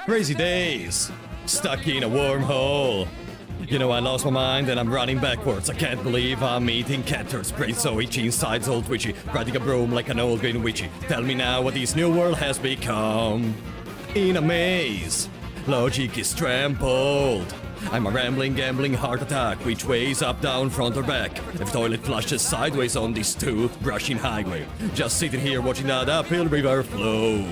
Crazy days, stuck in a wormhole. You know, I lost my mind and I'm running backwards. I can't believe I'm eating catters. Brain so itchy, inside's all twitchy. Riding a broom like an old green witchy. Tell me now what this new world has become. In a maze, logic is trampled. I'm a rambling, gambling heart attack. Which way's up, down, front or back? If toilet flushes sideways on this toothbrushing highway. Just sitting here watching that uphill river flow.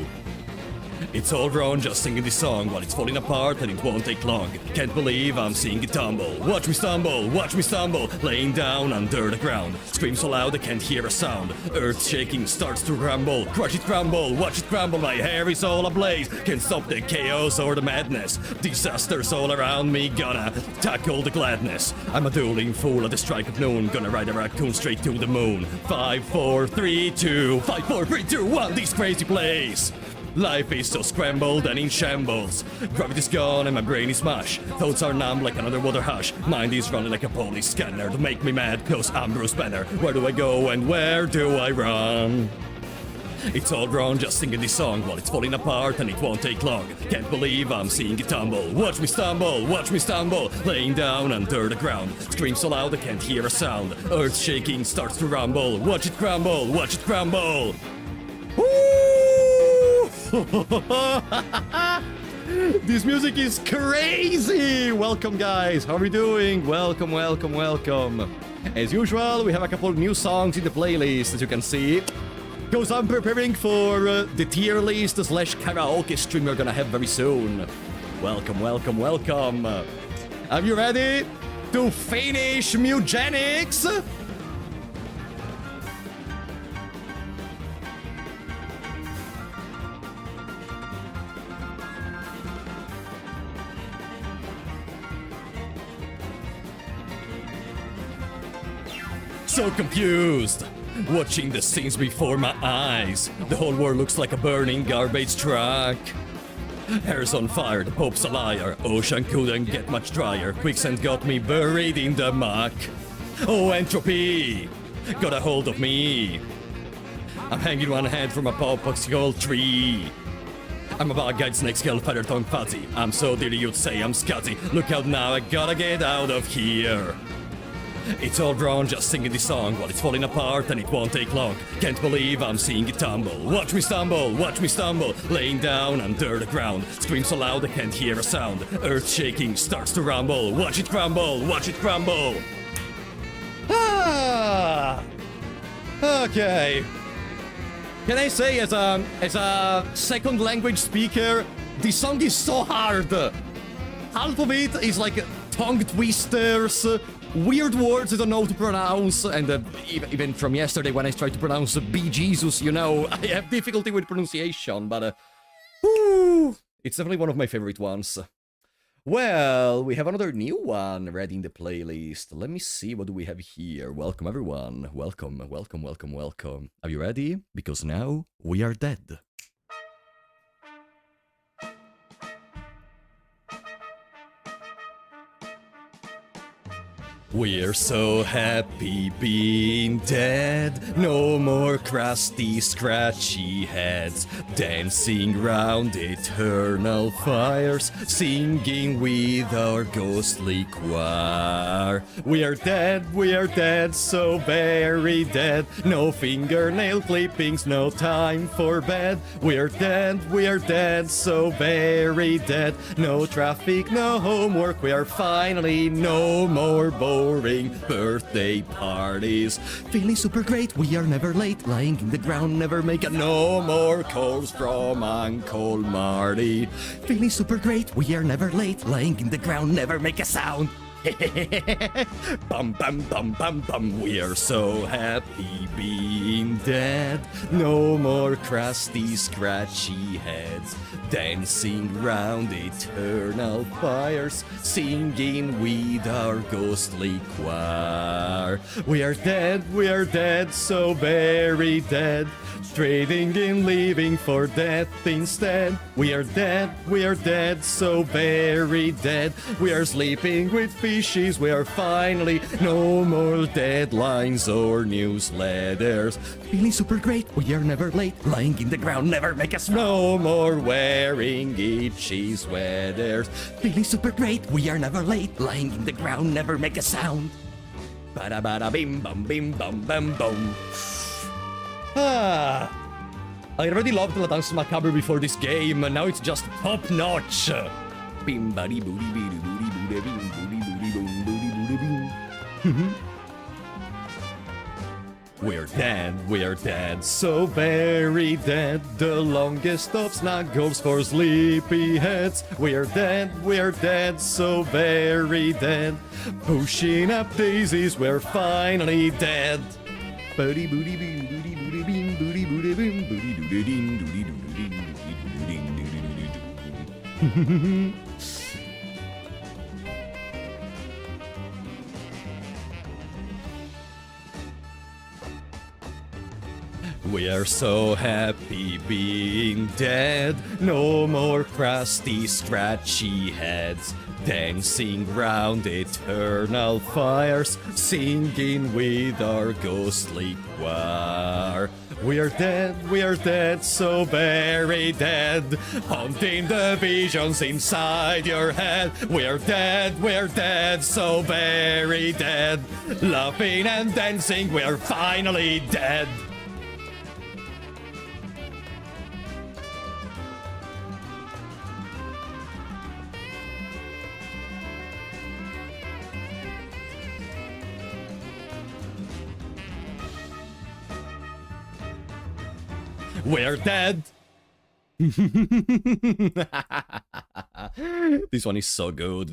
It's all wrong just singing this song while it's falling apart and it won't take long. Can't believe I'm seeing it tumble. Watch me stumble, laying down under the ground. Scream so loud I can't hear a sound. Earth shaking starts to rumble. Crush it crumble, watch it crumble. My hair is all ablaze. Can't stop the chaos or the madness. Disasters all around me, gonna tackle the gladness. I'm a dueling fool at the strike of noon. Gonna ride a raccoon straight to the moon. 5, 4, 3, 2, 5, 4, 3, 2, 1, this crazy place. Life is so scrambled and in shambles. Gravity's gone and my brain is mush. Thoughts are numb like an underwater hush. Mind is running like a police scanner to make me mad, cause I'm Bruce Banner. Where do I go and where do I run? It's all wrong just singing this song while it's falling apart and it won't take long. Can't believe I'm seeing it tumble. Watch me stumble, laying down under the ground. Scream so loud I can't hear a sound. Earth shaking starts to rumble. Watch it crumble, watch it crumble. This music is crazy! Welcome guys, how are we doing? Welcome. As usual, we have a couple of new songs in the playlist, as you can see. Because I'm preparing for the tier list / karaoke stream we're gonna have very soon. Welcome. Are you ready to finish Mewgenics? So confused, watching the scenes before my eyes. The whole world looks like a burning garbage truck. Hair's on fire, the Pope's a liar. Ocean couldn't get much drier. Quicksand got me buried in the muck. Oh, entropy got a hold of me. I'm hanging one hand from a popsicle tree. I'm a bug-eyed snake, skull, feather, tongue, fuzzy. I'm so dirty you'd say I'm scuzzy. Look out now, I gotta get out of here. It's all wrong just singing this song while it's falling apart and it won't take long. Can't believe I'm seeing it tumble. Watch me stumble, laying down under the ground. Scream so loud I can't hear a sound. Earth shaking starts to rumble. Watch it crumble, Ah! Okay. Can I say as a second language speaker, this song is so hard. Half of it is like tongue twisters, weird words I don't know to pronounce, and even from yesterday when I tried to pronounce Be Jesus, you know, I have difficulty with pronunciation, but it's definitely one of my favorite ones. Well, we have another new one ready in the playlist. Let me see, what do we have here? Welcome everyone, welcome. Are you ready? Because now we are dead. We're so happy being dead. No more crusty, scratchy heads. Dancing round eternal fires. Singing with our ghostly choir. We are dead, so very dead. No fingernail clippings, no time for bed. We are dead, so very dead. No traffic, no homework. We are finally no more boring birthday parties. Feeling super great, we are never late. Lying in the ground, never make a no more calls from Uncle Marty. Feeling super great, we are never late. Lying in the ground, never make a sound. Bum bum bum bum bum. We are so happy being dead. No more crusty, scratchy heads. Dancing round eternal fires. Singing with our ghostly choir. We are dead, so very dead. Trading and living for death instead. We are dead, so very dead. We are sleeping with species. We're finally no more deadlines or newsletters. Feeling super great, we are never late. Lying in the ground never make us no more wearing itchy sweaters. Feeling super great, we are never late. Lying in the ground never make a sound. Bada bada bim bum bim bum bum bum. Ah. I already loved La Danse Macabre before this game, and now it's just top notch. Bim badi booty booty booty booty bim booty booty boom booty booty boom. We're dead, so very dead. The longest of snuggles for sleepy heads. We're dead, so very dead. Pushing up daisies, we're finally dead. Booty booty booty booty booty bim booty booty bim booty doo doo doo doo. We are so happy being dead. No more crusty, scratchy heads. Dancing round eternal fires, singing with our ghostly choir. We are dead, so very dead. Haunting the visions inside your head. We're dead, so very dead. Laughing and dancing, we're finally dead. We're dead. This one is so good.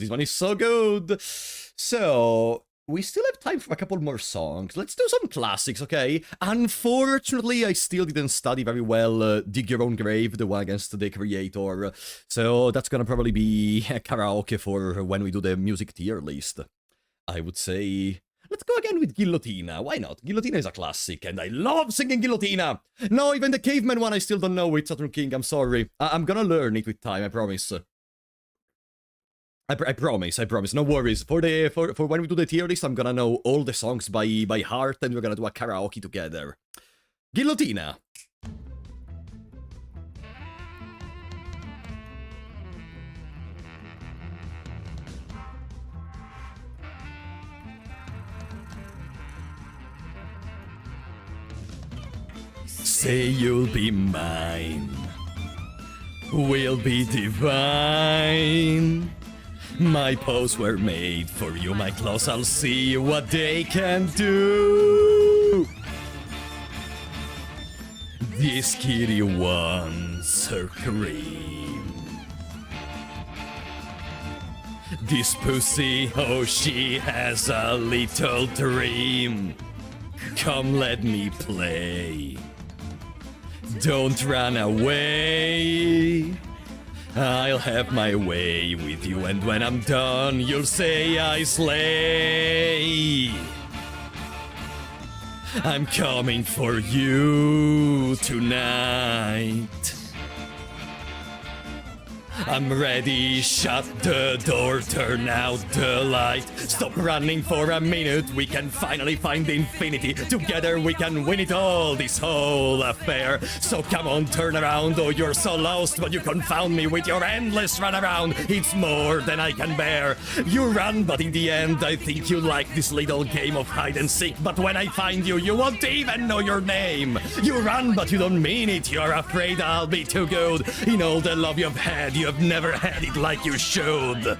So, we still have time for a couple more songs. Let's do some classics, okay? Unfortunately, I still didn't study very well Dig Your Own Grave, the one against the creator. So, that's gonna probably be a karaoke for when we do the music tier list. I would say... Let's go again with Guillotina. Why not? Guillotina is a classic, and I love singing Guillotina! No, even the caveman one I still don't know with Saturn King, I'm sorry. I'm gonna learn it with time, I promise. I promise, no worries. For when we do the tier list, I'm gonna know all the songs by heart, and we're gonna do a karaoke together. Guillotina! Say you'll be mine, we'll be divine. My paws were made for you, my claws, I'll see what they can do. This kitty wants her cream. This pussy, oh, she has a little dream. Come, let me play. Don't run away. I'll have my way with you, and when I'm done, you'll say I slay. I'm coming for you tonight. I'm ready, shut the door, turn out the light. Stop running for a minute, we can finally find infinity. Together we can win it all, this whole affair. So come on, turn around, oh you're so lost, but you confound me with your endless runaround. It's more than I can bear. You run, but in the end I think you like this little game of hide and seek. But when I find you, you won't even know your name. You run, but you don't mean it, you're afraid I'll be too good. In all the love you've had, you've never had it like you should.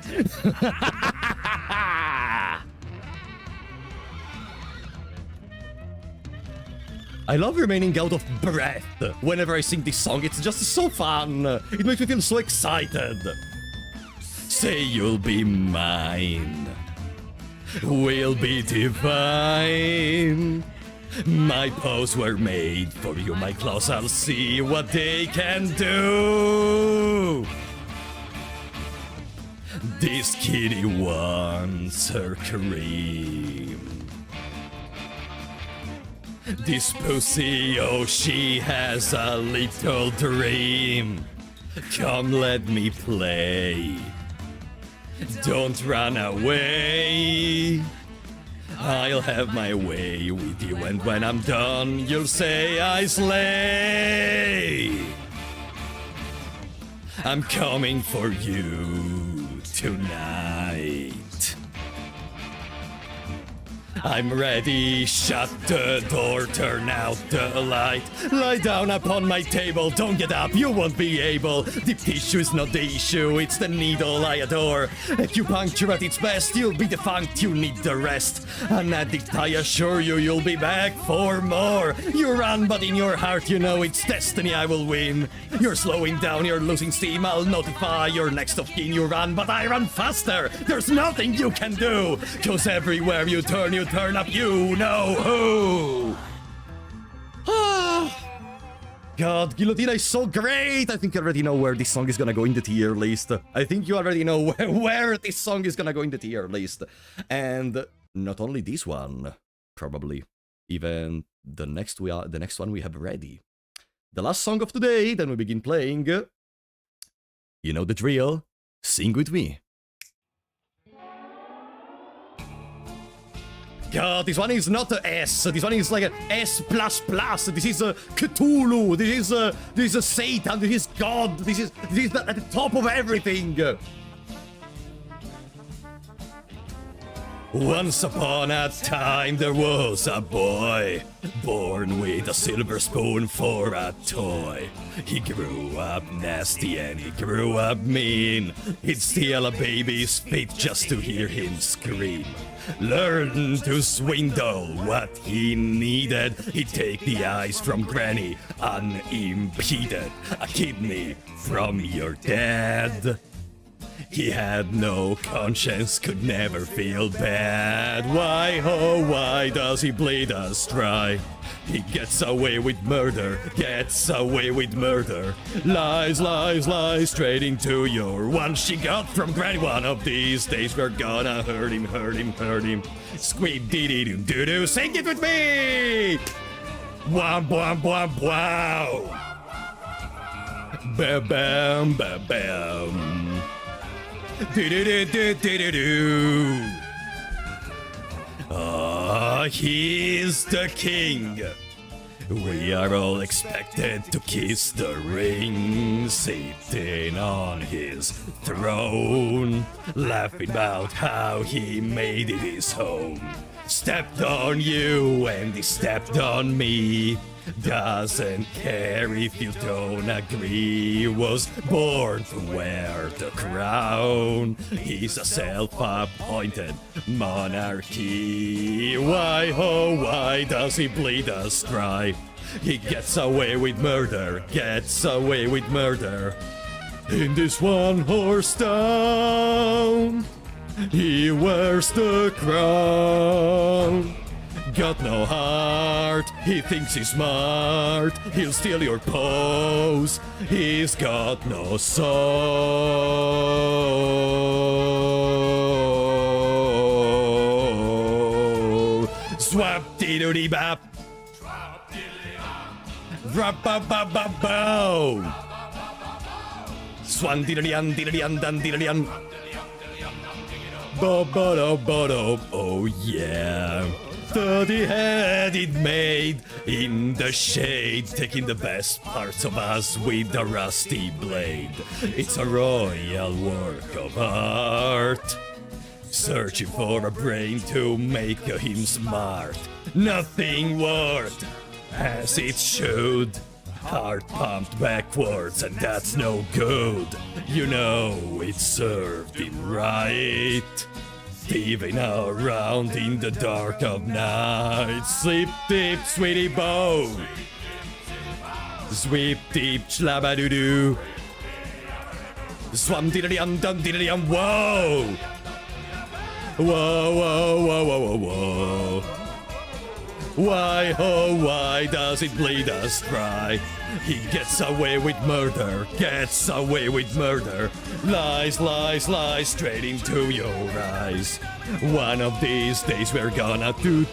I love remaining out of breath whenever I sing this song. It's just so fun. It makes me feel so excited. Say you'll be mine. We'll be divine. My paws were made for you, my claws, I'll see what they can do. This kitty wants her cream. This pussy, oh, she has a little dream. Come, let me play. Don't run away. I'll have my way with you, and when I'm done, you'll say I slay. I'm coming for you tonight. I'm ready, shut the door, turn out the light. Lie down upon my table, don't get up, you won't be able. Deep tissue is not the issue, it's the needle I adore. Acupuncture at its best, you'll be defunct, you need the rest. An addict, I assure you, you'll be back for more. You run, but in your heart you know it's destiny I will win. You're slowing down, you're losing steam, I'll notify your next of kin. You run, but I run faster, there's nothing you can do. 'Cause everywhere you turn up, you know who. God, Guillotina is so great! I think you already know where this song is gonna go in the tier list. I think you already know where this song is gonna go in the tier list. And not only this one, probably even the next one we have ready. The last song of today, then we begin playing. You know the drill. Sing with me. God, this one is not a S. This one is like an S++. This is a Cthulhu. This is a Satan. This is God. This is at the top of everything. Once upon a time there was a boy, born with a silver spoon for a toy. He grew up nasty and he grew up mean. He'd steal a baby's spit just to hear him scream. Learn to swindle what he needed. He'd take the eyes from Granny unimpeded. A kidney from your dad. He had no conscience, could never feel bad. Why, oh, why does he bleed us dry? He gets away with murder, gets away with murder. Lies, lies, lies, straight into your one she got from Granny. One of these days we're gonna hurt him, hurt him, hurt him. Squeak dee dee doo doo doo, sing it with me! Wham, wham, wham, wow! Bam, bam, bam, bam. Do-do-do-do-do-do-do. He's the king. We are all expected to kiss the ring, sitting on his throne, laughing about how he made it his home. Stepped on you and he stepped on me. Doesn't care if you don't agree. Was born to wear the crown. He's a self-appointed monarchy. Why, oh, why does he bleed us dry? He gets away with murder, gets away with murder. In this one-horse town, he wears the crown. Got no heart, he thinks he's smart, he'll steal your pose, he's got no soul. Swap dee dee bap, drop bap bap bap bow. Swan dee dee dan dan dee dan. Bo bo do bo do, oh yeah. 30-headed maid in the shade, taking the best parts of us with a rusty blade. It's a royal work of art, searching for a brain to make him smart. Nothing worked as it should. Heart pumped backwards, and that's no good. You know it served him right. Thieving around in the dark of night. Sleep deep, sweetie bow. Sweep deep, shlabadoo-doo. Swam diddly-um, dum diddly-um, whoa! Whoa, whoa, whoa, whoa, whoa, whoa. Why, oh, why does it bleed us dry? He gets away with murder, gets away with murder. Lies, lies, lies, straight into your eyes. One of these days we're gonna do.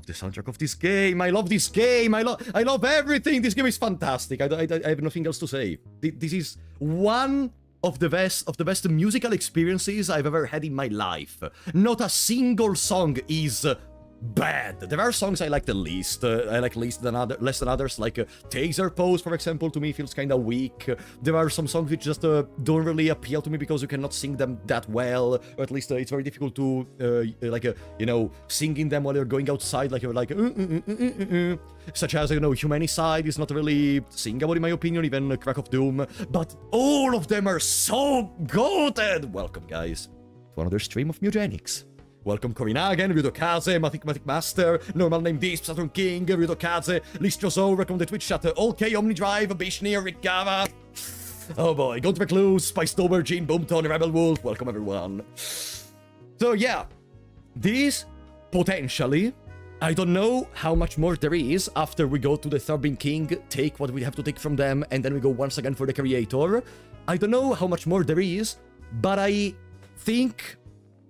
love the soundtrack of this game. I love this game. I love everything. This game is fantastic. I have nothing else to say. This is one of the best musical experiences I've ever had in my life. Not a single song is bad. There are songs I like the least. I like less than others. Like Taser Pose, for example, to me feels kind of weak. There are some songs which just don't really appeal to me because you cannot sing them that well, or at least it's very difficult to you know, singing them while you're going outside. Like you're like such as, you know, Humanicide is not really singable in my opinion. Even Crack of Doom, but all of them are so good. Welcome, guys, to another stream of Mewgenics. Welcome Korinagen, Ryudokaze, Mathematic Master, Normal Name Disp, Saturn King, Ryudokaze, Listroso, welcome to the Twitch chat, OK, Omnidrive, Bishnir, Rick Gava. Oh boy, Gold Recluse, Spice Dober, Gene Boomton, Rebel Wolf, welcome everyone. So yeah, this potentially, I don't know how much more there is after we go to the Throbbing King, take what we have to take from them, and then we go once again for the Creator. I don't know how much more there is, but I think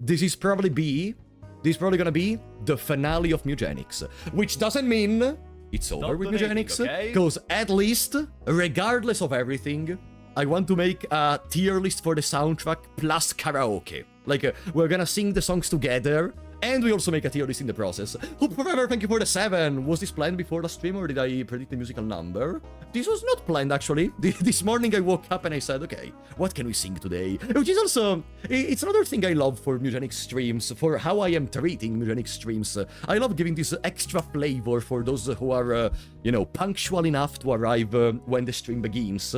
this is probably gonna be the finale of Mewgenics, which doesn't mean it's over with Mewgenics, because at least, regardless of everything, I want to make a tier list for the soundtrack plus karaoke. Like, we're gonna sing the songs together, and we also make a tier list in the process. Hope Forever, thank you for the 7. Was this planned before the stream, or did I predict the musical number? This was not planned, actually. This morning I woke up and I said, okay, what can we sing today? Which is also, it's another thing I love for Mewgenics streams, for how I am treating Mewgenics streams. I love giving this extra flavor for those who are, you know, punctual enough to arrive when the stream begins.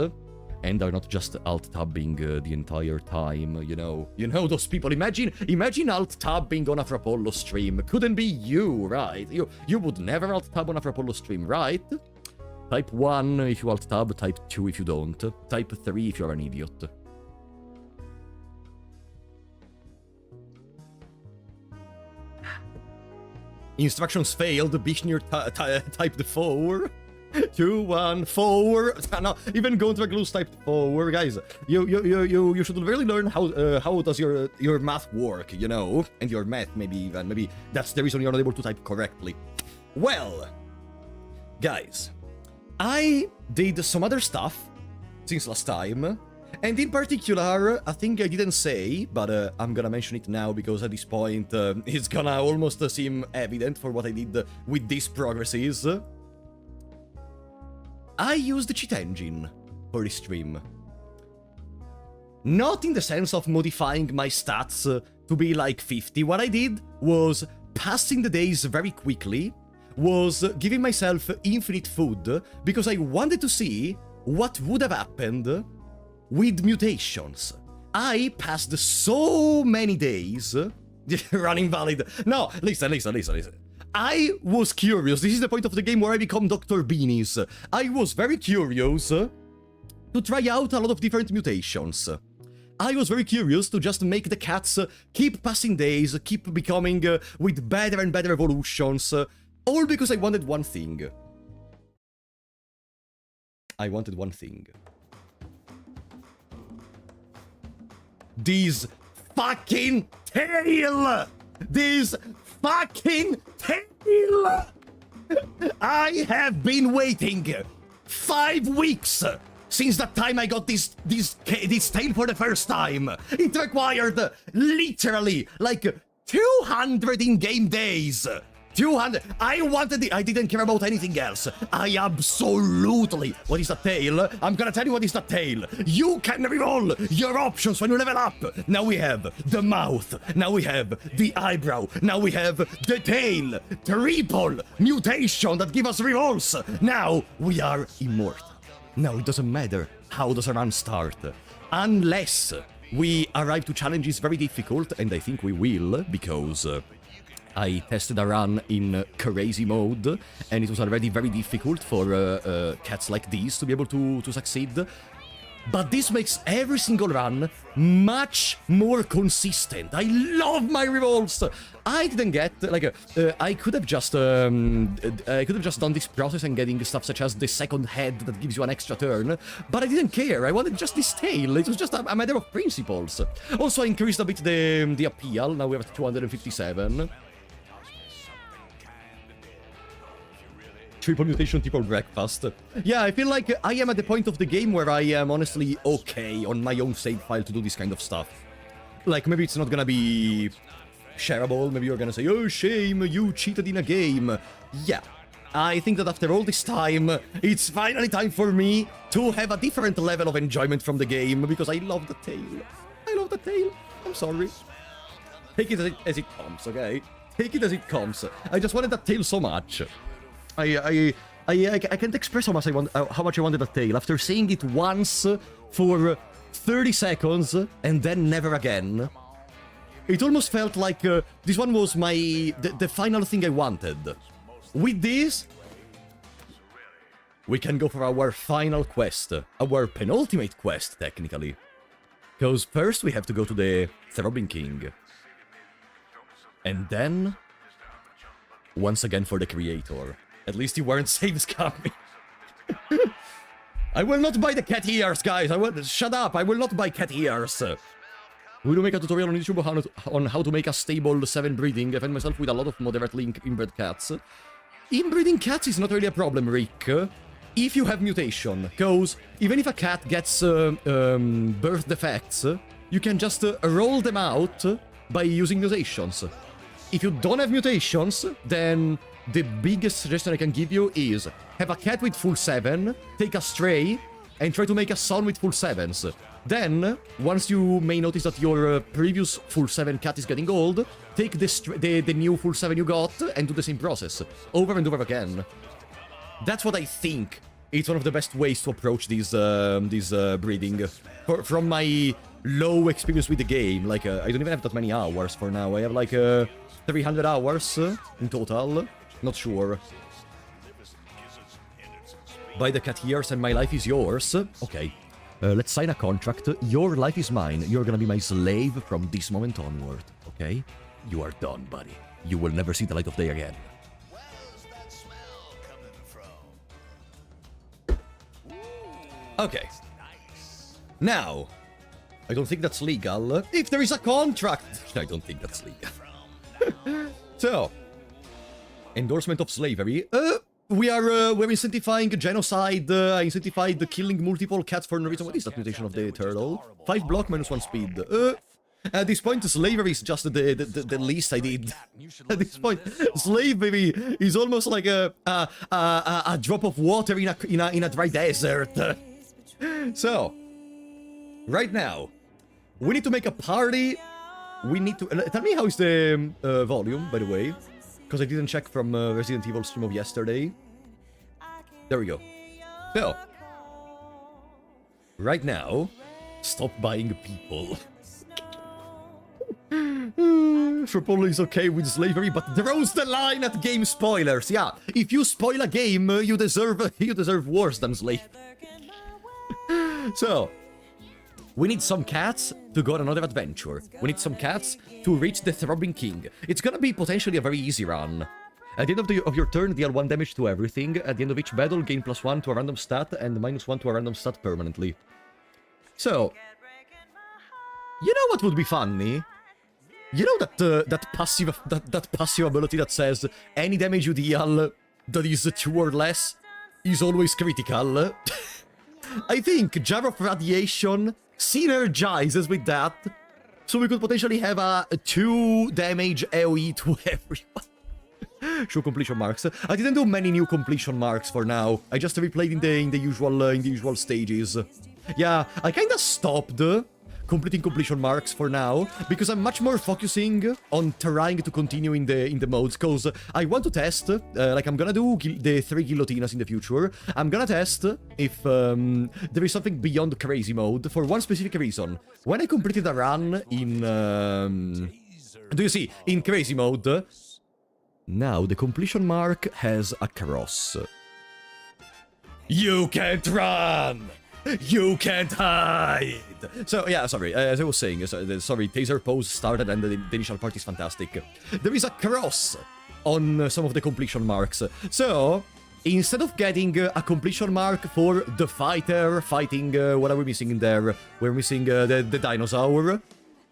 And are not just alt-tabbing the entire time, you know. You know those people. Imagine alt-tabbing on a Frapollo stream. Couldn't be you, right? You would never alt-tab on a Frapollo stream, right? Type 1 if you alt-tab, type 2 if you don't. Type 3 if you're an idiot. Instructions failed, Bishnir typed 4. 2, 1, 4. No, even going to a glue type 4, guys. You should really learn how does your math work, you know, and your math maybe that's the reason you're not able to type correctly. Well, guys, I did some other stuff since last time, and in particular, a thing I didn't say, but I'm gonna mention it now because at this point it's gonna almost seem evident for what I did with these progresses. I used the cheat engine for this stream. Not in the sense of modifying my stats to be like 50. What I did was passing the days very quickly, was giving myself infinite food, because I wanted to see what would have happened with mutations. I passed so many days... running valid. No, listen. I was curious. This is the point of the game where I become Dr. Beanies. I was very curious to try out a lot of different mutations. I was very curious to just make the cats keep passing days, keep becoming with better and better evolutions, all because I wanted one thing. I wanted one thing. This fucking tail! This fucking tail! I have been waiting 5 weeks since the time I got this tail for the first time. It required literally like 200 in-game days. 200. I wanted it. I didn't care about anything else. I absolutely... What is the tail? I'm gonna tell you what is the tail. You can reroll your options when you level up. Now we have the mouth. Now we have the eyebrow. Now we have the tail. Triple mutation that give us rerolls. Now we are immortal. Now it doesn't matter how does a run start. Unless we arrive to challenges very difficult, and I think we will, because... I tested a run in crazy mode, and it was already very difficult for cats like these to be able to succeed. But this makes every single run much more consistent. I love my rerolls. I didn't get like I could have just done this process and getting stuff such as the second head that gives you an extra turn, but I didn't care. I wanted just this tail. It was just a matter of principles. Also, I increased a bit the appeal. Now we have 257. Triple mutation, triple breakfast. Yeah, I feel like I am at the point of the game where I am honestly okay on my own save file to do this kind of stuff. Like, maybe it's not gonna be shareable, maybe you're gonna say, oh, shame, you cheated in a game. Yeah, I think that after all this time, it's finally time for me to have a different level of enjoyment from the game, because I love the tail. I love the tail. I'm sorry. Take it as it comes, okay? Take it as it comes. I just wanted that tail so much. I can't express how much I wanted that tail. After seeing it once for 30 seconds and then never again, it almost felt like this one was the final thing I wanted. With this, we can go for our final quest, our penultimate quest, technically. Because first we have to go to the Throbbing King. And then, once again for the creator. At least you weren't saves coming. I will not buy the cat ears, guys. Shut up. I will not buy cat ears. We will make a tutorial on YouTube on how to make a stable 7 breeding. I find myself with a lot of moderately inbred cats. Inbreeding cats is not really a problem, Rick. If you have mutation, because even if a cat gets birth defects, you can just roll them out by using mutations. If you don't have mutations, then the biggest suggestion I can give you is have a cat with full 7, take a stray, and try to make a son with full 7s. Then, once you may notice that your previous full 7 cat is getting old, take the new full 7 you got and do the same process, over and over again. That's what I think. It's one of the best ways to approach this breeding. From my low experience with the game, like, I don't even have that many hours for now. I have like 300 hours in total. Not sure. Buy the cat ears and my life is yours. Okay. Let's sign a contract. Your life is mine. You're gonna be my slave from this moment onward. Okay? You are done, buddy. You will never see the light of day again. Okay. Now, I don't think that's legal. If there is a contract, I don't think that's legal. So, endorsement of slavery. We're incentivizing genocide. I incentivize killing multiple cats for no reason. What is that mutation of the turtle? 5 block, -1 speed. At this point, slavery is just the least I did. At this point, slavery is almost like a drop of water in a dry desert. So, right now, we need to make a party. We need to... tell me how is the volume, by the way. Because I didn't check from Resident Evil stream of yesterday. There we go. So, right now, stop buying people. Triple is okay with slavery, but throws the line at game spoilers. Yeah, if you spoil a game, you deserve worse than slave. So, we need some cats to go on another adventure. We need some cats to reach the Throbbing King. It's gonna be potentially a very easy run. At the end of your turn, deal 1 damage to everything. At the end of each battle, gain +1 to a random stat and -1 to a random stat permanently. So, you know what would be funny? You know that passive ability that says any damage you deal that is 2 or less is always critical? I think Jar of Radiation synergizes with that, so we could potentially have a 2 damage AoE to everyone. Show completion marks. I didn't do many new completion marks for now. I just replayed in the usual stages. Yeah, I kinda stopped completing completion marks for now, because I'm much more focusing on trying to continue in the modes, because I want to test, like I'm gonna do the 3 Guillotinas in the future. I'm gonna test if there is something beyond crazy mode, for one specific reason. When I completed a run in, do you see, in crazy mode, now the completion mark has a cross. You can't run! You can't hide! So, yeah, sorry, as I was saying, sorry, taser pose started and the initial part is fantastic. There is a cross on some of the completion marks. So, instead of getting a completion mark for the fighter fighting, what are we missing in there? We're missing the dinosaur.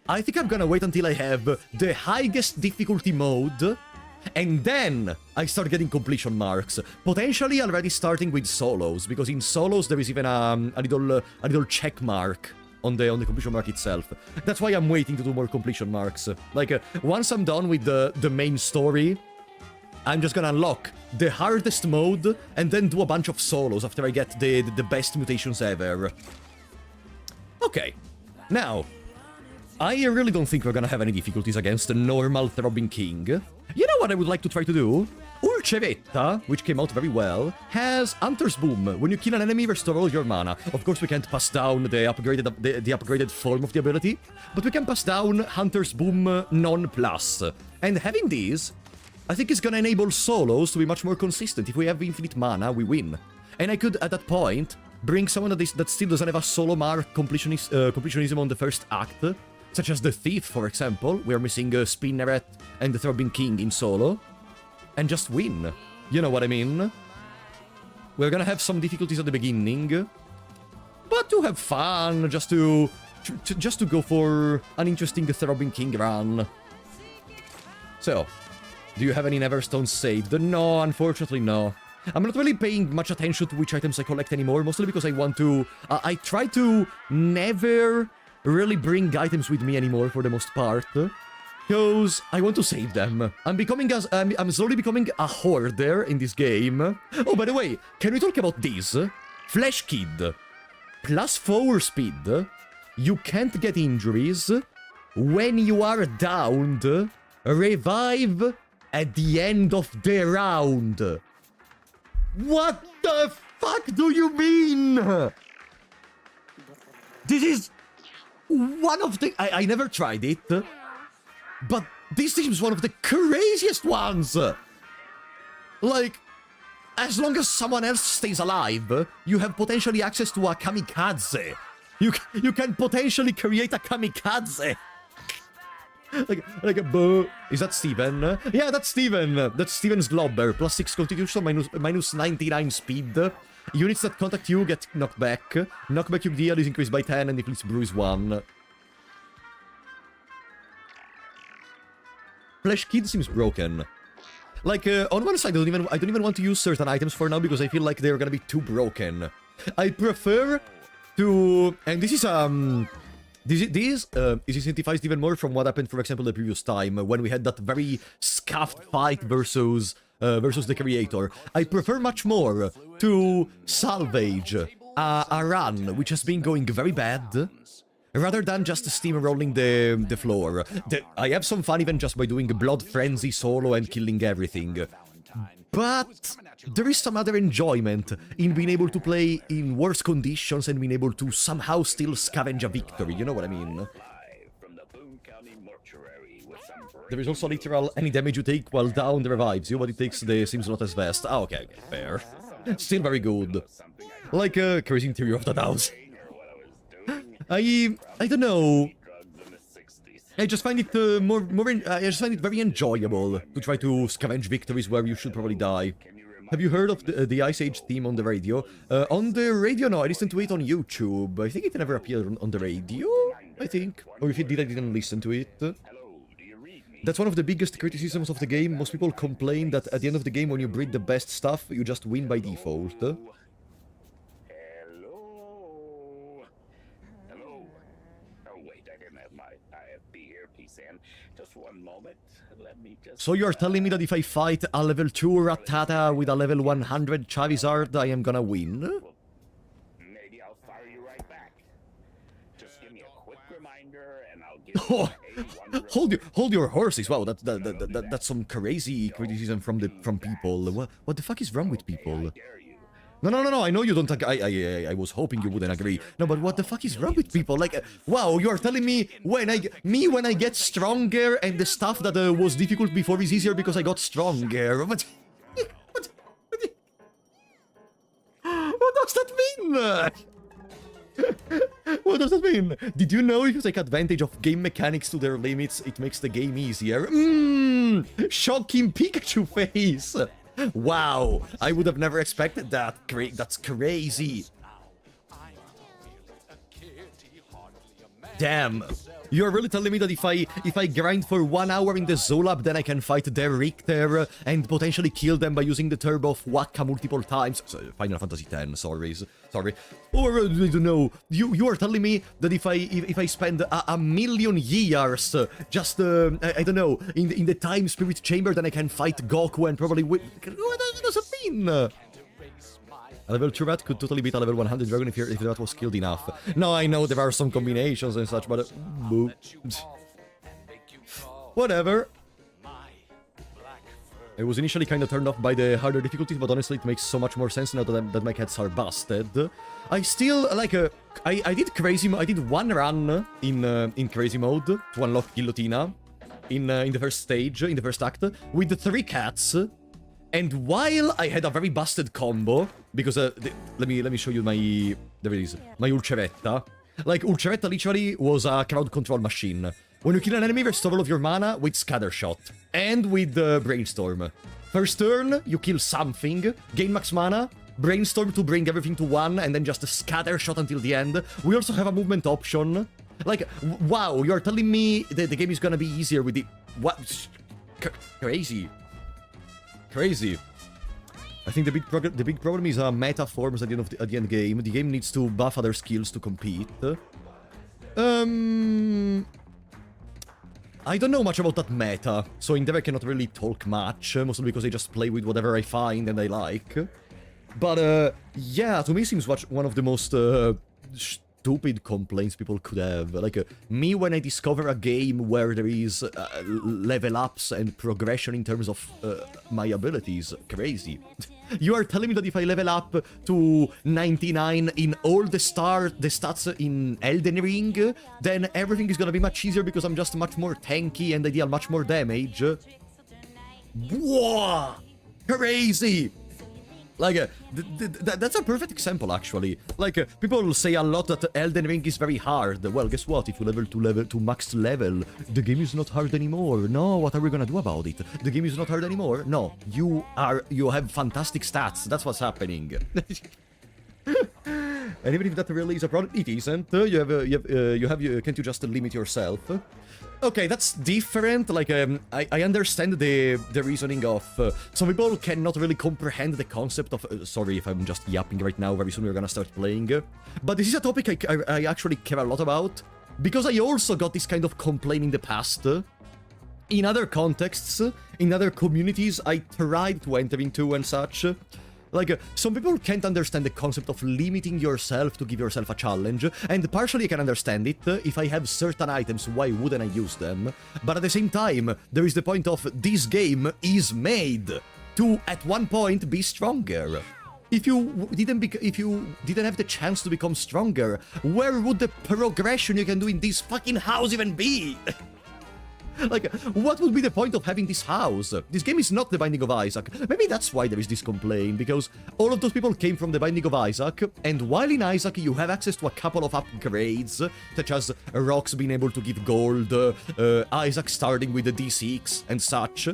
I think I'm gonna wait until I have the highest difficulty mode And then I start getting completion marks. Potentially already starting with solos, because in solos there is even a little check mark on the completion mark itself. That's why I'm waiting to do more completion marks. Like, once I'm done with the main story, I'm just gonna unlock the hardest mode and then do a bunch of solos after I get the best mutations ever. Okay, now, I really don't think we're gonna have any difficulties against the normal Throbbing King. You know what I would like to try to do? Urcevetta, which came out very well, has Hunter's Boom. When you kill an enemy, restore all your mana. Of course, we can't pass down the upgraded form of the ability, but we can pass down Hunter's Boom non-plus. And having these, I think it's gonna enable solos to be much more consistent. If we have infinite mana, we win. And I could, at that point, bring someone that still doesn't have a solo mark completionism on the first act, such as the Thief, for example. We are missing Spinerette and the Throbbing King in solo, and just win. You know what I mean? We're gonna have some difficulties at the beginning, but to have fun, just to go for an interesting Throbbing King run. So, do you have any Neverstones saved? No, unfortunately no. I'm not really paying much attention to which items I collect anymore, mostly because I want to... I try to never really bring items with me anymore for the most part, because I want to save them. I'm slowly becoming a hoarder in this game. Oh, by the way, can we talk about this? Flesh Kid. Plus 4 speed. You can't get injuries. When you are downed, revive at the end of the round. What the fuck do you mean? This is one of the... I never tried it, but this seems one of the craziest ones. Like, as long as someone else stays alive, you have potentially access to a kamikaze. You can potentially create a kamikaze. Like a boo. Is that Steven? Yeah, that's Steven. That's Steven's Globber. Plus 6 constitution, minus 99 speed. Units that contact you get knocked back. Knockback you deal is increased by 10 and inflicts bruise 1. Flesh Kid seems broken. Like, on one side, I don't even want to use certain items for now because I feel like they're gonna be too broken. I prefer to... And this is, This is incentivized even more from what happened, for example, the previous time, when we had that very scuffed fight versus the creator. I prefer much more to salvage a run, which has been going very bad, rather than just steamrolling the floor. I have some fun even just by doing Blood Frenzy solo and killing everything. But there is some other enjoyment in being able to play in worse conditions and being able to somehow still scavenge a victory, you know what I mean? There is also literal, any damage you take while down revives you, but it takes the sim slot as vest. Ah, okay, fair. Still very good. Like, crazy interior of the house. I don't know. I just find it I just find it very enjoyable to try to scavenge victories where you should probably die. Have you heard of the Ice Age theme on the radio? On the radio, no, I listened to it on YouTube. I think it never appeared on the radio, I think. Or if it did, I didn't listen to it. That's one of the biggest criticisms of the game. Most people complain that at the end of the game, when you breed the best stuff, you just win by default. So you're telling me that if I fight a level 2 Rattata with a level 100 Charizard, I am gonna win? Maybe I'll fire you right back. Just give me a quick reminder and I'll give Oh, hold your horses. Wow, that's some crazy criticism from people. What the fuck is wrong with people? No, I know you don't I was hoping you wouldn't agree. No, but what the fuck is wrong with people? Like, wow, you are telling me when I get stronger and the stuff that was difficult before is easier because I got stronger. What does that mean? What does that mean? Did you know if you take advantage of game mechanics to their limits, it makes the game easier? Shocking Pikachu face! Wow, I would have never expected that. That's crazy. Damn, You're really telling me that if I grind for 1 hour in the Zolab, then I can fight their Richter and potentially kill them by using the turbo of Waka multiple times? So, Final Fantasy X, sorry. Or, I don't know, you are telling me that if I spend a million years just, I don't know, in the Time Spirit Chamber, then I can fight Goku and probably win. What does it mean? A level 2 rat could totally beat a level 100 dragon if that was skilled enough. No, I know there are some combinations and such, but... whatever. I was initially kind of turned off by the harder difficulties, but honestly it makes so much more sense now that my cats are busted. I still, like, I did one run in crazy mode to unlock Guillotina in the first stage, in the first act, with the 3 cats. And while I had a very busted combo, because, let me show you my, there it is, my Ulceretta. Like, Ulceretta literally was a crowd control machine. When you kill an enemy, restore all of your mana with Scatter Shot, and with Brainstorm. First turn, you kill something, gain max mana, Brainstorm to bring everything to 1, and then just a Scatter Shot until the end. We also have a movement option. Like, wow, you're telling me that the game is gonna be easier with the... What? Crazy. Crazy. I think the big problem is meta forms at the end game. The game needs to buff other skills to compete. I don't know much about that meta, so in there I cannot really talk much, mostly because I just play with whatever I find and I like. But yeah, to me it seems one of the most stupid complaints people could have. Like, me when I discover a game where there is level ups and progression in terms of my abilities. Crazy. You are telling me that if I level up to 99 in all the stats in Elden Ring, then everything is gonna be much easier because I'm just much more tanky and I deal much more damage? Whoa! Crazy! Like, that's a perfect example, actually. Like, people say a lot that Elden Ring is very hard. Well, guess what? If you level to max level, the game is not hard anymore. No, what are we gonna do about it? The game is not hard anymore? No, you have fantastic stats. That's what's happening. And even if that really is a problem, it isn't. Can't you just limit yourself? Okay, that's different. Like, I understand the reasoning of... some people cannot really comprehend the concept of... sorry if I'm just yapping right now, very soon we're gonna start playing. But this is a topic I actually care a lot about, because I also got this kind of complaint in the past. In other contexts, in other communities I tried to enter into and such. Like, some people can't understand the concept of limiting yourself to give yourself a challenge, and partially I can understand it. If I have certain items, why wouldn't I use them? But at the same time, there is the point of this game is made to, at one point, be stronger. If you didn't have the chance to become stronger, where would the progression you can do in this fucking house even be? Like, what would be the point of having this house? This game is not the Binding of Isaac. Maybe that's why there is this complaint, because all of those people came from the Binding of Isaac, and while in Isaac you have access to a couple of upgrades, such as rocks being able to give gold, Isaac starting with the D6 and such,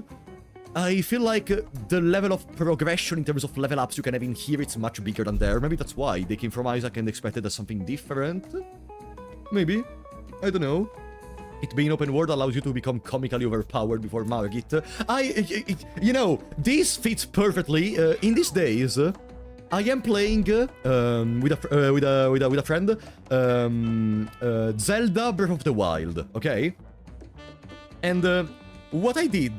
I feel like the level of progression in terms of level ups you can have in here, it's much bigger than there. Maybe that's why they came from Isaac and expected something different? Maybe. I don't know. It being open world allows you to become comically overpowered before Margit. You know, this fits perfectly. In these days, I am playing with a friend, Zelda Breath of the Wild. Okay, and what I did,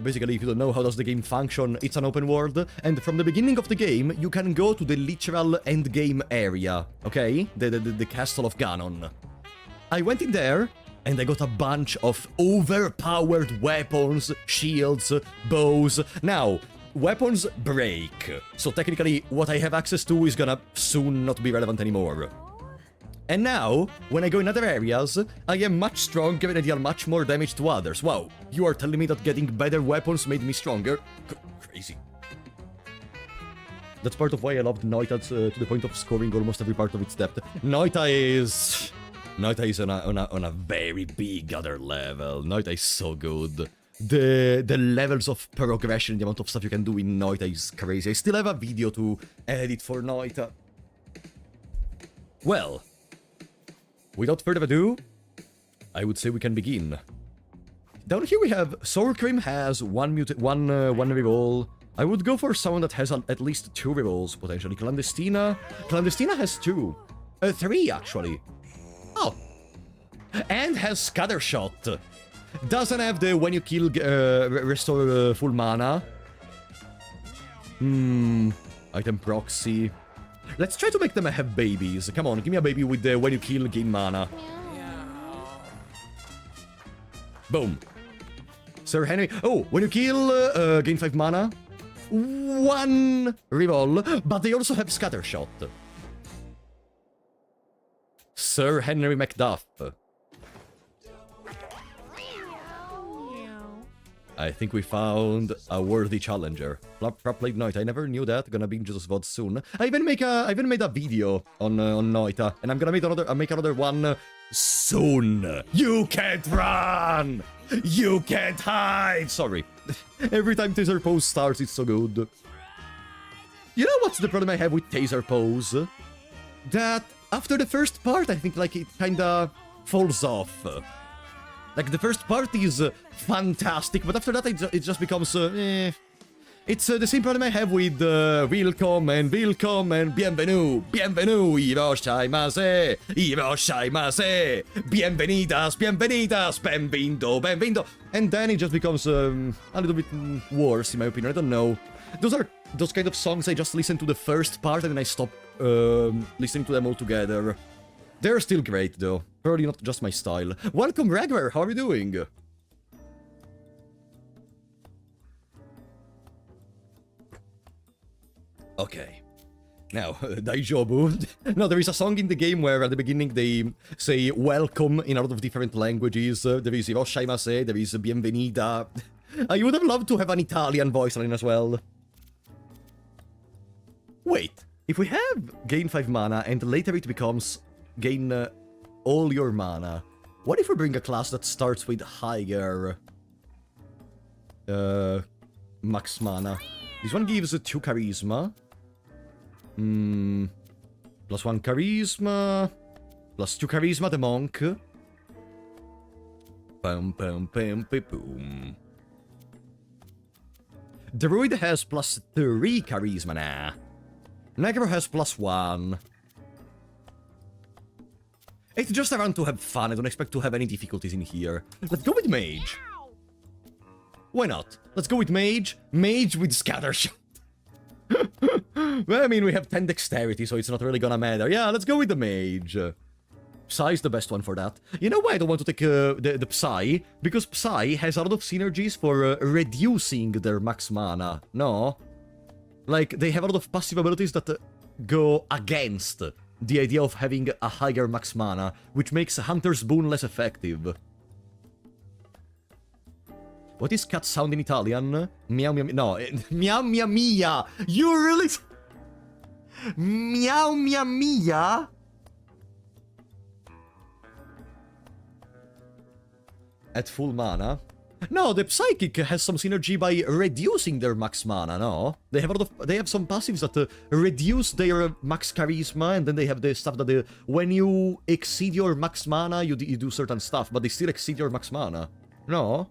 basically, if you don't know how does the game function, it's an open world, and from the beginning of the game, you can go to the literal end game area. Okay, the castle of Ganon. I went in there. And I got a bunch of overpowered weapons, shields, bows. Now, weapons break. So technically, what I have access to is gonna soon not be relevant anymore. And now, when I go in other areas, I am much stronger and I deal much more damage to others. Wow, you are telling me that getting better weapons made me stronger? Crazy. That's part of why I loved Noita to the point of scoring almost every part of its depth. Noita is on a very big other level. Noita is so good. The levels of progression, the amount of stuff you can do in Noita is crazy. I still have a video to edit for Noita. Well, without further ado, I would say we can begin. Down here we have Sour Cream has one reroll. I would go for someone that has at least 2 rerolls, potentially. Clandestina. Clandestina has 2. 3, actually. Oh. And has Scattershot. Doesn't have the when you kill, restore full mana. Item proxy. Let's try to make them have babies. Come on, give me a baby with the when you kill, gain mana. Boom. Sir Henry. Oh, when you kill, gain 5 mana. 1 reroll, but they also have Scattershot. Sir Henry Macduff. I think we found a worthy challenger. Flap Late Noita. I never knew that. Gonna be in Jesus VOD soon. I even made a video on Noita, and I'm gonna make another one soon. You can't run. You can't hide. Sorry. Every time Taser Pose starts, it's so good. You know what's the problem I have with Taser Pose? That after the first part, I think like it kinda falls off. Like the first part is fantastic, but after that it just becomes It's the same problem I have with welcome and bienvenue, iroshaimase, bienvenidas, benvindo. And then it just becomes a little bit worse, in my opinion. I don't know. Those are those kind of songs I just listen to the first part and then I stop listening to them all together. They're still great, though. Probably not just my style. Welcome, Ragnar. How are you doing? Okay. Now, Daijobu. No, there is a song in the game where at the beginning they say welcome in a lot of different languages. There is Iroshaimase, there is Bienvenida. I would have loved to have an Italian voice line as well. Wait, if we have gain 5 mana and later it becomes gain all your mana, what if we bring a class that starts with higher max mana? This one gives 2 charisma. +1 charisma. +2 charisma, the monk. Boom. Druid has +3 charisma now. Negro has +1. It's just around to have fun. I don't expect to have any difficulties in here. Let's go with Mage. Why not? Let's go with Mage. Mage with Scattershot. Well, I mean, we have 10 dexterity, so it's not really gonna matter. Yeah, let's go with the Mage. Psy is the best one for that. You know why I don't want to take the Psy? Because Psy has a lot of synergies for reducing their max mana. No? Like, they have a lot of passive abilities that go against the idea of having a higher max mana, which makes Hunter's Boon less effective. What is cat sound in Italian? Meow meow no, meow meow mia. You really meow meow mia? At full mana? No, the Psychic has some synergy by reducing their max mana, no? They have some passives that reduce their max charisma, and then they have the stuff that when you exceed your max mana, you do certain stuff, but they still exceed your max mana. No?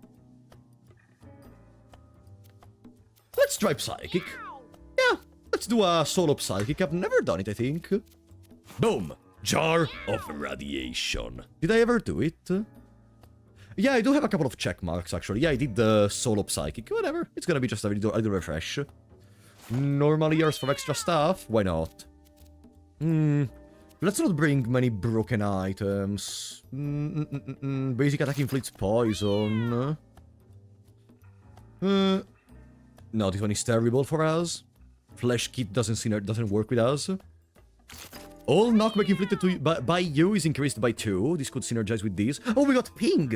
Let's try Psychic. Yeah, let's do a solo Psychic. I've never done it, I think. Boom! Jar of Radiation. Did I ever do it? Yeah, I do have a couple of check marks, actually. Yeah, I did the solo Psychic. Whatever. It's gonna be just a little refresh. Normally yours for extra stuff? Why not? Let's not bring many broken items. Basic attack inflicts poison. No, this one is terrible for us. Flesh Kit doesn't work with us. All knockback inflicted by you is increased by 2. This could synergize with this. Oh, we got Ping!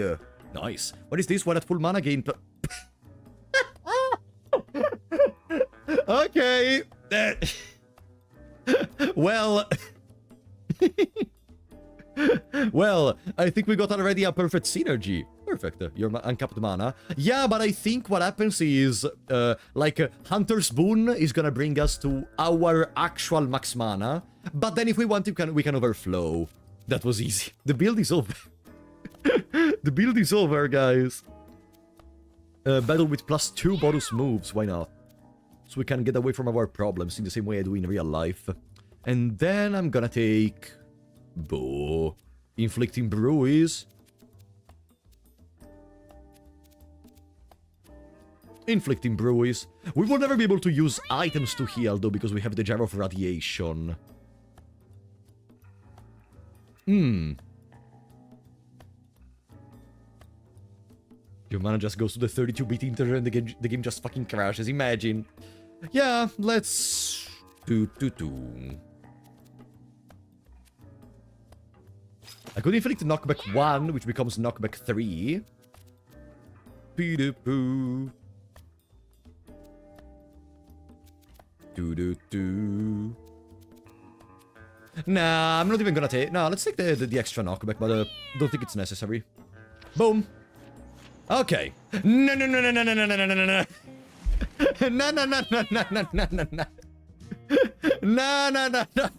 Nice. What is this? One at full mana gain... Okay. Well... Well, I think we got already a perfect synergy. Perfect. Your uncapped mana. Yeah, but I think what happens is, Hunter's Boon is gonna bring us to our actual max mana. But then if we want to, we can overflow. That was easy. The build is over. The build is over, guys. Battle with +2 bonus moves, why not? So we can get away from our problems in the same way I do in real life. And then I'm gonna take... Boo. Inflicting Bruise. Inflicting Bruise. We will never be able to use items to heal, though, because we have the Jar of Radiation. Your mana just goes to the 32-bit internet and the game just fucking crashes. Imagine. Yeah, let's... I could inflict knockback 1, which becomes knockback 3. Pee-doo-poo. Do-do-do. Nah, I'm not even gonna take... Nah, let's take the extra knockback, but don't think it's necessary. Boom. Okay. No, no, no, no, no, no, no, no, no, no, no. No, no, no, no, no, no, no, no, no. No, no, no, no.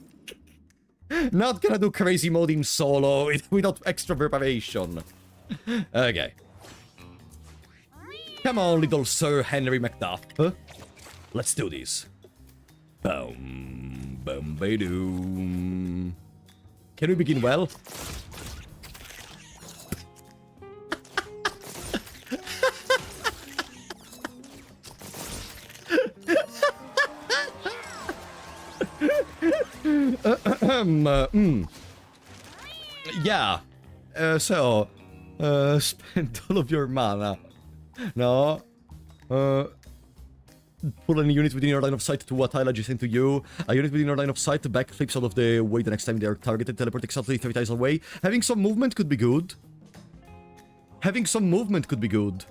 Not gonna do crazy mode in solo without extra preparation. Okay. Come on, little Sir Henry Macduff. Let's do this. Boom. Boom, ba-doom. Can we begin well? Yeah. Spend all of your mana. No. Pull any unit within your line of sight to a tile adjacent to you. A unit within your line of sight backflips out of the way the next time they are targeted. Teleport exactly 3 tiles away. Having some movement could be good. Having some movement could be good.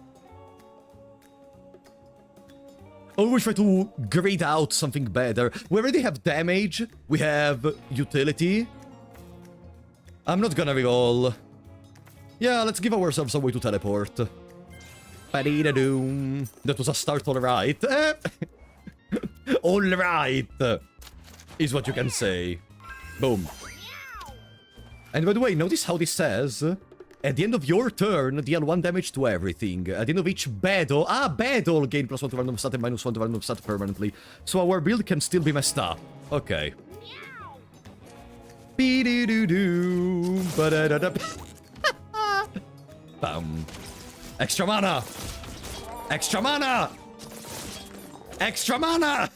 Always try to grade out something better. We already have damage. We have utility. I'm not gonna reroll. Yeah, let's give ourselves a way to teleport. Ba-dee-da-doom. That was a start alright. Alright. Is what you can say. Boom. And by the way, notice how this says... At the end of your turn, deal 1 damage to everything. At the end of each battle... battle! Gain +1 to random stat and -1 to random stat permanently. So our build can still be messed up. Okay. Be-doo-doo-doo. Ba-da-da-da. Bam. Extra mana! Extra mana! Extra mana!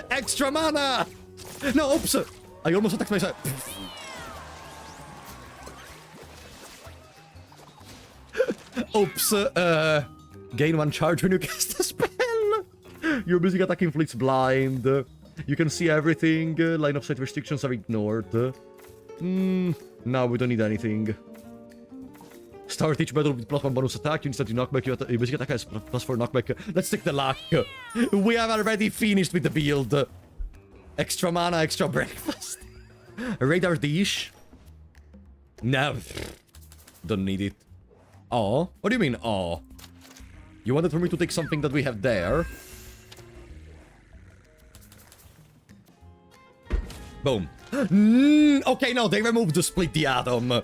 Extra mana! No, oops! I almost attacked myself. Oops, gain 1 charge when you cast a spell. Your basic attack inflicts blind. You can see everything. Line of sight restrictions are ignored. No, we don't need anything. Start each battle with +1 bonus attack. You instantly knockback. Your basic attack has +4 knockback. Let's take the luck. We have already finished with the build. Extra mana, extra breakfast. Radar dish. No. Don't need it. Oh, what do you mean, oh? You wanted for me to take something that we have there? Boom. Okay, no, they removed the Split the Atom.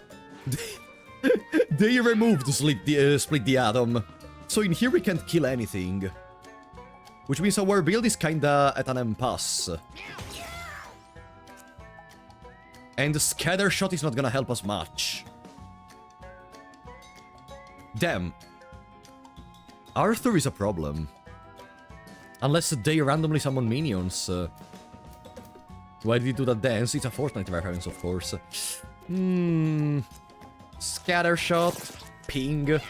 They removed the Split the Atom. So in here we can't kill anything. Which means our build is kinda at an impasse. And the Scatter Shot is not gonna help us much. Damn. Arthur is a problem. Unless they randomly summon minions. Why did he do that dance? It's a Fortnite reference, of course. Scatter Shot. Ping.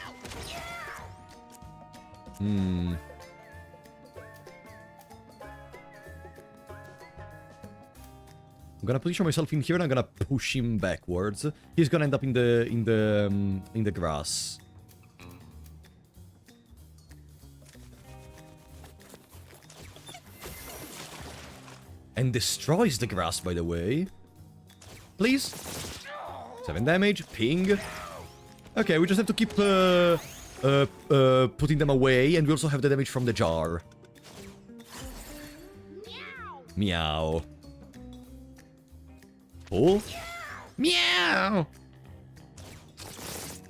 I'm gonna position myself in here and I'm gonna push him backwards. He's gonna end up in the grass. And destroys the grass, by the way. Please. 7 damage. Ping. Okay, we just have to keep putting them away. And we also have the damage from the jar. Meow. Pull. Meow!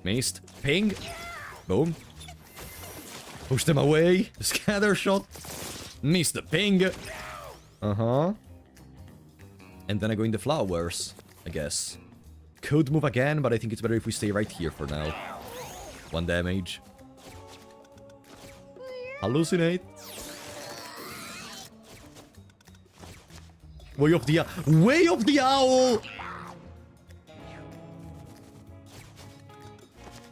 Missed. Ping. Boom. Push them away. Scatter shot. Missed the ping. Uh-huh. And then I go in the flowers, I guess. Could move again, but I think it's better if we stay right here for now. 1 damage. Hallucinate. Way up the owl!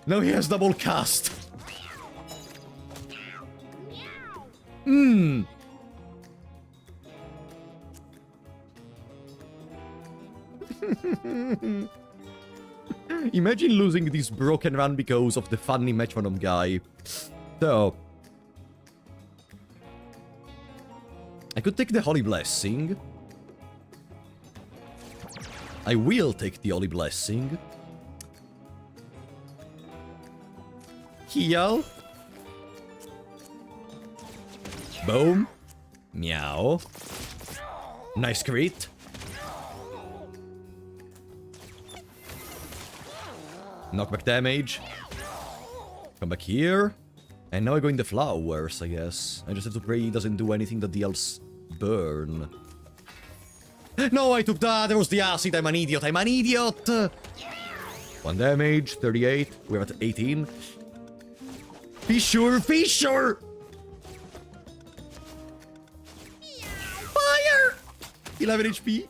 Now he has double cast. Hmm. Imagine losing this broken run because of the funny metronome guy. So... I could take the Holy Blessing. I will take the Holy Blessing. Heal. Boom. Meow. Nice crit. Knockback damage. Come back here. And now I go in the flowers, I guess. I just have to pray he doesn't do anything that deals burn. No, I took that. There was the acid. I'm an idiot. 1 damage. 38. We're at 18. Fissure. Fire! 11 HP.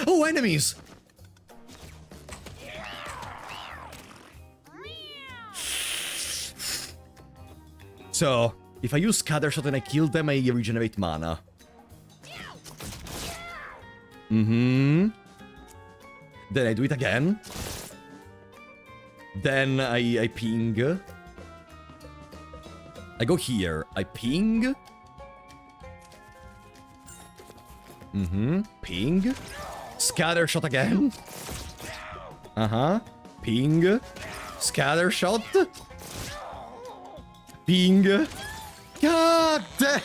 Oh, enemies! So, if I use Scatter Shot and I kill them, I regenerate mana. Then I do it again. Then I ping. I go here. I ping. Ping. Scatter Shot again. Ping. Scatter Shot. Ping. God damn.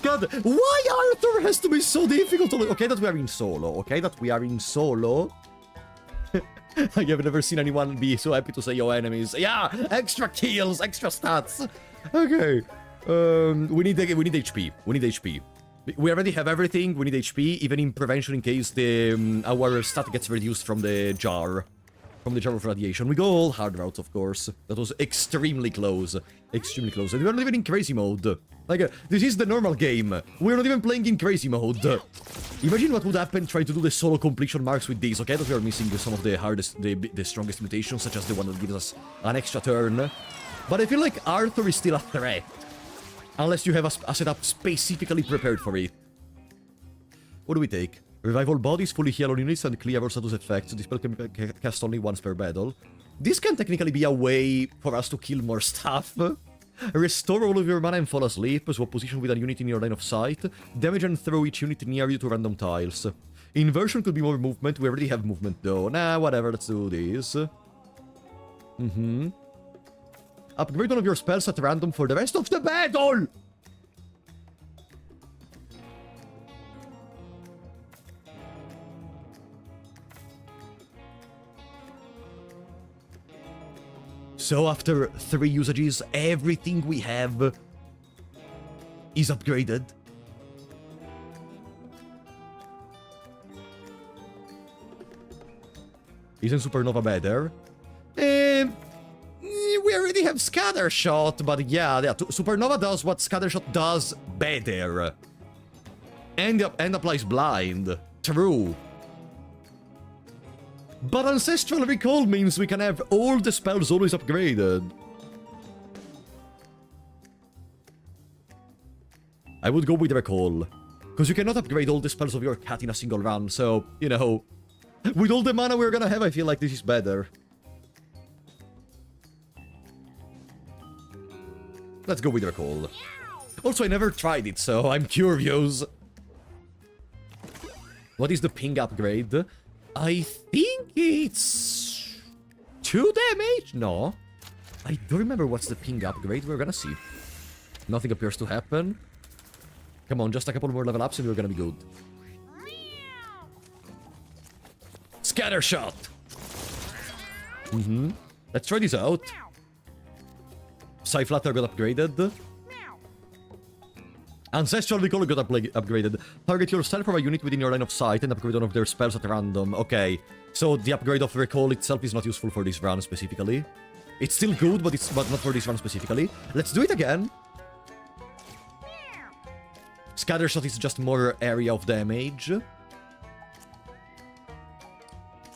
God, why Arthur has to be so difficult to... Okay that we are in solo. I have never seen anyone be so happy to say yo enemies. Yeah, extra kills, extra stats. Okay. We need HP. We already have everything. We need HP, even in prevention in case the our stat gets reduced from the jar. From the jar of radiation. We go all hard routes, of course. That was extremely close. And we're not even in crazy mode. Like, this is the normal game. We're not even playing in crazy mode. Imagine what would happen trying to do the solo completion marks with these. Okay, that we are missing some of the hardest, the strongest mutations, such as the one that gives us an extra turn. But I feel like Arthur is still a threat. Unless you have a setup specifically prepared for it. What do we take? Revive all bodies, fully heal all units, and clear all status effects. This spell can be cast only once per battle. This can technically be a way for us to kill more stuff. Restore all of your mana and fall asleep. Swap position with a unit in your line of sight. Damage and throw each unit near you to random tiles. Inversion could be more movement. We already have movement though. Nah, whatever, let's do this. Upgrade one of your spells at random for the rest of the battle! So after 3 usages, everything we have is upgraded. Isn't Supernova better? We already have Scatter Shot, but yeah, Supernova does what Scatter Shot does better. And applies Blind. True. But Ancestral Recall means we can have all the spells always upgraded. I would go with Recall. Because you cannot upgrade all the spells of your cat in a single run, so, you know... With all the mana we're gonna have, I feel like this is better. Let's go with Recall. Also, I never tried it, so I'm curious. What is the ping upgrade? I think it's... 2 damage? No. I don't remember what's the ping upgrade. We're gonna see. Nothing appears to happen. Come on, just a couple more level ups and we're gonna be good. Scatter shot! Let's try this out. Psyflatter got upgraded. Ancestral Recall got upgraded. Target yourself or a unit within your line of sight and upgrade one of their spells at random. Okay, so the upgrade of Recall itself is not useful for this run specifically. It's still good, but not for this run specifically. Let's do it again. Scatter Shot is just more area of damage.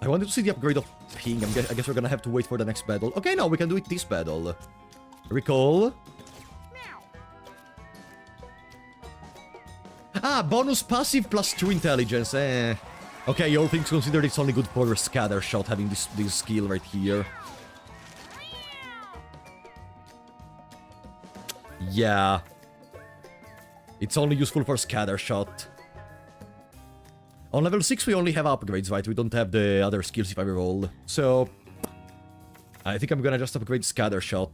I wanted to see the upgrade of Ping. I guess we're gonna have to wait for the next battle. Okay, no, we can do it this battle. Recall. Ah, bonus passive plus 2 intelligence. Okay, all things considered, it's only good for Scatter Shot having this skill right here. Yeah. It's only useful for Scatter Shot. On level 6 we only have upgrades, right? We don't have the other skills if I reroll. So I think I'm gonna just upgrade Scatter Shot.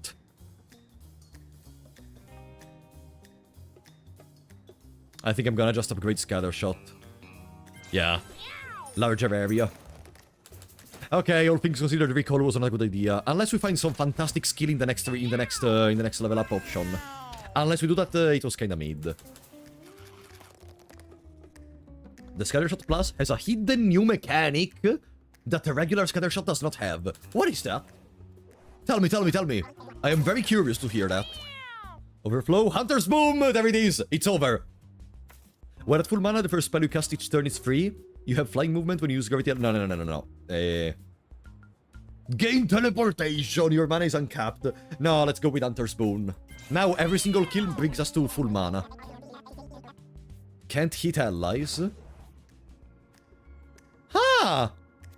Yeah. Larger area. Okay, all things considered, Recall was not a good idea. Unless we find some fantastic skill in the next level up option. Unless we do that, it was kinda mid. The Scatter Shot Plus has a hidden new mechanic that the regular Scatter Shot does not have. What is that? Tell me. I am very curious to hear that. Overflow, Hunter's Boom! There it is! It's over! When at full mana, the first spell you cast each turn is free. You have flying movement when you use gravity... No. Gain teleportation! Your mana is uncapped. No, let's go with Hunter's Boon. Now every single kill brings us to full mana. Can't hit allies. Ah!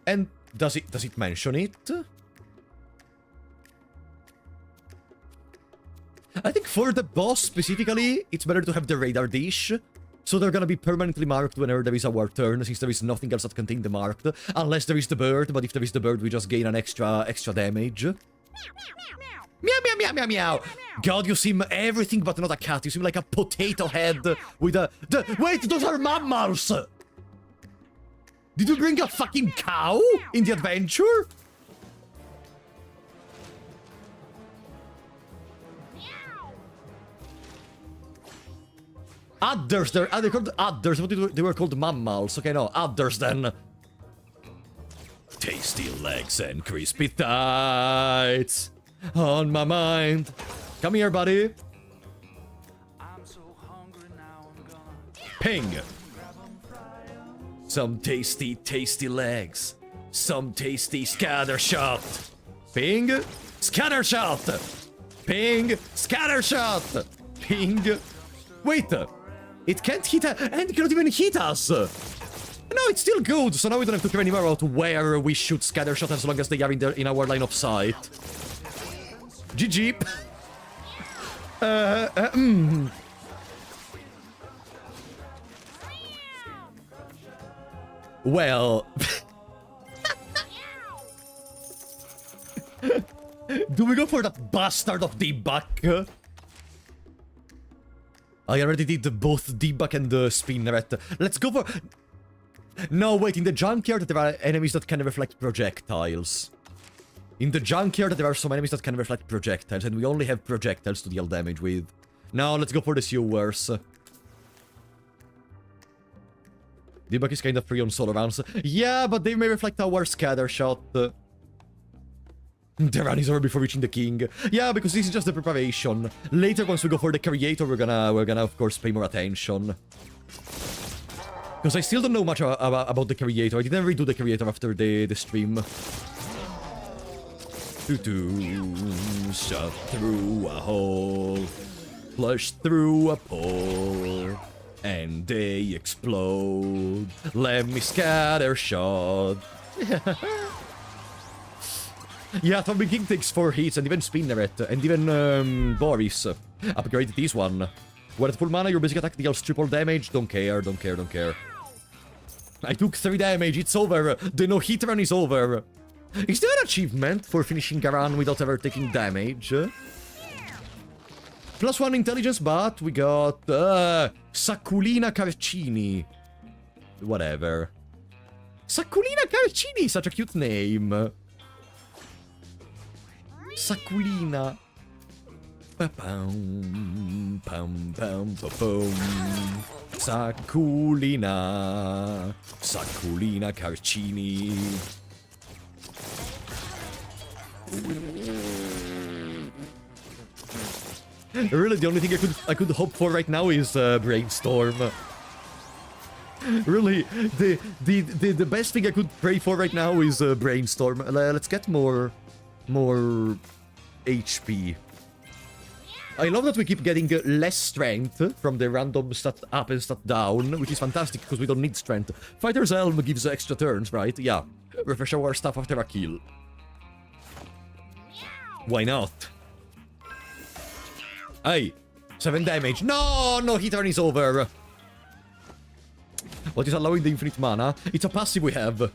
And does it mention it? I think for the boss specifically, it's better to have the radar dish. So they're gonna be permanently marked whenever there is a war turn, since there is nothing else that can take the marked. Unless there is the bird, but if there is the bird, we just gain an extra damage. Meow. God, you seem everything but not a cat. You seem like a potato head with a... Wait, those are mammals! Did you bring a fucking cow in the adventure? Adders, they're called adders, but they were called mammals. Okay, no, adders then. Tasty legs and crispy thighs on my mind. Come here, buddy. Ping. Some tasty legs. Some tasty scatter shot. Ping. Scatter shot. Ping. Scatter shot. Ping. Wait. It can't hit us, and it cannot even hit us! No, it's still good, so now we don't have to care anymore about where we shoot Scatter Shot as long as they are in our line of sight. GG! Well... Do we go for that bastard of debug? I already did both debug and the spinerette. Let's go for... No, wait, in the junkyard there are enemies that can reflect projectiles. In the junkyard there are some enemies that can reflect projectiles, and we only have projectiles to deal damage with. Now, let's go for the sewers. Debug is kind of free on solo rounds. Yeah, but they may reflect our Scatter Shot. The run is over before reaching the king. Yeah, because this is just the preparation. Later, once we go for the creator, we're gonna of course pay more attention. Because I still don't know much about the creator. I didn't redo the creator after the stream. Shot through a hole, flush through a pole, and they explode. Let me Scatter Shot. Yeah, Throbbing King takes 4 hits, and even Spinerette, and even Boris. Upgrade this one. When at full mana, your basic attack deals triple damage. Don't care. I took 3 damage, it's over. The no-hit run is over. Is there an achievement for finishing a run without ever taking damage? +1 intelligence, but we got Saculina Carcini. Whatever. Saculina Carcini, such a cute name. Saculina. Pa-pam, pam, pam, pa-pum. Saculina. Saculina Carcini. Really, the only thing I could hope for right now is Brainstorm. Really, the best thing I could pray for right now is Brainstorm. Let's get more HP. I love that we keep getting less strength from the random stat up and stat down, which is fantastic because we don't need strength. Fighter's Helm gives extra turns, right? Yeah. Refresh our stuff after a kill. Why not? Hey, 7 damage. No, no, hit turn is over. What is allowing the infinite mana? It's a passive we have.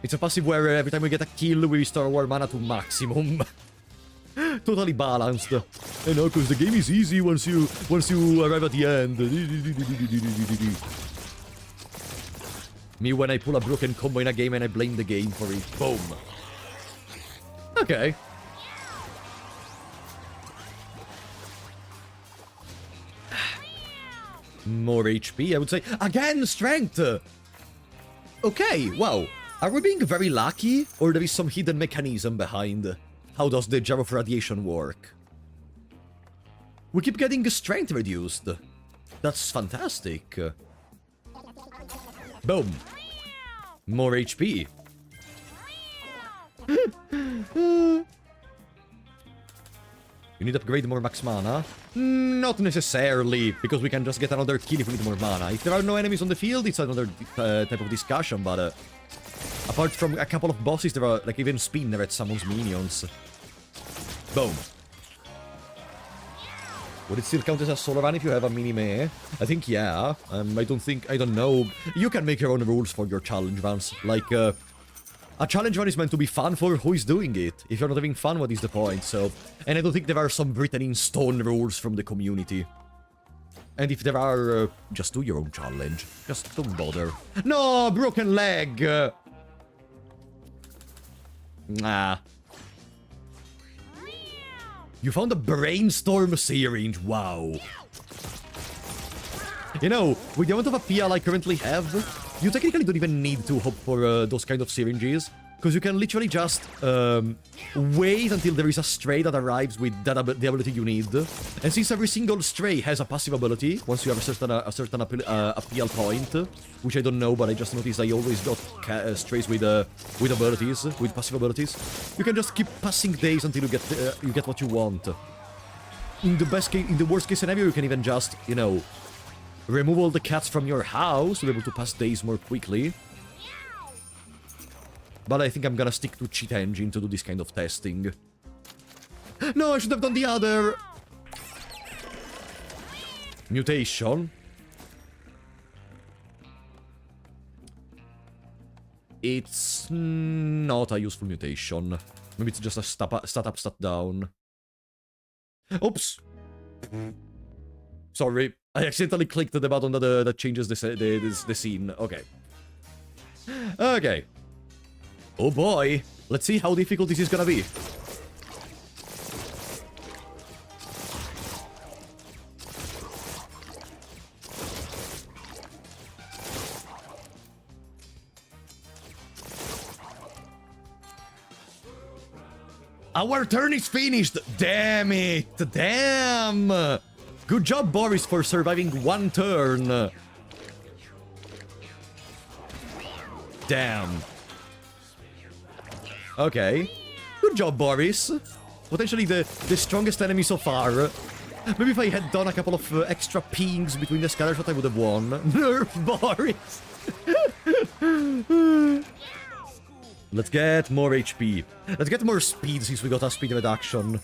It's a passive where every time we get a kill, we restore our mana to maximum. Totally balanced. I know, because the game is easy once you arrive at the end. Me when I pull a broken combo in a game and I blame the game for it. Boom. Okay. More HP, I would say. Again, strength! Okay, wow. Are we being very lucky? Or there is some hidden mechanism behind? How does the jar of radiation work? We keep getting strength reduced. That's fantastic. Boom. More HP. You need to upgrade more max mana? Not necessarily, because we can just get another kill if we need more mana. If there are no enemies on the field, it's another type of discussion, but apart from a couple of bosses, there are like even spinerette summons minions. Boom. Would it still count as a solo run if you have a mini-me? I think yeah. I don't know. You can make your own rules for your challenge runs. Like, a challenge run is meant to be fun for who is doing it. If you're not having fun, what is the point? So, and I don't think there are some written in stone rules from the community. And if there are, just do your own challenge. Just don't bother. No, broken leg! Nah. You found a brainstorm syringe, wow. You know, with the amount of appeal I currently have, you technically don't even need to hope for those kind of syringes. Because you can literally just wait until there is a stray that arrives with the ability you need. And since every single stray has a passive ability, once you have a certain appeal point, which I don't know, but I just noticed I always got strays with abilities, with passive abilities, you can just keep passing days until you get what you want. In the worst case scenario, you can even just, you know, remove all the cats from your house to be able to pass days more quickly. But I think I'm gonna stick to Cheat Engine to do this kind of testing. No, I should have done the other! Mutation. It's not a useful mutation. Maybe it's just a stat up, stat down. Oops! Sorry, I accidentally clicked the button that changes the scene. Okay. Okay. Oh boy, let's see how difficult this is gonna be. Our turn is finished! Damn it! Damn! Good job, Boris, for surviving one turn. Damn. Okay. Good job, Boris. Potentially the strongest enemy so far. Maybe if I had done a couple of extra pings between the scatter shot, I would have won. Nerf, Boris! Let's get more HP. Let's get more speed since we got a speed reduction.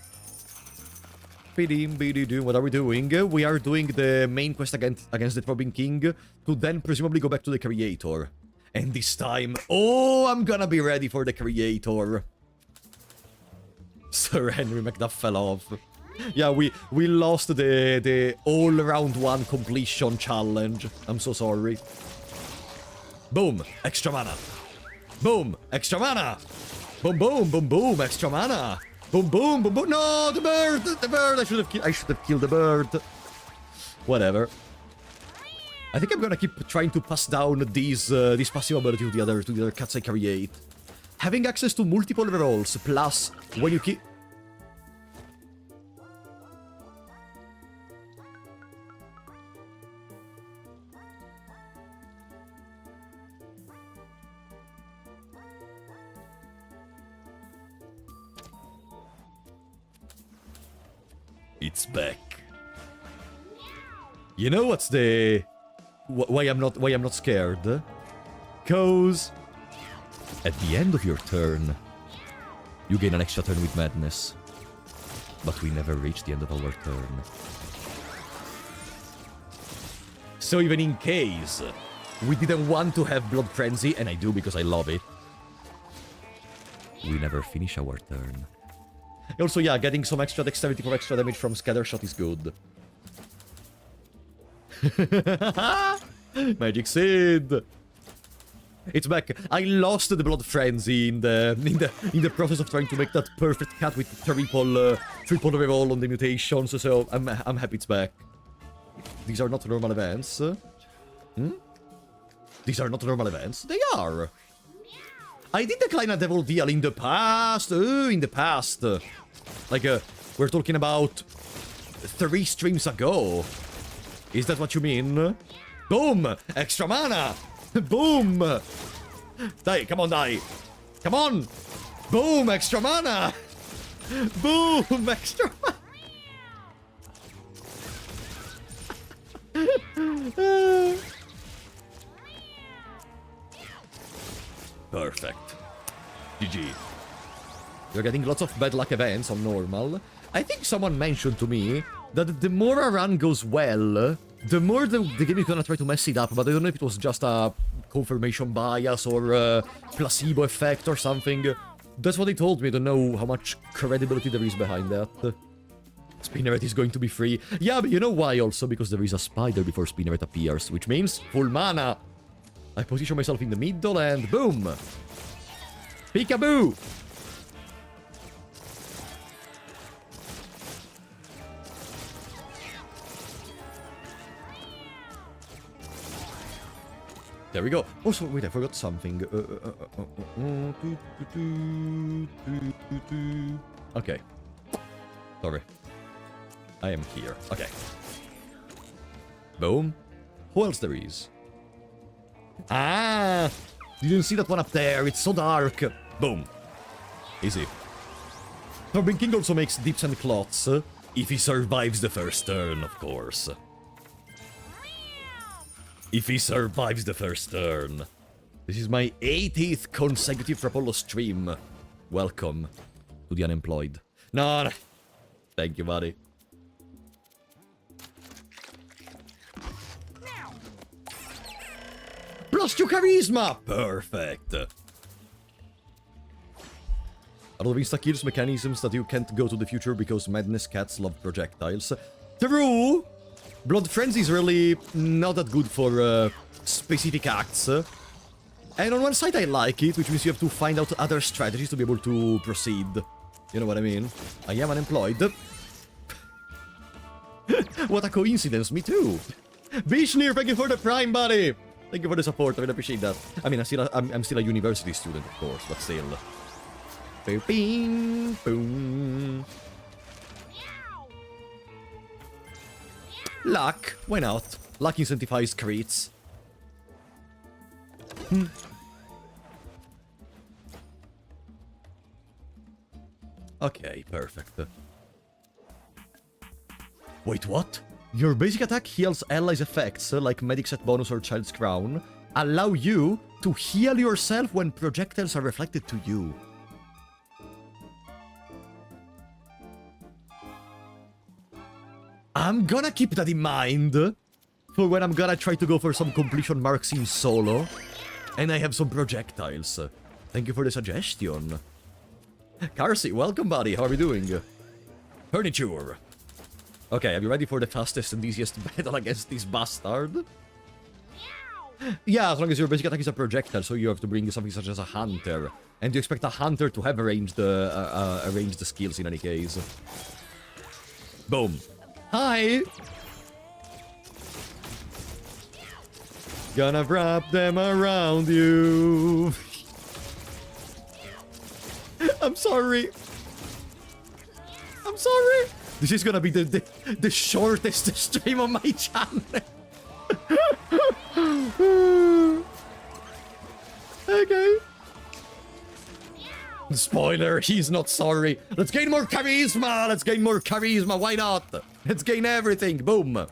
What are we doing? We are doing the main quest against the Throbbing King to then presumably go back to the Creator. And this time, oh, I'm gonna be ready for the Creator. Sir Henry Macduff fell off. Yeah, we lost the all-round one completion challenge. I'm so sorry. Boom, extra mana. Boom, extra mana. Boom, boom, boom, boom, extra mana. Boom, boom, boom, boom. No, the bird, the bird. I should have killed the bird. Whatever. I think I'm gonna keep trying to pass down these this passive ability to the other cats I create. Having access to multiple rerolls plus when you keep. It's back. You know what's the why I'm not scared? 'Cause at the end of your turn, you gain an extra turn with madness. But we never reach the end of our turn. So even in case we didn't want to have Blood Frenzy, and I do because I love it, we never finish our turn. Also, yeah, getting some extra dexterity for extra damage from Scattershot is good. Magic Seed! It's back. I lost the Blood Frenzy in the process of trying to make that perfect cat with triple reroll on the mutations, so I'm happy it's back. These are not normal events. These are not normal events. They are. I did decline a Devil Deal in the past. In the past. Like, we're talking about 3 streams ago. Is that what you mean? Boom! Extra mana! Boom! Die, come on, die! Come on! Boom! Extra mana! Boom! Extra mana! Perfect. GG. You're getting lots of bad luck events on normal. I think someone mentioned to me that the more a run goes well, the more the game is gonna try to mess it up, but I don't know if it was just a confirmation bias or a placebo effect or something. That's what they told me. I don't know how much credibility there is behind that. Spinerette is going to be free. Yeah, but you know why also? Because there is a spider before Spinerette appears, which means full mana. I position myself in the middle and boom! Peekaboo! There we go. Also, wait, I forgot something. Okay. Sorry. I am here. Okay. Boom. Who else there is? Ah! You didn't see that one up there. It's so dark. Boom. Easy. Throbbing King also makes dips and clots. If he survives the first turn, of course. If he survives the first turn. This is my 80th consecutive Apollo stream. Welcome to the unemployed. No. Thank you, buddy. +2 charisma! Perfect. A lot of insta-kills mechanisms that you can't go to the future because madness cats love projectiles. True! Blood Frenzy is really not that good for specific acts. And on one side I like it, which means you have to find out other strategies to be able to proceed. You know what I mean? I am unemployed. What a coincidence, me too. Bishnir, thank you for the Prime, buddy! Thank you for the support, I really appreciate that. I mean, I'm still a university student, of course, but still. Boom, boom. Luck, why not? Luck incentivizes crits. Okay, perfect. Wait, what? Your basic attack heals allies' effects, like Medic Set bonus or Child's Crown, allow you to heal yourself when projectiles are reflected to you. I'm gonna keep that in mind for when I'm gonna try to go for some completion marks in solo, and I have some projectiles. Thank you for the suggestion. Carsey, welcome, buddy. How are we doing? Furniture. Okay, are you ready for the fastest and easiest battle against this bastard? Yeah, as long as your basic attack is a projectile, so you have to bring something such as a hunter. And you expect a hunter to have arranged the skills in any case. Boom. Hi! Gonna wrap them around you. I'm sorry. I'm sorry. This is gonna be the shortest stream on my channel. Okay. Spoiler, he's not sorry. Let's gain more charisma. Let's gain more charisma. Why not? Let's gain everything. Boom.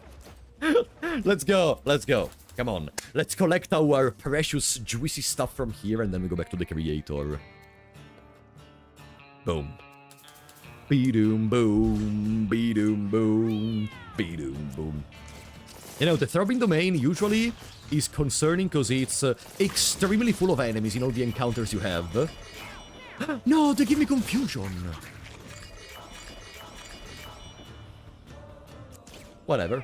Let's go. Let's go. Come on. Let's collect our precious, juicy stuff from here, and then we go back to the creator. Boom. Be-doom boom. Be-doom boom. Be-doom boom. You know, the throbbing domain usually is concerning because it's extremely full of enemies in all the encounters you have. No, they give me confusion. Whatever.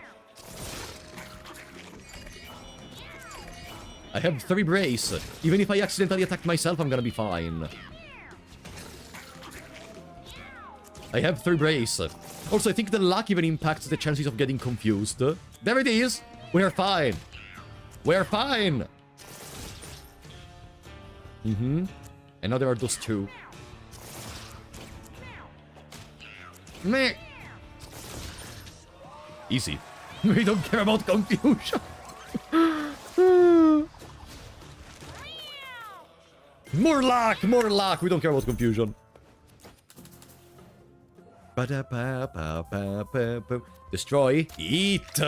I have 3 brace. Even if I accidentally attack myself, I'm gonna be fine. I have 3 brace. Also, I think the luck even impacts the chances of getting confused. There it is. We're fine. We're fine. Mm-hmm. And now there are those 2. Meh. Easy. We don't care about confusion. More luck! More luck! We don't care about confusion. Destroy. Eat!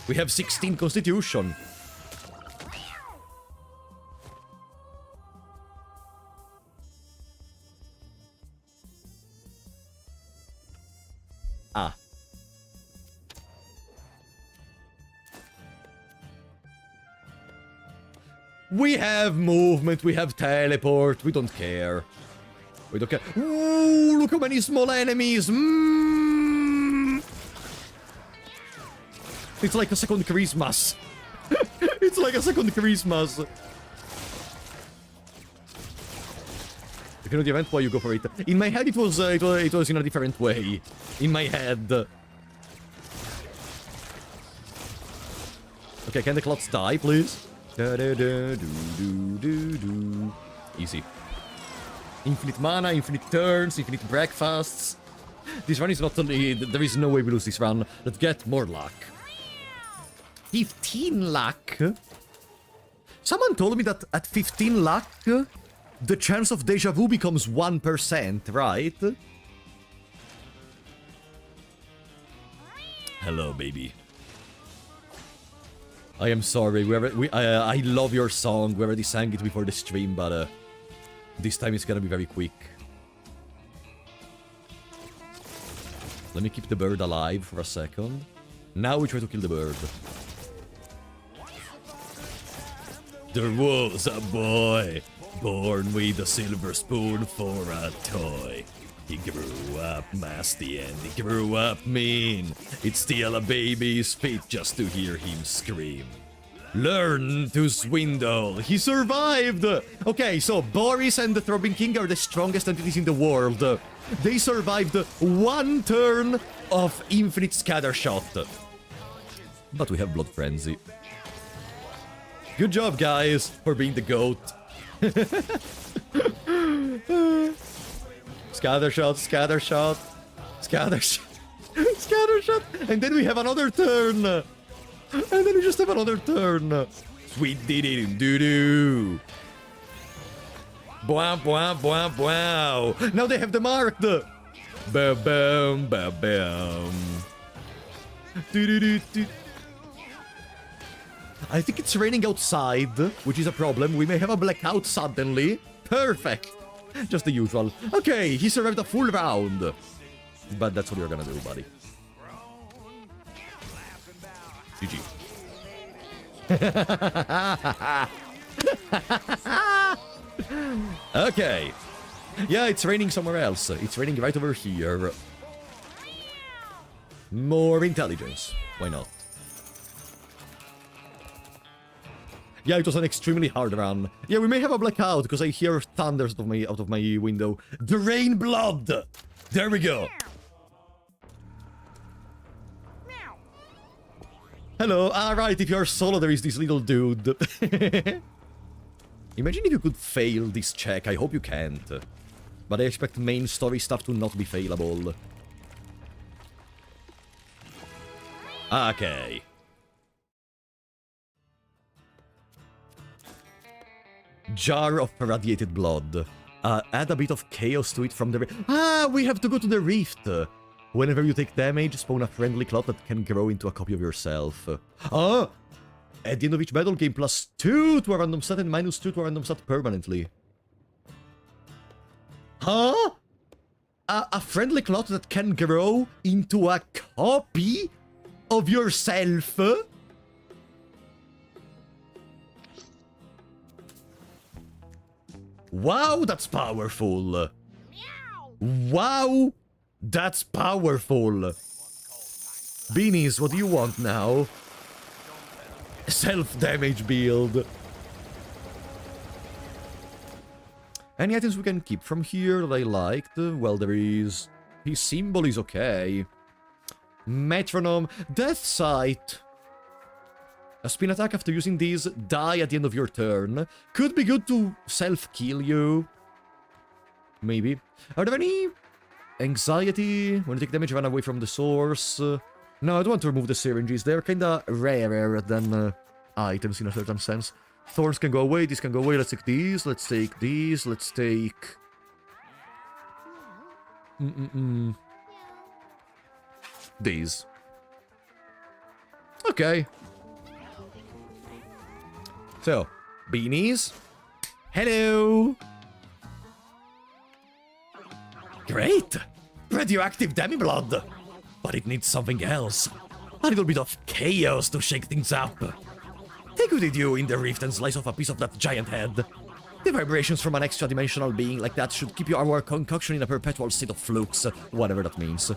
We have 16 constitution. Ah. We have movement, we have teleport, we don't care. We don't care. Ooh, look how many small enemies! It's like a second Christmas. It's like a second Christmas. If you know the event, why you go for it? In my head, it was in a different way. In my head. Okay, can the clots die, please? Easy. Infinite mana, infinite turns, infinite breakfasts. This run is not only... There is no way we lose this run. Let's get more luck. 15 luck? Someone told me that at 15 luck, the chance of deja vu becomes 1%, right? Hello, baby. I am sorry. I love your song. We already sang it before the stream, but this time it's gonna be very quick. Let me keep the bird alive for a second. Now we try to kill the bird. There was a boy born with a silver spoon for a toy. He grew up nasty and he grew up mean. It's still a baby's fit just to hear him scream. Learn to swindle. He survived! Okay, so Boris and the Throbbing King are the strongest entities in the world. They survived 1 turn of infinite scattershot. But we have Blood Frenzy. Good job, guys, for being the GOAT. Scattershot, scattershot, scattershot, scattershot. And then we have another turn. And then we just have another turn. Sweet dee-dee-doo-doo-doo. Bwah, bwah, bwah, bwah. Now they have the marked. Ba-bam, ba-bam. Do-do-do-do. I think it's raining outside, which is a problem. We may have a blackout suddenly. Perfect. Just the usual. Okay, he survived a full round. But that's what you're gonna do, buddy. GG. Okay. Yeah, it's raining somewhere else. It's raining right over here. More intelligence. Why not? Yeah, it was an extremely hard run. Yeah, we may have a blackout because I hear thunders out of my window. Drain blood! There we go. Hello. Right, if you're solo, there is this little dude. Imagine if you could fail this check. I hope you can't. But I expect main story stuff to not be failable. Okay. Jar of irradiated blood. Add a bit of chaos to it from the... we have to go to the rift. Whenever you take damage, spawn a friendly cloud that can grow into a copy of yourself. At the end of each battle, gain +2 to a random stat and -2 to a random stat permanently. Huh? A friendly cloud that can grow into a copy of yourself? Wow, that's powerful. Wow, that's powerful. Beanies, what do you want now? Self-damage build. Any items we can keep from here that I liked? Well, there is... His symbol is okay. Metronome. Death Sight. A spin attack after using these, die at the end of your turn. Could be good to self-kill you. Maybe. Are there any... Anxiety? When you take damage, run away from the source. No, I don't want to remove the syringes. They're kinda rarer than items in a certain sense. Thorns can go away, these can go away. Let's take these, let's take these, let's take... These. Okay. So, beanies. Hello! Great! Radioactive demi-blood! But it needs something else. A little bit of chaos to shake things up. Take with you in the rift and slice off a piece of that giant head. The vibrations from an extra-dimensional being like that should keep our concoction in a perpetual state of flux, whatever that means.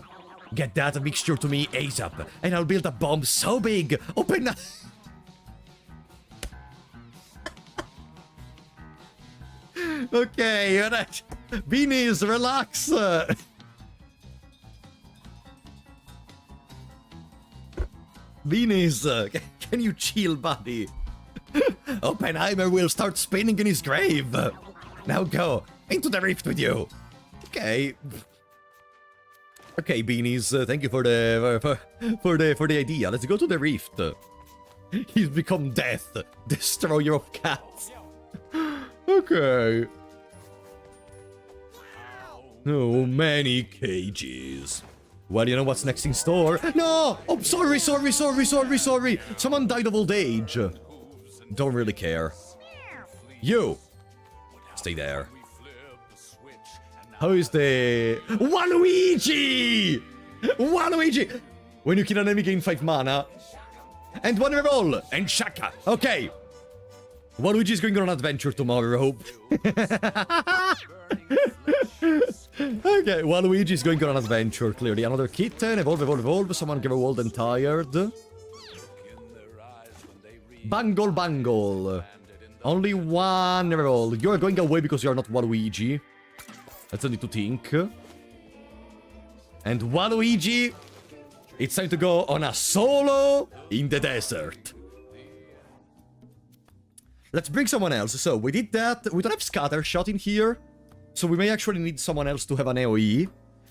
Get that mixture to me ASAP, and I'll build a bomb so big, open... Okay, alright. Beanies, relax. Beanies, can you chill, buddy? Oppenheimer will start spinning in his grave. Now go into the rift with you. Okay. Okay, Beanies, thank you for the idea. Let's go to the rift. He's become death, destroyer of cats. Okay. Oh, many cages. Well, you know what's next in store? No! Oh, sorry. Someone died of old age. Don't really care. You! Stay there. How is the... Waluigi! Waluigi! When you kill an enemy, gain 5 mana. And 1 reroll! And Shaka! Okay. Waluigi is going on an adventure tomorrow. Okay, Waluigi is going on an adventure, clearly. Another kitten, evolve. Someone grow old and tired. Bangle. Only 1 roll. You're going away because you're not Waluigi. That's only to think. And Waluigi, it's time to go on a solo in the desert. Let's bring someone else. So, we did that. We don't have scatter shot in here. So we may actually need someone else to have an AoE.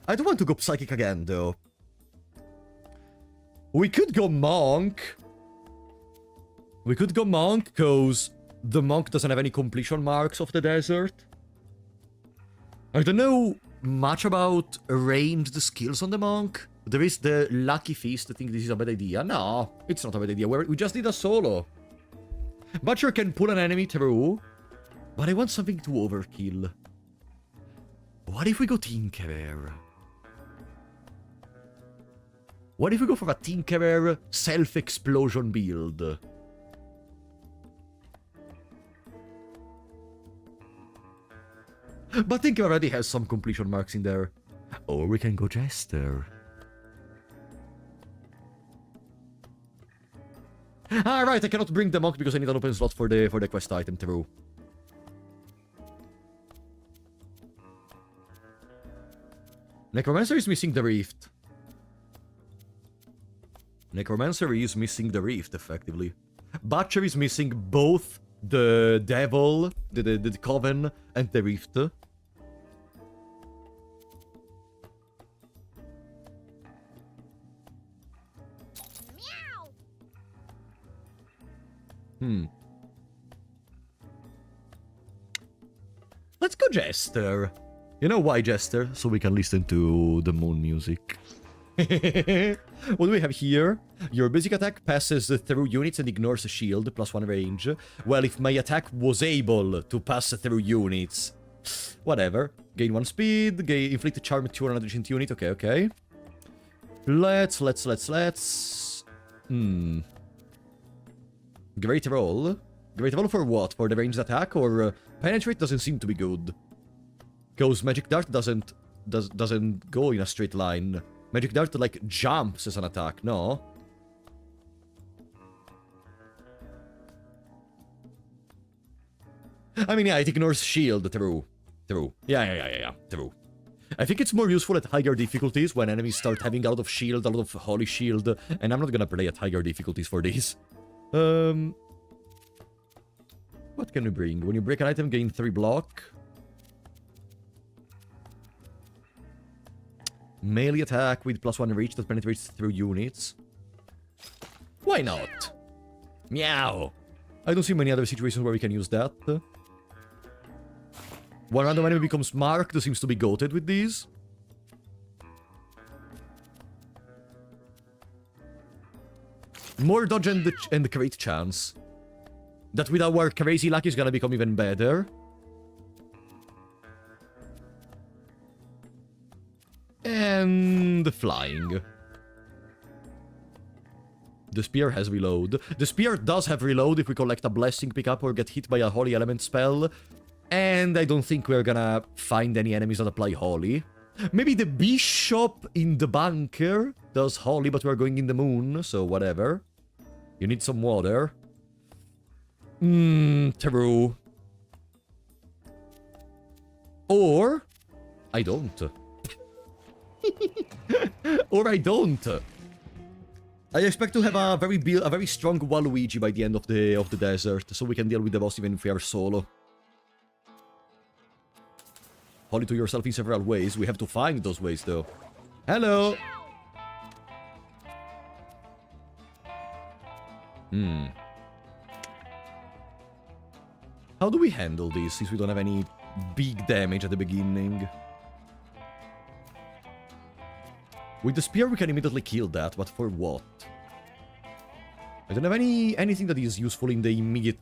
I don't want to go Psychic again, though. We could go Monk. Because the Monk doesn't have any completion marks of the desert. I don't know much about ranged skills on the Monk. There is the Lucky Feast. I think this is a bad idea. No, it's not a bad idea. We just need a solo. Butcher can pull an enemy through. But I want something to overkill. What if we go Tinkerer? What if we go for a Tinkerer self-explosion build? But Tinkerer already has some completion marks in there. Or we can go Jester. Ah, right, I cannot bring the monk because I need an open slot for the quest item, true. Necromancer is missing the rift. Necromancer is missing the rift, effectively. Butcher is missing both the devil, the coven, and the rift. Let's go Jester. You know why Jester? So we can listen to the moon music. What do we have here? Your basic attack passes through units and ignores a shield, +1 range. Well, if my attack was able to pass through units... Whatever. Gain 1 speed, inflict a charm to an adjacent unit. Okay, okay. Let's... Great roll. Great roll for what? For the ranged attack? Or penetrate doesn't seem to be good. Because Magic Dart doesn't go in a straight line. Magic Dart, like, jumps as an attack, no? I mean, yeah, it ignores shield, true. True. Yeah, true. I think it's more useful at higher difficulties when enemies start having a lot of shield, a lot of holy shield, and I'm not gonna play at higher difficulties for this. What can we bring? When you break an item, gain 3 block. Melee attack with +1 reach that penetrates through units. Why not? Meow. I don't see many other situations where we can use that. One random enemy becomes marked, seems to be goated with these. More dodge and crit chance. That with our crazy luck is gonna become even better. And flying. The spear has reload. The spear does have reload if we collect a blessing pickup or get hit by a holy element spell. And I don't think we're gonna find any enemies that apply holy. Maybe the bishop in the bunker does holy, but we're going in the moon, so whatever. You need some water. True. Or I don't. Or I don't. I expect to have a very strong Waluigi by the end of the desert, so we can deal with the boss even if we are solo. Holy to yourself in several ways. We have to find those ways, though. Hello! How do we handle this, since we don't have any big damage at the beginning? With the spear, we can immediately kill that, but for what? I don't have anything that is useful in the immediate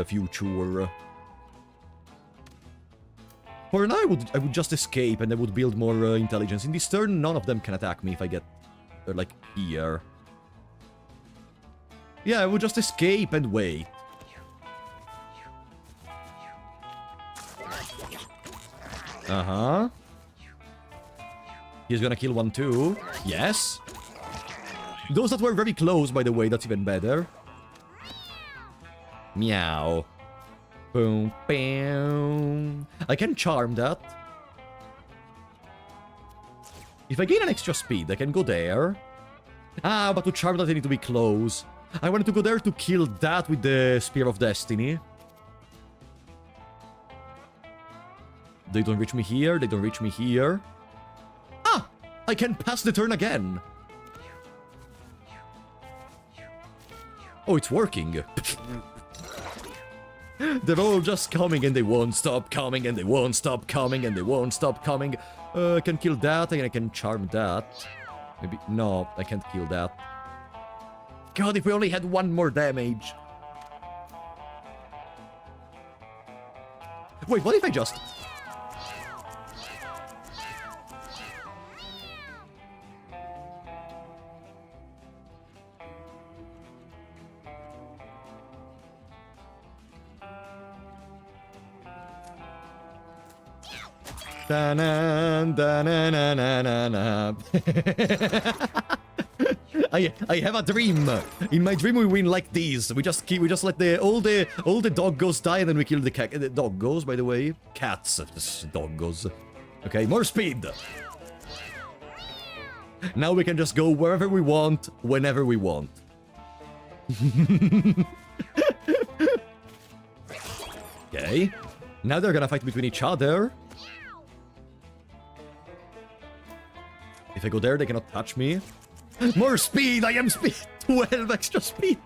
future. For now, I would just escape and I would build more intelligence. In this turn, none of them can attack me if I get, like, here. Yeah, I would just escape and wait. Uh-huh. He's gonna kill one too. Yes. Those that were very close, by the way, that's even better. Meow. Boom, bam. I can charm that. If I gain an extra speed, I can go there. Ah, but to charm that I need to be close. I wanted to go there to kill that with the Spear of Destiny. They don't reach me here, they don't reach me here. Ah! I can pass the turn again! Oh, it's working. They're all just coming and they won't stop coming and they won't stop coming and they won't stop coming. I can kill that and I can charm that. Maybe... No, I can't kill that. God, if we only had one more damage. Wait, what if I just... Da-na, da-na-na-na-na-na. I have a dream. In my dream, we win like these. We just let all the doggos die, and then we kill the cat. The doggos, by the way, cats. Doggos. Okay, more speed. Now we can just go wherever we want, whenever we want. Okay. Now they're gonna fight between each other. If I go there, they cannot touch me. More speed! I am speed! 12 extra speed!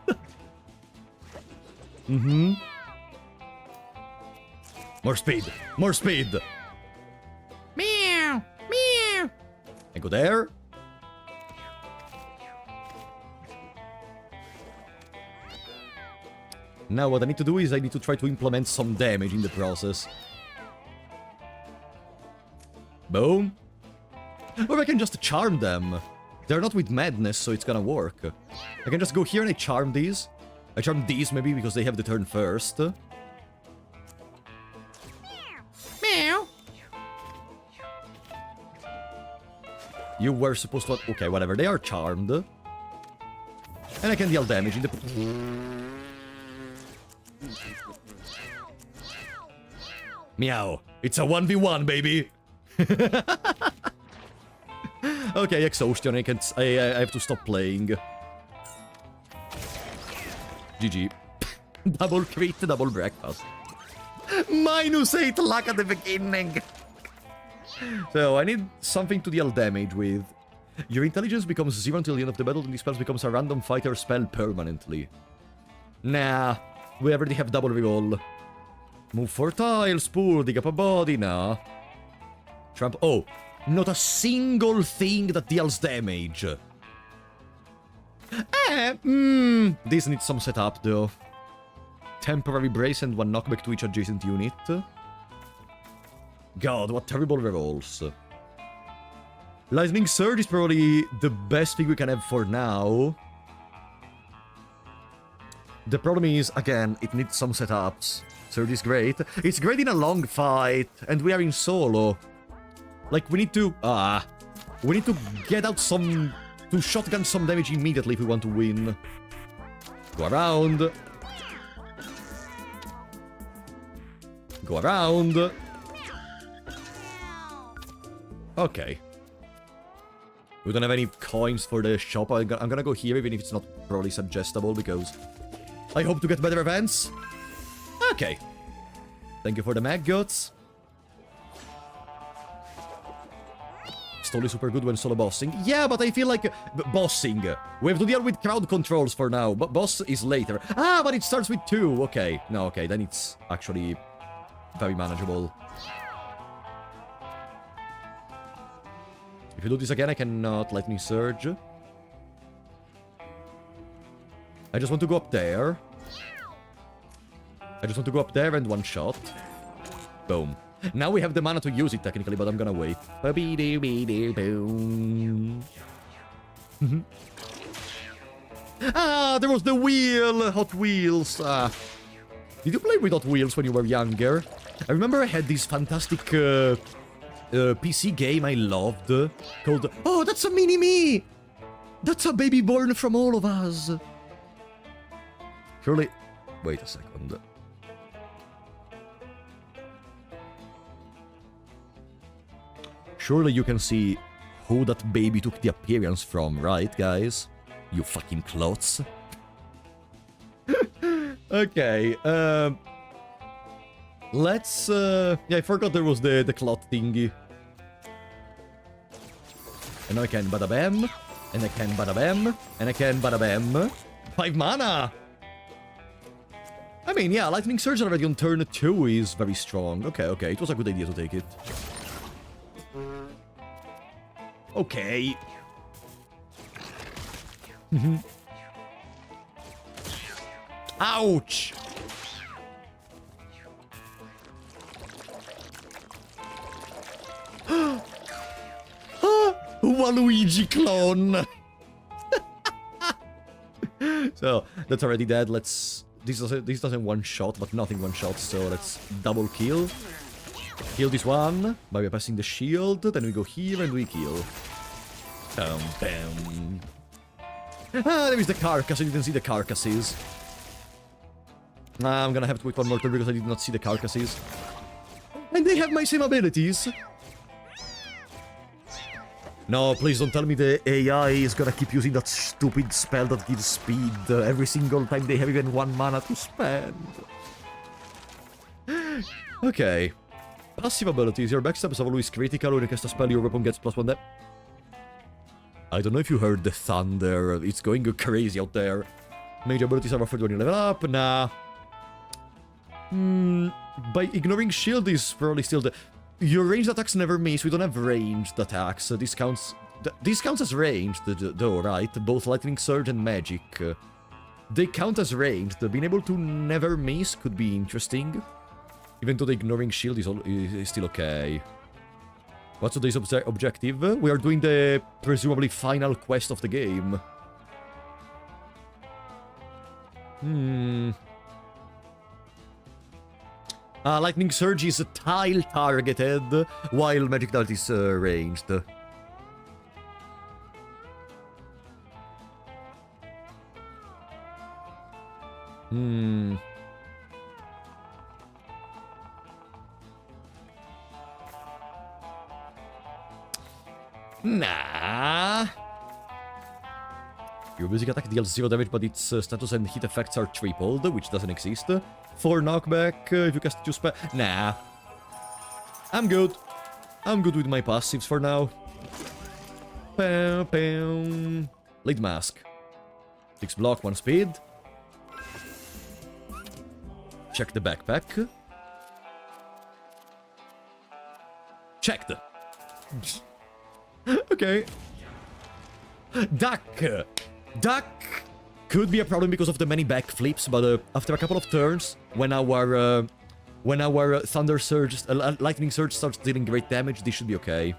More speed! More speed! Meow! Meow! I go there. Now what I need to do is I need to try to implement some damage in the process. Boom. Or I can just charm them. They're not with madness, so it's gonna work. I can just go here and I charm these. I charm these maybe because they have the turn first. Meow. You were supposed to... Okay, whatever. They are charmed. And I can deal damage in the... Meow. It's a 1v1, baby. Okay, exhaustion. I have to stop playing. GG. Double crit, double breakfast. -8 luck at the beginning. So, I need something to deal damage with. Your intelligence becomes 0 until the end of the battle, and this spell becomes a random fighter spell permanently. Nah, we already have double reroll. Move 4 tiles, pull, dig up a body, nah. Tramp. Oh, not a single thing that deals damage. This needs some setup, though. Temporary brace and 1 knockback to each adjacent unit. God, what terrible rerolls. Lightning Surge is probably the best thing we can have for now. The problem is, again, it needs some setups. Surge is great. It's great in a long fight, and we are in solo. Like, we need to... we need to get out some... to shotgun some damage immediately if we want to win. Go around. Go around. Okay. We don't have any coins for the shop. I'm gonna go here, even if it's not probably suggestible, because I hope to get better events. Okay. Thank you for the maggots. It's totally super good when solo bossing. Yeah, but I feel like bossing. We have to deal with crowd controls for now, but boss is later. But it starts with 2. Okay. No, okay, then it's actually very manageable. If you do this again, I cannot Lightning Surge. I just want to go up there. I just want to go up there and 1 shot. Boom. Now we have the mana to use it technically, but I'm gonna wait. Boom. There was the wheel! Hot Wheels. Did you play with Hot Wheels when you were younger? I remember I had this fantastic PC game I loved called... Oh, that's a mini-me! That's a baby born from all of us. Surely... Wait a second. Surely you can see who that baby took the appearance from, right, guys? You fucking clots. Okay, let's, yeah, I forgot there was the clot thingy. And now I can bada bam, and I can bada bam, and I can bada bam. 5 mana! I mean, yeah, Lightning Surge already on turn 2 is very strong. Okay, okay, it was a good idea to take it. Okay. Ouch! Waluigi clone! So, that's already dead. Let's... This doesn't one-shot, but nothing one-shots, so let's double kill. Kill this one by bypassing the shield, then we go here and we kill. Bam. Ah, there is the carcass. I didn't see the carcasses. I'm gonna have to wait one more turn because I did not see the carcasses. And they have my same abilities. No, please don't tell me the AI is gonna keep using that stupid spell that gives speed every single time they have even 1 mana to spend. Okay. Passive abilities. Your backstab is always critical. When you cast a spell, your weapon gets +1 damage. I don't know if you heard the thunder. It's going crazy out there. Major abilities are offered when you level up. Nah. By ignoring shield is probably still the... Your ranged attacks never miss. We don't have ranged attacks. This counts as ranged, though, right? Both Lightning Surge and Magic. They count as ranged. Being able to never miss could be interesting. Even though the ignoring shield is still okay. What's today's objective? We are doing the presumably final quest of the game. Lightning Surge is tile targeted, while Magic Dart is ranged. Nah. Your basic attack deals 0 damage, but its status and hit effects are tripled, which doesn't exist. 4 knockback if you cast 2 spell. Nah. I'm good. I'm good with my passives for now. Bam, bam. Lead Mask. 6 block, 1 speed. Check the backpack. Checked. Okay. Duck. Duck could be a problem because of the many backflips, but after a couple of turns, when our Thunder Surge, Lightning Surge starts dealing great damage, this should be okay.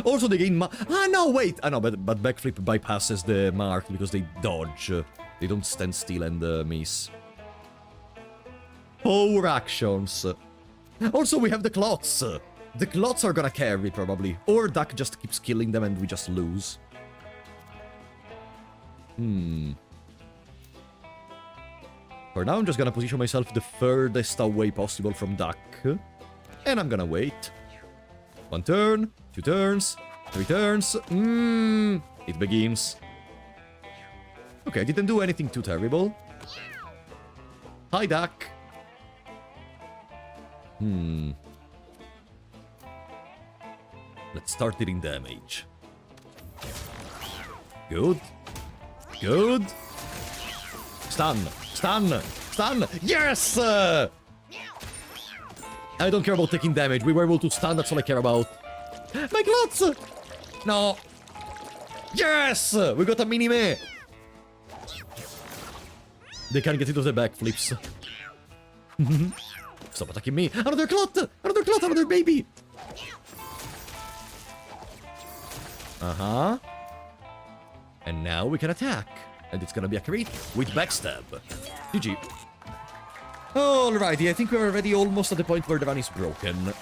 Also, they gain no, wait! No, but backflip bypasses the mark because they dodge. They don't stand still and miss. 4 actions. Also, we have the clots. The clots are gonna carry, probably. Or Duck just keeps killing them and we just lose. For now, I'm just gonna position myself the furthest away possible from Duck. And I'm gonna wait. 1 turn, 2 turns, 3 turns. It begins. Okay, I didn't do anything too terrible. Hi, Duck. Let's start dealing damage. Good. Good. Stun. Stun. Stun. Yes! I don't care about taking damage. We were able to stun. That's all I care about. My clots! No. Yes! We got a mini-me. They can't get into the backflips. Stop attacking me. Another clot! Another clot! Another baby! Uh-huh. And now we can attack. And it's gonna be a crit with backstab. GG. Alrighty, I think we're already almost at the point where the van is broken.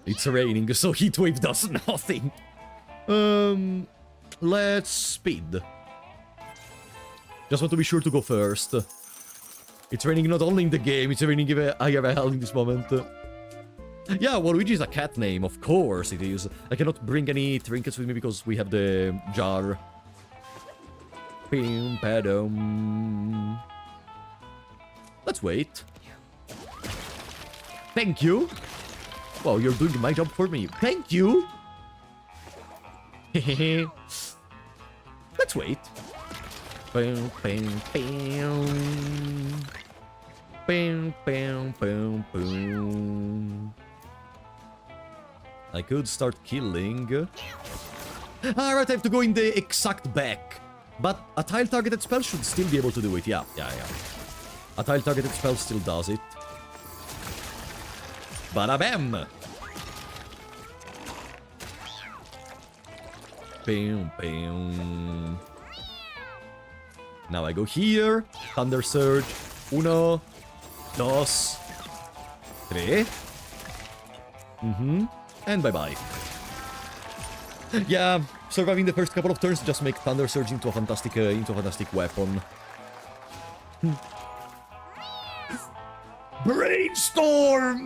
It's raining, so Heatwave does nothing. Let's speed. Just want to be sure to go first. It's raining not only in the game, it's raining IRL in this moment. Yeah, Waluigi is a cat name, of course it is. I cannot bring any trinkets with me because we have the jar. Pim, padum. Let's wait. Thank you. Wow, you're doing my job for me. Thank you. Let's wait. Bam, bam, bam. Bam, bam, bam, bam. I could start killing. Alright, I have to go in the exact back. But a tile-targeted spell should still be able to do it. Yeah. A tile-targeted spell still does it. Bada bam! Bam, bam. Now I go here. Thunder Surge. 1, 2, 3. And bye-bye. Yeah, surviving the first couple of turns just make Thunder Surge into a fantastic weapon. Brainstorm!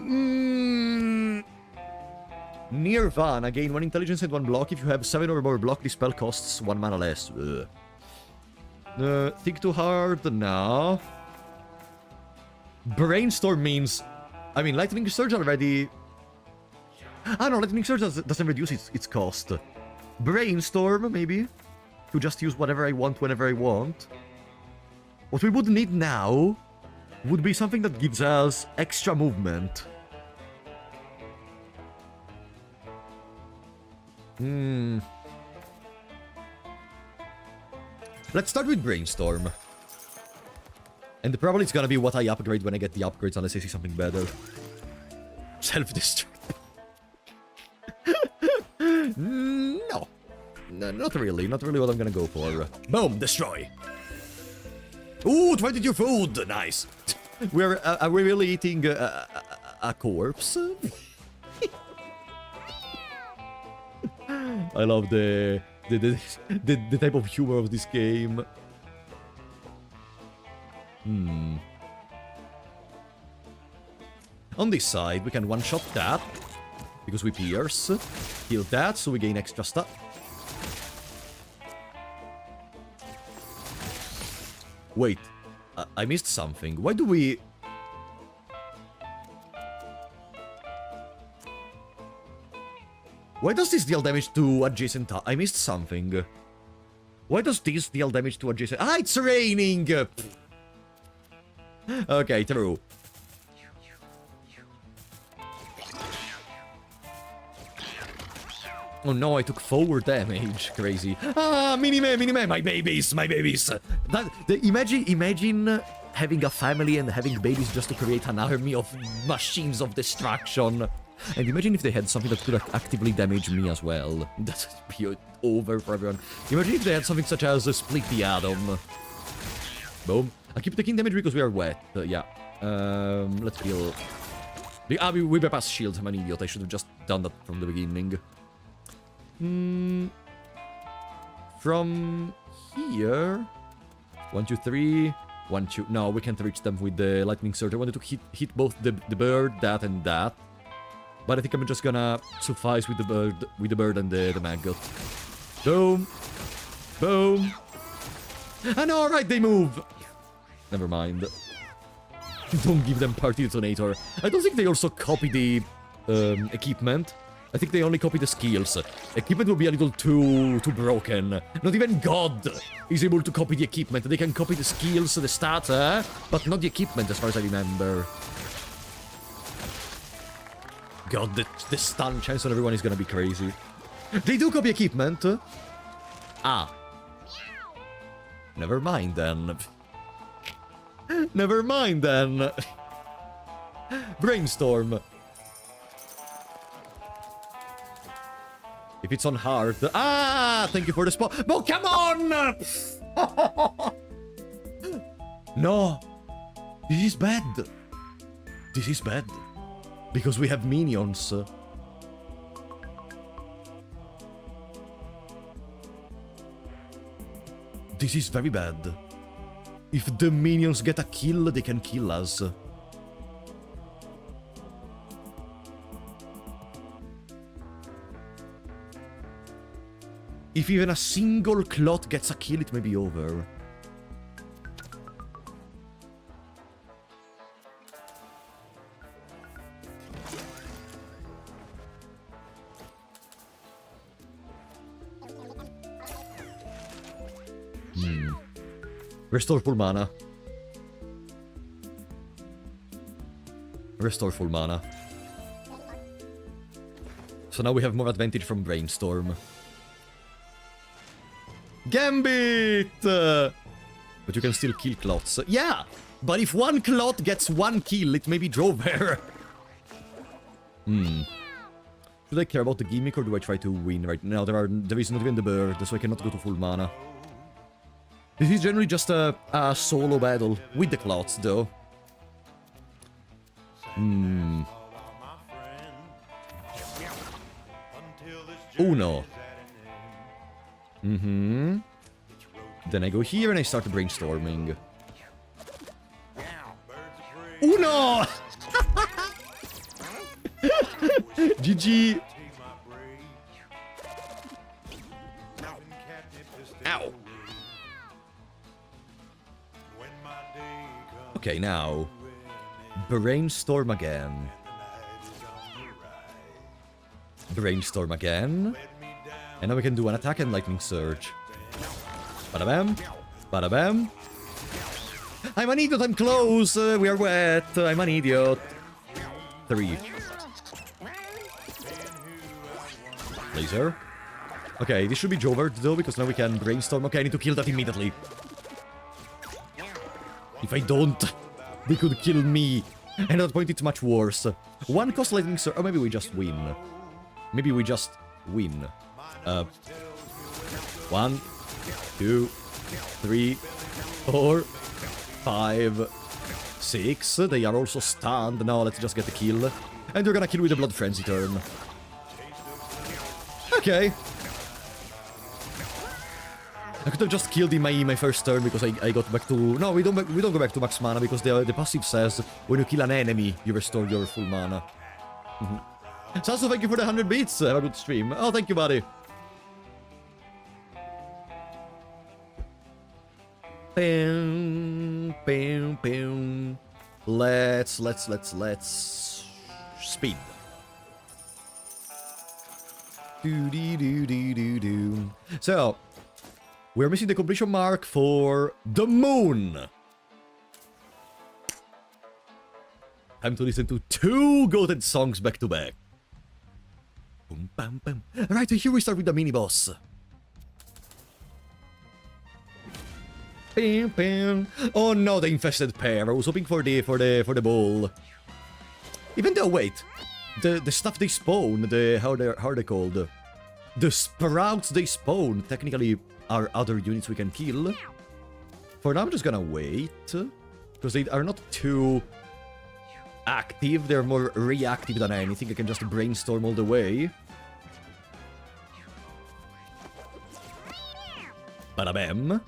Nirvana. Gain 1 intelligence and 1 block. If you have 7 or more block, this spell costs 1 mana less. Think too hard? Nah. Brainstorm means... I mean, Lightning Surge already... Ah, no, Lightning Surge doesn't reduce its cost. Brainstorm, maybe? To just use whatever I want whenever I want. What we would need now would be something that gives us extra movement. Let's start with Brainstorm. And probably it's gonna be what I upgrade when I get the upgrades, unless I see something better. Self-destruct. No. No, not really. Not really what I'm gonna go for. Boom, destroy. Ooh, 22 food. Nice. Are we really eating a corpse? I love the type of humor of this game. On this side, we can one-shot that, because we pierce. Kill that, so we gain extra stuff. Wait, I missed something. Why do we... Why does this deal damage to adjacent... I missed something. Why does this deal damage to adjacent... Ah, it's raining! Okay, true. Oh no, I took forward damage. Crazy. Ah, mini-me, my babies. Imagine having a family and having babies just to create an army of machines of destruction. And imagine if they had something that could actively damage me as well. That would be over for everyone. Imagine if they had something such as Split the Atom. Boom. I keep taking damage because we are wet. Yeah. Let's heal. We bypass shields. I'm an idiot. I should have just done that from the beginning. From here... 1, 2, 3... 1, 2... No, we can't reach them with the Lightning Surge. I wanted to hit both the bird, that, and that. But I think I'm just gonna suffice with the bird and the maggot. Boom! Boom! Ah, no, right, they move! Never mind. Don't give them Party Detonator. I don't think they also copy the equipment. I think they only copy the skills. Equipment will be a little too broken. Not even God is able to copy the equipment. They can copy the skills, the stats, but not the equipment as far as I remember. God, the stun chance on everyone is gonna be crazy. They do copy equipment. Ah. Never mind then. Never mind then. Brainstorm. If it's on hard... Ah! Thank you for the spot. Oh, come on! No. This is bad. This is bad. Because we have minions. This is very bad. If the minions get a kill, they can kill us. If even a single clot gets a kill, it may be over. Restore full mana. Restore full mana. So now we have more advantage from Brainstorm. Gambit! But you can still kill clots. Yeah! But if one clot gets one kill, it may be Drover. Should I care about the gimmick or do I try to win right now? There is not even the bird, so I cannot go to full mana. This is generally just a solo battle. With the clots, though. Oh no. Mm-hmm. Then I go here and I start brainstorming. Uno! GG! Ow! Okay, now... Brainstorm again. Brainstorm again. And now we can do an attack and lightning surge. Bada bam. Bada bam. I'm an idiot, I'm close. We are wet. I'm an idiot. 3. Laser. Okay, this should be Jovert though, because now we can brainstorm. Okay, I need to kill that immediately. If I don't, they could kill me. And at that point, it's much worse. 1 cost lightning surge. Or maybe we just win. Maybe we just win. 1, 2, 3, 4, 5, 6. They are also stunned. Now let's just get the kill. And we're gonna kill with a Blood Frenzy turn. Okay. I could have just killed in my first turn because I got back to... No, we don't go back to max mana because the passive says when you kill an enemy, you restore your full mana. Sasu, thank you for the 100 bits. Have a good stream. Oh, thank you, buddy. Bam, bam, bam. Let's speed. Do. So, we're missing the completion mark for the moon. Time to listen to 2 goated songs back to back. Boom, bam, bam. Alright, so here we start with the mini boss. Bam, bam. Oh no, the infested pair. I was hoping for the ball. Even though, wait, the stuff they spawn, how are they called? The sprouts they spawn technically are other units we can kill. For now, I'm just gonna wait because they are not too active. They're more reactive than anything. I can just brainstorm all the way. Bada bam.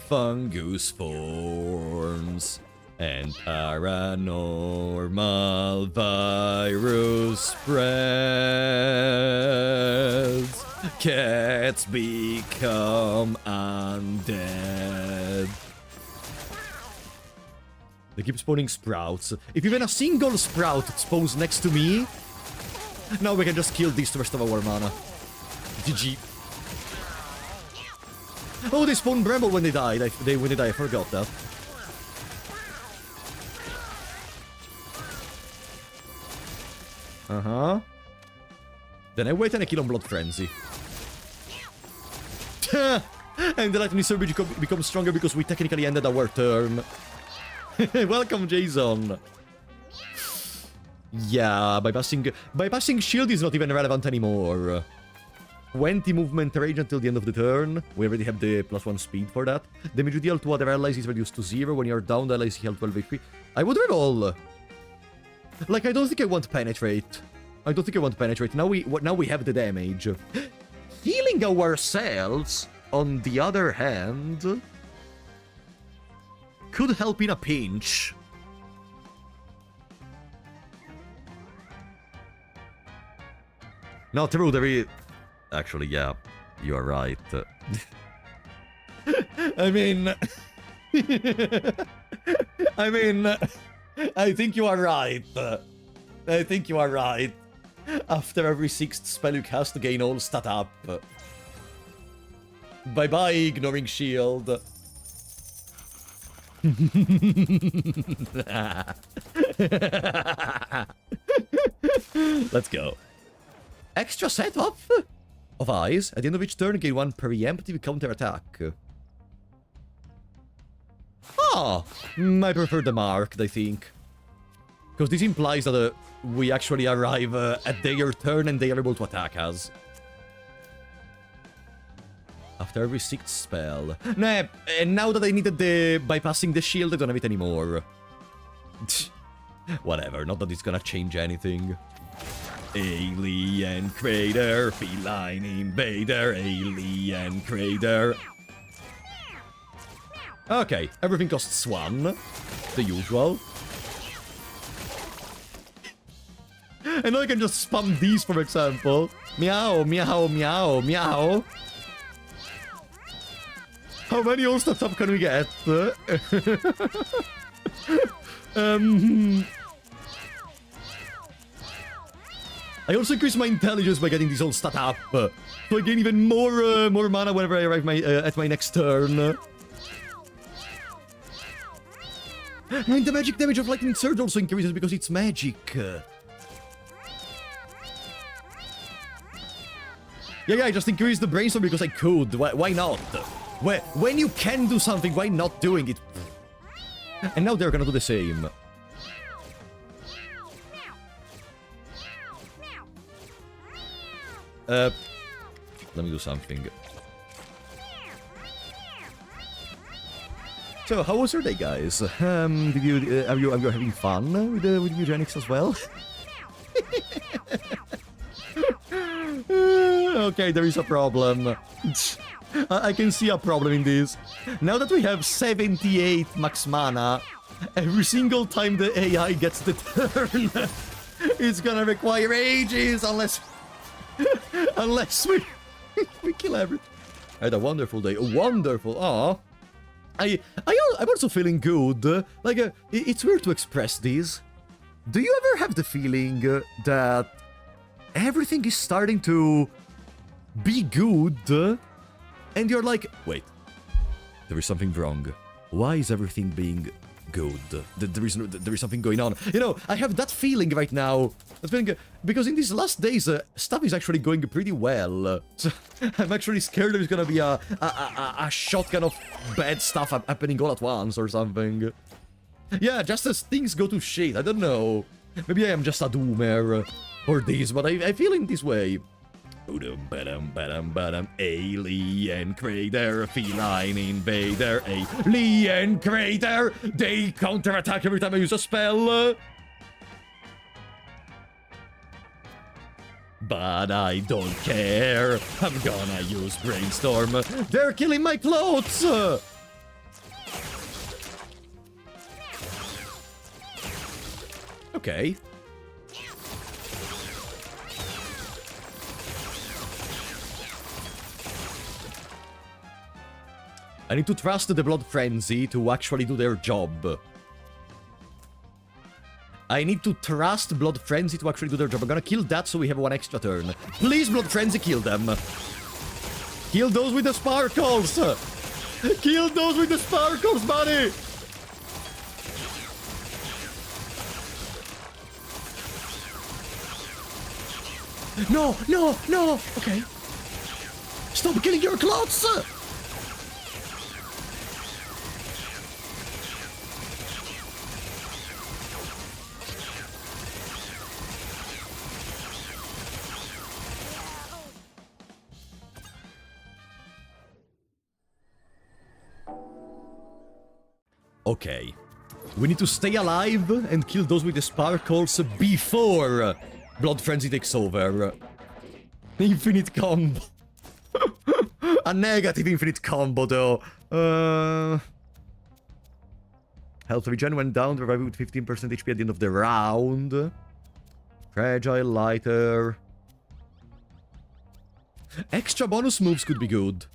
Fungus forms and paranormal virus spreads. Cats become undead. They keep spawning sprouts. If even a single sprout spawns next to me, now we can just kill this rest of our mana. GG. Oh, they spawned Bramble when they died. I forgot that. Uh-huh. Then I wait and I kill on Blood Frenzy. And the Lightning Surge becomes stronger because we technically ended our turn. Welcome, Jason. Yeah, bypassing shield is not even relevant anymore. 20 movement range until the end of the turn. We already have the +1 speed for that. Damage you deal to other allies is reduced to 0. When you're down, the allies heal 12 HP. I would reroll. Like, I don't think I want Penetrate. Now we have the damage. Healing ourselves, on the other hand, could help in a pinch. Not true, there is... Actually, yeah, you are right. I mean... I think you are right. After every 6th spell you cast to gain all stat up. Bye-bye, ignoring shield. Let's go. Extra setup of eyes. At the end of each turn, gain 1 preemptive counterattack. Ah, I prefer the marked, I think. Because this implies that we actually arrive at their turn and they are able to attack us. After every 6th spell. Nah, and now that I needed the bypassing the shield, I don't have it anymore. Whatever, not that it's gonna change anything. Alien crater, feline invader, alien crater. Okay, everything costs 1. The usual. And now I can just spam these, for example. Meow, meow, meow, meow. How many all-star top can we get? I also increase my intelligence by getting these all stat up. So I gain even more mana whenever I arrive at my next turn. And the magic damage of Lightning Surge also increases because it's magic. Yeah, I just increased the brainstorm because I could. Why not? When you can do something, why not doing it? And now they're gonna do the same. Let me do something. So, how was your day, guys? Did you are you having fun with Mewgenics as well? Okay, there is a problem. I can see a problem in this. Now that we have 78 max mana, every single time the AI gets the turn, it's gonna require ages unless we kill everything. I had a wonderful day. Wonderful. Aw. I'm also feeling good. Like, it's weird to express this. Do you ever have the feeling that everything is starting to be good, and you're like, wait, there is something wrong. Why is everything being good? There is something going on. You know, I have that feeling right now. That feeling, because in these last days, stuff is actually going pretty well. So I'm actually scared there's gonna be a shotgun of bad stuff happening all at once or something. Yeah, just as things go to shit. I don't know. Maybe I am just a doomer for this, but I feel in this way. Alien crater, feline invader, alien crater. They counterattack every time I use a spell. But I don't care. I'm gonna use brainstorm. They're killing my clothes. Okay. I need to trust the Blood Frenzy to actually do their job. I need to trust Blood Frenzy to actually do their job. I'm gonna kill that so we have 1 extra turn. Please, Blood Frenzy, kill them. Kill those with the sparkles. Kill those with the sparkles, buddy. No, no, no. Okay. Stop killing your clothes. Okay. We need to stay alive and kill those with the sparkles before Blood Frenzy takes over. Infinite combo. A negative infinite combo, though. Health regen went down, reviving with 15% HP at the end of the round. Fragile, lighter. Extra bonus moves could be good.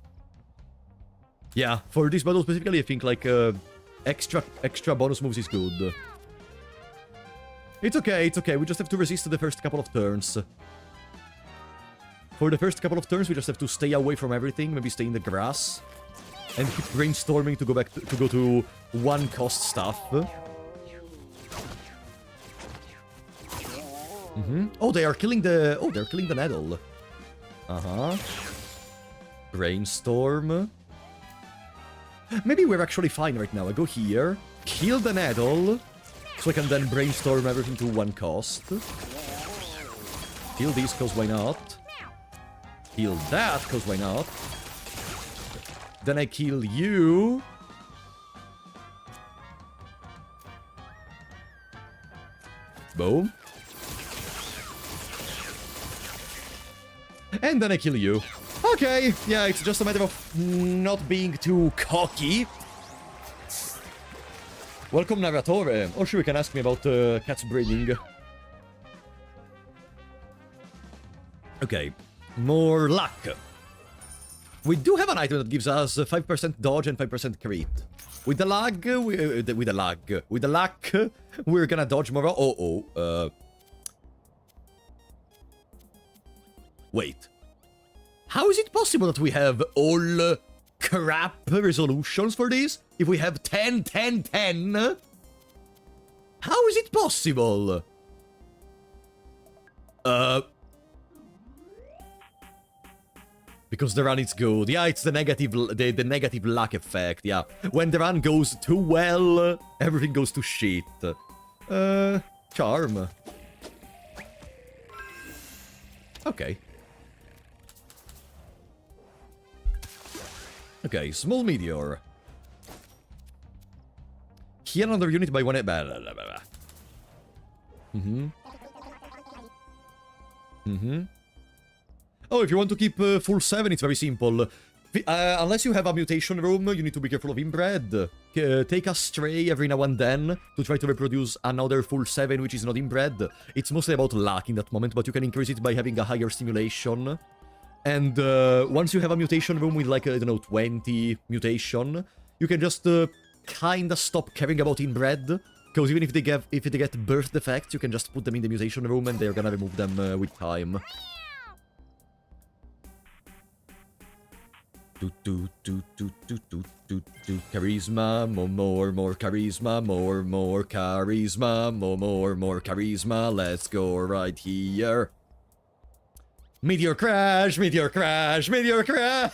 Yeah, for this battle specifically, I think, like, extra bonus moves is good. It's okay, it's okay. We just have to resist the first couple of turns. For the first couple of turns, we just have to stay away from everything. Maybe stay in the grass. And keep brainstorming to go to 1 cost stuff. Oh, they're killing the nettle. Brainstorm. Maybe we're actually fine right now. I go here, kill the nettle, so I can then brainstorm everything to 1 cost. Kill these, cause why not? Kill that, cause why not? Then I kill you. Boom. And then I kill you. Okay, yeah, it's just a matter of not being too cocky. Welcome, Narratore. Or sure, you can ask me about cats breeding. Okay, more luck. We do have an item that gives us 5% dodge and 5% crit. With the lag, with the luck, we're gonna dodge more. Wait. How is it possible that we have all crap resolutions for this? If we have 10, 10, 10? How is it possible? Because the run is good. Yeah, it's the negative luck effect, yeah. When the run goes too well, everything goes to shit. Charm. Okay. Okay, small meteor. Heal another unit by one... Oh, if you want to keep full 7, it's very simple. Unless you have a mutation room, you need to be careful of inbred. Take a stray every now and then to try to reproduce another full 7 which is not inbred. It's mostly about luck in that moment, but you can increase it by having a higher stimulation. And once you have a mutation room with like, I don't know, 20 mutation, you can just kinda stop caring about inbred. Because even if they get birth defects, you can just put them in the mutation room and they're gonna remove them with time. Charisma, more charisma, more charisma, more charisma. Let's go right here. Meteor crash, meteor crash, meteor crash.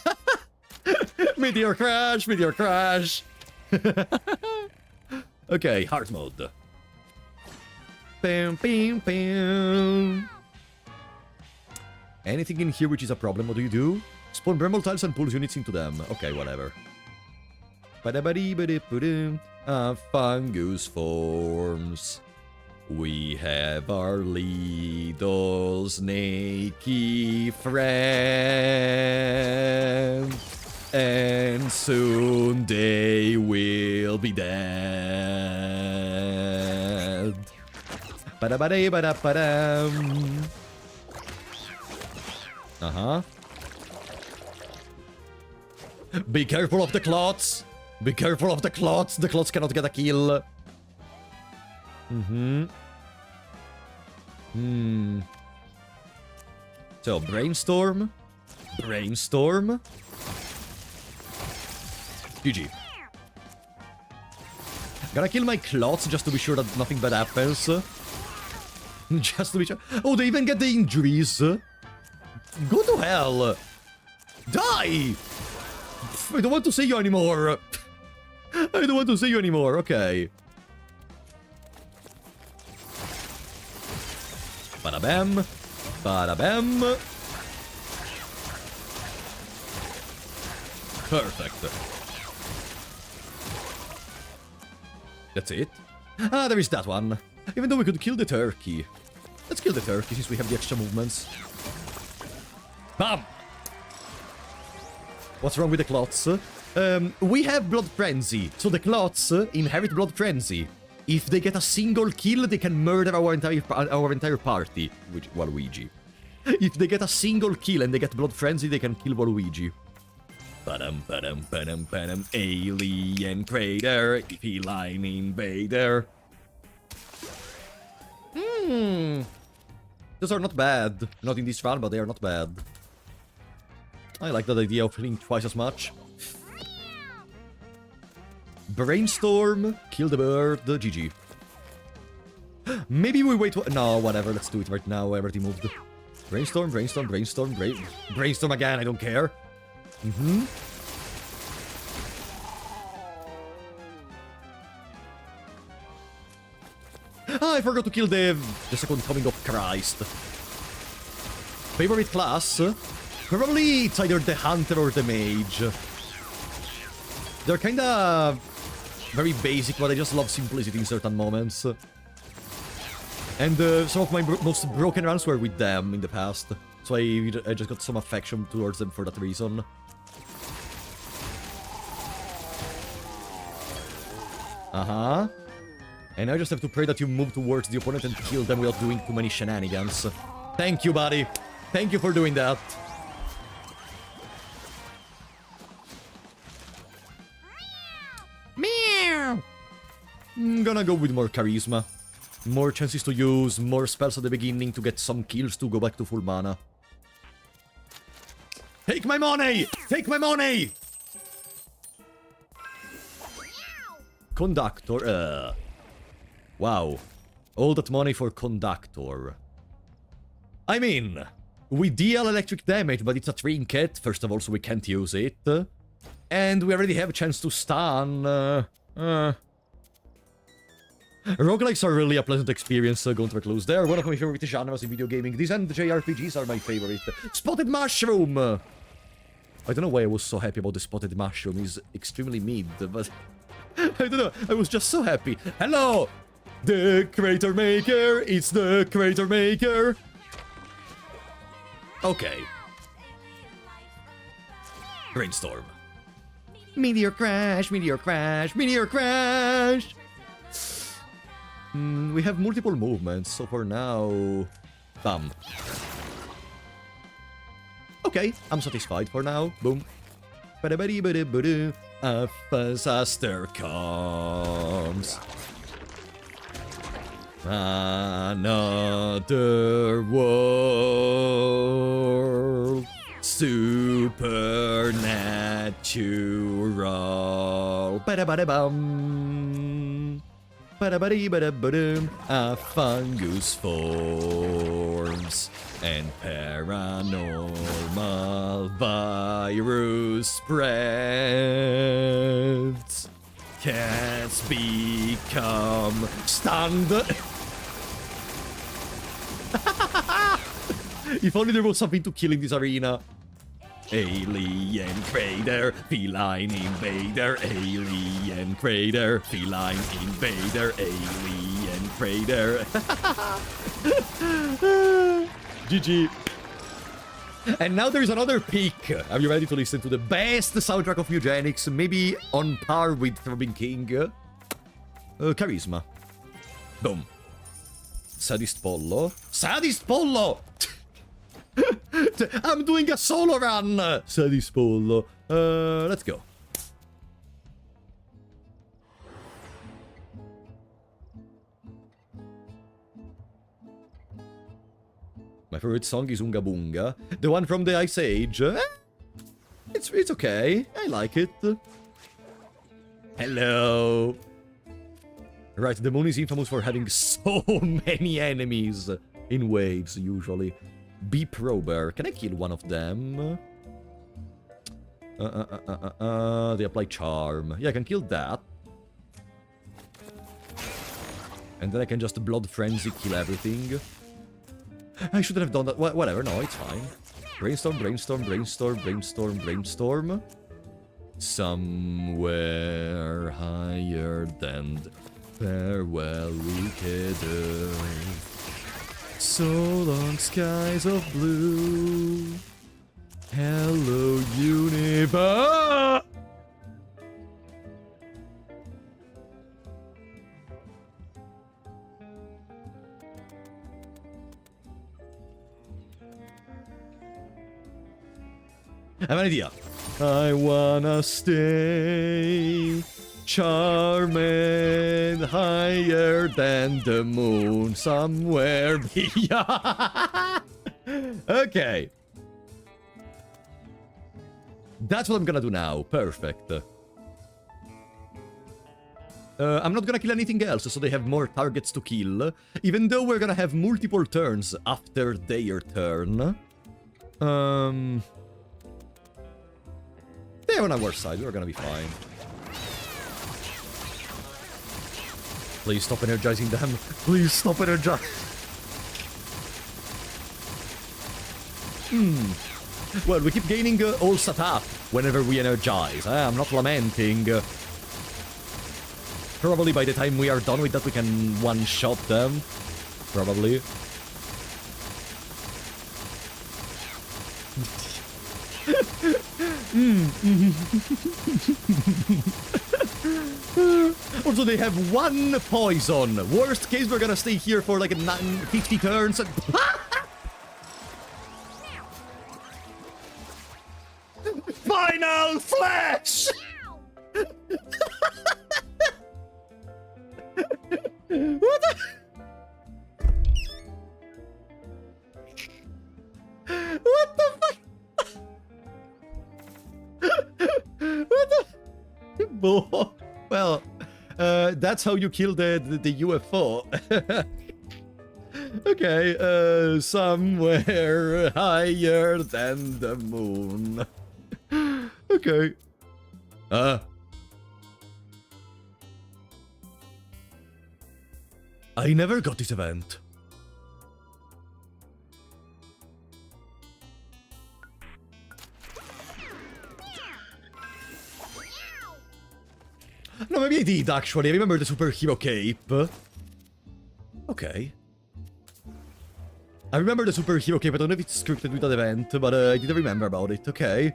Meteor crash, meteor crash. Okay, hard mode. Bam, bam, bam. Anything in here which is a problem, what do you do? Spawn bramble tiles and pulls units into them. Okay, whatever. Fungus forms. We have our little snaky friend. And soon they will be dead. Uh-huh. Be careful of the clots! Be careful of the clots! The clots cannot get a kill. So, brainstorm. Brainstorm. GG. Gonna kill my clots just to be sure that nothing bad happens. Just to be sure. Oh, they even get the injuries. Go to hell. Die! I don't want to see you anymore. I don't want to see you anymore. Okay. Bada bam. Bada bam. Perfect. That's it. Ah, there is that one. Even though we could kill the turkey. Let's kill the turkey since we have the extra movements. Bam! What's wrong with the clots? We have Blood Frenzy, so the clots inherit Blood Frenzy. If they get a single kill, they can murder our entire party, which Waluigi. If they get a single kill and they get Blood Frenzy, they can kill Waluigi. Badum, badum, badum, badum. Alien crater, feline invader. Those are not bad. Not in this run, but they are not bad. I like that idea of killing twice as much. Brainstorm, kill the bird, GG. Maybe we wait... No, whatever, let's do it right now, everything moved. Brainstorm, brainstorm, brainstorm, brainstorm again, I don't care. Ah, I forgot to kill the second coming of Christ. Favorite class? Probably it's either the Hunter or the Mage. They're kinda very basic, but I just love simplicity in certain moments. And some of my most broken runs were with them in the past. so I just got some affection towards them for that reason. Uh-huh. And I just have to pray that you move towards the opponent and kill them without doing too many shenanigans. Thank you, buddy. Thank you for doing that. Meow! I'm gonna go with more charisma. More chances to use more spells at the beginning to get some kills to go back to full mana. Take my money! Take my money! Conductor, wow. All that money for Conductor. I mean, we deal electric damage, but it's a trinket, first of all, so we can't use it. And we already have a chance to stun. Roguelikes are really a pleasant experience, going to recluse. They are one of my favorite genres in video gaming. These and JRPGs are my favorite. Spotted Mushroom! I don't know why I was so happy about the Spotted Mushroom. He's extremely mid, but... I don't know, I was just so happy. Hello! The Creator Maker! It's the Creator Maker! Okay. Brainstorm. Meteor crash, meteor crash, meteor crash! We have multiple movements, so for now... Bam. Okay, I'm satisfied for now. Boom. A disaster comes. Another world. Supernatural. Ba-da-ba-da-bum. Ba-da-ba-dee-ba-da-ba-dum. A fungus forms. And paranormal virus spreads. Cats become stunned. If only there was something to kill in this arena. Alien crater, feline invader, alien crater, feline invader, alien crater. GG. And now there's another peak. Are you ready to listen to the best soundtrack of Mewgenics? Maybe on par with Throbbing King? Charisma. Boom. Sadist Pollo. Sadist Pollo! I'm doing a solo run! Sadist Pollo. Let's go. My favorite song is Unga Bunga. The one from the Ice Age. It's okay. I like it. Hello. Right, the moon is infamous for having so many enemies. In waves, usually. Bee Prober. Can I kill one of them? They apply charm. Yeah, I can kill that. And then I can just Blood Frenzy kill everything. I shouldn't have done that. Whatever, no, it's fine. Brainstorm, brainstorm, brainstorm, brainstorm, brainstorm. Somewhere higher than farewell wicked earth. So long skies of blue. Hello, universe. I have an idea. I wanna stay charming higher than the moon somewhere beyond. Okay. That's what I'm gonna do now. Perfect. I'm not gonna kill anything else, so they have more targets to kill. Even though we're gonna have multiple turns after their turn. They're on our side, we're gonna be fine. Please stop energizing them. Please stop energizing. Well, we keep gaining all set up whenever we energize. I'm not lamenting. Probably by the time we are done with that, we can one-shot them. Probably. Also, they have 1 poison. Worst case, we're gonna stay here for like 50 turns. And Final Flash! What the? What the fuck? What the? Well, that's how you kill the UFO. Okay, somewhere higher than the moon. Okay. I never got this event. No, maybe I did, actually. I remember the superhero cape. Okay. I remember the superhero cape. I don't know if it's scripted with that event, but I didn't remember about it. Okay.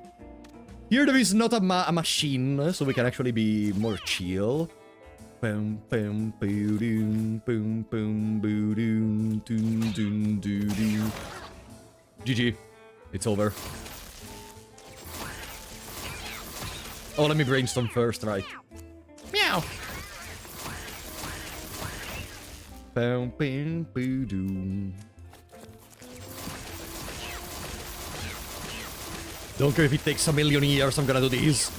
Here there is not a machine, so we can actually be more chill. Boom, boom, boom, boom, boom, boom, doom, doom, doom. GG. It's over. Oh, let me brainstorm first, right? Meow. Boom, boom, boom, doom. Don't care if it takes a million years, I'm gonna do this.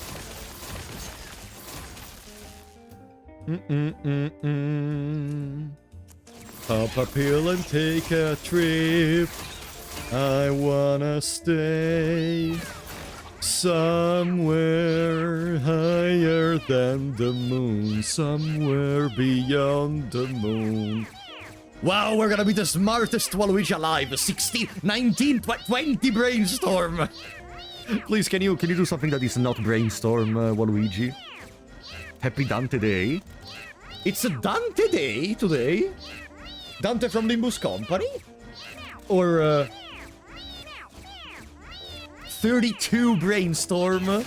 Pop a pill and take a trip. I wanna stay somewhere higher than the moon, somewhere beyond the moon. Wow, we're gonna be the smartest Waluigi alive. 16, 19, 20 brainstorm. Please, can you do something that is not brainstorm, Waluigi? Happy Dante Day. It's a Dante Day today. Dante from Limbus Company? Or 32 brainstorm.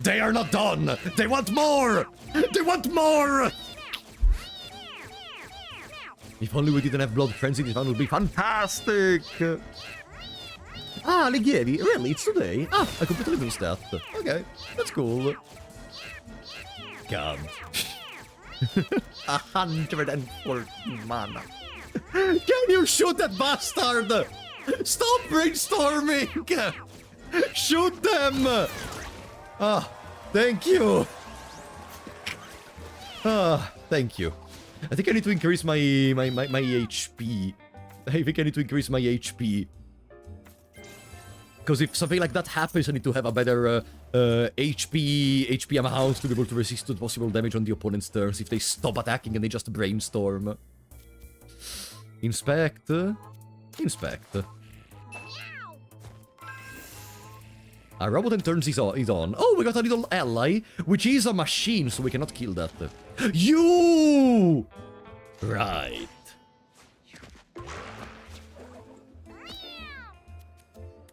They are not done. They want more. They want more. If only we didn't have blood frenzy, this one would be fantastic. Ah, Lighieri, really? It's today? Ah, I completely missed that. Okay, that's cool. God. 140 mana. Can you shoot that bastard? Stop brainstorming! Shoot them! Ah, thank you. Ah, thank you. I think I need to increase my HP. I think I need to increase my HP. Because if something like that happens, I need to have a better HP amount to be able to resist to possible damage on the opponent's turns if they stop attacking and they just brainstorm. Inspect. Inspect. Our robot and turns is on. Oh, we got a little ally, which is a machine, so we cannot kill that. You! Right.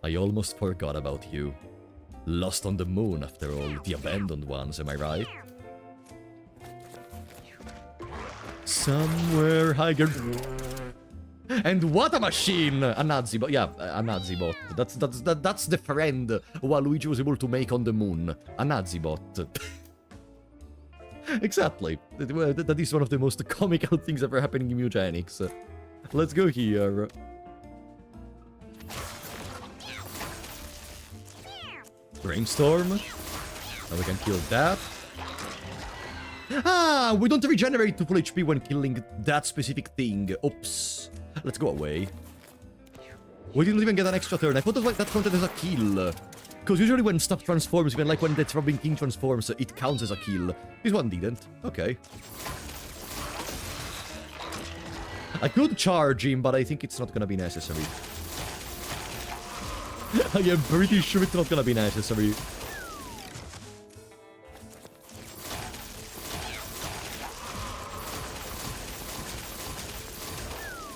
I almost forgot about you. Lost on the moon, after all. The abandoned ones, am I right? Somewhere higher. And what a machine! A Nazi bot. Yeah, a Nazi bot. That's the friend Waluigi was able to make on the moon. A Nazi bot. Exactly. That is one of the most comical things ever happening in Mewgenics. Let's go here. Brainstorm. Now we can kill that. Ah, we don't regenerate to full HP when killing that specific thing. Oops. Let's go away. We didn't even get an extra turn. I thought that counted as a kill. Because usually when stuff transforms, even like when the throbbing king transforms, it counts as a kill. This one didn't. Okay. I could charge him, but I think it's not gonna be necessary. I am pretty sure it's not gonna be necessary.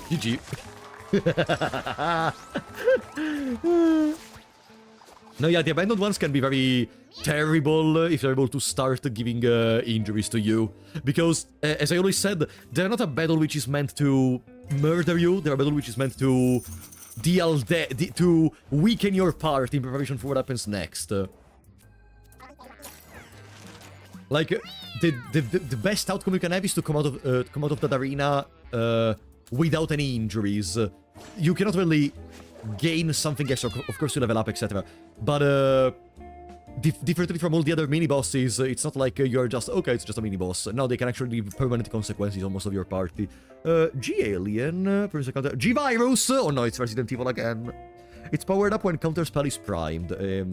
GG. No, yeah, the abandoned ones can be very terrible if they're able to start giving injuries to you. Because, as I always said, they're not a battle which is meant to murder you, they're a battle which is meant to to weaken your party in preparation for what happens next. Like, the best outcome you can have is to come out of that arena without any injuries. You cannot really gain something extra, of course you level up, etc. But differently from all the other mini-bosses, it's not like you're just, okay, it's just a mini-boss. No, they can actually leave permanent consequences on most of your party. G-Alien, G-Virus! Oh no, it's Resident Evil again. It's powered up when counterspell is primed. They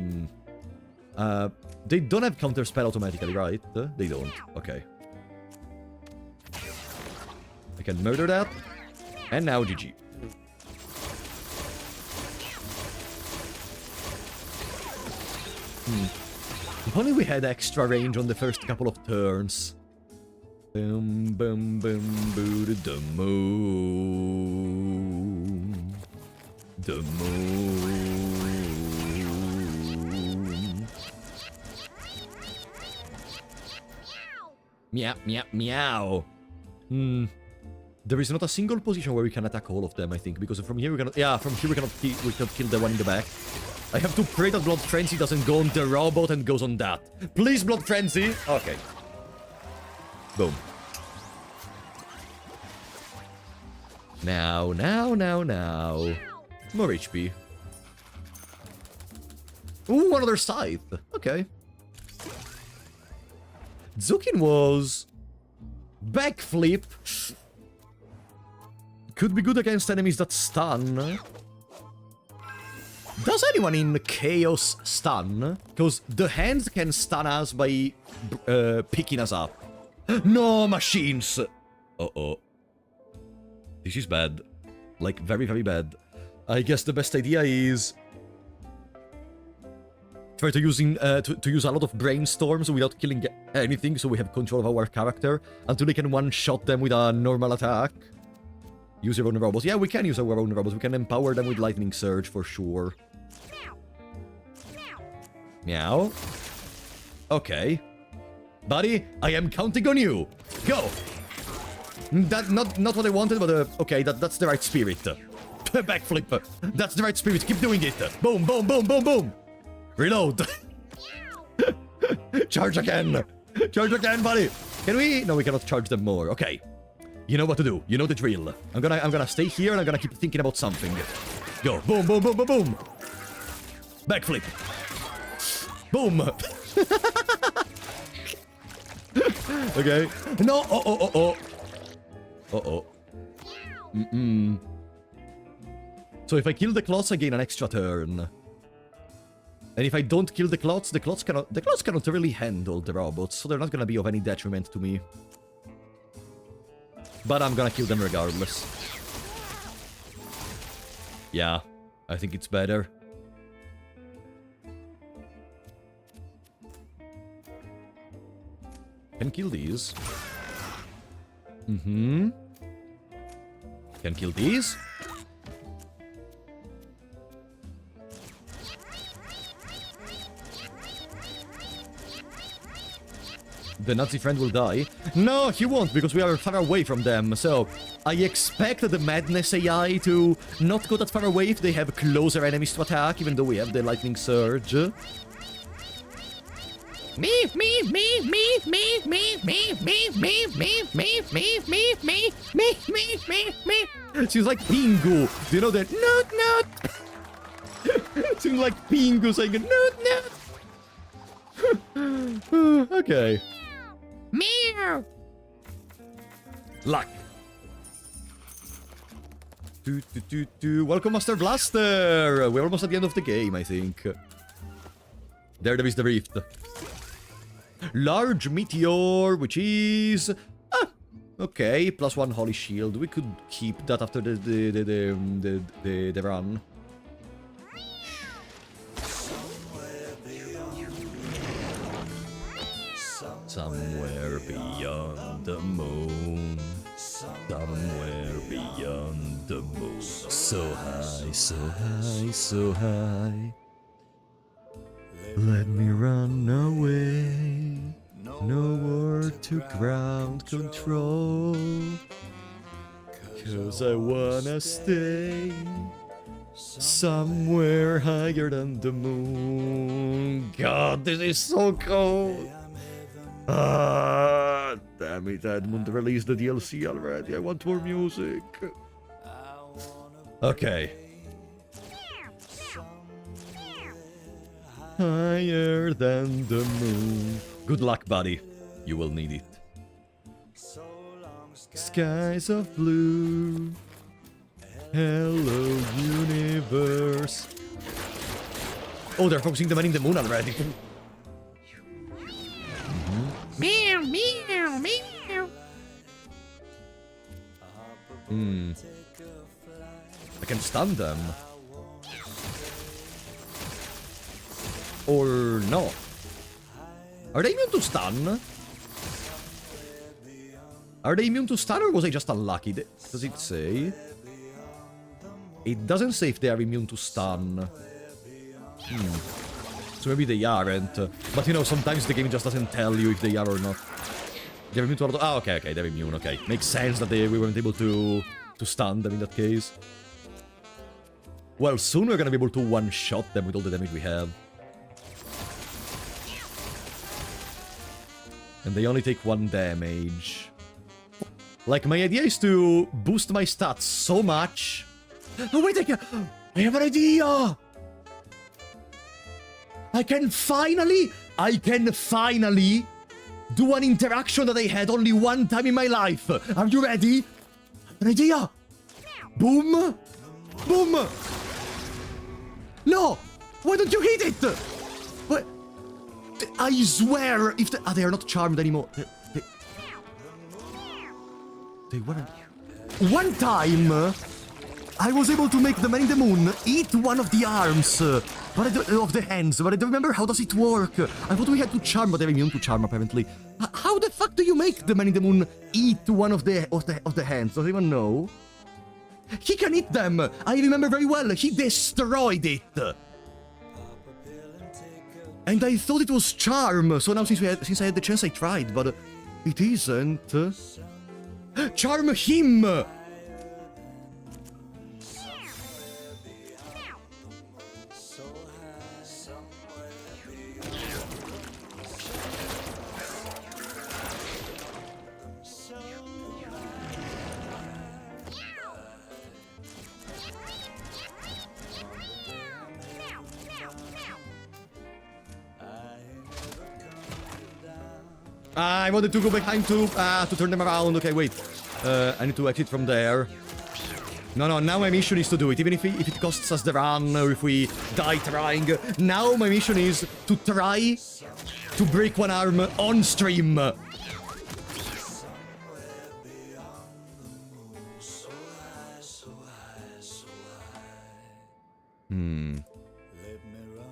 don't have counterspell automatically, right? They don't. Okay. I can murder that. And now GG. If only we had extra range on the first couple of turns. Boom, boom, boom, boo, the moon. The moon. Meow, meow, meow. There is not a single position where we can attack all of them, I think, because from here we cannot. Yeah, from here we cannot kill the one in the back. I have to pray that Blood Frenzy doesn't go on the robot and goes on that. Please, Blood Frenzy! Okay. Boom. Now. More HP. Ooh, another scythe. Okay. Zukin was... backflip. Could be good against enemies that stun. Does anyone in Chaos stun? Because the hand can stun us by picking us up. No, machines! Uh-oh. This is bad. Like, very, very bad. I guess the best idea is... try to use a lot of brainstorms without killing anything, so we have control of our character, until they can one-shot them with a normal attack. Use your own robots. Yeah, we can use our own robots. We can empower them with Lightning Surge, for sure. Meow. Okay. Buddy, I am counting on you. Go! That, not what I wanted, but okay, that's the right spirit. Backflip. That's the right spirit. Keep doing it. Boom, boom, boom, boom, boom. Reload. Charge again. Charge again, buddy. Can we? No, we cannot charge them more. Okay. You know what to do. You know the drill. I'm gonna stay here and I'm gonna keep thinking about something. Go. Boom, boom, boom, boom, boom. Backflip. Boom. Okay. No. Oh. Uh-oh. So if I kill the clots, I gain an extra turn. And if I don't kill the clots cannot really handle the robots, so they're not gonna be of any detriment to me. But I'm gonna kill them regardless. Yeah, I think it's better. Can kill these. Can kill these. The Nazi friend will die. No, he won't, because we are far away from them. So, I expect the Madness AI to not go that far away if they have closer enemies to attack, even though we have the Lightning Surge. Seems like Pingu. Do you know that? Noot. Seems like Pingu saying noot. Okay. Meow. Luck. Welcome, Master Blaster. We're almost at the end of the game, I think. There is the rift. Large meteor, which is okay. +1 holy shield. We could keep that after the run. Somewhere beyond the moon. Somewhere beyond the moon. So high, so high, so high. Let me run away. Nowhere to ground control. 'Cause I wanna stay somewhere higher than the moon. God, this is so cold. Ah, damn it, Edmund released the DLC already. I want more music. Okay. Higher than the moon. Good luck, buddy. You will need it. Skies of blue. Hello, universe. Oh, they're focusing the man in the moon already. Meow, meow, meow. I can stun them. Or not. Are they immune to stun? Are they immune to stun or was I just unlucky? Does it say? It doesn't say if they are immune to stun. So maybe they aren't. But you know, sometimes the game just doesn't tell you if they are or not. They're immune to auto. Ah, okay, they're immune, okay. Makes sense that we weren't able to stun them in that case. Well, soon we're gonna be able to one-shot them with all the damage we have. And they only take 1 damage. Like, my idea is to boost my stats so much. Oh, wait, I have an idea! I can finally do an interaction that I had only one time in my life. Are you ready? An idea! Boom! Boom! No! Why don't you hit it? What? I swear, if they are not charmed anymore. They weren't. One time, I was able to make the man in the moon eat one of the arms, of the hands, but I don't remember how does it work. I thought we had to charm, but they're immune to charm apparently. How the fuck do you make the man in the moon eat one of the hands? Does anyone know? He can eat them. I remember very well. He destroyed it. And I thought it was charm, so now since I had the chance I tried, but it isn't. Charm him! I wanted to go behind to turn them around. Okay, wait. I need to exit from there. No, now my mission is to do it. Even if it costs us the run, or if we die trying. Now my mission is to try to break one arm on stream.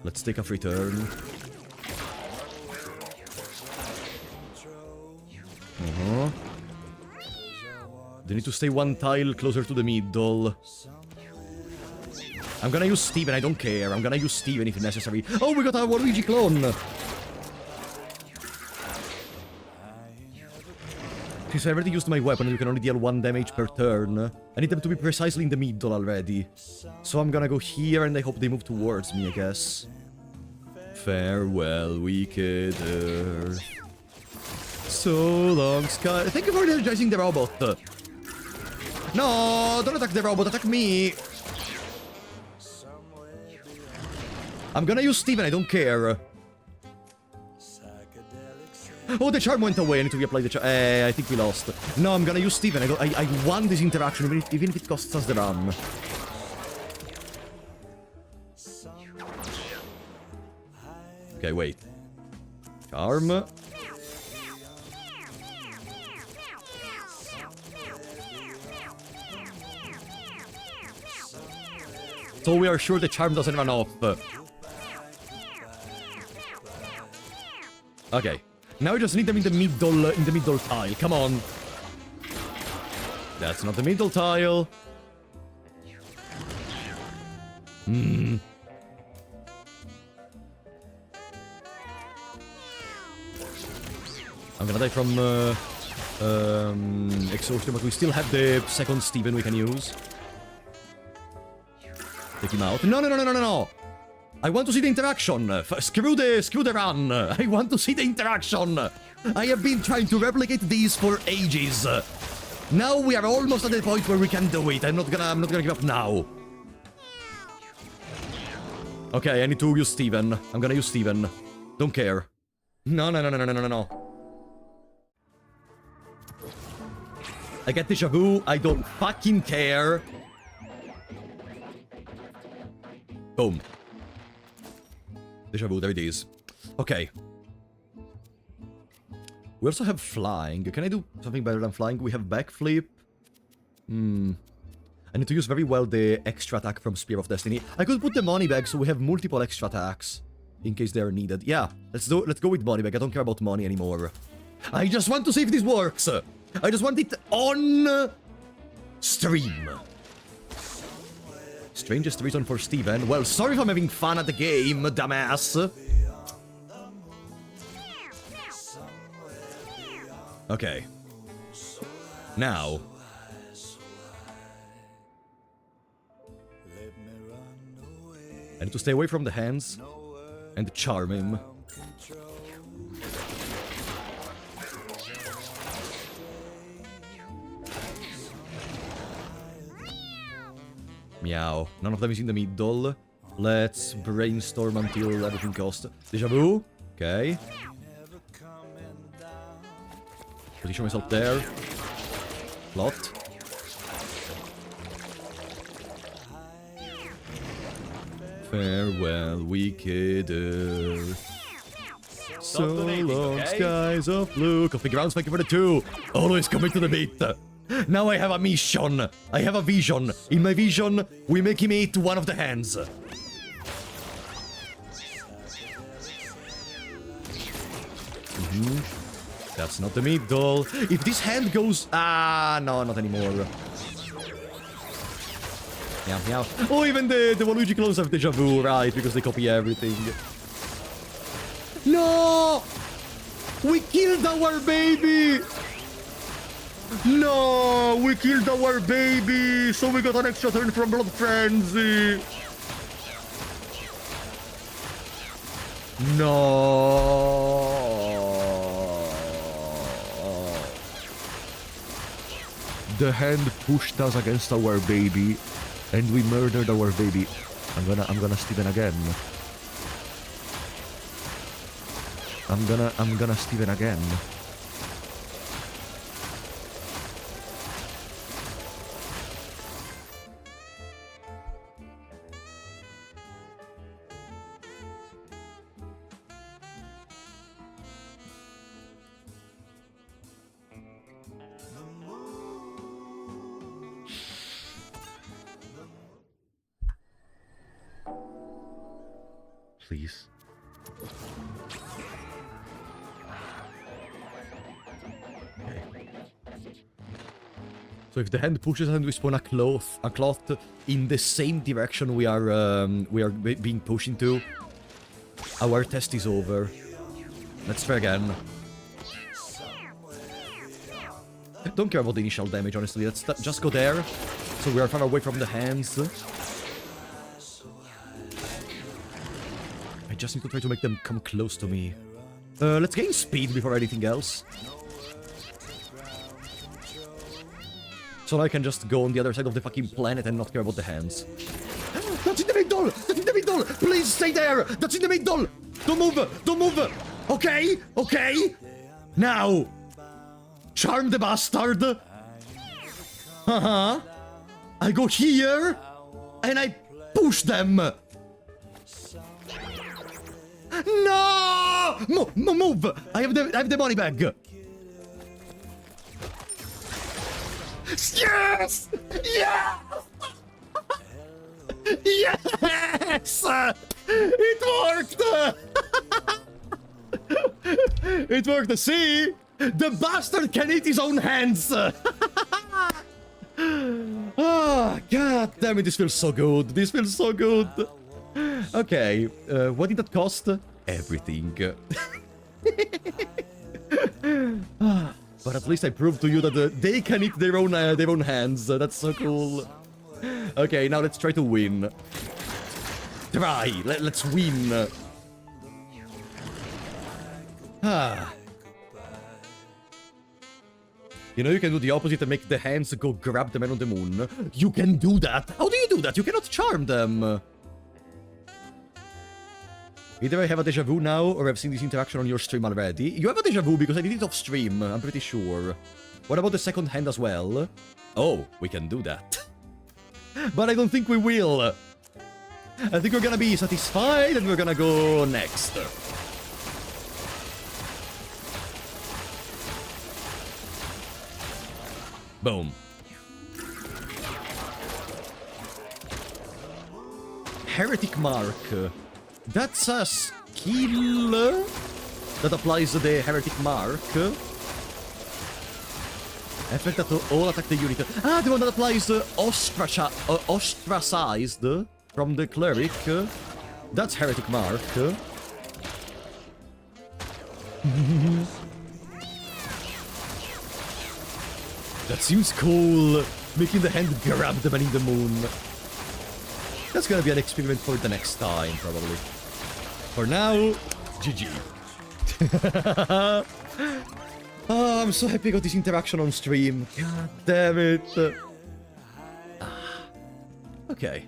Let's take a free turn. They need to stay 1 tile closer to the middle. I'm gonna use Steven, I don't care. I'm gonna use Steven if necessary. Oh, we got a Waluigi clone! Since I already used my weapon, you can only deal 1 damage per turn. I need them to be precisely in the middle already. So I'm gonna go here and I hope they move towards me, I guess. Farewell, wicked Earth. So long, Sky. Thank you for energizing the robot. No, don't attack the robot, attack me. I'm gonna use Steven, I don't care. Oh, the charm went away. I need to reapply the charm. I think we lost. No, I'm gonna use Steven. I won this interaction, even if it costs us the run. Okay, wait. Charm. So we are sure the charm doesn't run off. Okay. Now we just need them in the middle tile. Come on. That's not the middle tile. I'm gonna die from exhaustion, but we still have the second Steven we can use. Take him out. No, no, no, no, no, no, no! I want to see the interaction! Screw the run! I want to see the interaction! I have been trying to replicate these for ages. Now we are almost at the point where we can do it. I'm not gonna give up now. Okay, I need to use Steven. I'm gonna use Steven. Don't care. No, no, no, no, no, no, no, no. I get deja vu. I don't fucking care. Boom. Deja vu, there it is. Okay. We also have flying. Can I do something better than flying? We have backflip. I need to use very well the extra attack from Spear of Destiny. I could put the money bag so we have multiple extra attacks in case they are needed. Yeah, let's go with money bag. I don't care about money anymore. I just want to see if this works. I just want it on stream. Strangest reason for Steven. Well, sorry if I'm having fun at the game, dumbass. Okay. Now. I need to stay away from the hands and charm him. Meow. None of them is in the middle. Let's brainstorm until everything costs. Deja vu. Okay. Position myself there. Plot. Farewell, wicked earth. So long, skies of blue. Coffee grounds, thank you for the 2. Always commit to the beat. Now I have a mission. I have a vision. In my vision, we make him eat one of the hands. That's not the middle. If this hand goes... Ah, no, not anymore. Meow, meow. Oh, even the Waluigi clones have deja vu, right? Because they copy everything. No! We killed our baby! No! We killed our baby! So we got an extra turn from Blood Frenzy! No! The hand pushed us against our baby, and we murdered our baby. I'm gonna Steven again. I'm gonna Steven again. Please. Okay. So if the hand pushes and we spawn a cloth in the same direction we are being pushed into, our test is over. Let's try again. Don't care about the initial damage, honestly. Let's just go there, so we are far away from the hands. I just need to try to make them come close to me. Let's gain speed before anything else. So I can just go on the other side of the fucking planet and not care about the hands. That's in the middle! That's in the middle! Please stay there! That's in the middle! Don't move! Don't move! Okay? Okay? Now! Charm the bastard! Uh-huh. I go here, and I push them! No! Move! I have the money bag! Yes! Yes! Yes! It worked! It worked. See? The bastard can eat his own hands! Oh, god damn it, this feels so good. This feels so good. Okay, what did that cost? Everything. But at least I proved to you that they can eat their own hands. That's so cool. Okay, now let's try to win. Let's win. You know, you can do the opposite and make the hands go grab the man on the moon. You can do that. How do you do that? You cannot charm them. Either I have a deja vu now, or I've seen this interaction on your stream already. You have a deja vu because I did it off stream, I'm pretty sure. What about the second hand as well? Oh, we can do that. But I don't think we will. I think we're gonna be satisfied and we're gonna go next. Boom. Heretic Mark. That's a skill that applies the Heretic Mark. Effect that all attack the unit. Ah, the one that applies ostracized from the cleric. That's Heretic Mark. That seems cool. Making the hand grab the man in the moon. That's gonna be an experiment for the next time, probably. For now, GG. Oh, I'm so happy I got this interaction on stream. God damn it. Okay.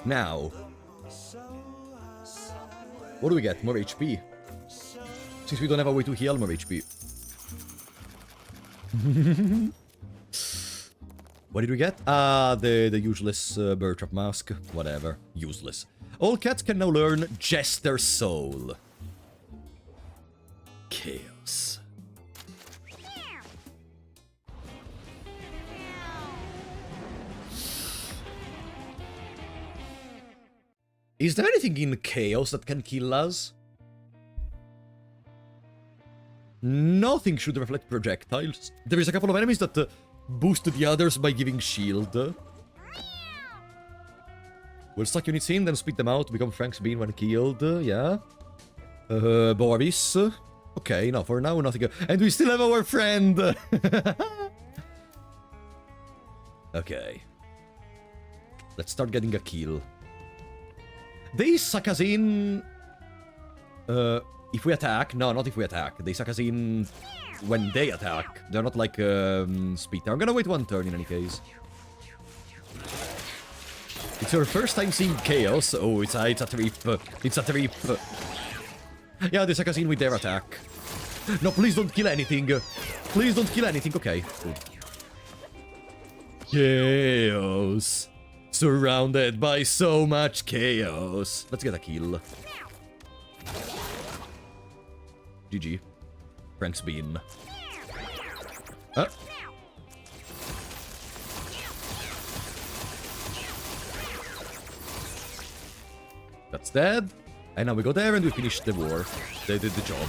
Now. What do we get? More HP. Since we don't have a way to heal more HP. What did we get? The useless bird trap mask. Whatever. Useless. All cats can now learn Jester Soul. Chaos. Is there anything in Chaos that can kill us? Nothing should reflect projectiles. There is a couple of enemies that boost the others by giving shield. We'll suck units in, then split them out, become Frank's Bean when killed, yeah. Boris. Okay, no, for now, nothing. And we still have our friend! Okay. Let's start getting a kill. They suck us in... if we attack. No, not if we attack. They suck us in when they attack. They're not like speed. I'm gonna wait one turn in any case. It's your first time seeing Chaos. Oh, it's a trip. It's a trip. Yeah, they suck us in with their attack. No, please don't kill anything. Please don't kill anything. Okay, good. Chaos. Surrounded by so much chaos. Let's get a kill. GG. Frank's Bean. That's dead. And now we go there and we finish the war. They did the job.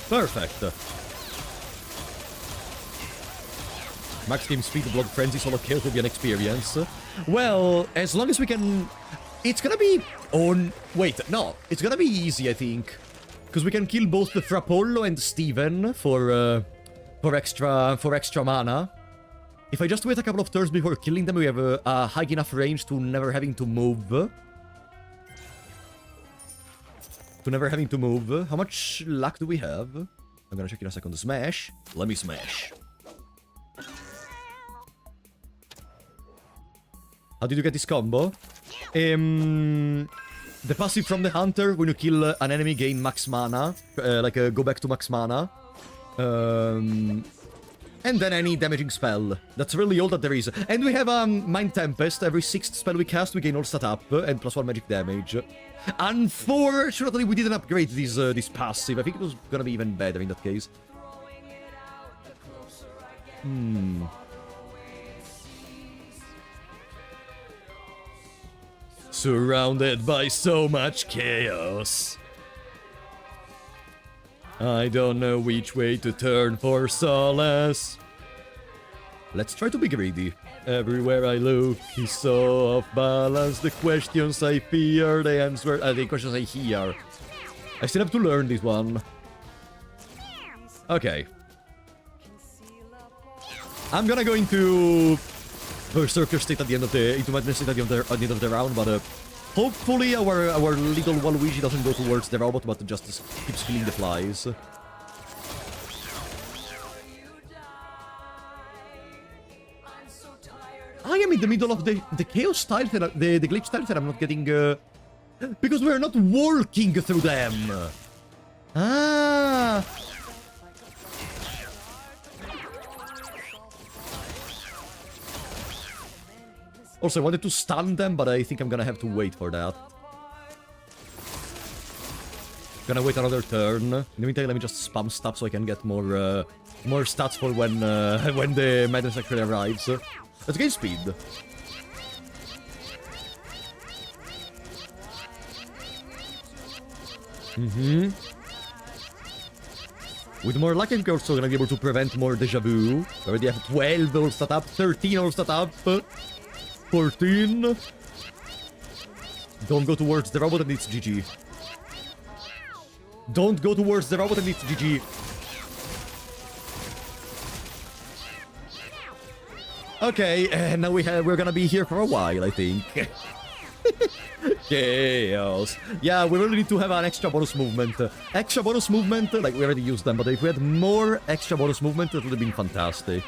Perfect. Max Game Speed, Blood Frenzy, Solo Chaos will be an experience. Well, as long as we can... It's gonna be... Oh, wait, no. It's gonna be easy, I think. Because we can kill both the Frappollo and Steven for extra mana. If I just wait a couple of turns before killing them, we have a high enough range to never having to move. How much luck do we have? I'm gonna check in a second. Smash. Let me smash. How did you get this combo? The passive from the Hunter, when you kill an enemy, gain max mana. Go back to max mana. And then any damaging spell. That's really all that there is. And we have Mind Tempest. Every 6th spell we cast, we gain all stat up and +1 magic damage. Unfortunately, we didn't upgrade this passive. I think it was gonna be even better in that case. Surrounded by so much chaos. I don't know which way to turn for solace. Let's try to be greedy. Everywhere I look, he's so off balance. The questions I fear, the answer, the questions I hear. I still have to learn this one. Okay. I'm gonna go into Berserker state at the end of the... into Madness state at the end of the round, but hopefully our little Waluigi doesn't go towards the robot, but just keeps killing the flies. I am in the middle of the chaos tiles, the glitch tiles that I'm not getting... because we're not walking through them! Ah! Also, I wanted to stun them, but I think I'm gonna have to wait for that. Gonna wait another turn. In the meantime, let me just spam stuff so I can get more stats for when the madness actually arrives. Let's gain speed. With more luck, I'm also gonna be able to prevent more deja vu. I already have 12 all stat up, 13 all stat up, 14. Don't go towards the robot and it's GG. Don't go towards the robot and it's GG. Okay, now we're gonna be here for a while, I think. Chaos. Yeah, we really need to have an extra bonus movement. Extra bonus movement, like we already used them, but if we had more extra bonus movement, it would have been fantastic.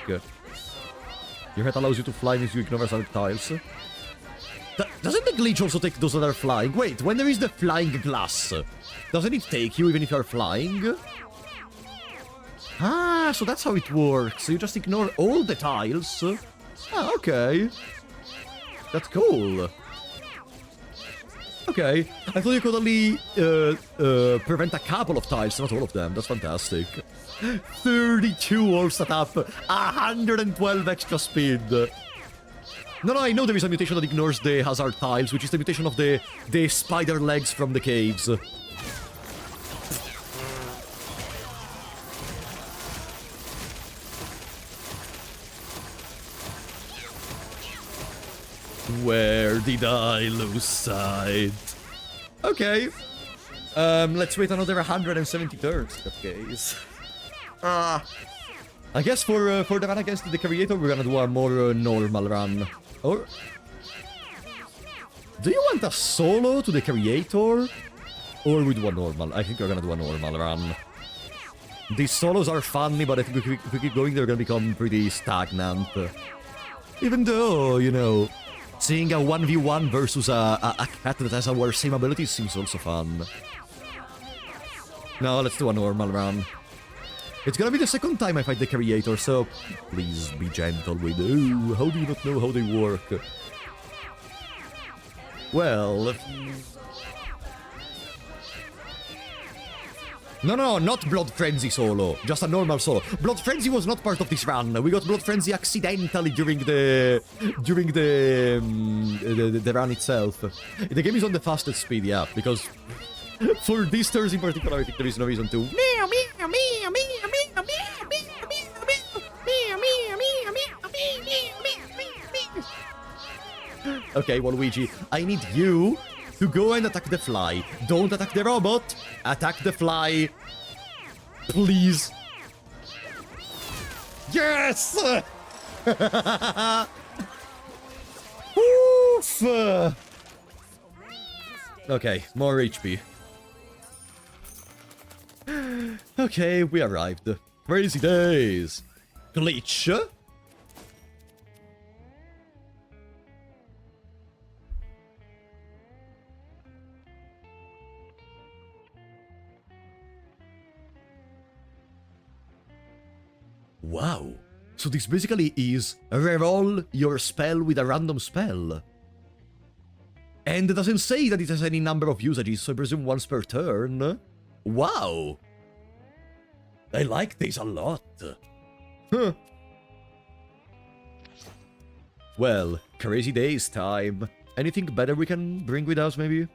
Your head allows you to fly if you ignore other tiles. Doesn't the glitch also take those that are flying? Wait, when there is the flying glass, doesn't it take you even if you're flying? Ah, so that's how it works. You just ignore all the tiles. Ah, okay. That's cool. Okay, I thought you could only prevent a couple of tiles, not all of them. That's fantastic. 32 all set up, 112 extra speed. No, I know there is a mutation that ignores the hazard tiles, which is the mutation of the spider legs from the caves. Where did I lose sight? Okay. Let's wait another 170 turns in that case. I guess for the run against the Creator, we're gonna do a more normal run. Or... do you want a solo to the Creator? Or we do a normal? I think we're gonna do a normal run. These solos are funny, but I think if we keep going, they're gonna become pretty stagnant. Even though, you know... seeing a 1v1 versus a cat that has our same abilities seems also fun. No, let's do a normal run. It's gonna be the second time I fight the Creator, so please be gentle with it. How do you not know how they work? Well... No, not Blood Frenzy solo. Just a normal solo. Blood Frenzy was not part of this run. We got Blood Frenzy accidentally during the run itself. The game is on the fastest speed, yeah, because for these turns in particular, I think there is no reason to. Meow, meow, meow, meow, meow, meow, meow, meow, meow, meow, meow, meow, meow. Okay, Waluigi, I need you to go and attack the fly. Don't attack the robot. Attack the fly. Please. Yes! Oof! Okay, more HP. Okay, we arrived. Crazy days. Glitch? Wow. So this basically is reroll your spell with a random spell. And it doesn't say that it has any number of usages, so I presume once per turn. Wow. I like this a lot. Huh. Well, crazy days time. Anything better we can bring with us, maybe?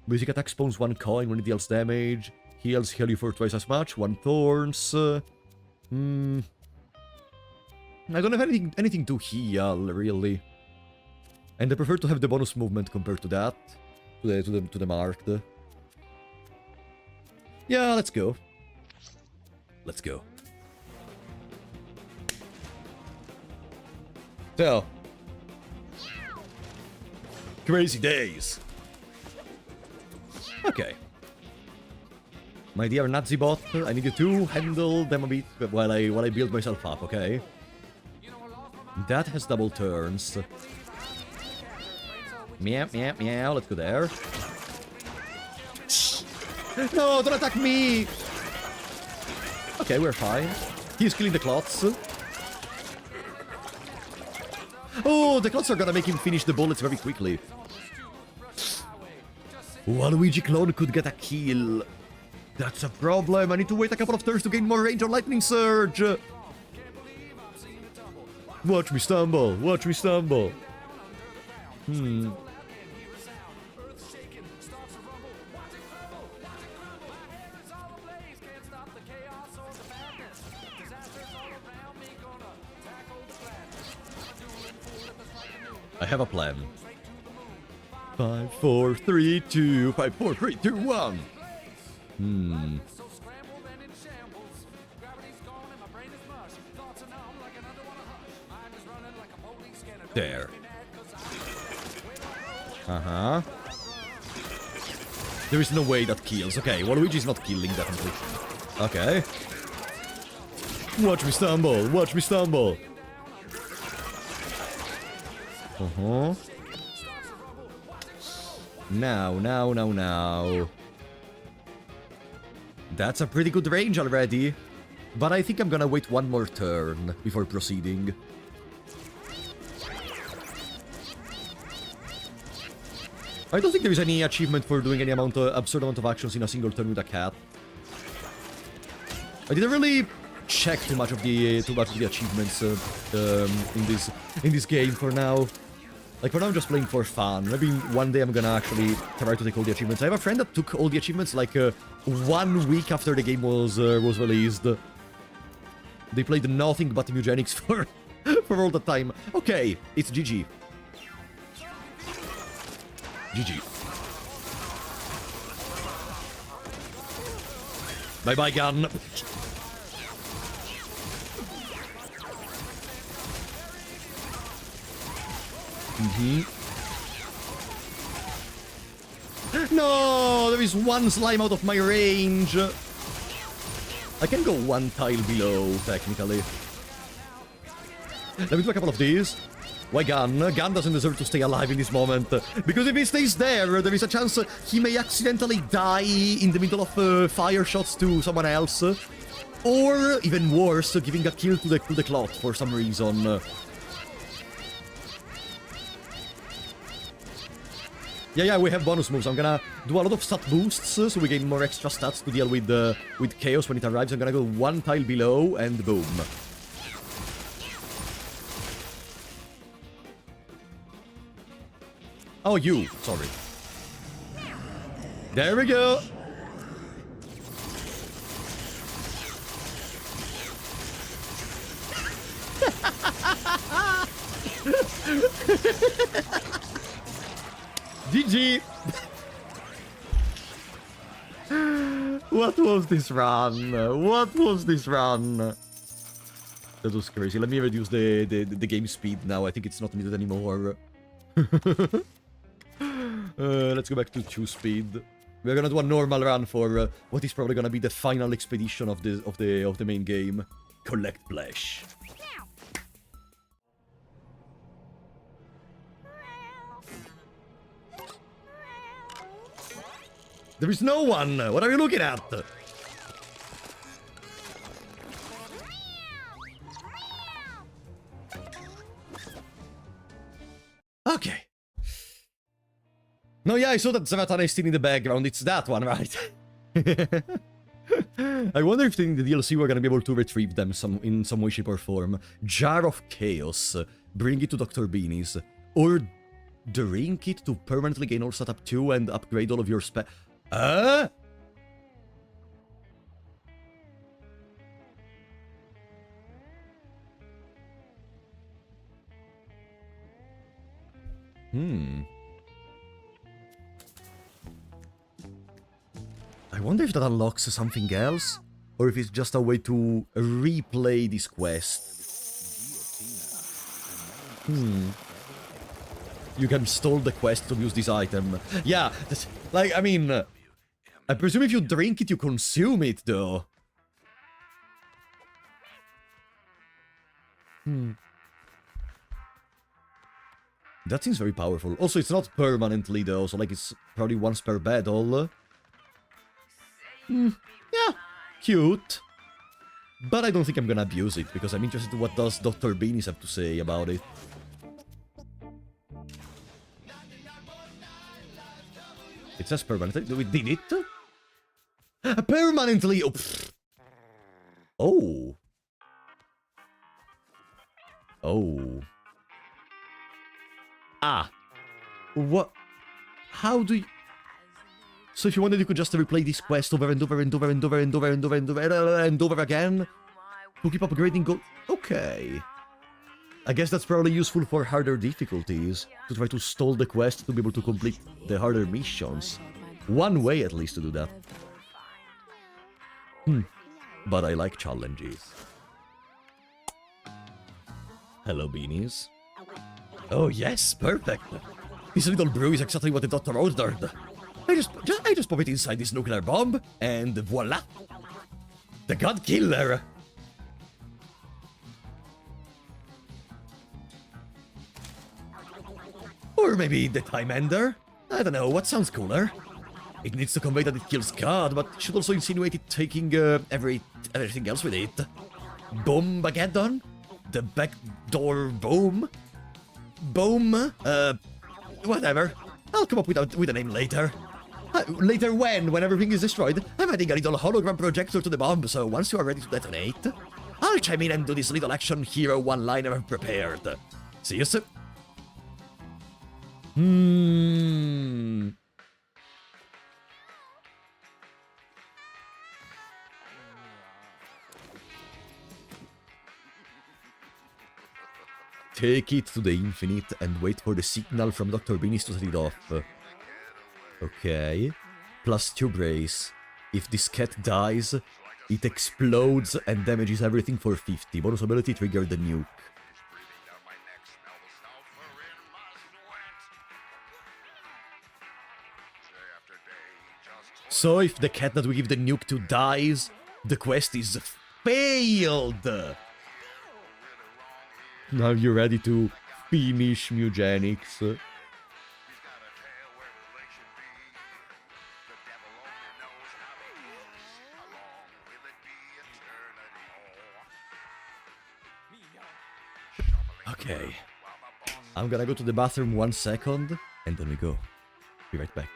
Basic attack spawns 1 coin when it deals damage. Heal you for twice as much. 1 thorns. I don't have anything to heal, really. And I prefer to have the bonus movement compared to that. To the marked. Yeah, let's go. Let's go. So. Crazy days. Okay. My dear Nazi bot, I need you to handle them a bit while I build myself up, okay? That has double turns. Meow, meow, meow, let's go there. No, don't attack me! Okay, we're fine. He's killing the clots. Oh, the clots are gonna make him finish the bullets very quickly. Waluigi clone could get a kill. That's a problem. I need to wait a couple of turns to gain more range on Lightning Surge. Watch me stumble. Watch me stumble. I have a plan. 5, 4, 3, 2, 5, 4, 3, 2, 1. There. Uh-huh. There is no way that kills. Okay, Waluigi's not killing, definitely. Okay. Watch me stumble. Watch me stumble. Uh-huh. Now. That's a pretty good range already. But I think I'm gonna wait one more turn before proceeding. I don't think there is any achievement for doing any absurd amount of actions in a single turn with a cat. I didn't really check too much of the achievements in this game for now. Like, for now I'm just playing for fun. Maybe one day I'm gonna actually try to take all the achievements. I have a friend that took all the achievements like 1 week after the game was released. They played nothing but Mewgenics for all the time. Okay, it's GG. GG. Bye-bye, gun. No, there is one slime out of my range. I can go one tile below, technically. Let me do a couple of these. Why Gun? Gun doesn't deserve to stay alive in this moment. Because if he stays there, there is a chance he may accidentally die in the middle of fire shots to someone else. Or, even worse, giving a kill to the clot for some reason. Yeah, we have bonus moves. I'm gonna do a lot of stat boosts, so we gain more extra stats to deal with chaos when it arrives. I'm gonna go one tile below, and boom. Oh, you. Sorry. There we go. GG. What was this run? What was this run? That was crazy. Let me reduce the game speed now. I think it's not needed anymore. Let's go back to 2 speed. We're gonna do a normal run for what is probably gonna be the final expedition of the main game. Collect flesh. There is no one! What are you looking at? Okay. No, yeah, I saw that Zavatana is still in the background. It's that one, right? I wonder if in the DLC we're gonna be able to retrieve them in some way, shape, or form. Jar of Chaos. Bring it to Dr. Beanie's. Or drink it to permanently gain all setup 2 and upgrade all of your I wonder if that unlocks something else, or if it's just a way to replay this quest. You can stall the quest to use this item. Yeah, like, I mean, I presume if you drink it, you consume it, though. That seems very powerful. Also, it's not permanently, though, so, like, it's probably once per battle. Yeah, cute. But I don't think I'm gonna abuse it, because I'm interested in what does Dr. Beanies have to say about it. It says permanently. We did it? Permanently! Oh. Oh. Oh. Ah. What? How do you... So if you wanted, you could just replay this quest over and over and over and over and over and over and over and over again to keep upgrading gold. Okay. I guess that's probably useful for harder difficulties, to try to stall the quest to be able to complete the harder missions. One way, at least, to do that. But I like challenges. Hello, Beanies. Oh, yes, perfect. This little brew is exactly what the doctor ordered. I just pop it inside this nuclear bomb, and voila! The God Killer! Or maybe the Time Ender? I don't know, what sounds cooler? It needs to convey that it kills God, but it should also insinuate it taking everything else with it. Bombageddon? The backdoor boom? Boom? Whatever. I'll come up with a name later. Later when everything is destroyed, I'm adding a little hologram projector to the bomb, so once you are ready to detonate, I'll chime in and do this little action hero one-liner I've prepared. See you soon. Take it to the infinite and wait for the signal from Dr. Beanies to set it off. Okay. Plus 2 brace. If this cat dies, it explodes and damages everything for 50. Bonus ability trigger the nuke. So if the cat that we give the nuke to dies, the quest is failed! Now you're ready to finish Mewgenics. Okay. I'm gonna go to the bathroom 1 second, and then we go. Be right back.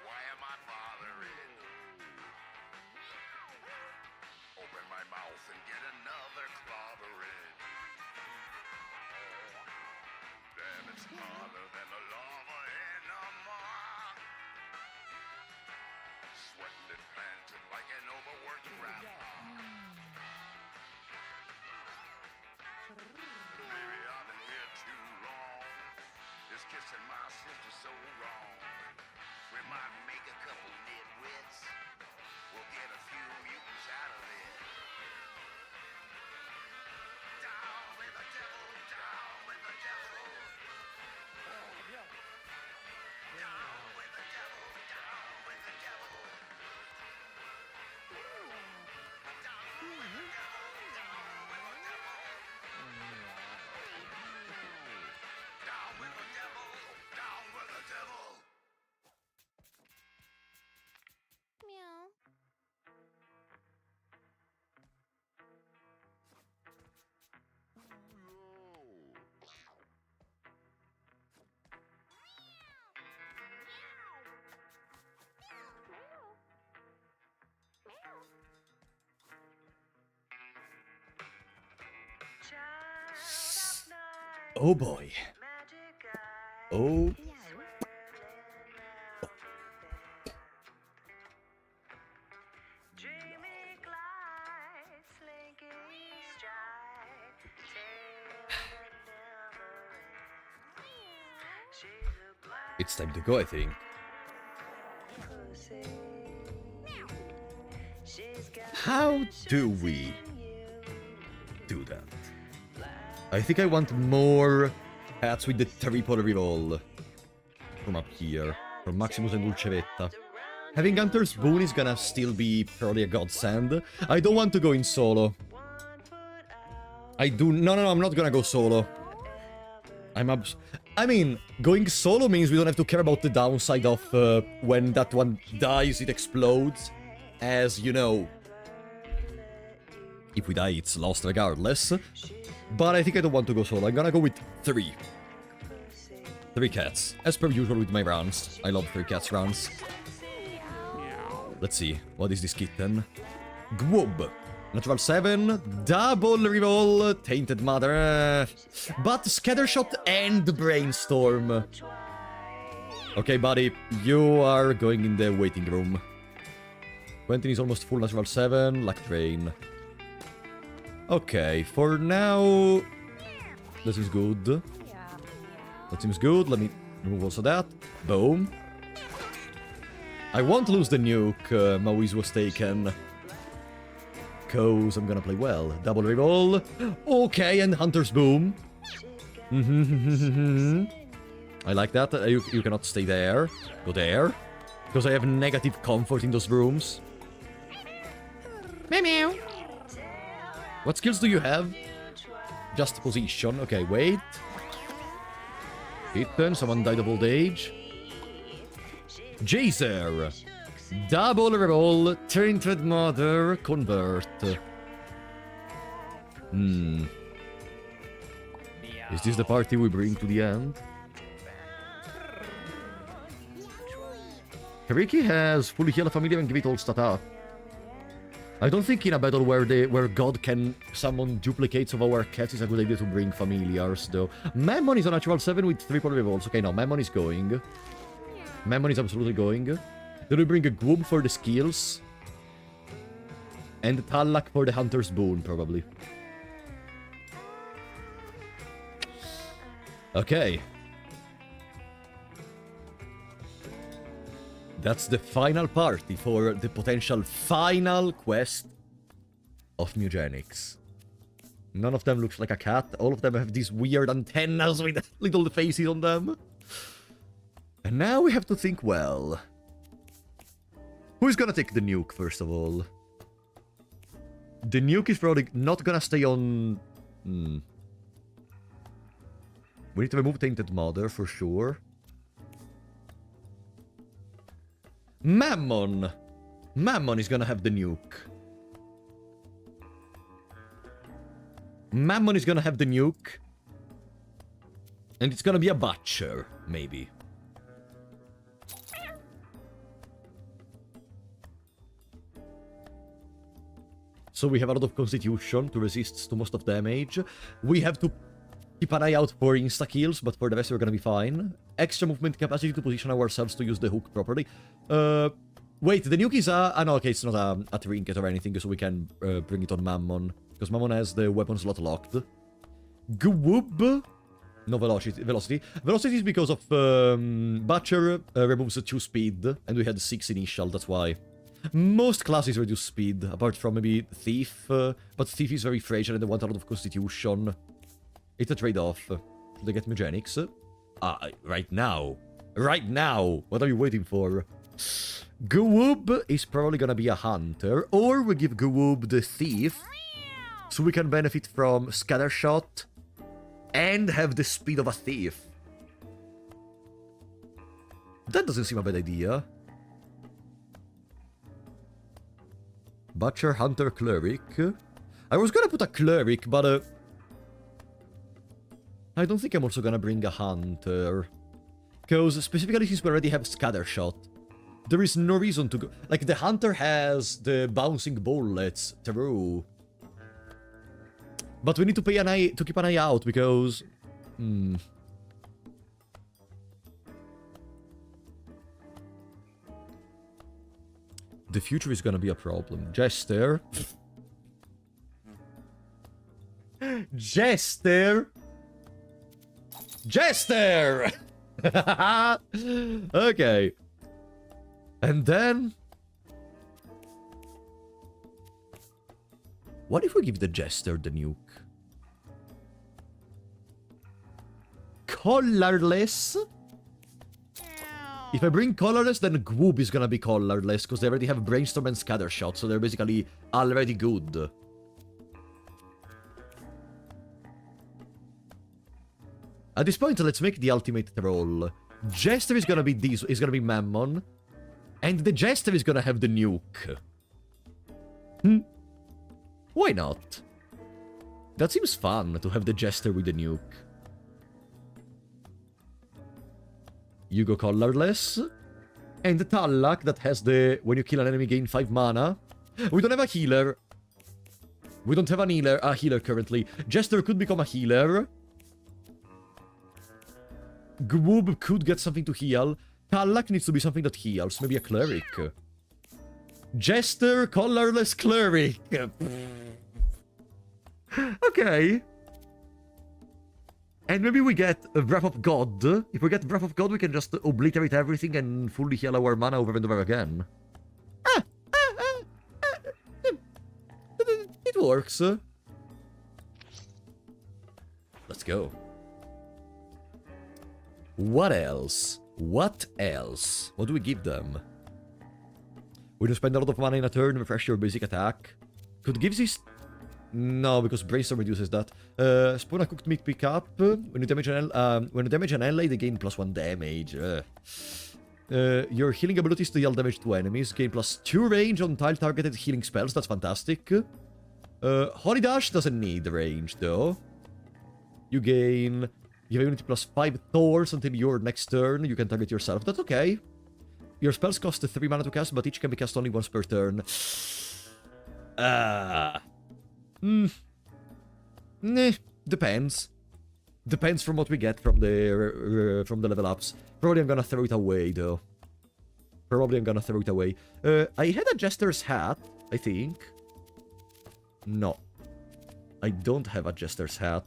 Why am I bothering? Open my mouth and get another clobbering. Damn, it's harder than the lava in a moth. Sweating and panting like an overworked rat. Maybe I've been here too long. This kissing my sister so wrong. We might make a couple nitwits. We'll get a few mutants out of it. Down with the devil, down with the devil. Down with the devil, down with the devil. Down with the devil, down with the devil. Oh boy. Oh. It's time to go, I think. How do we do that? I think I want more hats with the triple reroll from up here, from Maximus and Dulcevetta. Having Hunter's Boon is gonna still be probably a godsend. I don't want to go in solo. No, I'm not gonna go solo. I mean, going solo means we don't have to care about the downside of when that one dies, it explodes. As you know, if we die, it's lost regardless. But I think I don't want to go solo. I'm gonna go with 3. 3 cats, as per usual with my rounds. I love 3 cats rounds. Let's see, what is this kitten? Gwoob. Natural 7, double reroll, Tainted Mother, but Scattershot and Brainstorm. Okay, buddy, you are going in the waiting room. Quentin is almost full natural 7, Luck Drain. Okay, for now, this is good. That seems good, let me remove also that. Boom. I won't lose the nuke, Maurice was taken. Cause I'm gonna play well. Double reroll. Okay, and Hunter's Boom. I like that. You cannot stay there. Go there. Because I have negative comfort in those rooms. Meow meow. What skills do you have? Just position. Okay, wait. Kitten, someone died of old age. Jazer. Double reroll, Tainted Mother, Convert. Is this the party we bring to the end? Kariki has fully heal a familiar and give it all stat up. I don't think in a battle where God can summon duplicates of our cats is a good idea to bring familiars, though. Mammon is a natural 7 with triple rerolls. Okay, no, Mammon is going. Mammon is absolutely going. Then we bring a Gwoob for the skills. And Tallak for the Hunter's Boon, probably. Okay. That's the final party for the potential final quest of Mewgenics. None of them looks like a cat. All of them have these weird antennas with little faces on them. And now we have to think well. Who's gonna take the nuke, first of all? The nuke is probably not gonna stay on... We need to remove Tainted Mother, for sure. Mammon! Mammon is gonna have the nuke. Mammon is gonna have the nuke. And it's gonna be a Butcher, maybe. So we have a lot of Constitution to resist to most of damage. We have to keep an eye out for insta-kills, but for the rest we're gonna be fine. Extra movement capacity to position ourselves to use the hook properly. Wait, the nuke is a... no, okay, it's not a trinket or anything, so we can bring it on Mammon. Because Mammon has the weapon slot locked. Gwoob. No velocity. Velocity is because of Butcher removes 2 speed, and we had 6 initial, that's why. Most classes reduce speed, apart from maybe Thief, but Thief is very fragile and they want a lot of Constitution. It's a trade-off. Should they get Mewgenics? Right now. Right now! What are you waiting for? Gwoob is probably gonna be a Hunter, or we give Gwoob the Thief, so we can benefit from Scattershot and have the speed of a Thief. That doesn't seem a bad idea. Butcher, Hunter, Cleric. I was gonna put a Cleric, but I don't think I'm also gonna bring a Hunter. Because specifically since we already have Scattershot, there is no reason to go... Like, the Hunter has the bouncing bullets, true. But we need to keep an eye out, because Hmm. The future is gonna be a problem. Jester. Jester! Jester! Okay. And then... what if we give the Jester the nuke? Colorless? If I bring colorless, then Gwoob is gonna be colorless, because they already have Brainstorm and Scattershot, so they're basically already good. At this point, let's make the ultimate troll. Jester is gonna be Mammon, and the Jester is gonna have the nuke. Why not? That seems fun, to have the Jester with the nuke. You go colorless. And the Tallak that has the... when you kill an enemy, gain 5 mana. We don't have a healer. We don't have a healer currently. Jester could become a healer. Gwoob could get something to heal. Tallak needs to be something that heals. Maybe a cleric. Jester, colorless cleric. Okay. And maybe we get a Breath of God. If we get Breath of God, we can just obliterate everything and fully heal our mana over and over again. It works. Let's go. What else? What else? What do we give them? When you spend a lot of mana in a turn, refresh your basic attack. Could give this... no, because Brainstorm reduces that. Spawn a cooked meat pickup. When you damage an ally, they gain +1 damage. Your healing abilities to deal damage to enemies. Gain +2 range on tile-targeted healing spells. That's fantastic. Honey Dash doesn't need range, though. You gain... you have immunity +5 Thors until your next turn. You can target yourself. That's okay. Your spells cost 3 mana to cast, but each can be cast only once per turn. Depends. Depends from what we get from the level ups. Probably I'm gonna throw it away, though. I had a Jester's hat, I think. No. I don't have a Jester's hat.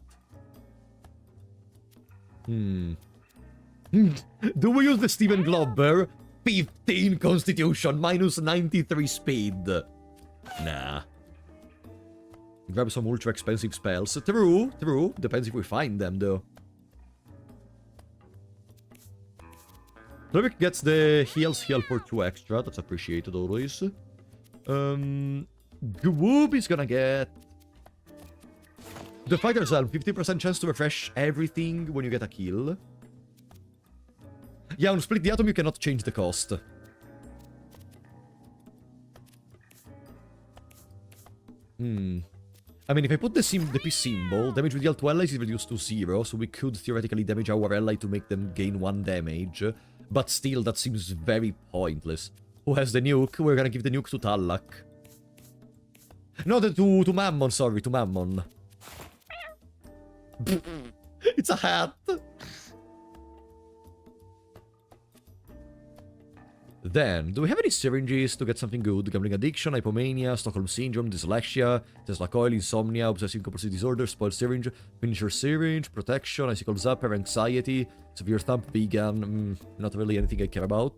Do we use the Steven Glober? 15 Constitution, -93 speed. Nah. Grab some ultra expensive spells. True. Depends if we find them, though. Cleric gets the heal for 2 extra. That's appreciated always. Gwoob is gonna get... the Fighter's Helm. 50% chance to refresh everything when you get a kill. Yeah, on Split the Atom you cannot change the cost. I mean, if I put the peace symbol, damage we deal to allies is reduced to 0, so we could theoretically damage our ally to make them gain 1 damage. But still, that seems very pointless. Who has the nuke? We're gonna give the nuke to Tallak. No, to Mammon, sorry, to Mammon. It's a hat! Then, do we have any syringes to get something good? Gambling addiction, hypomania, Stockholm syndrome, dyslexia, Tesla coil, insomnia, obsessive compulsive disorder, spoiled syringe, finisher syringe, protection, icicle zapper, anxiety, severe thump, vegan, not really anything I care about.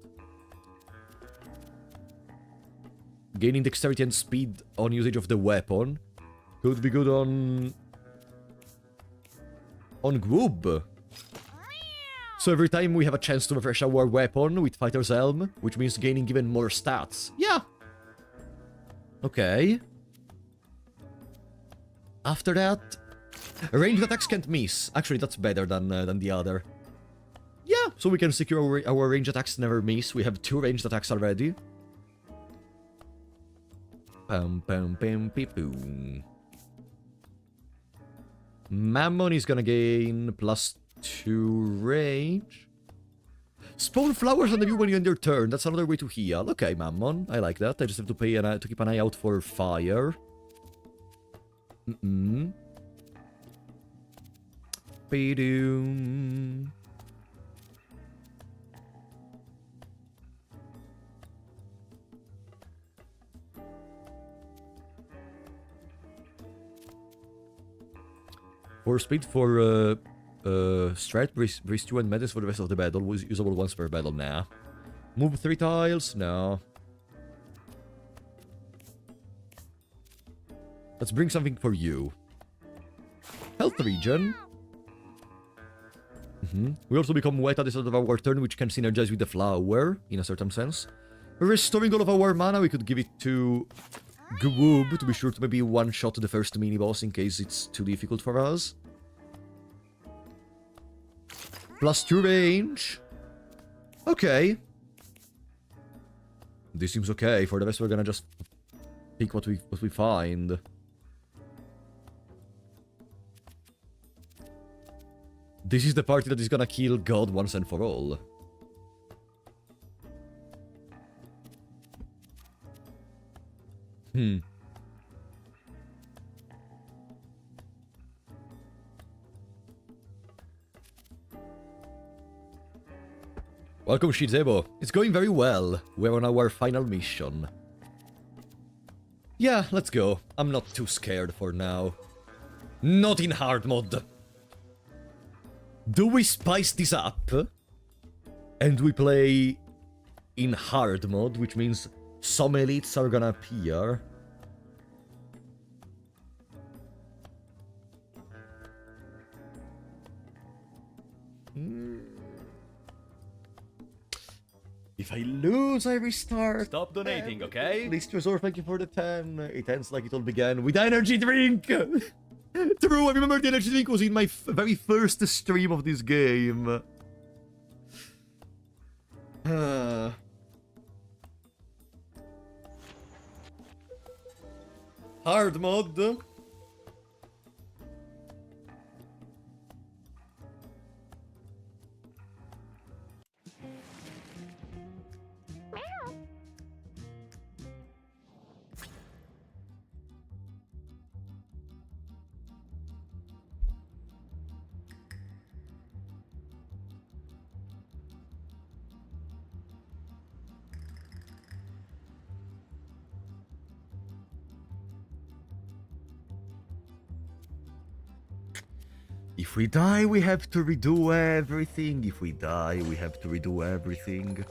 Gaining dexterity and speed on usage of the weapon. Could be good on Gwoob. So every time we have a chance to refresh our weapon with Fighter's Helm, which means gaining even more stats. Yeah. Okay. After that, ranged attacks can't miss. Actually, that's better than the other. Yeah, so we can secure our ranged attacks never miss. We have 2 ranged attacks already. Boom. Mammon is gonna gain +2 range. Spawn flowers on the view when you end your turn. That's another way to heal. Okay, Mammon. I like that. I just have to to keep an eye out for fire. Doom. For speed for strat, breeze 2 and medicine for the rest of the battle. Was usable once per battle. Nah. Move 3 tiles? No. Let's bring something for you. Health regen. We also become wet at the start of our turn, which can synergize with the flower, in a certain sense. Restoring all of our mana, we could give it to Gwoob to be sure to maybe one-shot the first mini-boss in case it's too difficult for us. +2 range. Okay. This seems okay. For the rest, we're gonna just pick what we find. This is the party that is gonna kill God once and for all. Welcome, Shizebo. It's going very well. We're on our final mission. Yeah, let's go. I'm not too scared for now. Not in hard mode. Do we spice this up? And we play in hard mode, which means some elites are gonna appear. If I lose, I restart. Stop donating, okay? Least resort, thank you for the 10. It ends like it all began with energy drink. True, I remember the energy drink was in my very first stream of this game. Hard mode. If we die, we have to redo everything. If we die, we have to redo everything.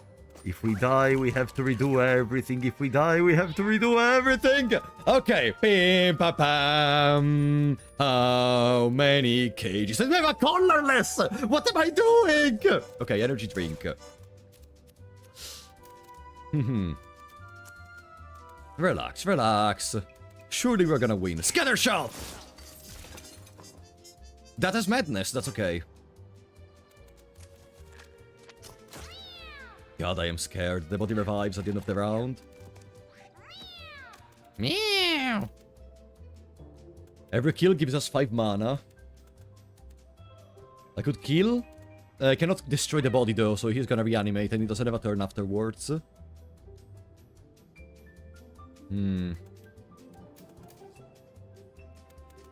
If we die, we have to redo everything. If we die, we have to redo everything. Okay. Pim pa pam. How many cages? We have a colorless. What am I doing? Okay, energy drink. Relax, relax. Surely we're gonna win. Scatter shot. That is madness, that's okay. God, I am scared. The body revives at the end of the round. Meow. Every kill gives us 5 mana. I could kill. I cannot destroy the body though, so he's gonna reanimate and he doesn't have a turn afterwards.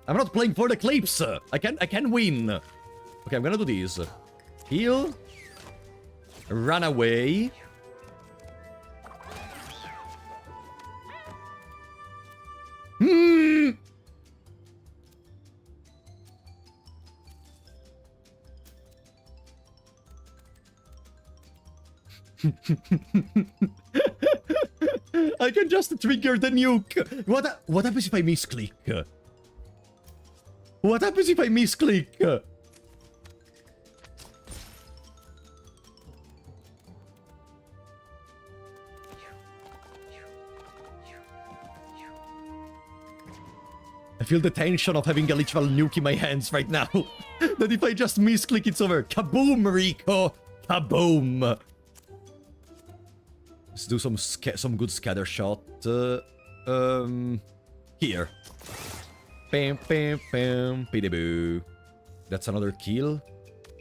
I'm not playing for the clips. I can win. Okay, I'm gonna do this. Heal. Run away. I can just trigger the nuke. What happens if I misclick? What happens if I misclick? I feel the tension of having a literal nuke in my hands right now. That if I just misclick, it's over. Kaboom, Rico! Kaboom! Let's do some good scatter shot. Here. Bam, bam, bam, boo. That's another kill.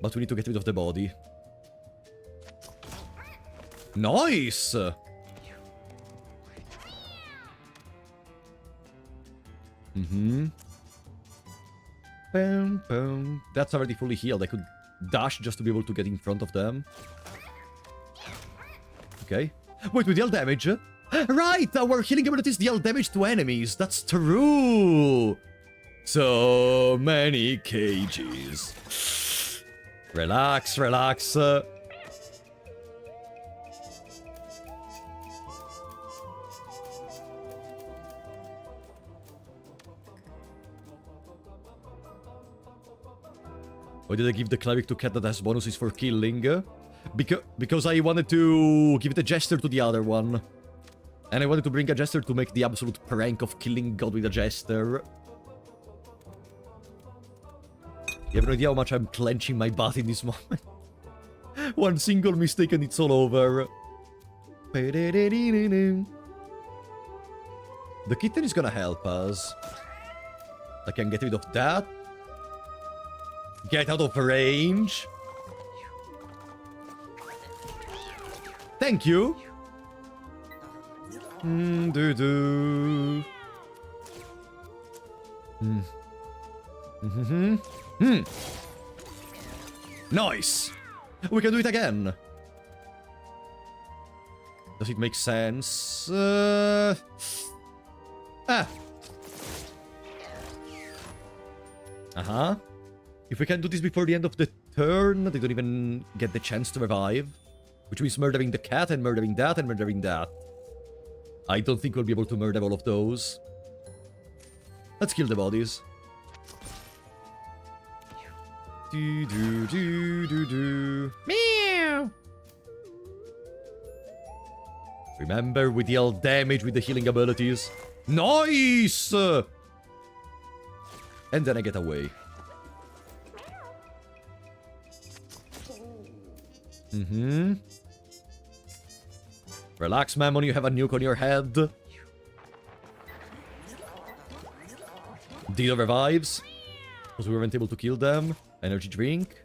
But we need to get rid of the body. Nice! Boom, boom. That's already fully healed. I could dash just to be able to get in front of them. Okay. Wait, we deal damage? Right! Our healing abilities deal damage to enemies. That's true! So many cages. Relax, relax. Why did I give the cleric to cat that has bonuses for killing? Because I wanted to give it a gesture to the other one. And I wanted to bring a jester to make the absolute prank of killing God with a jester. You have no idea how much I'm clenching my butt in this moment. One single mistake and it's all over. The kitten is gonna help us. I can get rid of that. Get out of range. Thank you. Doo-doo. Nice. We can do it again. Does it make sense? If we can do this before the end of the turn, they don't even get the chance to revive. Which means murdering the cat and murdering that and murdering that. I don't think we'll be able to murder all of those. Let's kill the bodies. Do do do do do. Meow. Remember, we deal damage with the healing abilities. Nice! And then I get away. Relax, Mammon, you have a nuke on your head. Dido revives. Because we weren't able to kill them. Energy drink.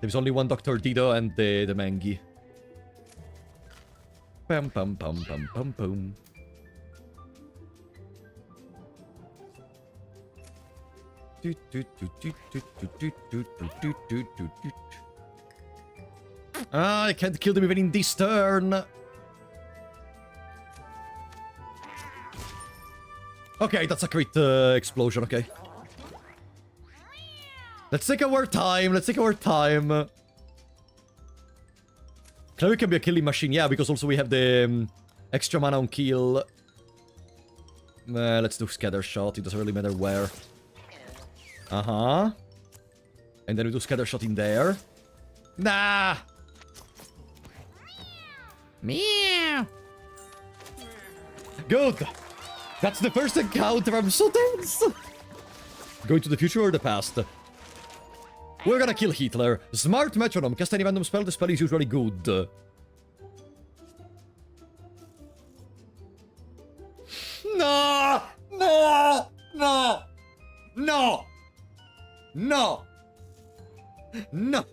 There's only one Dr. Dido and the Mangi. Pam pam pam pam pam pam. I can't kill them even in this turn. Okay, that's a crit explosion, okay. Let's take our time, let's take our time. Cleric can be a killing machine, yeah, because also we have the extra mana on kill. Let's do scatter shot, it doesn't really matter where. And then we do scatter shot in there. Nah! Meow. Good! That's the first encounter, I'm so tense! Going to the future or the past? We're gonna kill Hitler. Smart metronome. Cast any random spell, the spell is usually good. No! No! No! No! No! No!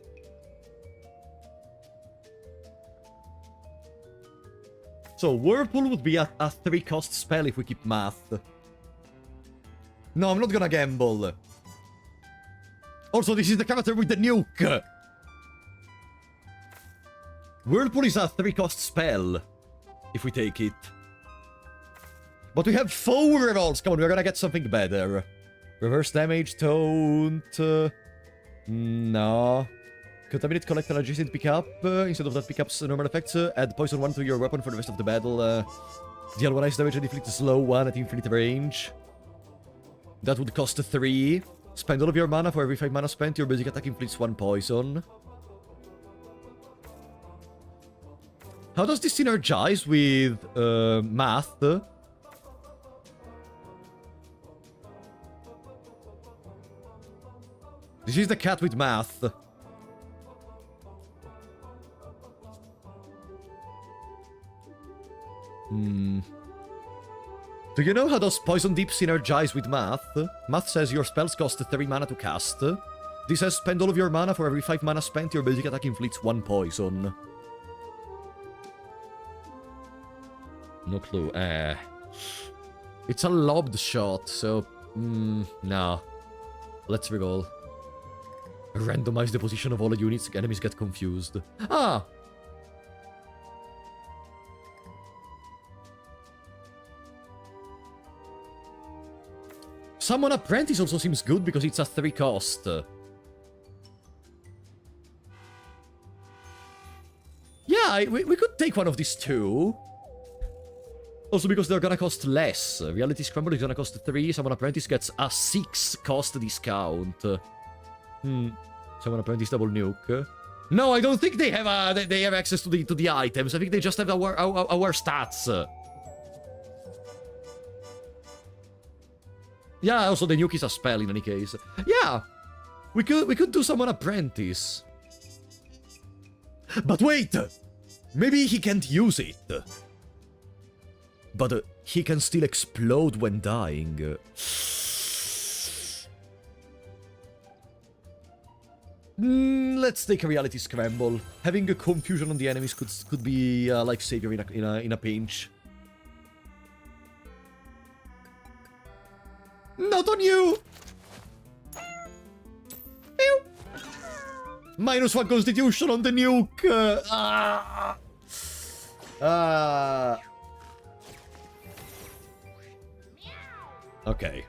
So, Whirlpool would be a 3-cost spell if we keep math. No, I'm not gonna gamble. Also, this is the character with the nuke. Whirlpool is a 3-cost spell if we take it. But we have 4 rerolls. Come on, we're gonna get something better. Reverse damage, taunt. No. Contaminate, collect, and adjacent pickup. Instead of that pickup's normal effects, add poison 1 to your weapon for the rest of the battle. Deal 1 ice damage and inflict a slow 1 at infinite range. That would cost 3. Spend all of your mana. For every 5 mana spent, your basic attack inflicts 1 poison. How does this synergize with math? This is the cat with math. Do you know how does Poison Deep synergize with math? Math says your spells cost 3 mana to cast. This says spend all of your mana. For every 5 mana spent, your basic attack inflicts 1 poison. No clue. It's a lobbed shot, so... no. Let's reroll. Randomize the position of all the units, enemies get confused. Ah! Summon Apprentice also seems good because it's a 3 cost. Yeah, we could take one of these two. Also because they're gonna cost less. Reality Scramble is gonna cost 3, Summon Apprentice gets a 6 cost discount. Summon Apprentice double nuke. No, I don't think they have they have access to the items. I think they just have our stats. Yeah, also the nuke is a spell in any case. Yeah, we could do Summon Apprentice. But wait! Maybe he can't use it. But he can still explode when dying. Let's take a Reality Scramble. Having a confusion on the enemies could be like savior in a pinch. Not on you! Ew. -1 constitution on the nuke! Okay.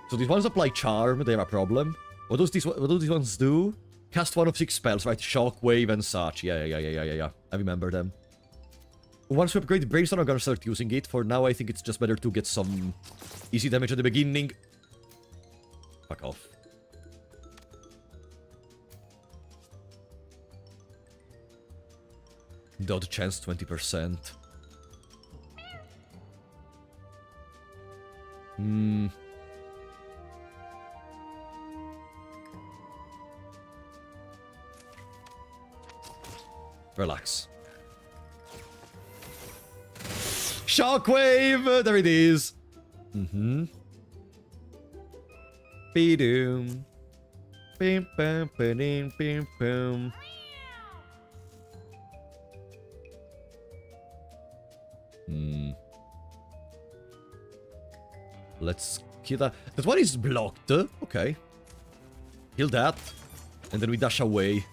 So these ones apply charm, they have a problem. What do these ones do? Cast 1 of 6 spells, right? Shockwave and such. Yeah. I remember them. Once we upgrade Brainstorm, I'm gonna start using it. For now, I think it's just better to get some easy damage at the beginning. Fuck off. Dodge chance 20%. Relax. Shockwave! There it is. Be-doom. Bim bam ba-dim bim boom. Let's kill that. That one is blocked. Okay. Kill that. And then we dash away.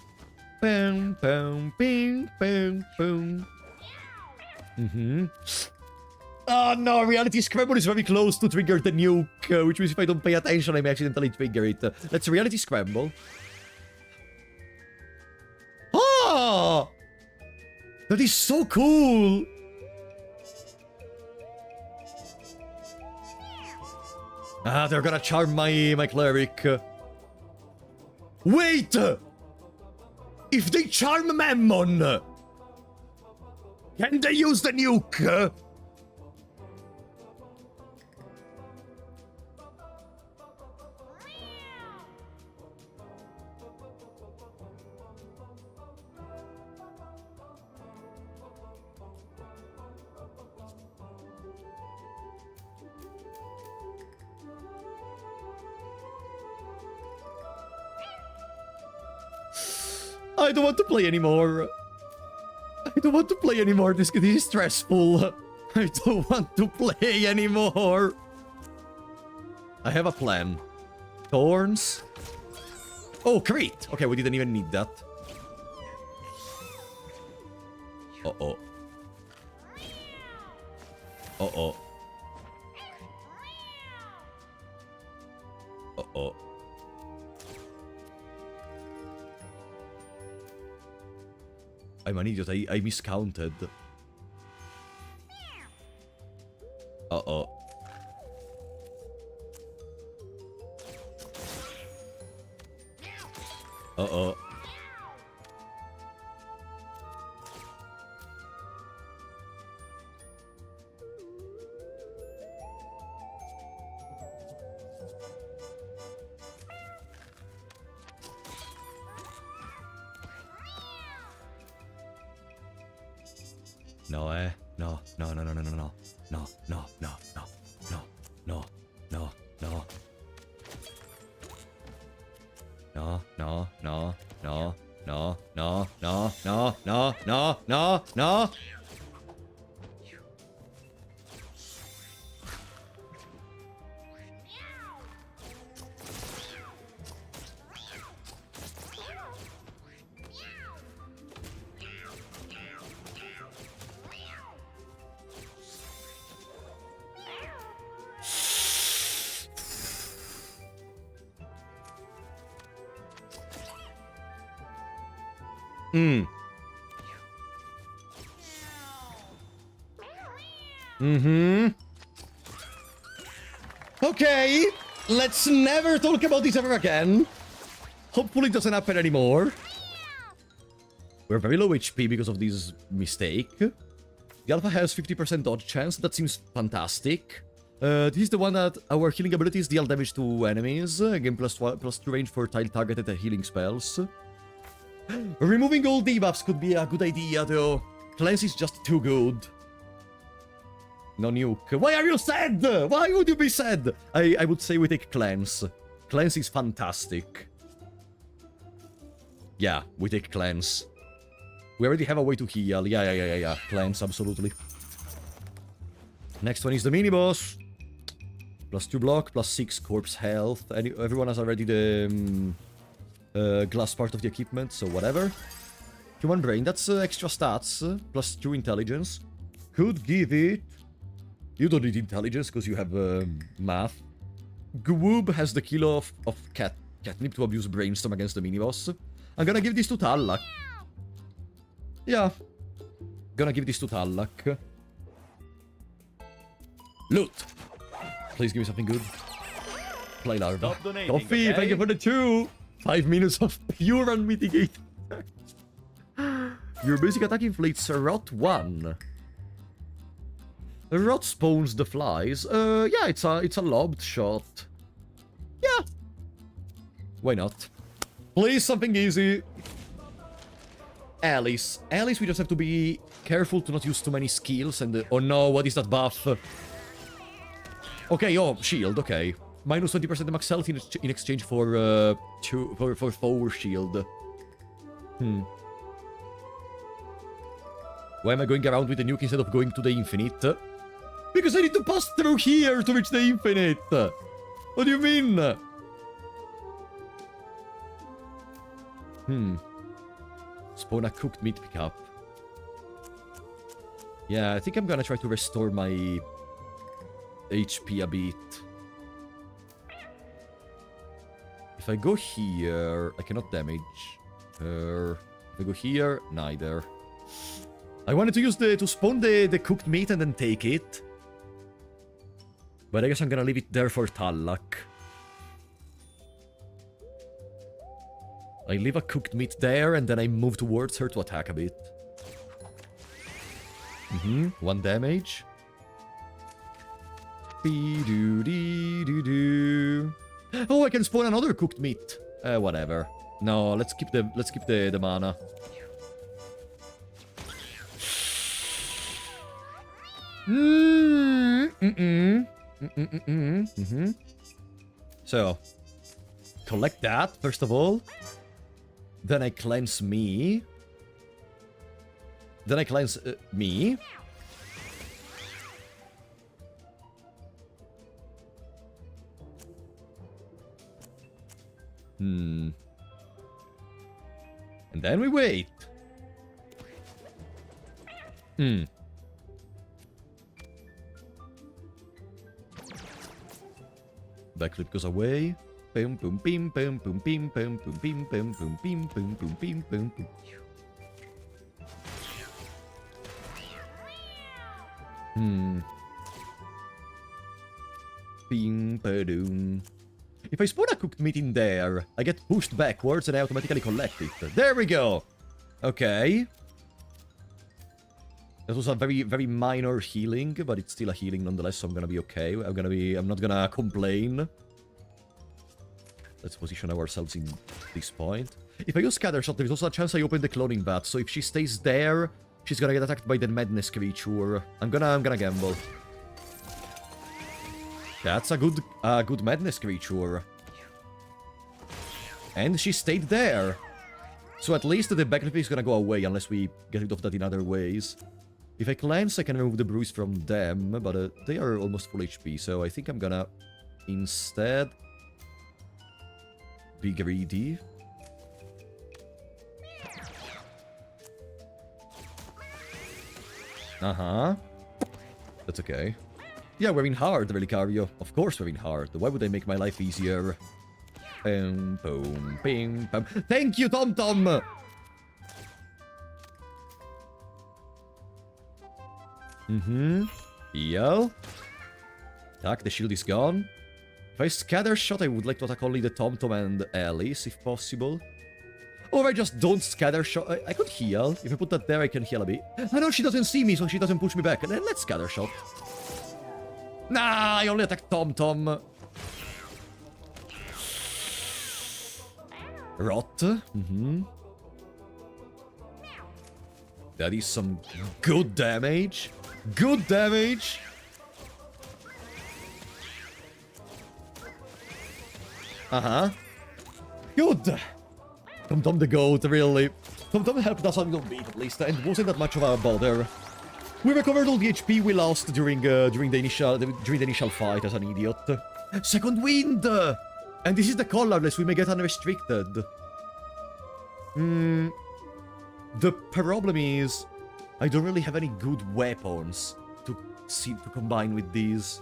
Boom, boom, bing, boom, boom. Oh no, Reality Scramble is very close to trigger the nuke, which means if I don't pay attention, I may accidentally trigger it. Let's Reality Scramble. Oh! That is so cool! Ah, they're gonna charm my cleric. Wait! If they charm Mammon, can they use the nuke? I don't want to play anymore. I don't want to play anymore. This is stressful. I don't want to play anymore. I have a plan. Thorns. Oh, crit. Okay, we didn't even need that. Uh-oh. Uh-oh. Uh-oh. I'm an idiot. I miscounted. Uh-oh. Uh-oh. No, no, no, no, no, no, no, no, no, no, no, no, no, no, no, no. No, no, no, no, no, no, no, no, no, no, no, no. Mm. Mm-hmm. Okay, let's never talk about this ever again. Hopefully it doesn't happen anymore. We're very low HP because of this mistake. The alpha has 50% dodge chance. That seems fantastic. This is the one that our healing abilities deal damage to enemies. Again, +2 range for tile targeted healing spells. Removing all debuffs could be a good idea, though. Cleanse is just too good. No nuke. Why are you sad? Why would you be sad? I would say we take Cleanse. Cleanse is fantastic. Yeah, we take Cleanse. We already have a way to heal. Yeah. Cleanse, absolutely. Next one is the mini-boss. +2 block, +6 corpse health. Everyone has already the glass part of the equipment, so whatever. Human brain, that's extra stats. +2 intelligence. Could give it... You don't need intelligence because you have math. Gwoob has the kill of catnip to abuse brainstorm against the mini-boss. I'm gonna give this to Tallak. Yeah. Gonna give this to Tallak. Loot! Please give me something good. Play larva. Stop donating, Coffee, okay? thank you for the 2! 5 minutes of pure unmitigated. Your basic attack inflates Rot 1. Rot spawns the flies. Yeah, it's a lobbed shot. Yeah. Why not? Please, something easy. Alice. Alice, we just have to be careful to not use too many skills and... oh no, what is that buff? Okay, oh, shield, okay. Minus 20% max health in exchange for 4 shield. Why am I going around with the nuke instead of going to the infinite? Because I need to pass through here to reach the infinite! What do you mean? Spawn a cooked meat pickup. Yeah, I think I'm gonna try to restore my HP a bit. If I go here, I cannot damage her. If I go here, neither. I wanted to use to spawn the cooked meat and then take it. But I guess I'm gonna leave it there for Tallak. I leave a cooked meat there and then I move towards her to attack a bit. 1 damage. Oh, I can spawn another cooked meat. Whatever. No, let's keep the mana. So, collect that first of all. Then I cleanse me. Then I cleanse me. And then we wait. Backflip goes away. Boom, boom, beam, boom, boom, beam, boom, boom, beam, boom, boom, beam, boom, boom, beam, boom, boom. Bing, ba-doom. If I spawn a cooked meat in there, I get pushed backwards and I automatically collect it. There we go. Okay. That was a very, very minor healing, but it's still a healing nonetheless, so I'm gonna be okay. I'm not gonna complain. Let's position ourselves in this point. If I use Scatter Shot, there's also a chance I open the cloning vat, so if she stays there, she's gonna get attacked by the madness creature. I'm gonna gamble. That's a good madness creature. And she stayed there. So at least the backflip is gonna go away unless we get rid of that in other ways. If I cleanse, I can remove the bruise from them, but they are almost full HP, so I think I'm gonna instead be greedy. That's okay. Yeah, we're in hard, Relicario. Of course we're in hard. Why would I make my life easier? Boom, boom, bing, bam. Thank you, Tom Tom! Heal. Attack, the shield is gone. If I scatter shot, I would like to attack only the TomTom and Alice, if possible. Or I just don't scatter shot. I could heal. If I put that there, I can heal a bit. I know she doesn't see me, so she doesn't push me back. Then let's scatter shot. Nah, I only attack TomTom. Rot. That is some good damage. Good damage. Good. TomTom the goat, really. TomTom helped us a little bit, at least, and wasn't that much of a bother. We recovered all the HP we lost during the initial fight as an idiot. Second wind! And this is the colorless, we may get unrestricted. The problem is, I don't really have any good weapons to combine with these.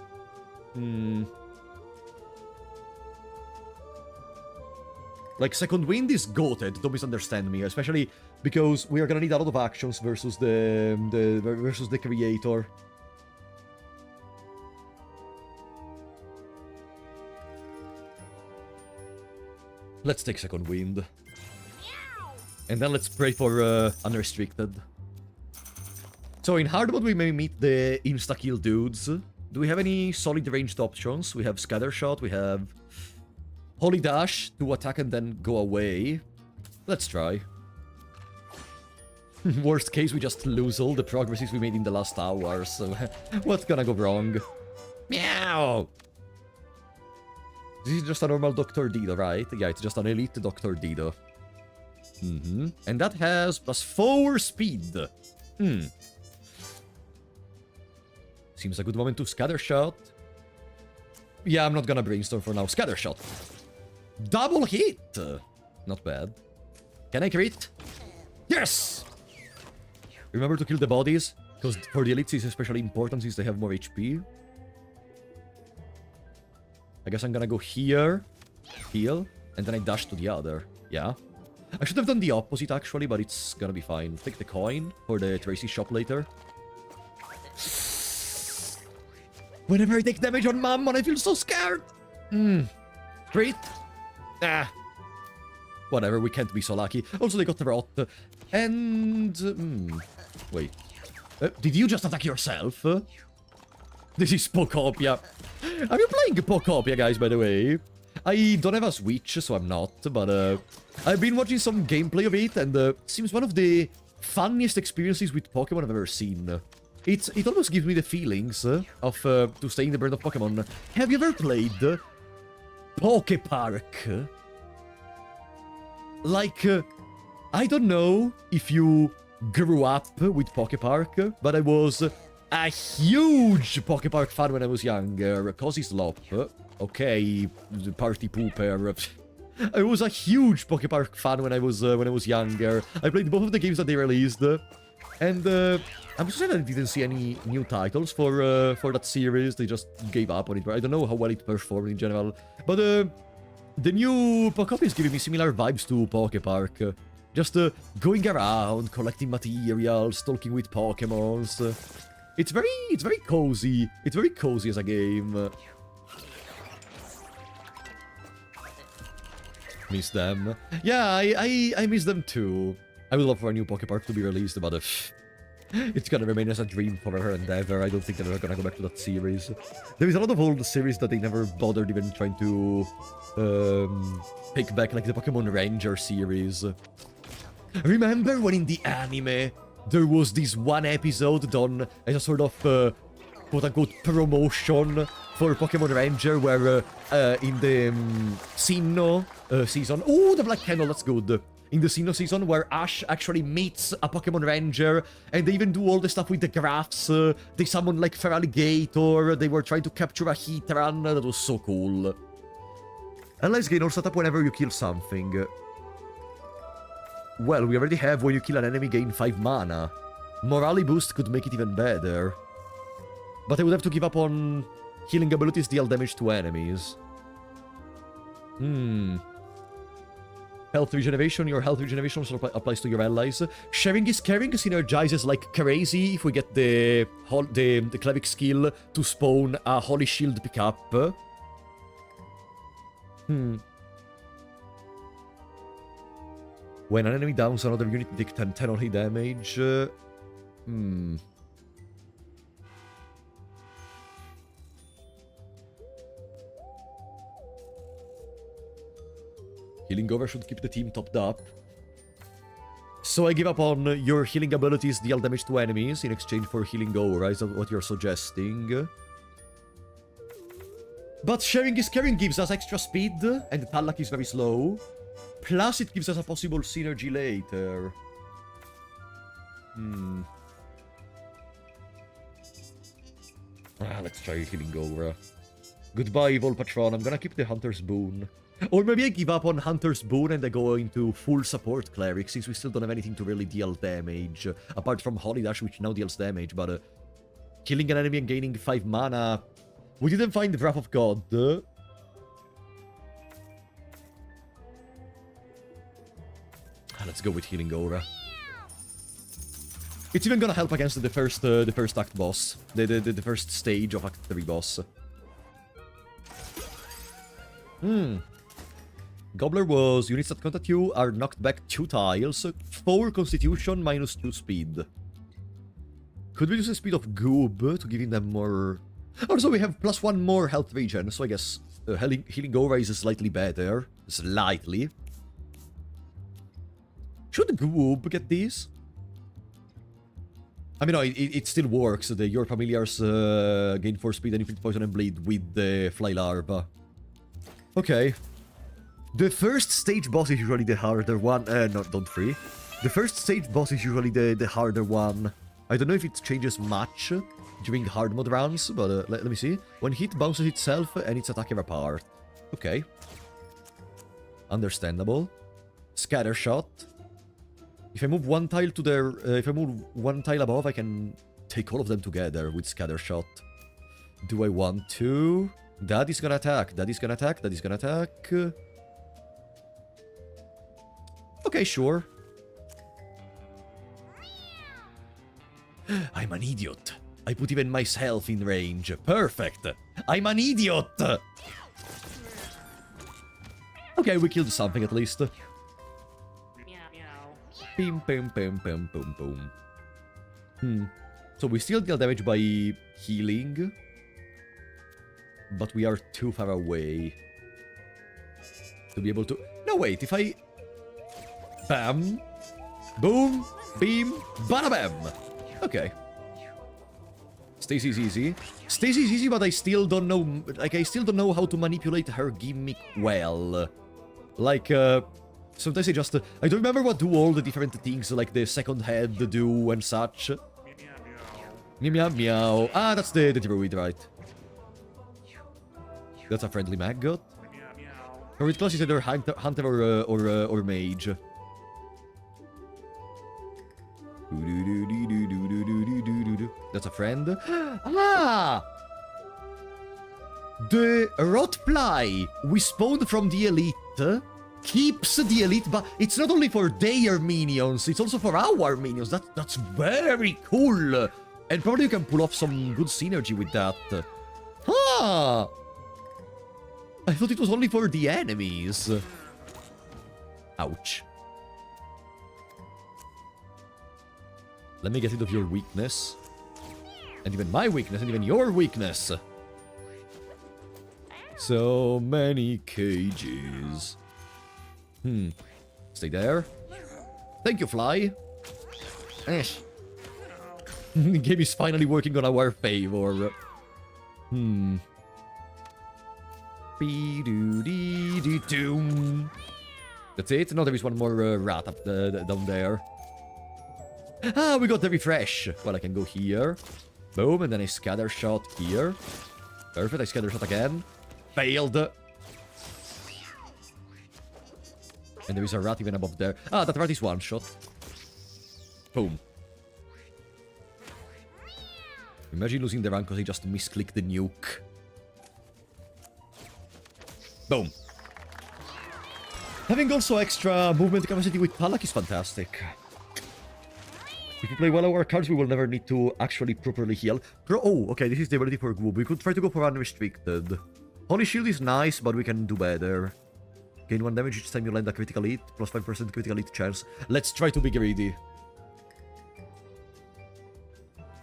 Like, second wind is goated, don't misunderstand me, especially because we are gonna need a lot of actions versus the creator. Let's take second wind. And then let's pray for unrestricted. So in hard mode we may meet the insta-kill dudes. Do we have any solid ranged options? We have scatter shot, we have Holy Dash to attack and then go away. Let's try. Worst case, we just lose all the progresses we made in the last hour, so what's gonna go wrong? Meow! This is just a normal Dr. Dido, right? Yeah, it's just an elite Dr. Dido. And that has +4 speed. Seems a good moment to scatter shot. Yeah, I'm not gonna brainstorm for now. Scatter shot. Double hit! Not bad. Can I crit? Yes! Remember to kill the bodies, because for the elites it's especially important since they have more HP. I guess I'm gonna go here, heal, and then I dash to the other. Yeah. I should have done the opposite actually, but it's gonna be fine. Take the coin for the Tracy shop later. Whenever I take damage on Mammon, I feel so scared! Crit? Ah. Whatever, we can't be so lucky. Also, they got the rot. And... wait. Did you just attack yourself? This is Pokopia. Are you playing Pokopia, guys, by the way? I don't have a Switch, so I'm not, but I've been watching some gameplay of it, and it seems one of the funniest experiences with Pokemon I've ever seen. It almost gives me the feelings of to stay in the brand of Pokemon. Have you ever played Pokepark? Like, I don't know if you grew up with Pokepark, but I was a huge Pokepark fan when I was younger. Cozy Slop, okay, party pooper. I was a huge Pokepark fan when I was younger. I played both of the games that they released, and I'm sorry that I didn't see any new titles for that series. They just gave up on it. I don't know how well it performed in general, but the new Pokopia is giving me similar vibes to Pokepark. Just going around, collecting materials, talking with Pokemons. It's very cozy. It's very cozy as a game. Miss them. Yeah, I miss them too. I would love for a new Pokepark to be released, but it's gonna remain as a dream forever and ever. I don't think they're ever gonna go back to that series. There is a lot of old series that they never bothered even trying to pick back, like the Pokemon Ranger series. Remember when in the anime there was this one episode done as a sort of quote-unquote promotion for Pokemon Ranger where in the Sinnoh season... Oh, the Black Candle, that's good. In the Sinnoh season where Ash actually meets a Pokemon Ranger and they even do all the stuff with the graphs. They summon like Feraligatr, they were trying to capture a Heatran. That was so cool. Allies gain all setup whenever you kill something. Well, we already have when you kill an enemy gain 5 mana. Morale boost could make it even better. But I would have to give up on healing abilities deal damage to enemies. Health regeneration. Your health regeneration also applies to your allies. Sharing is caring synergizes like crazy if we get the Clevic skill to spawn a Holy Shield pickup. When an enemy downs another unit, take 10 only damage. Healing over should keep the team topped up. So I give up on your healing abilities deal damage to enemies in exchange for healing over, is that what you're suggesting? But sharing is caring gives us extra speed, and the Talak is very slow. Plus it gives us a possible synergy later. Let's try healing over. Goodbye, Evil Patron. I'm gonna keep the Hunter's Boon. Or maybe I give up on Hunter's Boon and I go into full support Cleric, since we still don't have anything to really deal damage. Apart from Holy Dash, which now deals damage, but killing an enemy and gaining 5 mana... We didn't find the Wrath of God. Let's go with Healing Aura. It's even gonna help against the first act boss. The first stage of Act 3 boss. Gobbler was units that contact you are knocked back 2 tiles, 4 constitution, minus 2 speed. Could we use the speed of Goob to giving them more... Also, we have plus 1 more health regen, so I guess Healing Aura is slightly better. Slightly. Should Goob get these? I mean, no, it still works. Your familiars gain 4 speed and inflict poison and bleed with the Fly Larva. Okay. The first stage boss is usually the harder one. No, don't free. The first stage boss is usually the harder one. I don't know if it changes much during hard mode rounds, but let me see. When hit bounces itself and its attack apart. Okay. Understandable. Scatter shot. If I move one tile to their... if I move one tile above, I can take all of them together with Scatter Shot. Do I want to? That is gonna attack. That is gonna attack. That is gonna attack. Okay, sure. I'm an idiot. I put even myself in range. Perfect. I'm an idiot. Okay, we killed something at least. Bim, bim, bim, bim, boom, boom. So we still deal damage by healing. But we are too far away to be able to... No, wait, if I... Bam. Boom. Beam. Bada bam. Okay. Stacy's easy. Stacy's easy, but I still don't know... Like, I still don't know how to manipulate her gimmick well. Like, sometimes I just... I don't remember what do all the different things, like the second head do and such. Meow, meow, meow. Ah, that's the druid, right. That's a friendly maggot. Or it's class is either hunter or mage. That's a friend. Ah! The Rotfly we spawned from the elite keeps the elite, but it's not only for their minions, it's also for our minions. That's very cool. And probably you can pull off some good synergy with that. Ah! I thought it was only for the enemies. Ouch. Let me get rid of your weakness. And even my weakness, and even your weakness. So many cages. Stay there. Thank you, Fly. Game is finally working on our favor. That's it? No, there is one more rat up down there. Ah, we got the refresh. Well, I can go here. Boom, and then I scatter shot here. Perfect, I scatter shot again. Failed. And there is a rat even above there. Ah, that rat is one shot. Boom. Imagine losing the rank because I just misclicked the nuke. Boom. Having also extra movement capacity with Palak is fantastic. If we play well our cards, we will never need to actually properly heal. Oh, okay, this is the ability for Gwoob. We could try to go for unrestricted. Holy Shield is nice, but we can do better. Gain 1 damage each time you land a critical hit, plus 5% critical hit chance. Let's try to be greedy.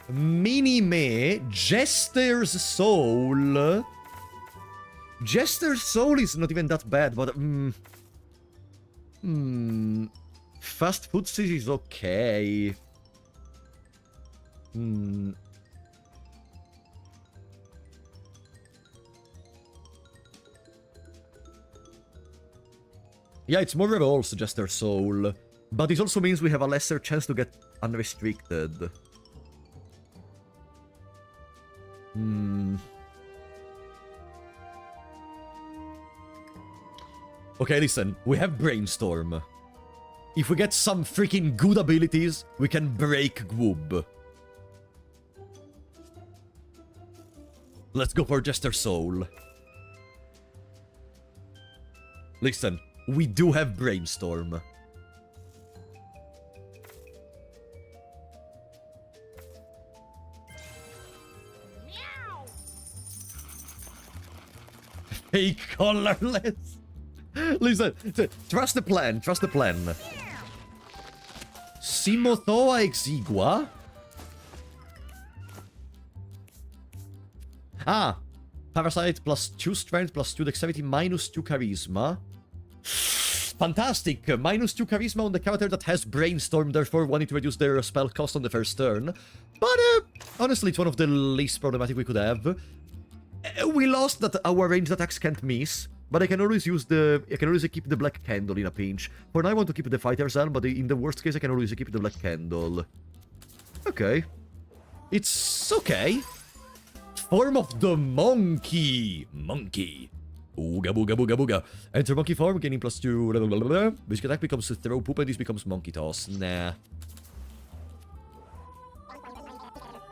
Mini-me, Jester's Soul. Jester's Soul is not even that bad, but... Fast Footsie is okay. Yeah, it's more revolts, Jester's Soul. But it also means we have a lesser chance to get unrestricted. Okay, listen. We have Brainstorm. If we get some freaking good abilities, we can break Gwoob. Let's go for Jester's Soul. Listen, we do have Brainstorm. Fake colorless. Listen, trust the plan, trust the plan. Simothoa exigua. Ah, Parasite plus 2 strength plus 2 dexterity minus 2 charisma. Fantastic! Minus 2 charisma on the character that has Brainstorm, therefore wanting to reduce their spell cost on the first turn. But honestly, it's one of the least problematic we could have. We lost that our ranged attacks can't miss, but I can always use keep the Black Candle in a pinch. For now I want to keep the Fighter's Helm, but in the worst case I can always keep the Black Candle. Okay. It's okay. Form of the Monkey. Monkey. Ooga booga booga booga. Enter Monkey form, gaining plus 2. Blah, blah, blah, blah. Basic attack becomes Throw Poop and this becomes Monkey Toss. Nah.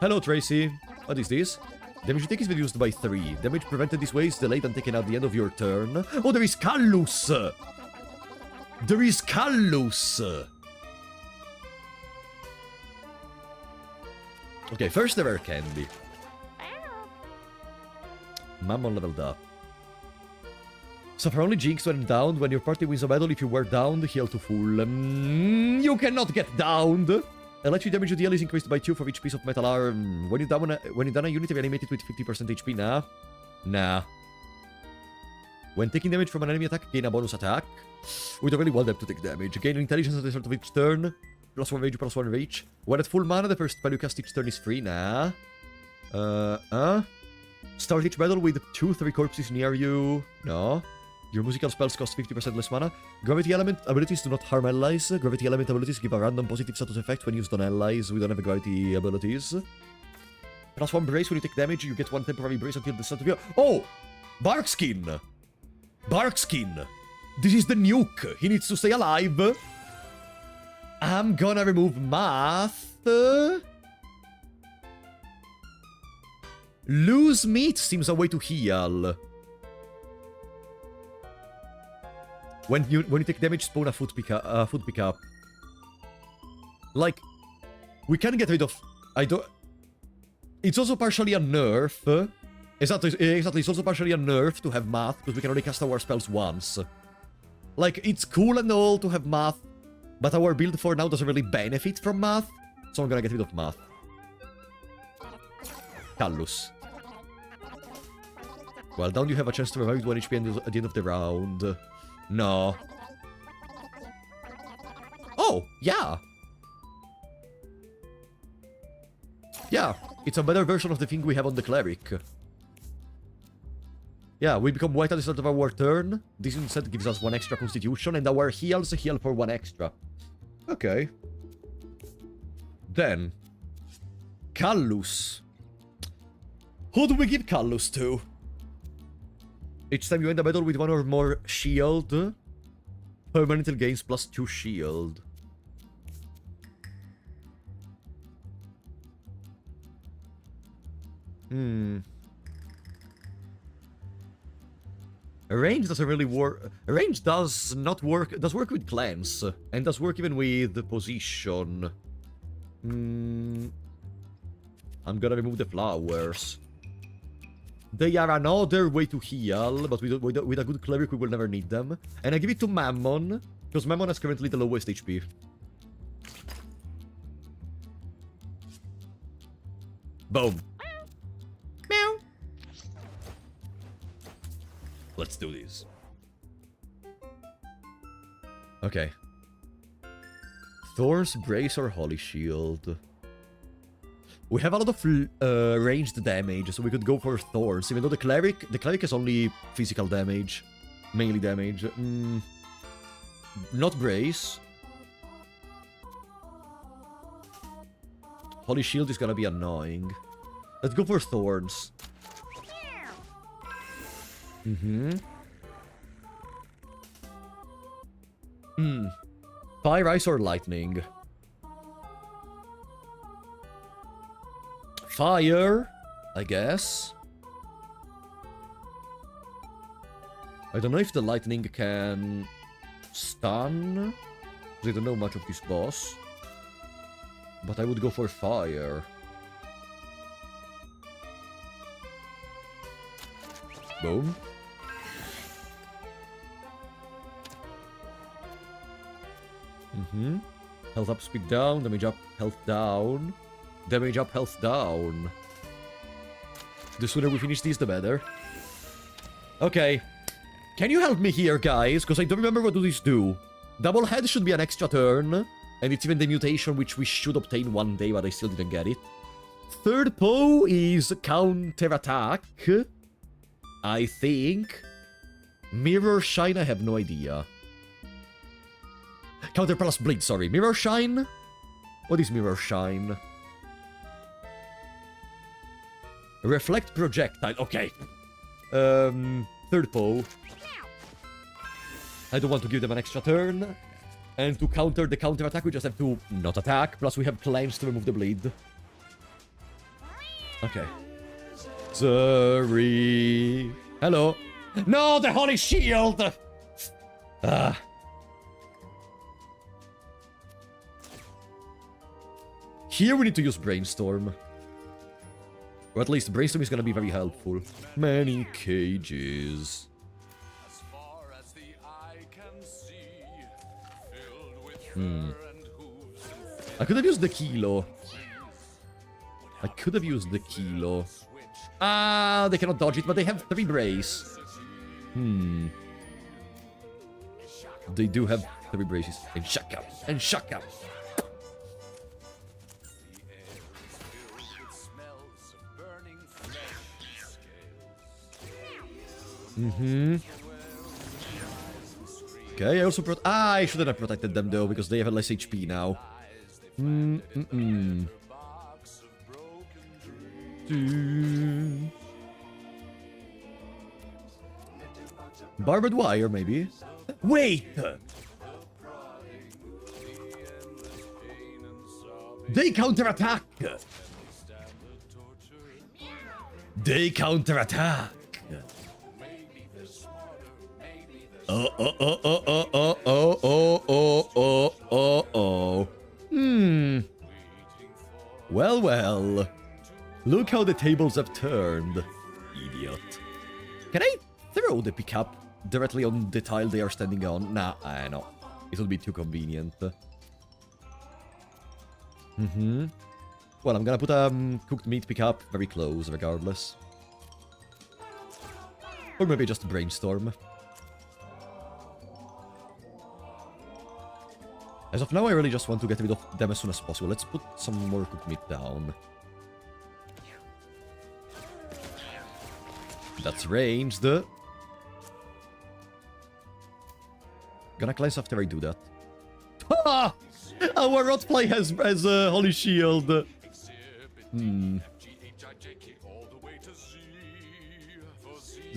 Hello Tracy. What is this? Damage you take is reduced by 3. Damage prevented this way is delayed and taken at the end of your turn. Oh, there is Callus! There is Callus! Okay, first the rare candy. Mammon leveled up. Suffer only Jinx when downed. When your party wins a battle, if you were downed, heal to full. You cannot get downed! Electric damage you deal is increased by 2 for each piece of metal arm. When you down a unit, reanimate it with 50% HP. Nah. Nah. When taking damage from an enemy attack, gain a bonus attack. We don't really want them to take damage. Gain intelligence at the start of each turn. Plus 1 rage, plus 1 rage. When at full mana, the first spell you cast each turn is free. Nah. Start each battle with 2-3 corpses near you. No. Your musical spells cost 50% less mana. Gravity element abilities do not harm allies. Gravity element abilities give a random positive status effect when used on allies. We don't have gravity abilities. Plus 1 brace. When you take damage, you get 1 temporary brace until the start of your... Oh! Barkskin! Barkskin! This is the nuke! He needs to stay alive! I'm gonna remove math... Lose meat seems a way to heal. When you take damage, spawn a foot pickup. Like, we can get rid of... It's also partially a nerf. Exactly, it's also partially a nerf to have math, because we can only cast our spells once. Like, it's cool and all to have math, but our build for now doesn't really benefit from math, so I'm gonna get rid of math. Callus. Well, down you have a chance to revive 1 HP at the end of the round. No. Oh, yeah! Yeah, it's a better version of the thing we have on the Cleric. Yeah, we become white at the start of our turn. This instead gives us 1 extra constitution, and our heals heal for 1 extra. Okay. Then. Callus. Who do we give Callus to? Each time you end a battle with 1 or more shield, permanently gains plus 2 shield. Range doesn't really work. Range does not work. Does work with clans and does work even with the position. I'm gonna remove the flowers. They are another way to heal, but with a good cleric we will never need them. And I give it to Mammon because Mammon has currently the lowest HP. Boom. Meow. Let's do this. Okay. Thor's Brace or Holy Shield. We have a lot of ranged damage, so we could go for Thorns, even though the cleric has only physical damage. Melee damage. Not Brace. Holy Shield is gonna be annoying. Let's go for Thorns. Fire, Ice, or Lightning? Fire, I guess. I don't know if the Lightning can stun, because I don't know much of this boss. But I would go for Fire. Boom. Health up, speed down, damage up, health down. Damage up, health down. The sooner we finish this, the better. Okay. Can you help me here, guys? Because I don't remember what do these do. Double head should be an extra turn. And it's even the mutation, which we should obtain one day, but I still didn't get it. Third paw is counter-attack. I think. Mirror Shine, I have no idea. Counter plus bleed, sorry. Mirror Shine? What is Mirror Shine? Reflect projectile, okay. Third paw. I don't want to give them an extra turn. And to counter the counter attack, we just have to not attack. Plus we have cleanse to remove the bleed. Okay. Sorry. Hello. No, the Holy Shield! Ah. Here we need to use Brainstorm. Or at least Brainstorm is gonna be very helpful. Many cages. As far as the eye can see, filled with fur and hooves and I could have used the Kilo. I could have used the Kilo. Ah, they cannot dodge it, but they have 3 brace. They do have 3 braces. And Shaka. And Shaka. Okay, I also I shouldn't have protected them though, because they have less HP now. Barbed wire, maybe? Wait! They counterattack! They counterattack! Oh. Well, well. Look how the tables have turned. Idiot. Can I throw the pickup directly on the tile they are standing on? Nah, no. It would be too convenient. Well, I'm gonna put a cooked meat pickup very close, regardless. Or maybe just brainstorm. As of now, I really just want to get rid of them as soon as possible. Let's put some more cooked meat down. That's ranged. Gonna cleanse after I do that. Ha! Our Rotfly has Holy Shield.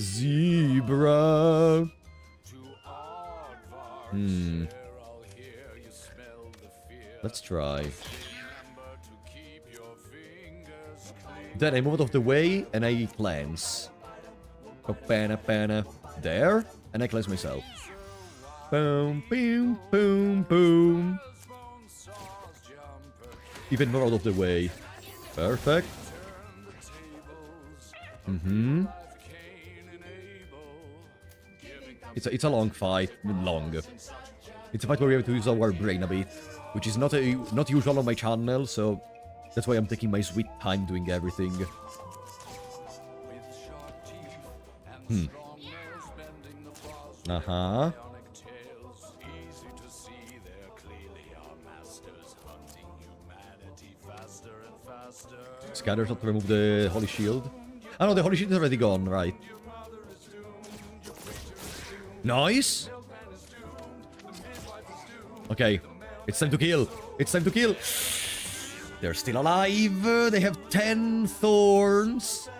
Zebra. Let's try. Then I move out of the way and I cleanse. Pana. there, and I cleanse myself. Boom, boom, boom, boom. Even more out of the way. Perfect. It's a long fight. Long. It's a fight where we have to use our brain a bit, which is not usual on my channel, so that's why I'm taking my sweet time doing everything. Uh-huh. Scatters not to remove the Holy Shield. Ah no, the Holy Shield is already gone, right. Nice! Okay, it's time to kill. It's time to kill. They're still alive. They have 10 thorns.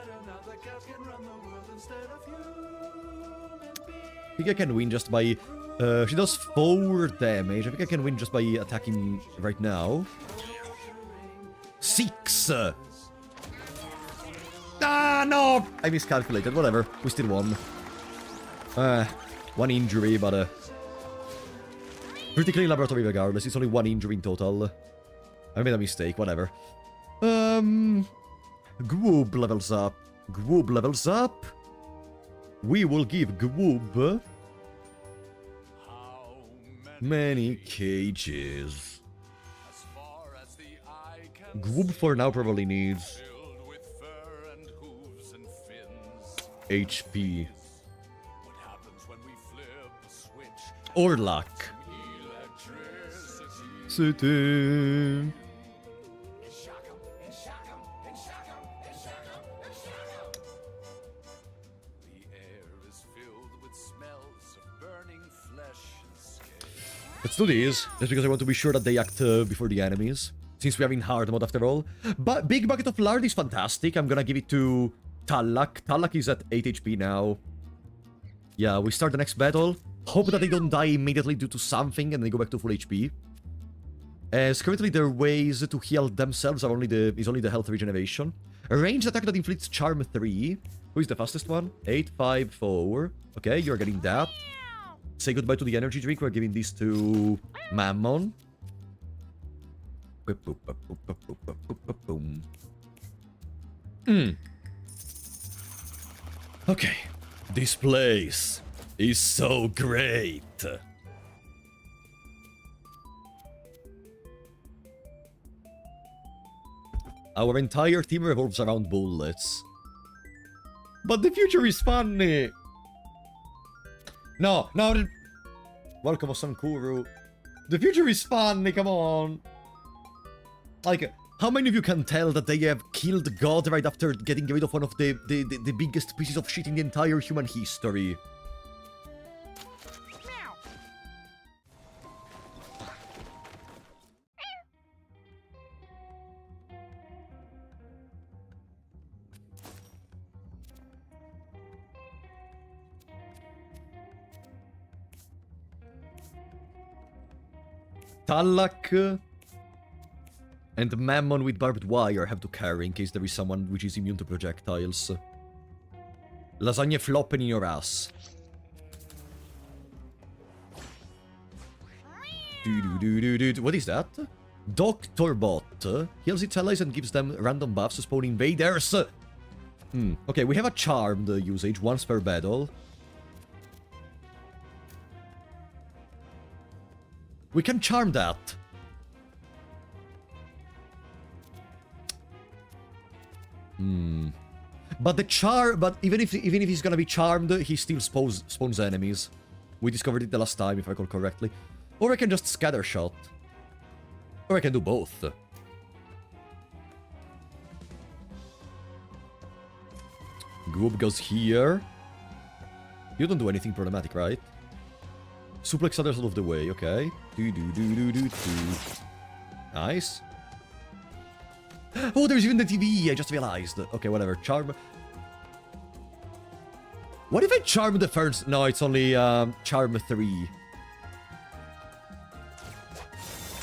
I think I can win just by... she does 4 damage. I think I can win just by attacking right now. 6! Ah, no! I miscalculated. Whatever. We still won. 1 injury, but... pretty clean laboratory regardless. It's only 1 injury in total. I made a mistake. Whatever. Gwoob levels up. Gwoob levels up. We will give Gwoob... many cages. Gwoob for now probably needs... HP. Or luck. City. Let's do this, just because I want to be sure that they act before the enemies. Since we're having hard mode after all. But Big Bucket of Lard is fantastic. I'm gonna give it to Tallak. Tallak is at 8 HP now. Yeah, we start the next battle. Hope that they don't die immediately due to something and they go back to full HP. As currently their ways to heal themselves are only the health regeneration. A ranged attack that inflicts Charm 3. Who is the fastest one? 854. Okay, you're getting that. Say goodbye to the energy drink. We're giving this to Mammon. Okay. This place is so great. Our entire team revolves around bullets. But the future is funny. No. Welcome, Osankuru. The future is funny, come on. Like, how many of you can tell that they have killed God right after getting rid of one of the biggest pieces of shit in the entire human history? Tallak and Mammon with barbed wire have to carry in case there is someone which is immune to projectiles. Lasagne flopping in your ass. What is that? Dr. Bot heals its allies and gives them random buffs to spawn invaders. Okay, we have a charmed usage once per battle. We can charm that. But even if he's gonna be charmed, he still spawns enemies. We discovered it the last time, if I recall correctly. Or I can just scatter shot. Or I can do both. Goob goes here. You don't do anything problematic, right? Suplex others out of the way, okay. Nice. Oh, there's even the TV, I just realized. Okay, whatever. Charm. What if I charm the first? No, it's only charm 3.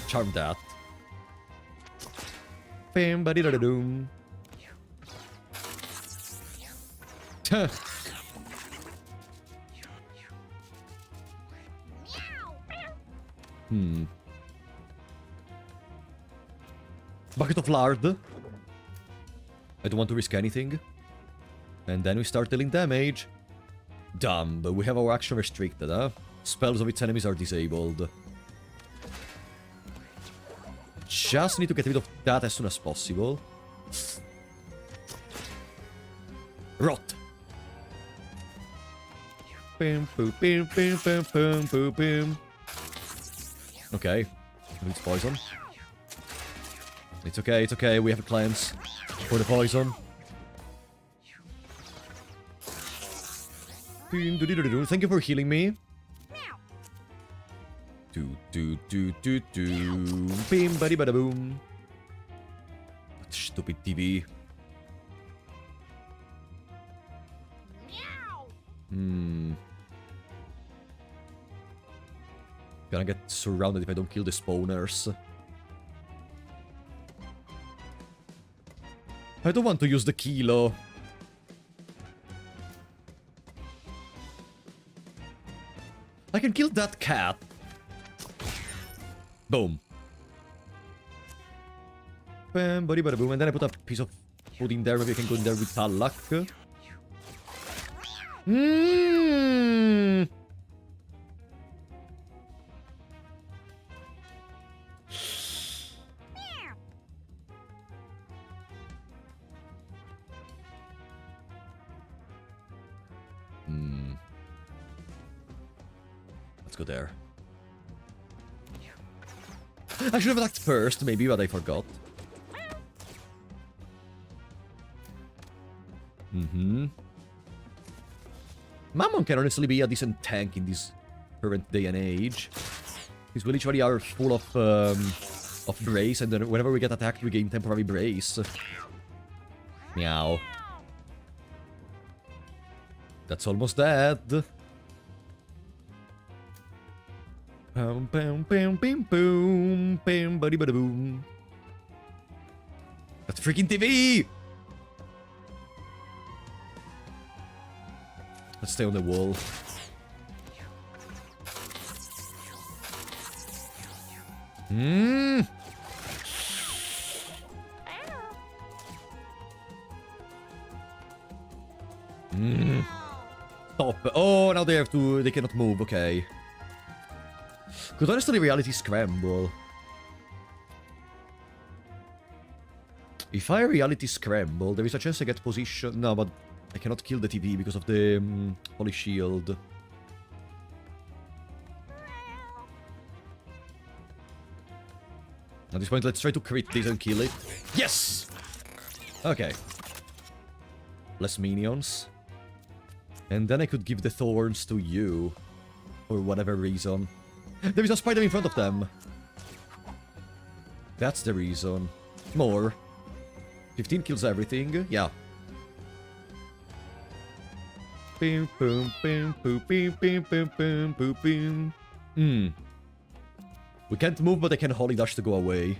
Charm that. Bam, ba da doom. Bucket of lard. I don't want to risk anything. And then we start dealing damage. Dumb, but we have our action restricted, huh? Spells of its enemies are disabled. Just need to get rid of that as soon as possible. Rot. Bim, boom, bim, bim, bim, bim, boom, bim. Okay. Needs poison. It's okay, we have a cleanse for the poison. Thank you for healing me. Do. Bim, buddy, bada boom. Stupid TV. Gonna get surrounded if I don't kill the spawners. I don't want to use the kilo. I can kill that cat. Boom. Bam, buddy, bada boom. And then I put a piece of food in there. Maybe I can go in there with Talak. Let's go there. I should have attacked first, maybe, but I forgot. Mammon can honestly be a decent tank in this current day and age. Because we literally are full of brace, and then whenever we get attacked, we gain temporary brace. Meow. That's almost dead. Boom, boom, boom, boom, boom, boom, buddy, bada boom. That's freaking TV! Let's stay on the wall. Stop. Oh, now they have to... They cannot move, okay. Could honestly reality scramble. If I reality scramble, there is a chance I get position. No, but I cannot kill the TV because of the holy shield. At this point, let's try to crit this and kill it. Yes! Okay. Less minions. And then I could give the thorns to you. For whatever reason. There is a spider in front of them. That's the reason. More. 15 kills everything. Yeah. Boom, boom, boom, boom, boom, boom, boom, boom, boom, boom. We can't move, but I can holy dash to go away.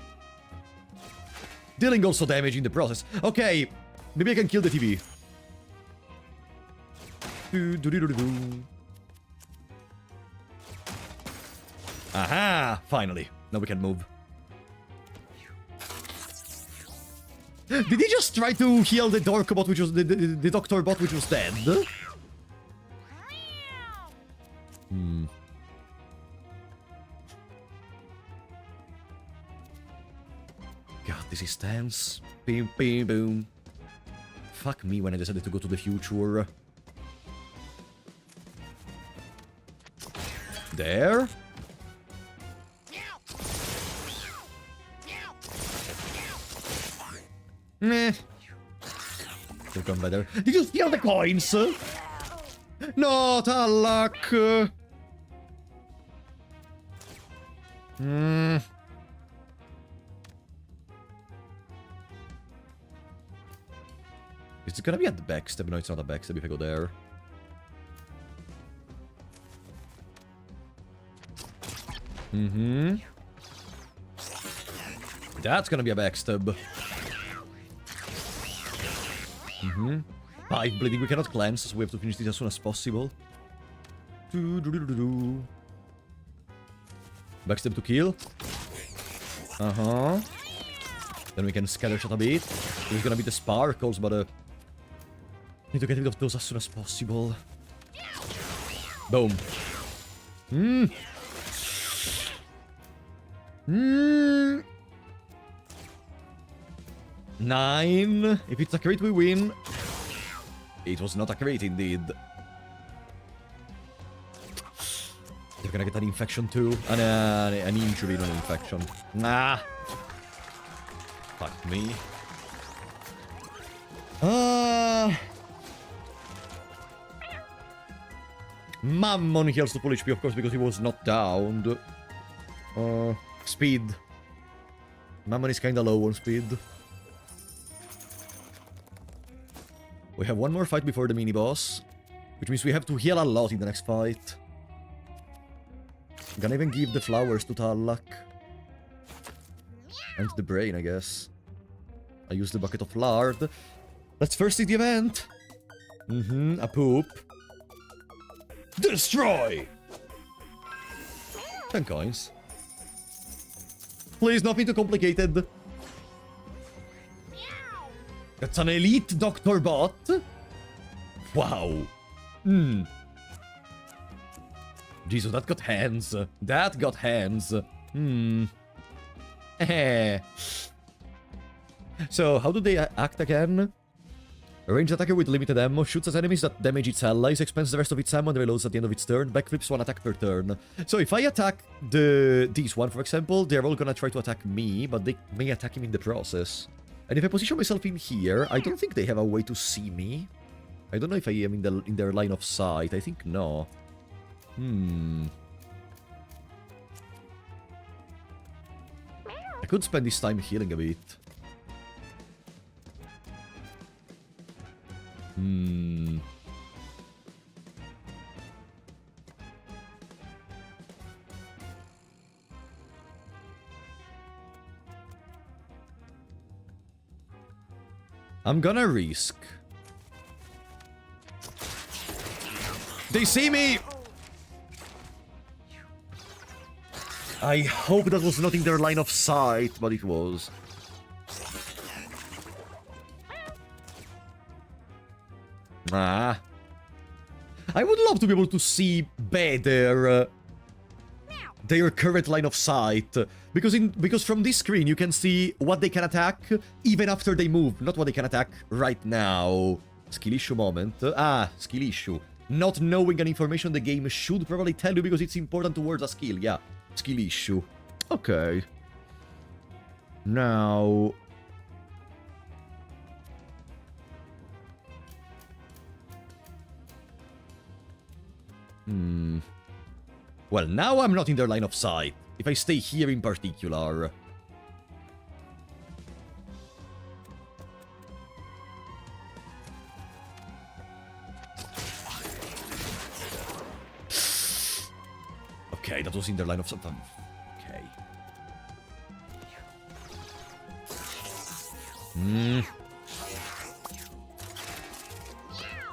Dealing also damage in the process. Okay. Maybe I can kill the TV. Aha! Finally. Now we can move. Did he just try to heal the Dorkbot, which was the Doctor Bot, which was dead? God, this is tense. Boom, boom, boom. Fuck me when I decided to go to the future. There. Meh. Could have gone better. Did you steal the coins? No, Talak. Is it gonna be at the backstab? No, it's not a backstab if I go there. That's gonna be a backstab. Pipe bleeding, we cannot cleanse, so we have to finish this as soon as possible. Backstep to kill. Uh-huh. Then we can scatter shot a bit. There's gonna be the sparkles, but need to get rid of those as soon as possible. Boom. Hmm. Hmm. 9. If it's a crit, we win. It was not a crit, indeed. They're gonna get an infection too. An injury, not an infection. Nah. Fuck me. Mammon heals to full HP, of course, because he was not downed. Speed. Mammon is kinda low on speed. We have one more fight before the mini-boss, which means we have to heal a lot in the next fight. I'm gonna even give the flowers to Tallak. And the brain, I guess. I use the bucket of lard. Let's first see the event. A poop. Destroy! 10 coins. Please, nothing too complicated. That's an elite Dr. Bot. Wow. Jesus, that got hands. That got hands. So, how do they act again? A ranged attacker with limited ammo shoots at enemies that damage its allies, expends the rest of its ammo and reloads at the end of its turn, backflips 1 attack per turn. So if I attack this one, for example, they're all gonna try to attack me, but they may attack him in the process. And if I position myself in here, I don't think they have a way to see me. I don't know if I am in their line of sight. I think no. I could spend this time healing a bit. I'm gonna risk. They see me! I hope that was not in their line of sight, but it was. Ah. I would love to be able to see better their current line of sight. Because from this screen you can see what they can attack even after they move, not what they can attack right now. Skill issue moment. Skill issue. Not knowing an information the game should probably tell you because it's important towards a skill. Yeah, skill issue. Okay. Now... Well, now I'm not in their line of sight. If I stay here in particular. Okay, that was in their line of sight. Okay.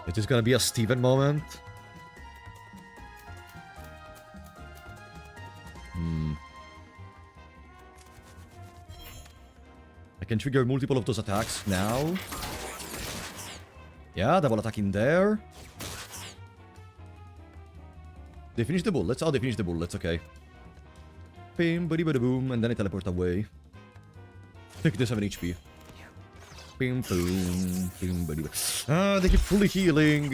It is gonna be a Steven moment. I can trigger multiple of those attacks now. Yeah, double attack in there. They finish the bullets. Oh, they finish the bullets, okay. Bim, buddy, bada boom, and then I teleport away. Take the 7 HP. Bim, boom, bim, buddy. Ah, they keep fully healing.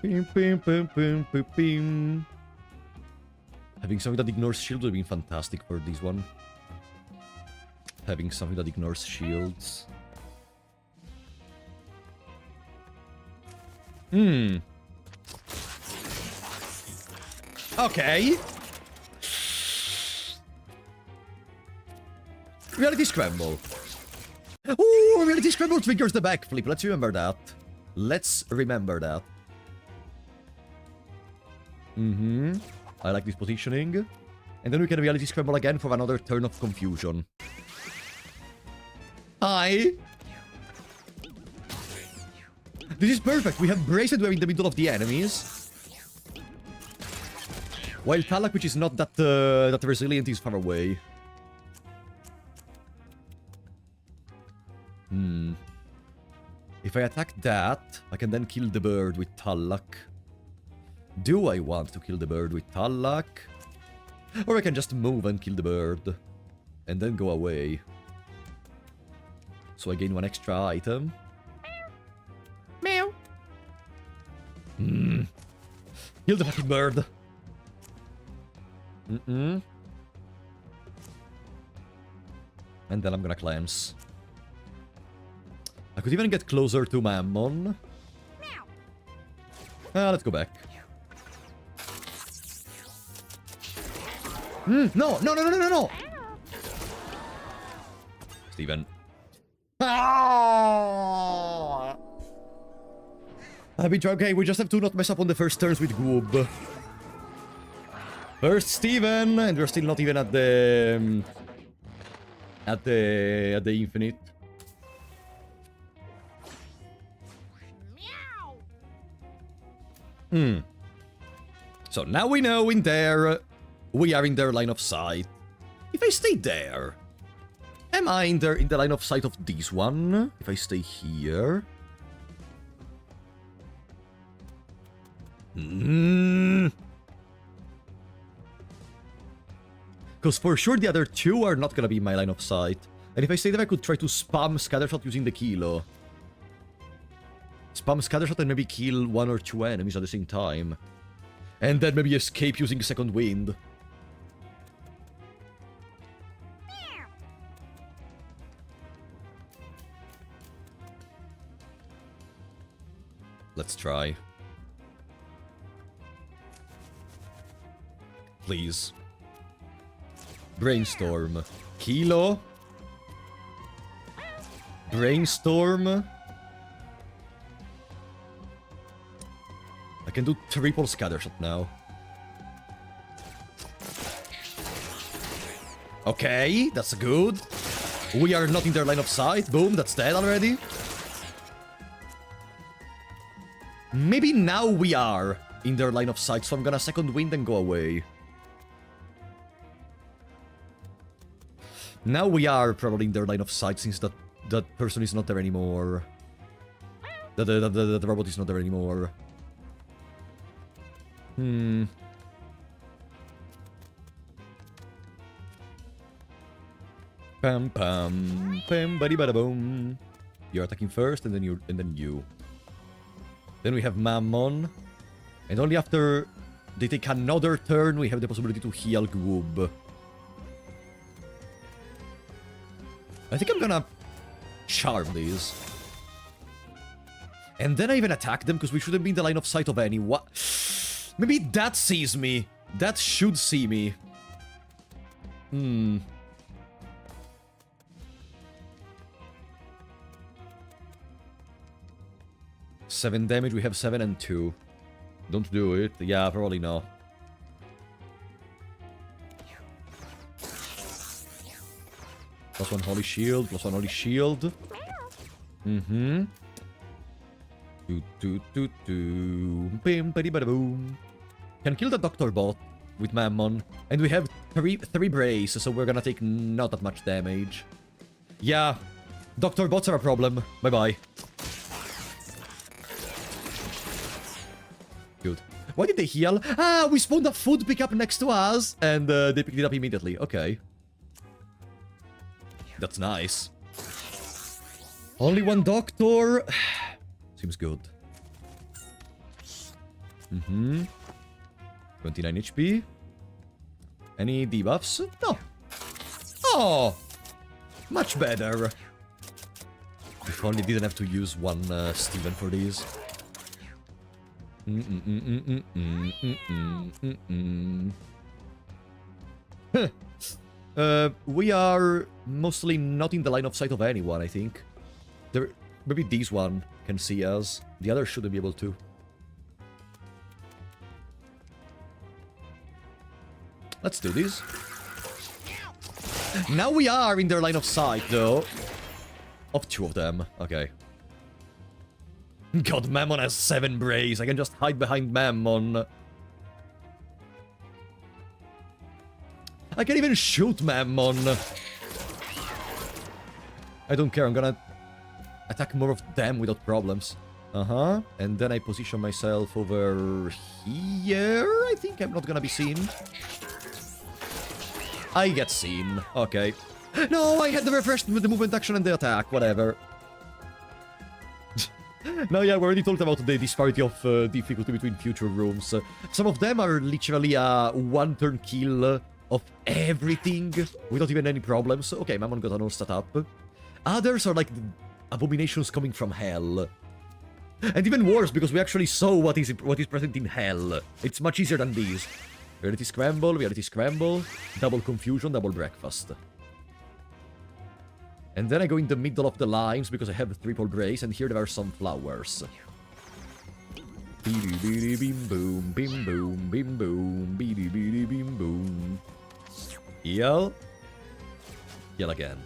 Bim, bim, bim, bim, bim, bim. Having something that ignores shields would have been fantastic for this one. Having something that ignores shields. Okay. Reality Scramble. Ooh, Reality Scramble triggers the backflip. Let's remember that. Let's remember that. I like this positioning. And then we can reality scramble again for another turn of confusion. Hi! This is perfect. We have Braced, we're in the middle of the enemies. While Talak, which is not that resilient, is far away. If I attack that, I can then kill the bird with Talak. Do I want to kill the bird with Talak? Or I can just move and kill the bird. And then go away. So I gain one extra item. Meow. Kill the fucking bird. And then I'm gonna cleanse. I could even get closer to Mammon. Let's go back. No! Steven. I've been trying. Okay, we just have to not mess up on the first turns with Goob. First Steven, and we're still not even at the infinite. So now we know in there, we are in their line of sight. If I stay there, am I in the line of sight of this one? If I stay here. Because for sure the other two are not gonna be in my line of sight. And if I stay there, I could try to spam Scattershot using the Kilo. Spam Scattershot and maybe kill one or two enemies at the same time. And then maybe escape using Second Wind. Let's try. Please. Brainstorm. Kilo. Brainstorm. I can do triple Scattershot now. Okay, that's good. We are not in their line of sight. Boom, that's dead already. Maybe now we are in their line of sight, so I'm gonna Second Wind and go away. Now we are probably in their line of sight since that person is not there anymore. The robot is not there anymore. Pam pam pam buddy bada boom. You're attacking first and then you. Then we have Mammon. And only after they take another turn we have the possibility to heal Goob. I think I'm gonna charm these. And then I even attack them because we shouldn't be in the line of sight of anyone. Maybe that sees me. That should see me. 7 damage, we have 7 and 2. Don't do it. Yeah, probably no. Plus 1 holy shield, plus 1 holy shield. Bim, badi, bada, boom. Can kill the Doctor Bot with Mammon. And we have 3 brace, so we're gonna take not that much damage. Yeah, Doctor Bots are a problem. Bye-bye. Good. Why did they heal? Ah, we spawned a food pickup next to us, and they picked it up immediately. Okay. That's nice. Only 1 doctor. Seems good. 29 HP. Any debuffs? No. Oh! Much better. If only didn't have to use one Steven for these. We are mostly not in the line of sight of anyone, I think. Maybe this one can see us. The others shouldn't be able to. Let's do this. Now we are in their line of sight, though. Of 2 of them. Okay. God, Mammon has 7 brace. I can just hide behind Mammon. I can even shoot Mammon. I don't care. I'm gonna attack more of them without problems. And then I position myself over here. I think I'm not gonna be seen. I get seen. Okay. No, I had the refresh with the movement action and the attack. Whatever. No, yeah, we already talked about the disparity of difficulty between future rooms. Some of them are literally a one-turn kill of everything without even any problems. Okay, Mammon got an all set up. Others are like abominations coming from hell. And even worse, because we actually saw what is present in hell. It's much easier than these. Reality scramble, double confusion, double breakfast. And then I go in the middle of the lines because I have the triple brace, and here there are some flowers. Bim boom, bim boom, bim boom, bim boom. Yell. Yell again.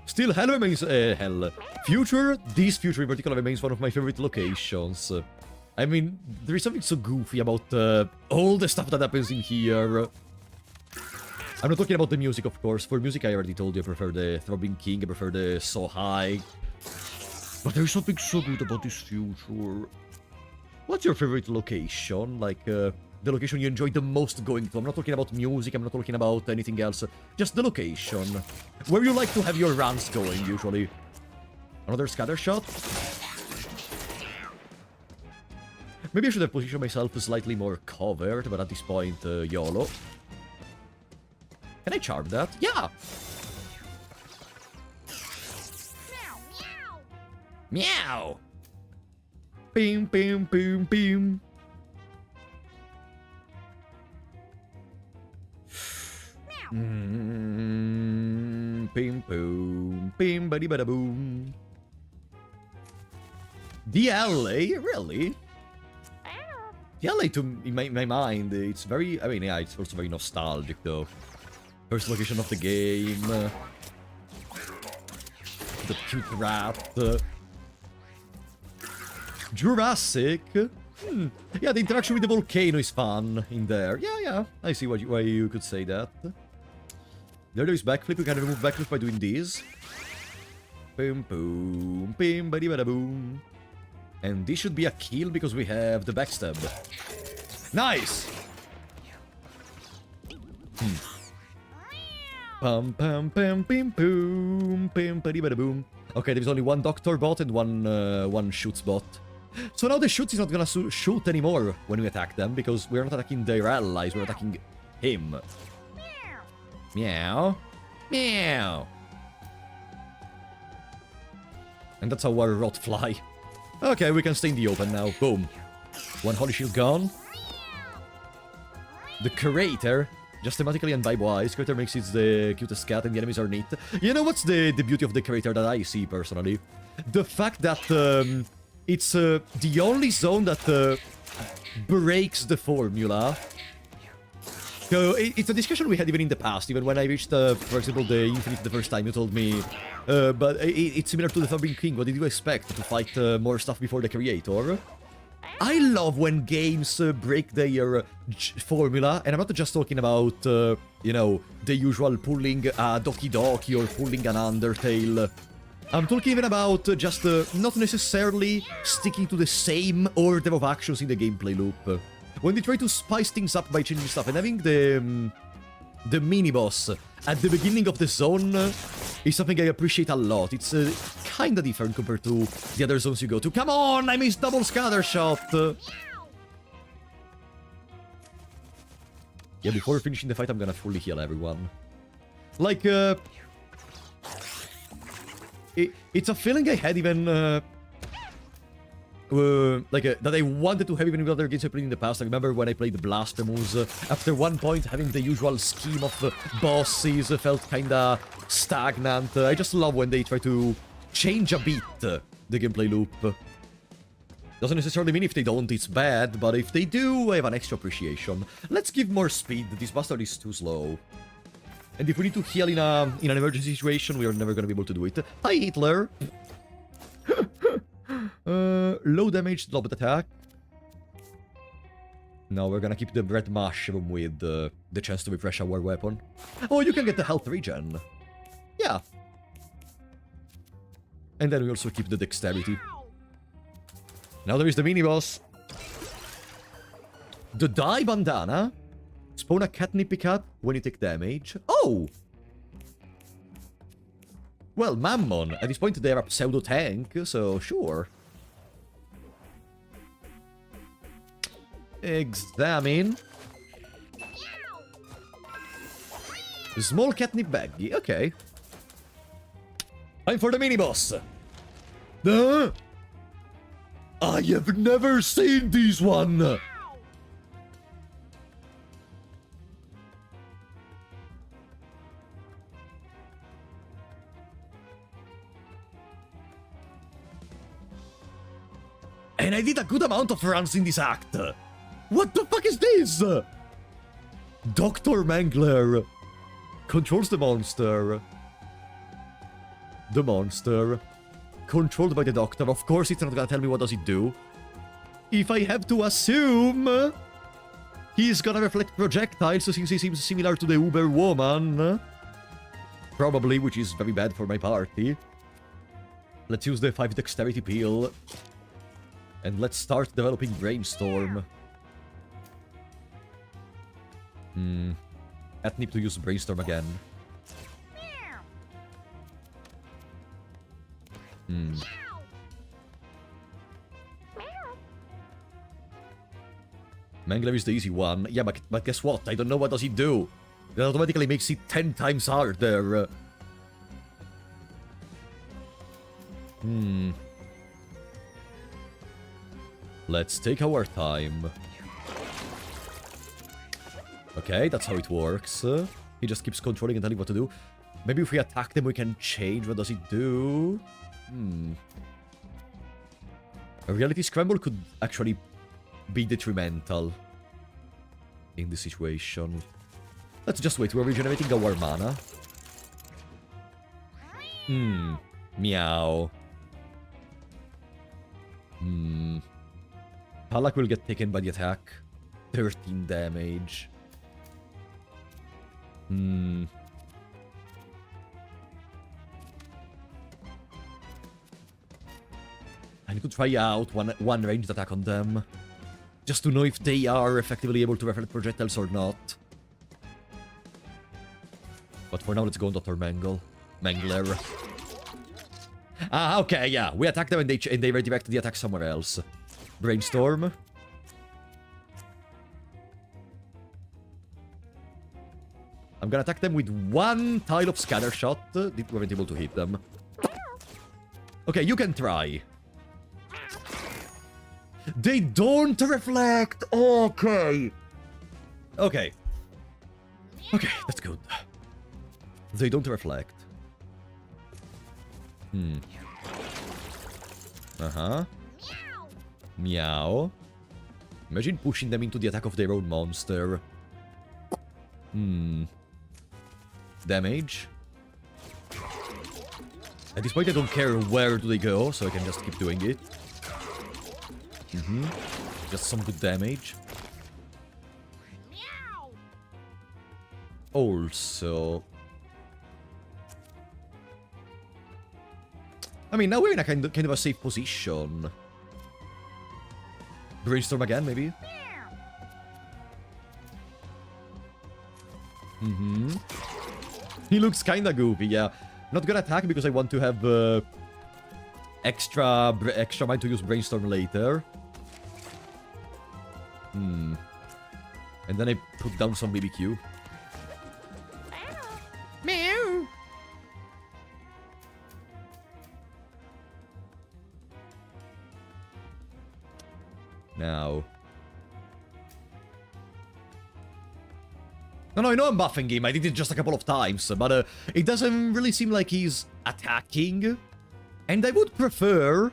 Still, hell remains hell. Future, this future in particular remains one of my favorite locations. I mean, there is something so goofy about all the stuff that happens in here. I'm not talking about the music, of course. For music, I already told you I prefer the Throbbing King, I prefer the So High. But there is something so good about this future. What's your favorite location? Like, the location you enjoy the most going to? I'm not talking about music, I'm not talking about anything else. Just the location. Where you like to have your runs going, usually. Another scatter shot? Maybe I should have positioned myself slightly more covered, but at this point, YOLO. Can I charm that? Yeah! Meow! Bim, bim, bim, bim. Bim, boom, bim, buddy, bada, boom. The LA? Really? The LA, in my mind, it's very... I mean, yeah, it's also very nostalgic, though. First location of the game. The cute rat. Jurassic. Yeah, the interaction with the volcano is fun in there. Yeah, I see why you could say that. There is backflip. We can remove backflip by doing this. Boom, boom, bim, bada, bada, boom. And this should be a kill because we have the backstab. Nice! Pum, pum, pum, pim, boom, pim, bada, bada, boom. Okay, there's only one doctor bot and one shoots bot. So now the shoots is not gonna shoot anymore when we attack them, because we're not attacking their allies, we're attacking him. Meow. Meow. And that's our rot fly. Okay, we can stay in the open now. Boom. One holy shield gone. The curator, just thematically and vibe-wise, curator makes it the cutest cat and the enemies are neat. You know what's the beauty of the curator that I see, personally? The fact that it's the only zone that breaks the formula. So it's a discussion we had even in the past, even when I reached, for example, the Infinite the first time, you told me, but it's similar to the Throbbing King. What did you expect? To fight more stuff before the creator? I love when games break their formula, and I'm not just talking about, you know, the usual pulling a Doki Doki or pulling an Undertale. I'm talking even about just not necessarily sticking to the same order of actions in the gameplay loop. When they try to spice things up by changing stuff, and having the mini-boss at the beginning of the zone is something I appreciate a lot. It's kinda different compared to the other zones you go to. Come on, I missed double scatter shot! Yeah, before finishing the fight, I'm gonna fully heal everyone. Like, it's a feeling I had even, that I wanted to have even with other games I played in the past. I remember when I played the Blasphemous, after one point having the usual scheme of bosses felt kinda stagnant. I just love when they try to change a bit the gameplay loop. Doesn't necessarily mean if they don't, it's bad, but if they do, I have an extra appreciation. Let's give more speed. This bastard is too slow. And if we need to heal in an emergency situation, we are never gonna be able to do it. Hi, Hitler! Low damage, drop attack. Now we're gonna keep the red mushroom with the chance to refresh our weapon. Oh, you can get the health regen. Yeah. And then we also keep the dexterity. Now there is the mini-boss. The die bandana. Spawn a catnip pickup when you take damage. Oh! Well, Mammon. At this point they're a pseudo-tank, so sure. Examine. Small catnip baggie, okay. Time for the mini-boss. I have never seen this one! And I did a good amount of runs in this act. What the fuck is this? Dr. Mangler controls the monster. The monster. Controlled by the doctor. Of course it's not gonna tell me what does it do. If I have to assume... He's gonna reflect projectiles since he seems similar to the Uber woman. Probably, which is very bad for my party. Let's use the 5 dexterity peel. And let's start developing Brainstorm. Catnip to use Brainstorm again. Mangler is the easy one. Yeah, but guess what? I don't know what does he do. It automatically makes it 10 times harder. Let's take our time. Okay, that's how it works. He just keeps controlling and telling what to do. Maybe if we attack them, we can change. What does it do? A reality scramble could actually be detrimental in this situation. Let's just wait. We're regenerating our mana. Meow. Palak will get taken by the attack. 13 damage. I need to try out one ranged attack on them. Just to know if they are effectively able to reflect projectiles or not. But for now, let's go on Dr. Mangler. Ah, okay, yeah. We attack them and they redirect the attack somewhere else. Brainstorm. I'm gonna attack them with one tile of scatter shot. We weren't able to hit them. Okay, you can try. They don't reflect! Okay! Okay. Okay, that's good. They don't reflect. Meow. Imagine pushing them into the attack of their own monster. Damage. At this point I don't care where do they go, so I can just keep doing it. Just some good damage. Also... I mean, now we're in a kind of a safe position. Brainstorm again, maybe? He looks kinda goofy, yeah. Not gonna attack because I want to have extra mind to use Brainstorm later. And then I put down some BBQ. Meow. Now. No, I know I'm buffing him. I did it just a couple of times, but it doesn't really seem like he's attacking. And I would prefer...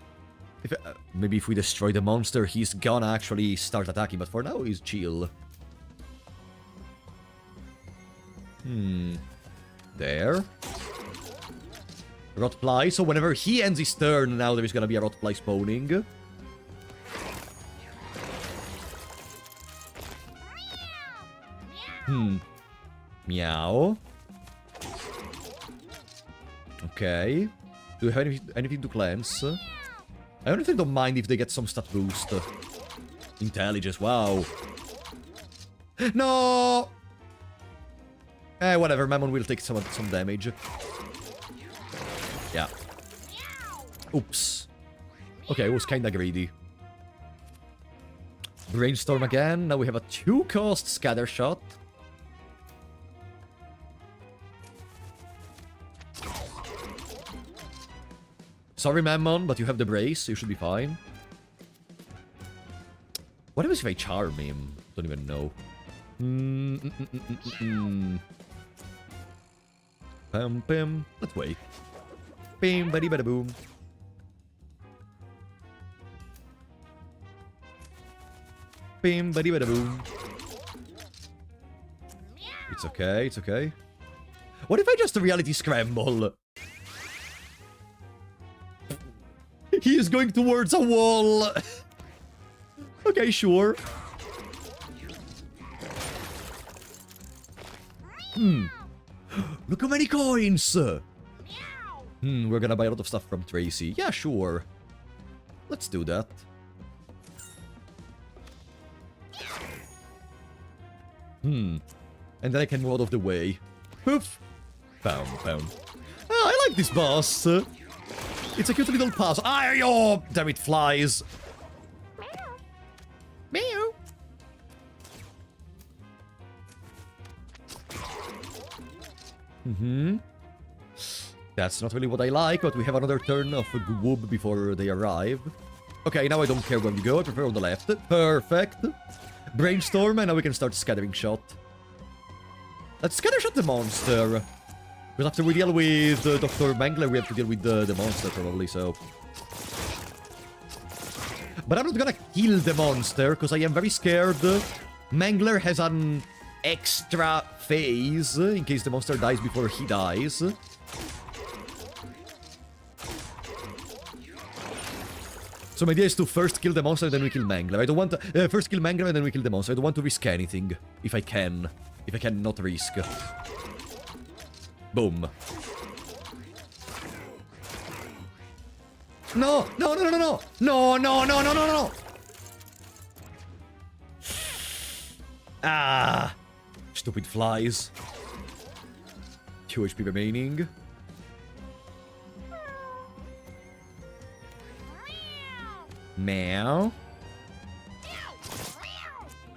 If, maybe if we destroy the monster, he's gonna actually start attacking, but for now he's chill. There. Rotply, so whenever he ends his turn, now there is gonna be a Rotply spawning. Meow. Okay. Do we have anything to cleanse? I honestly don't mind if they get some stat boost. Intelligence, wow. No! Whatever, Mammon will take some damage. Yeah. Oops. Okay, it was kinda greedy. Brainstorm again. Now we have a 2-cost scatter shot. Sorry, Mammon, but you have the brace. You should be fine. What happens if I charm him? Don't even know. Pam. Let's wait. Bim, buddy, bada boom. Bim, buddy, bada boom. It's okay, it's okay. What if I just reality scramble? He is going towards a wall. Okay, sure. Look how many coins. We're gonna buy a lot of stuff from Tracy. Yeah, sure. Let's do that. And then I can move out of the way. Poof. Pound. Ah, I like this boss. It's a cute little puzzle. Oh, damn it, flies. Meow. That's not really what I like, but we have another turn of Gwoob before they arrive. Okay, now I don't care where we go. I prefer on the left. Perfect. Brainstorm, and now we can start scattering shot. Let's scatter shot the monster. Because after we deal with Dr. Mangler, we have to deal with the monster, probably, so... But I'm not gonna kill the monster, because I am very scared. Mangler has an extra phase, in case the monster dies before he dies. So my idea is to first kill the monster, then we kill Mangler. I don't want to... first kill Mangler, and then we kill the monster. I don't want to risk anything, if I can. If I can not risk. Boom. No! No! Ah! Stupid flies. 2 HP remaining. Meow.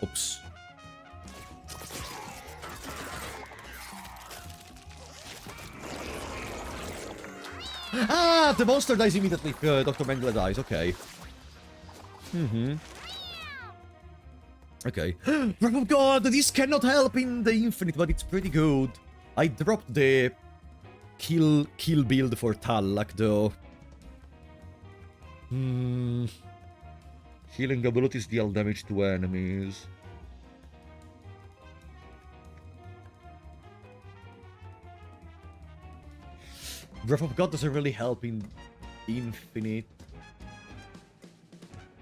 Oops. Ah, the monster dies immediately if Dr. Mangler dies. Okay. Okay. Oh god, this cannot help in the infinite, but it's pretty good. I dropped the kill build for Tallak, though. Healing abilities deal damage to enemies. Breath of God doesn't really help in Infinite.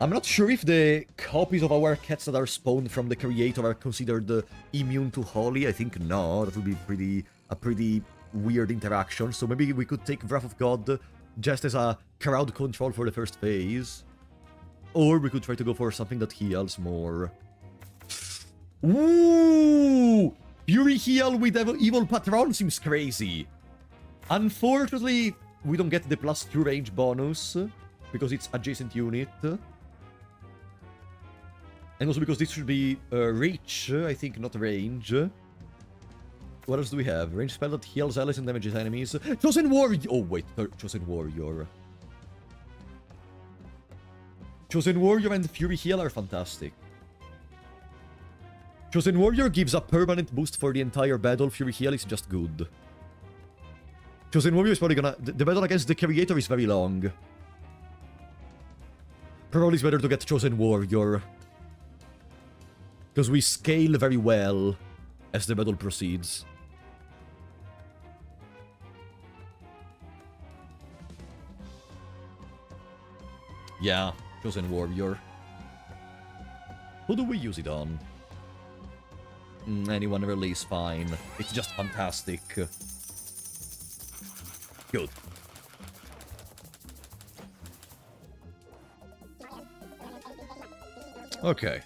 I'm not sure if the copies of our cats that are spawned from the creator are considered immune to Holy. I think no. That would be a pretty weird interaction. So maybe we could take Breath of God just as a crowd control for the first phase. Or we could try to go for something that heals more. Ooh! Fury heal with Evil Patron seems crazy. Unfortunately, we don't get the +2 range bonus, because it's adjacent unit. And also because this should be reach, I think, not range. What else do we have? Range spell that heals allies and damages enemies. Chosen Warrior! Oh, wait, Chosen Warrior. Chosen Warrior and Fury Heal are fantastic. Chosen Warrior gives a permanent boost for the entire battle. Fury Heal is just good. Chosen Warrior is probably gonna... The battle against the Creator is very long. Probably it's better to get Chosen Warrior. Because we scale very well as the battle proceeds. Yeah, Chosen Warrior. Who do we use it on? Anyone really is fine. It's just fantastic. Good. Okay.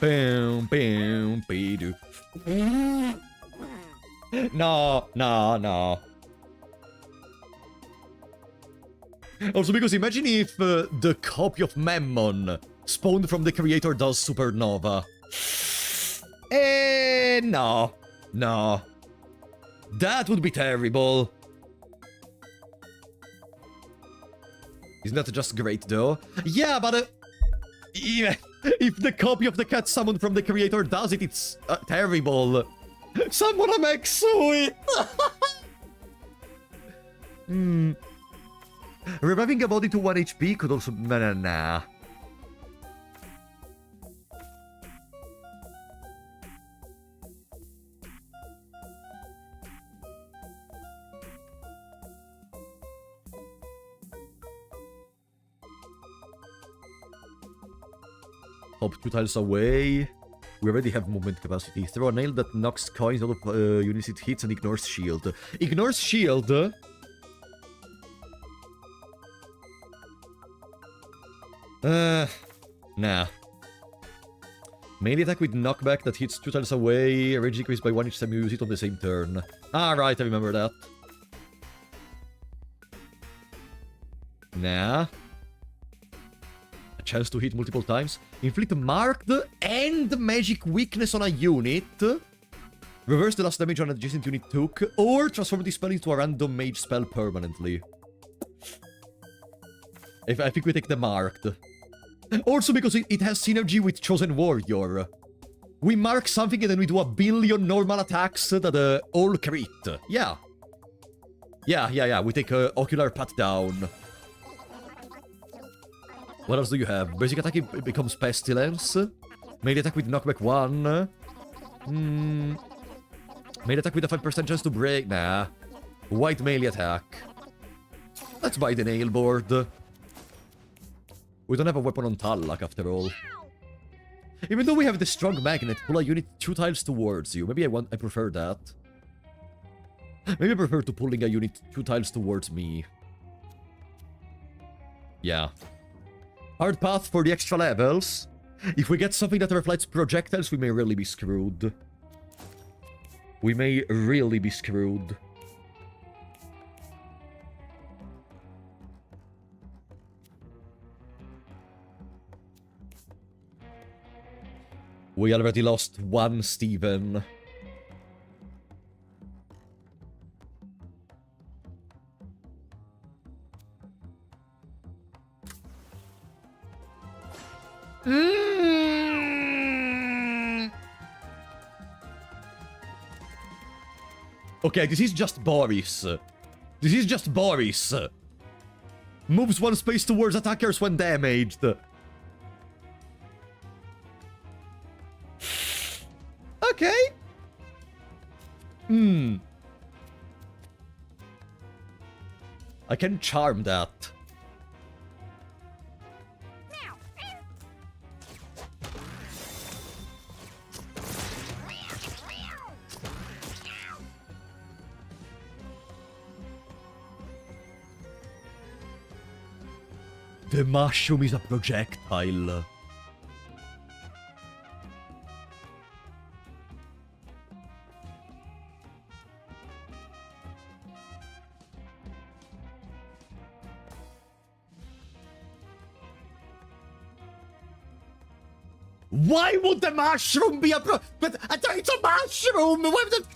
Boom, boom, be-doo. No, no, no. Also, because imagine if the copy of Mammon spawned from the Creator does Supernova. No. No. That would be terrible. Isn't that just great, though? Yeah, but even if the copy of the cat summoned from the Creator does it, it's terrible. Someone make sweet. Reviving a body to 1 HP could also... Nah. Hop 2 tiles away. We already have movement capacity. Throw a nail that knocks coins out of units it hits and ignores shield. Ignores shield? Nah. Melee attack with knockback that hits 2 tiles away. Range decreased by 1 each time you use it on the same turn. Right, I remember that. Nah. A chance to hit multiple times. Inflict marked and magic weakness on a unit. Reverse the last damage on adjacent unit took. Or transform this spell into a random mage spell permanently. I think we take the marked. Also because it has synergy with Chosen Warrior. We mark something and then we do a billion normal attacks that all crit. Yeah. Yeah. We take Ocular Pat down. What else do you have? Basic attack becomes Pestilence. Melee attack with knockback 1. Melee attack with a 5% chance to break. Nah. White melee attack. Let's buy the nail board. We don't have a weapon on Tallak after all. Even though we have the strong magnet, pull a unit 2 tiles towards you. Maybe I prefer that. Maybe I prefer to pulling a unit 2 tiles towards me. Yeah. Hard path for the extra levels. If we get something that reflects projectiles, we may really be screwed. We may really be screwed. We already lost 1 Steven. Okay, this is just Boris. This is just Boris. Moves 1 space towards attackers when damaged. Okay. I can charm that. The mushroom is a projectile. Why would the mushroom be a But it's a mushroom! Why would the...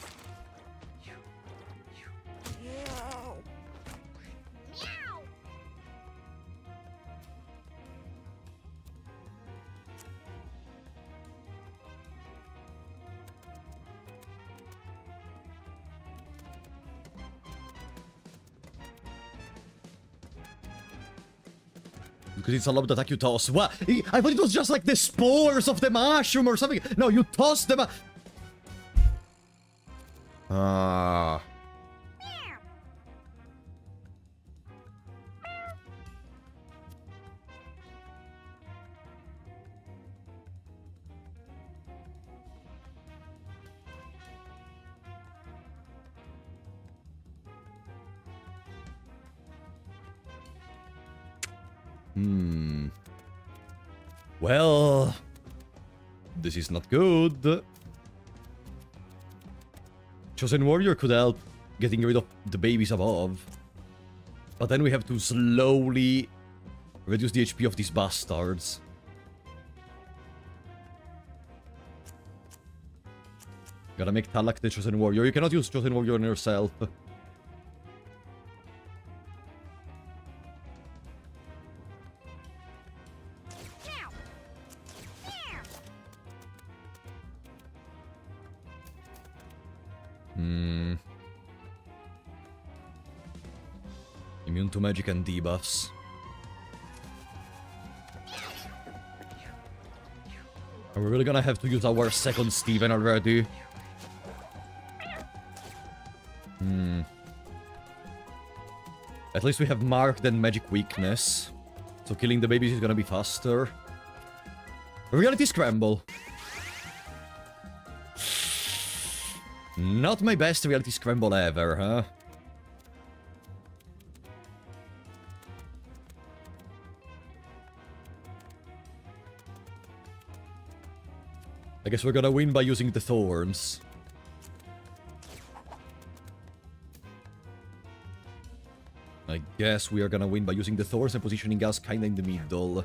Because it's a lob attack you toss. What? I thought it was just like the spores of the mushroom or something. No, you toss them. Ah. Well, this is not good. Chosen Warrior could help getting rid of the babies above. But then we have to slowly reduce the HP of these bastards. Gotta make Talak the Chosen Warrior. You cannot use Chosen Warrior on yourself. Immune to magic and debuffs. Are we really gonna have to use our second Steven already? At least we have marked and magic weakness. So killing the babies is gonna be faster. Reality Scramble. Not my best Reality Scramble ever, huh? I guess we're gonna win by using the thorns. I guess we are gonna win by using the thorns and positioning us kinda in the middle.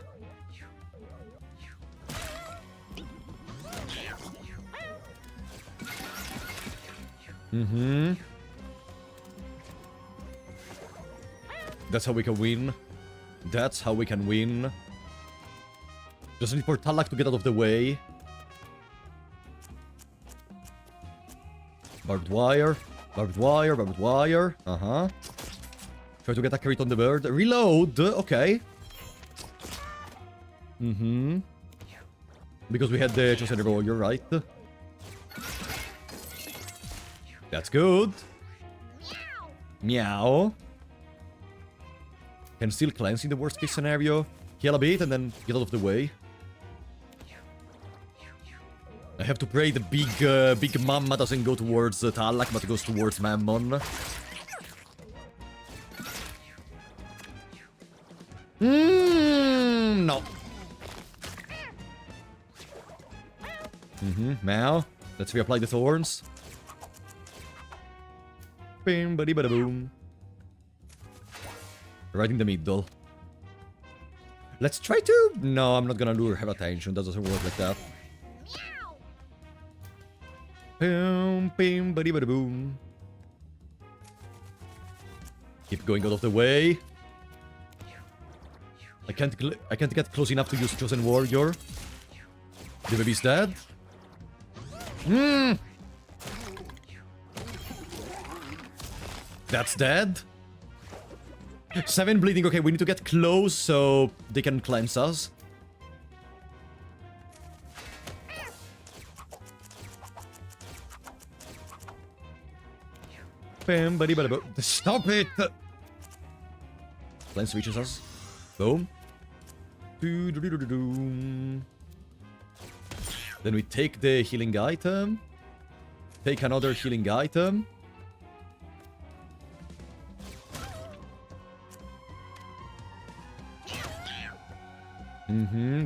That's how we can win. That's how we can win. Just need for Talak to get out of the way. Barbed wire. Barbed wire. Barbed wire. Try to get a crit on the bird. Reload. Okay. Because we had the Chosen Warrior, right? That's good. Meow. Can still cleanse in the worst case scenario. Heal a bit and then get out of the way. I have to pray the big mama doesn't go towards Talak, but goes towards Mammon. No. Now, let's reapply the thorns. Bim, buddy, bada boom. Right in the middle. Let's try to... No, I'm not gonna lure her attention. That doesn't work like that. Boom, bim, buddy, bada boom. Keep going out of the way. I can't get close enough to use Chosen Warrior. The baby's dead. That's dead. 7 bleeding. Okay, we need to get close so they can cleanse us. Bam, buddy, bada boom. Stop it! Cleanse reaches us. Boom. Then we take the healing item. Take another healing item.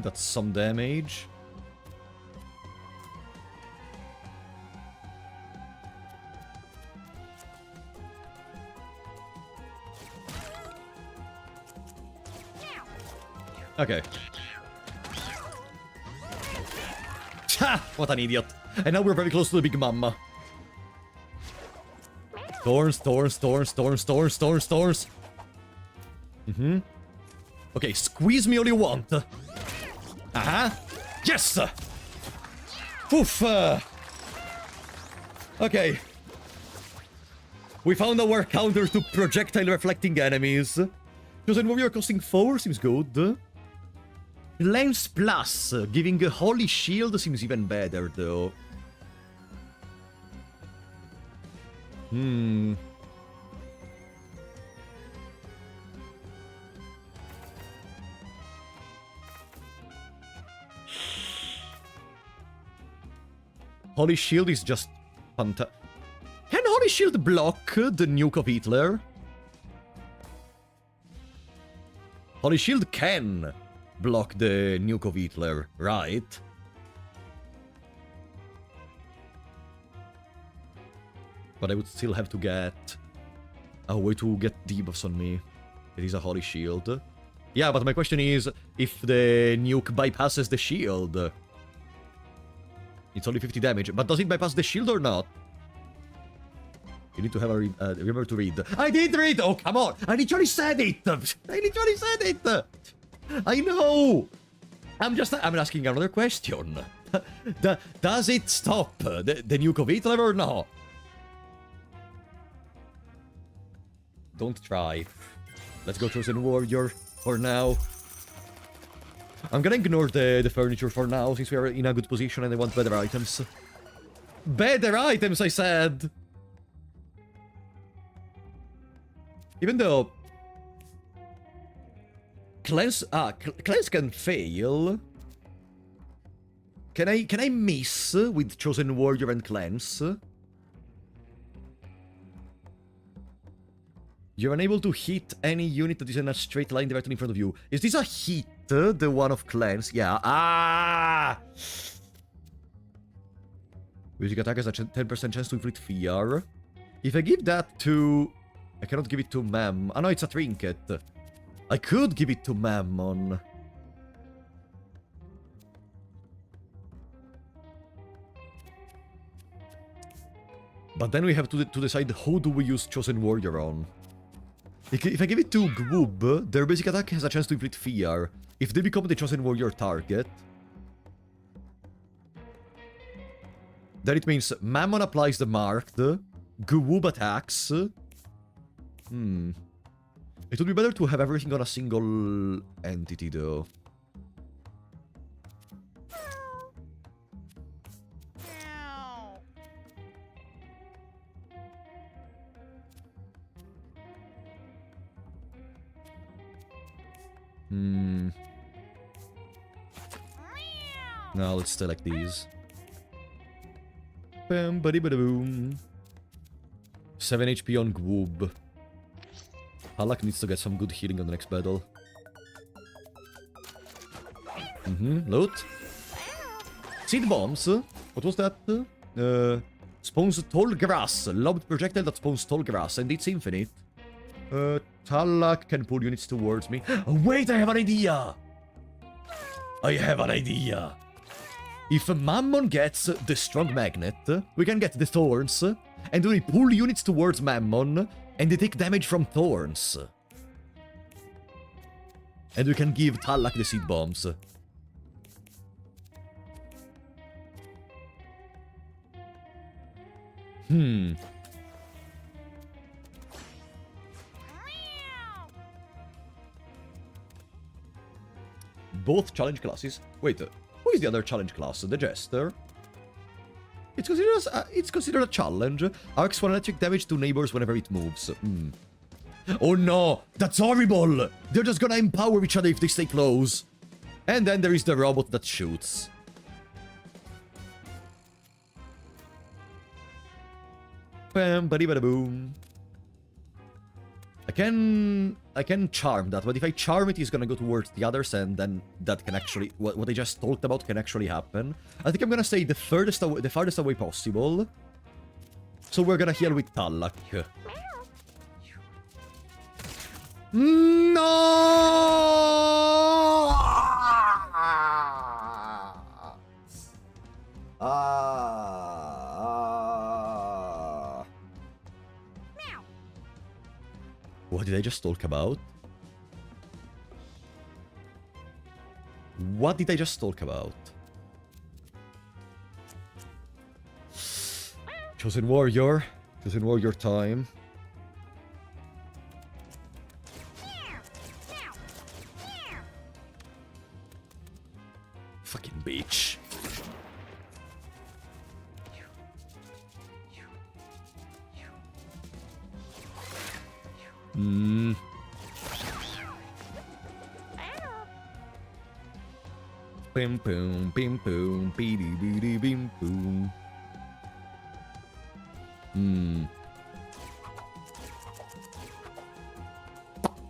That's some damage. Okay. Ha! What an idiot. And now we're very close to the big mama. Thorns, thorns, thorns, thorns, thorns, thorns, thorns. Okay, squeeze me all you want. Yes! Oof! Okay. We found our counter to projectile reflecting enemies. Chosen Warrior costing 4 seems good. Lens Plus, giving a Holy Shield seems even better, though. Holy Shield is just fantastic. Can Holy Shield block the nuke of Hitler? Holy Shield can block the nuke of Hitler, right? But I would still have to get a way to get debuffs on me. It is a Holy Shield. Yeah, but my question is, if the nuke bypasses the shield... It's only 50 damage, but does it bypass the shield or not? You need to have a remember to read. I did read! Oh, come on! I literally said it! I literally said it! I know! I'm asking another question. Does it stop the nuke of Hitler or not? Don't try. Let's go Chosen Warrior for now. I'm gonna ignore the furniture for now, since we are in a good position and I want better items. Better items, I said! Even though... Cleanse can fail. Can I miss with Chosen Warrior and Cleanse? You're unable to hit any unit that is in a straight line directly in front of you. Is this a hit? The one of Cleanse? Yeah. Ah! Music attack has a 10% chance to inflict fear. If I give that to... I cannot give it to Mam. Oh no, it's a trinket. I could give it to Mammon. But then we have to decide who do we use Chosen Warrior on. If I give it to Gwoob, their basic attack has a chance to inflict fear. If they become the Chosen Warrior target, then it means Mammon applies the marked, Gwoob attacks. It would be better to have everything on a single entity, though. Now let's select these. Bam, buddy, bada boom. 7 HP on Gwoob. Halak needs to get some good healing on the next battle. Loot. Seed bombs. What was that? Spawns tall grass. Lobbed projectile that spawns tall grass, and it's infinite. Talak can pull units towards me. Oh, wait, I have an idea! I have an idea! If Mammon gets the strong magnet, we can get the thorns, and we pull units towards Mammon, and they take damage from thorns. And we can give Talak the seed bombs. Both challenge classes. Wait, who is the other challenge class? The Jester? It's considered a challenge. Arcs for electric damage to neighbors whenever it moves. Oh no! That's horrible! They're just gonna empower each other if they stay close. And then there is the robot that shoots. Bam, buddy, bada boom. I can charm that, but if I charm it, he's gonna go towards the others, and then that can actually... What I just talked about can actually happen. I think I'm gonna stay the farthest away possible. So we're gonna heal with Talak. No! What did I just talk about? What did I just talk about? Chosen Warrior. Chosen Warrior time. Fucking bitch. Hmm. Bim boom, beady beady bim boom. Hmm.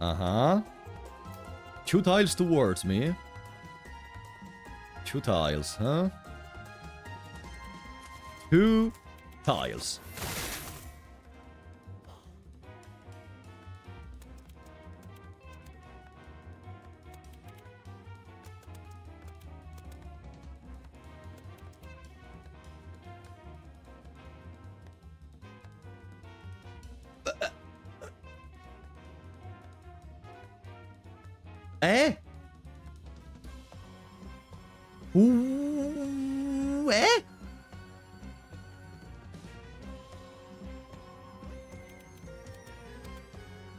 Uh-huh. 2 tiles towards me. 2 tiles, huh? 2 tiles. Eh? Ooh, eh?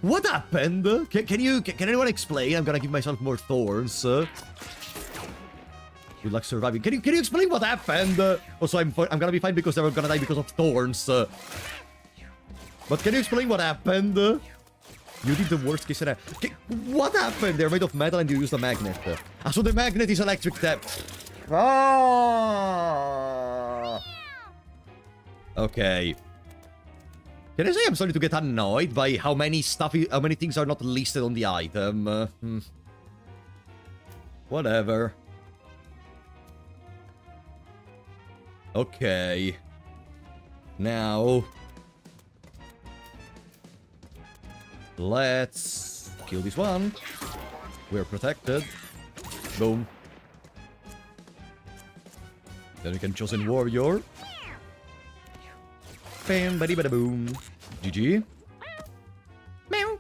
What happened? Can anyone explain? I'm gonna give myself more thorns. Good luck surviving. Can you explain what happened? Also, I'm gonna be fine because they're gonna die because of thorns. But can you explain what happened? You did the worst case scenario. What happened? They're made of metal and you used a magnet. Ah, so the magnet is electric depth. Ah. Okay. Can I say I'm starting to get annoyed by how many things are not listed on the item? Whatever. Okay. Now... let's kill this one. We're protected. Boom. Then we can chosen warrior. Bam, bada bada boom. GG. Meow.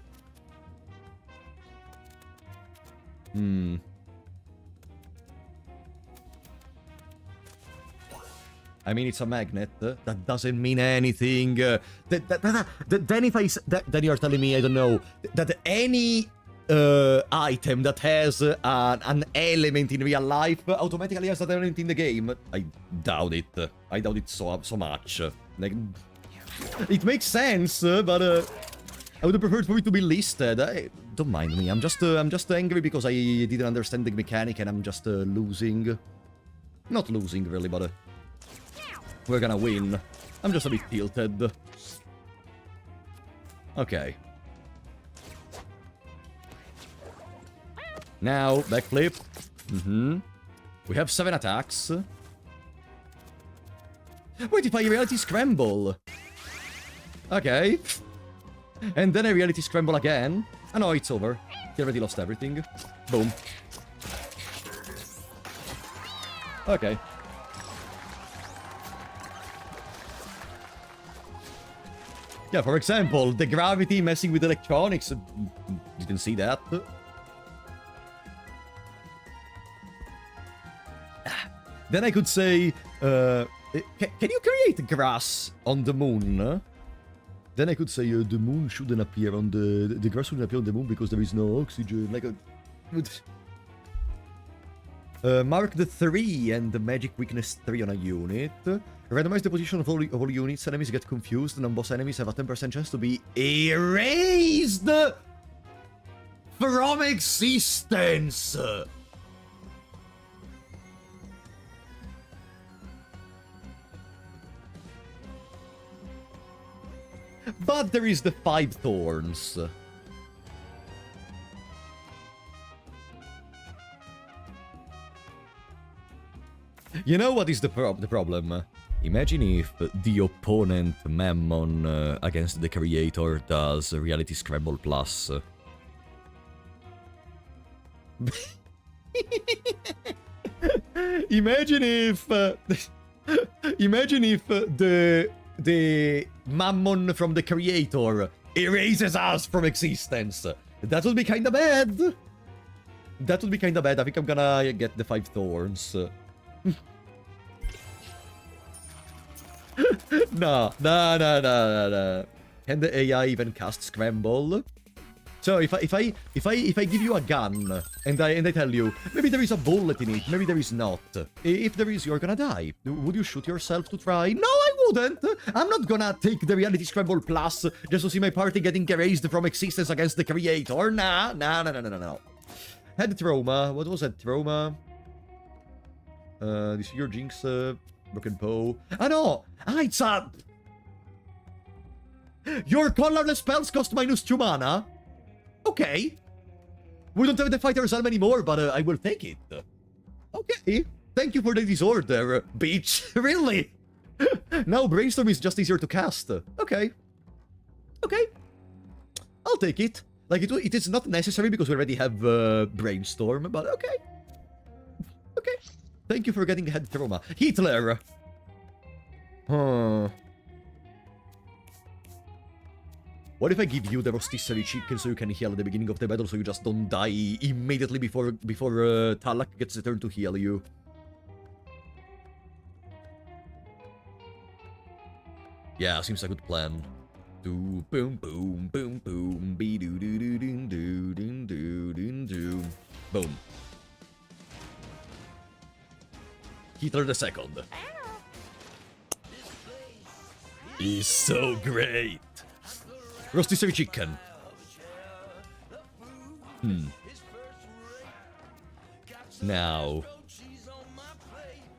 Hmm. I mean, it's a magnet. That doesn't mean anything. Then if then you're telling me, I don't know, that any item that has an element in real life automatically has that element in the game. I doubt it. I doubt it so much. Like, it makes sense, but I would have preferred for it to be listed. Don't mind me. I'm just angry because I didn't understand the mechanic and I'm just losing. Not losing really, but. We're gonna win. I'm just a bit tilted. Okay. Now, backflip. We have 7 attacks. Wait, if I reality scramble. Okay. And then I reality scramble again. Oh no, it's over. He already lost everything. Boom. Okay. Yeah, for example, the gravity messing with electronics. You can see that. Then I could say, can you create grass on the moon? Then I could say the moon shouldn't appear on the grass shouldn't appear on the moon because there is no oxygen. Like mark the 3 and the magic weakness 3 on a unit. Randomize the position of all units. Enemies get confused. Non-boss enemies have a 10% chance to be erased from existence. But there is the 5 thorns. You know what is the problem? Imagine if the opponent Mammon against the creator does Reality Scramble Plus. Imagine if the Mammon from the creator erases us from existence. That would be kinda bad. That would be kinda bad. I think I'm gonna get the 5 thorns. No. Can the AI even cast Scramble? So if I give you a gun and I tell you maybe there is a bullet in it, maybe there is not. If there is, you're gonna die. Would you shoot yourself to try? No, I wouldn't. I'm not gonna take the reality scramble plus just to see my party getting erased from existence against the creator. Nah. Head trauma. What was that trauma? This is your jinx. Broken bow. Ah no! It's a. Your colorless spells cost -2 mana. Okay. We don't have the fighter's helm anymore, but I will take it. Okay. Thank you for the disorder, bitch. Really? Now Brainstorm is just easier to cast. Okay. Okay. I'll take it. Like, it is not necessary because we already have Brainstorm, but okay. Okay. Thank you for getting head trauma. Hitler! Huh. What if I give you the rotisserie chicken so you can heal at the beginning of the battle so you just don't die immediately before Talak gets the turn to heal you? Yeah, seems a good plan. Do boom boom boom boom be do do do do do do do do do boom. Hitler the second. He's so great. Rotisserie chicken. Now,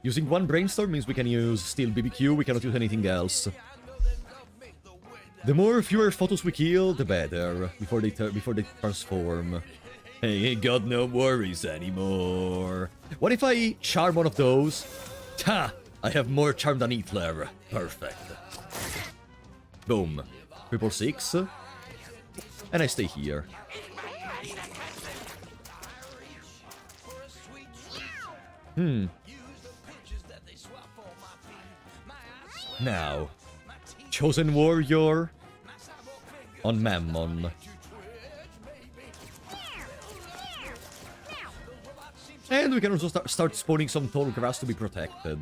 using one brainstorm means we can use still BBQ, we cannot use anything else. The fewer photos we kill, the better, before they transform. Hey, ain't got no worries anymore. What if I charm one of those? Ha! I have more charm than Hitler. Perfect. Boom. 666. And I stay here. Now, Chosen Warrior on Mammon. And we can also start spawning some tall grass to be protected.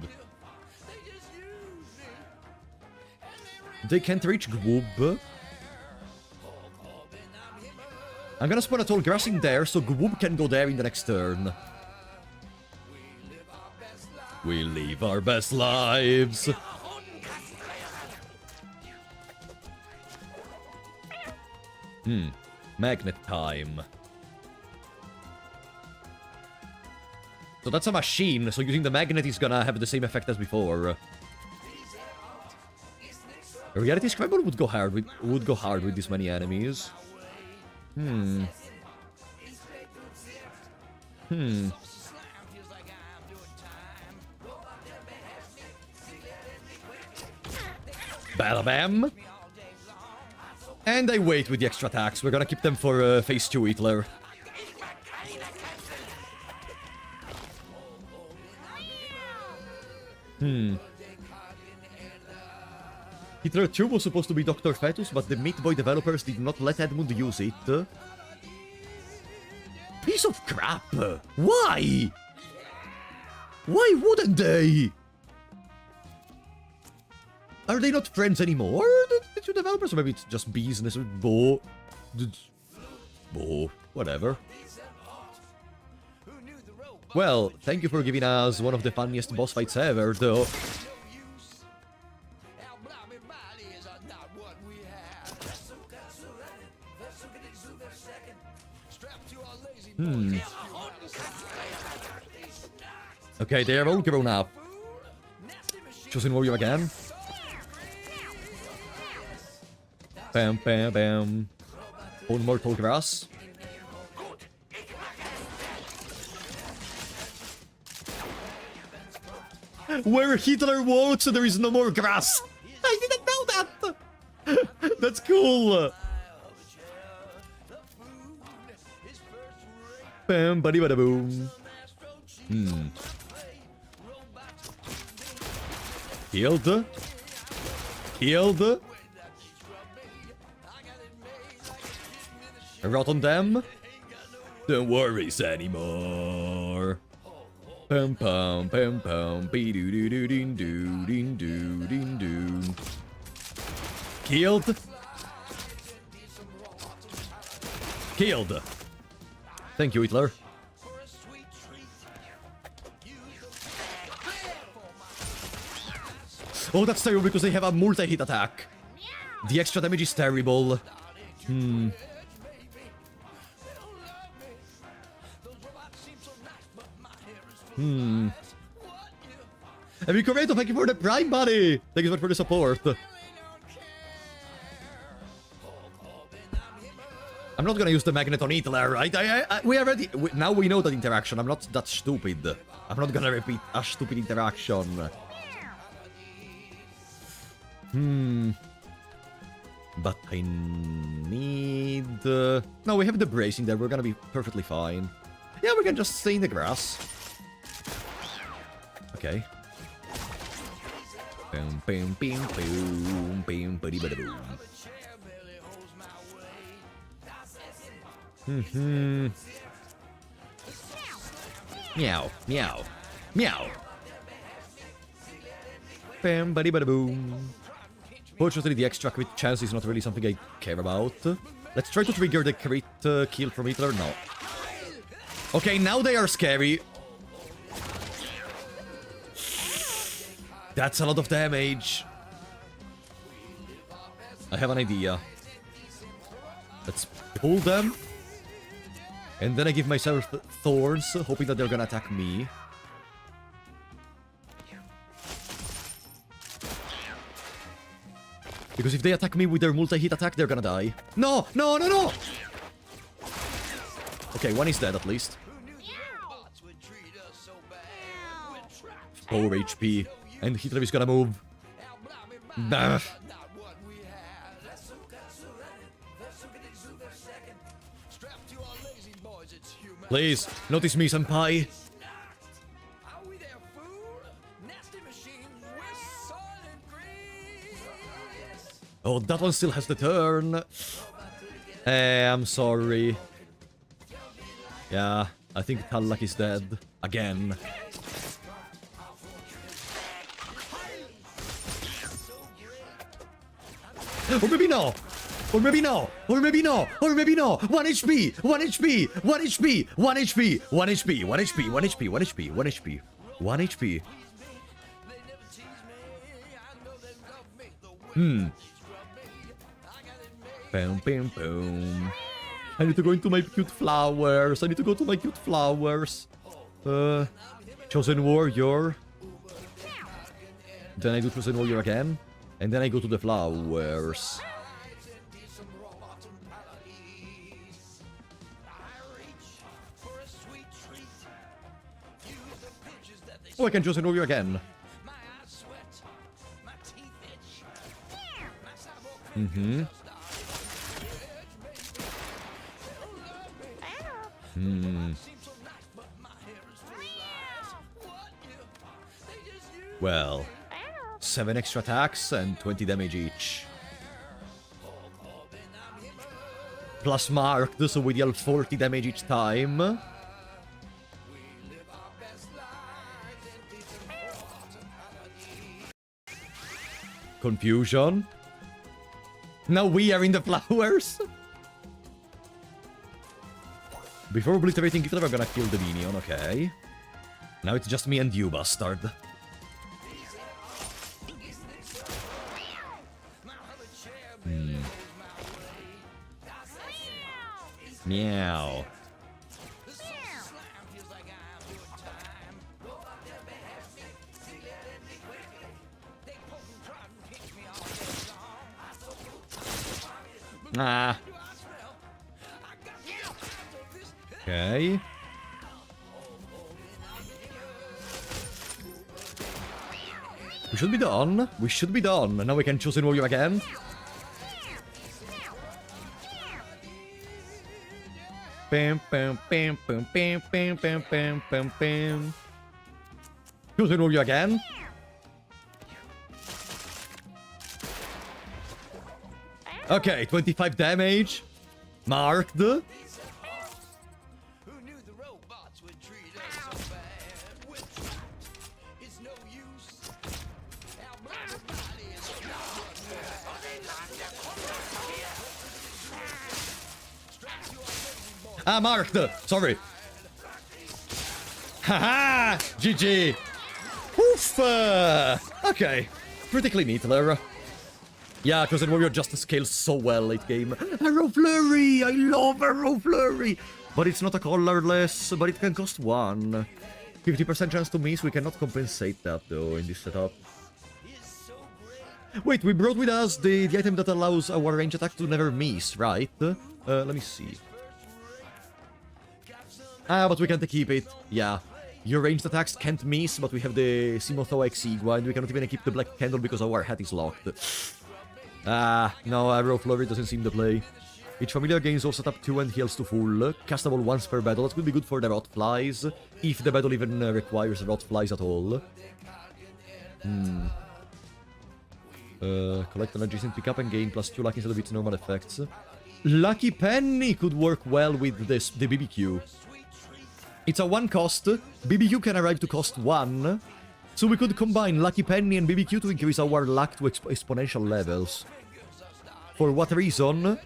They can't reach Gwoob. I'm gonna spawn a tall grass in there so Gwoob can go there in the next turn. We live our best lives. Magnet time. So that's a machine, so using the magnet is gonna have the same effect as before. Reality Scramble would go hard with this many enemies. Bam. And I wait with the extra attacks. We're gonna keep them for phase 2 Hitler. Hitler 2 was supposed to be Dr. Fetus, but the Meat Boy developers did not let Edmund use it. Piece of crap! Why? Why wouldn't they? Are they not friends anymore, the two developers? Or maybe it's just business with Bo. Whatever. Well, thank you for giving us one of the funniest boss fights ever, though. Okay, they are all grown up. Chosen Warrior again. Bam. One more tall grass. Where Hitler walks, there is no more grass. I didn't know that. That's cool. Bam, buddy, bada boom. Healed. Rot on them. Don't worry anymore. Pum pum pum pum. Be doo doo doo ding doo ding doo ding doo. Killed. Thank you, Hitler. Oh, that's terrible because they have a multi-hit attack. The extra damage is terrible. Enrico, thank you for the Prime Buddy! Thank you so much for the support. I'm not gonna use the magnet on Hitler, right? Now we know that interaction. I'm not that stupid. I'm not gonna repeat a stupid interaction. But I need... No, we have the bracing there. We're gonna be perfectly fine. Yeah, we can just stay in the grass. Okay. Boom, boom, boom, boom, boom, buddy, buddy, boom. Meow, meow, meow. Bam, buddy, buddy, boom. Fortunately, the extra crit chance is not really something I care about. Let's try to trigger the crit kill from Hitler. No. Okay, now they are scary. That's a lot of damage. I have an idea. Let's pull them. And then I give myself thorns, hoping that they're gonna attack me. Because if they attack me with their multi-hit attack, they're gonna die. No! No, no, no! Okay, one is dead at least. 4 HP. And Hitler is gonna move. Bah. Please, notice me, senpai. Oh, that one still has the turn. I'm sorry. Yeah, I think Tallak is dead. Again. Or maybe no! Or maybe no! Or maybe no! Or maybe no! 1 HP! 1 HP! 1 HP! 1 HP! 1 HP! 1 HP! 1 HP! 1 HP! 1 HP! 1 HP! Boom, boom, boom. I need to go into my cute flowers. I need to go to my cute flowers. Chosen Warrior. Then I do Chosen Warrior again. And then I go to the flowers. Oh, I can Chosen Warrior again. Well, 7 extra attacks and 20 damage each. Plus marked, so we deal 40 damage each time. Confusion. Now we are in the flowers. Before obliterating Hitler, I'm gonna kill the minion, okay. Now it's just me and you, bastard. Meow. Ah. Okay. We should be done. We should be done. Now we can choose an warrior again. Bam, bam, bam, bam, bam, bam, bam, bam, bam, bam. Choose an warrior again. Okay, 25 damage. Marked. Ah, marked! Sorry. Haha! GG! Oof! Okay. Pretty clean Hitler. Yeah, because the warrior just scales so well late game. Arrow Flurry! I love Arrow Flurry! But it's not a colorless, but it can cost 1. 50% chance to miss, we cannot compensate that though in this setup. Wait, we brought with us the item that allows our range attack to never miss, right? Let me see. Ah, but we can't keep it. Yeah. Your ranged attacks can't miss, but we have the Simothoa Exigua, and we cannot even keep the black candle because our hat is locked. Ah, no, Arrow Flurry doesn't seem to play. Each familiar gains also tap 2 and heals to full. Castable once per battle. That could be good for the Rot Flies, if the battle even requires Rot Flies at all. Collect an adjacent pickup and gain +2 luck instead of its normal effects. Lucky Penny could work well with this, the BBQ. It's a 1 cost. BBQ can arrive to cost 1. So we could combine Lucky Penny and BBQ to increase our luck to exponential levels. For what reason?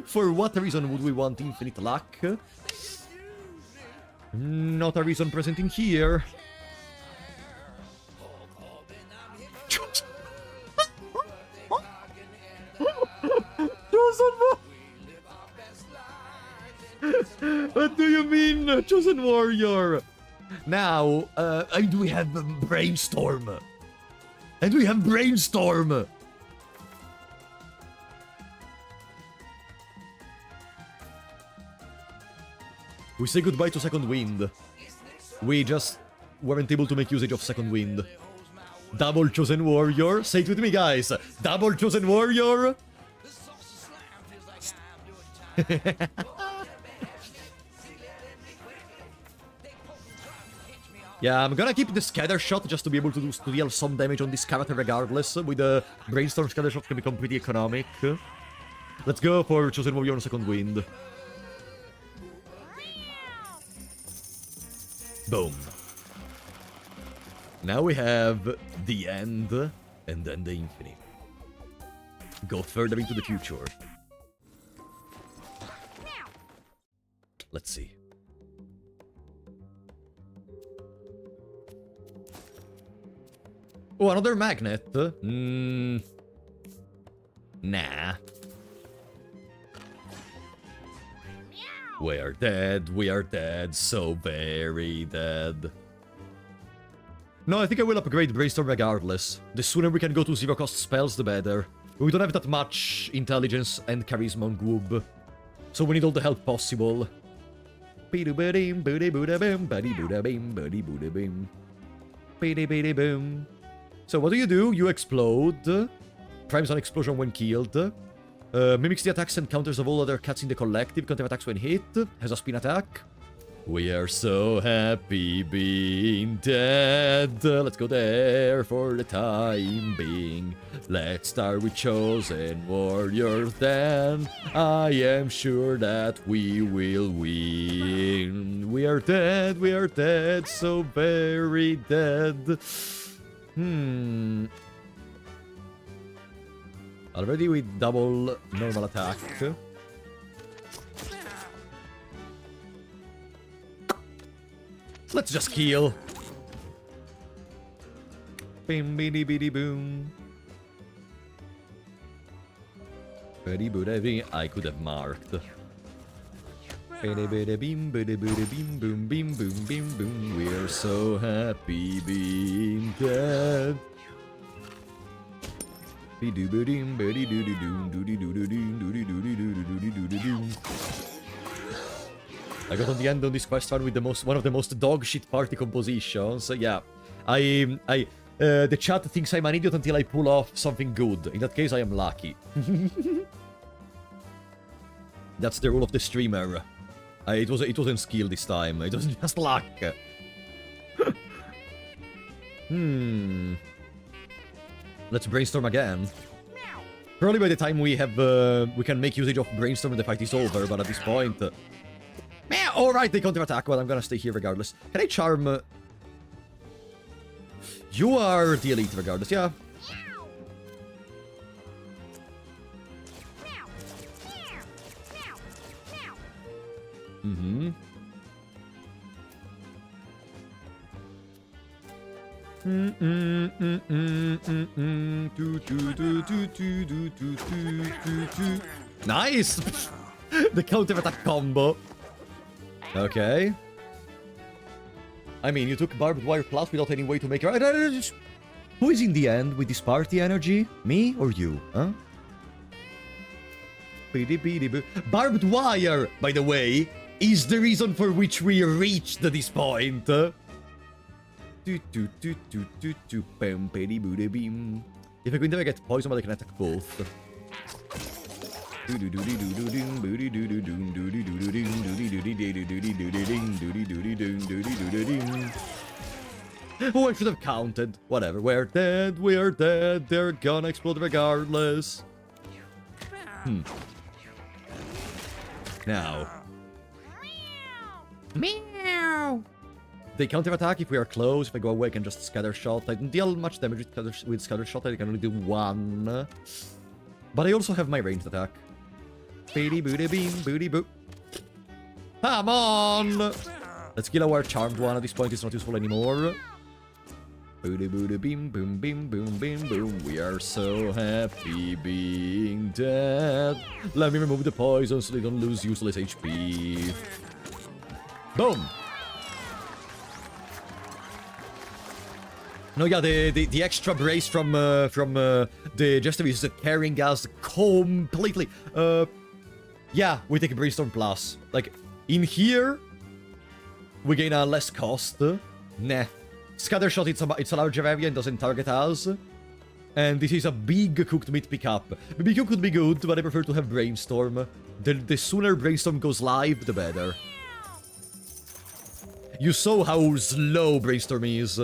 For what reason would we want infinite luck? Not a reason present in here. What do you mean, Chosen Warrior? Now, and we have Brainstorm. And we have Brainstorm! We say goodbye to Second Wind. We just weren't able to make usage of Second Wind. Double Chosen Warrior. Say it with me, guys. Double Chosen Warrior. Yeah, I'm gonna keep the Scatter Shot just to be able to deal some damage on this character regardless. With the Brainstorm, Scatter Shot can become pretty economic. Let's go for Chosen Warrior on Second Wind. Boom. Now we have the end, and then the infinite. Go further into the future. Let's see. Oh, another magnet? Nah. We are dead, so very dead. No, I think I will upgrade Brainstorm regardless. The sooner we can go to zero-cost spells, the better. We don't have that much intelligence and charisma on Goob, so we need all the help possible. So what do? You explode. Primes an explosion when killed. Mimics the attacks and counters of all other cats in the collective. Counter attacks when hit. Has a spin attack. We are so happy being dead. Let's go there for the time being. Let's start with Chosen Warrior then. I am sure that we will win. We are dead, so very dead. Already with double normal attack. Let's just kill. Bim bidi bidi boom. I could have marked. Bidi bidi bim bidi bidi bim boom bim boom bim boom. We're so happy being dead. I got on the end on this quest run with one of the most dog shit party compositions. Yeah, the chat thinks I'm an idiot until I pull off something good. In that case, I am lucky. That's the rule of the streamer. It wasn't skill this time. It was just luck. Let's brainstorm again. Probably by the time we have we can make usage of brainstorm, the fight is over. But at this point, all right, they counter attack. But I'm gonna stay here regardless. Can I charm? You are the elite regardless. Yeah. Mm-hmm. Nice! The counter-attack combo. Okay. I mean, you took Barbed Wire Plus without any way to make it... Who is in the end with this party energy? Me or you, huh? Barbed Wire, by the way, is the reason for which we reached this point. If I could never get poison, but I can attack both. Oh, I should have counted. Whatever. We're dead. They're gonna explode regardless. Now. Meow. They counter-attack if we are close. If I go away, I can just scatter shot. I don't deal much damage with scatter shot. I can only do one. But I also have my ranged attack. Beady booty beam, booty boo. Come on! Let's kill our charmed one. At this point, it's not useful anymore. Booty booty beam, boom, beam, boom, beam, boom. We are so happy being dead. Let me remove the poison so they don't lose useless HP. Boom! No, yeah, the extra brace from the Jester is carrying us completely. Yeah, we take a Brainstorm Plus. Like, in here, we gain a less cost. Nah. Scatter Shot, it's a larger area and doesn't target us. And this is a big cooked meat pickup. BBQ could be good, but I prefer to have Brainstorm. The sooner Brainstorm goes live, the better. You saw how slow Brainstorm is.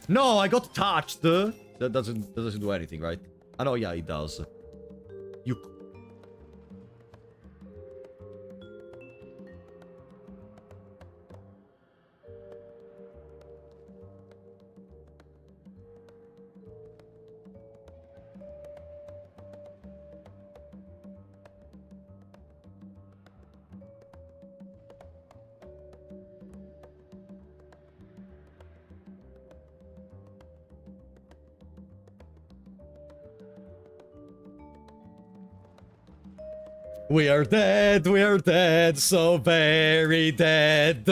No, I got touched. That doesn't do anything, right? I know, yeah, it does. You. We are dead, so very dead.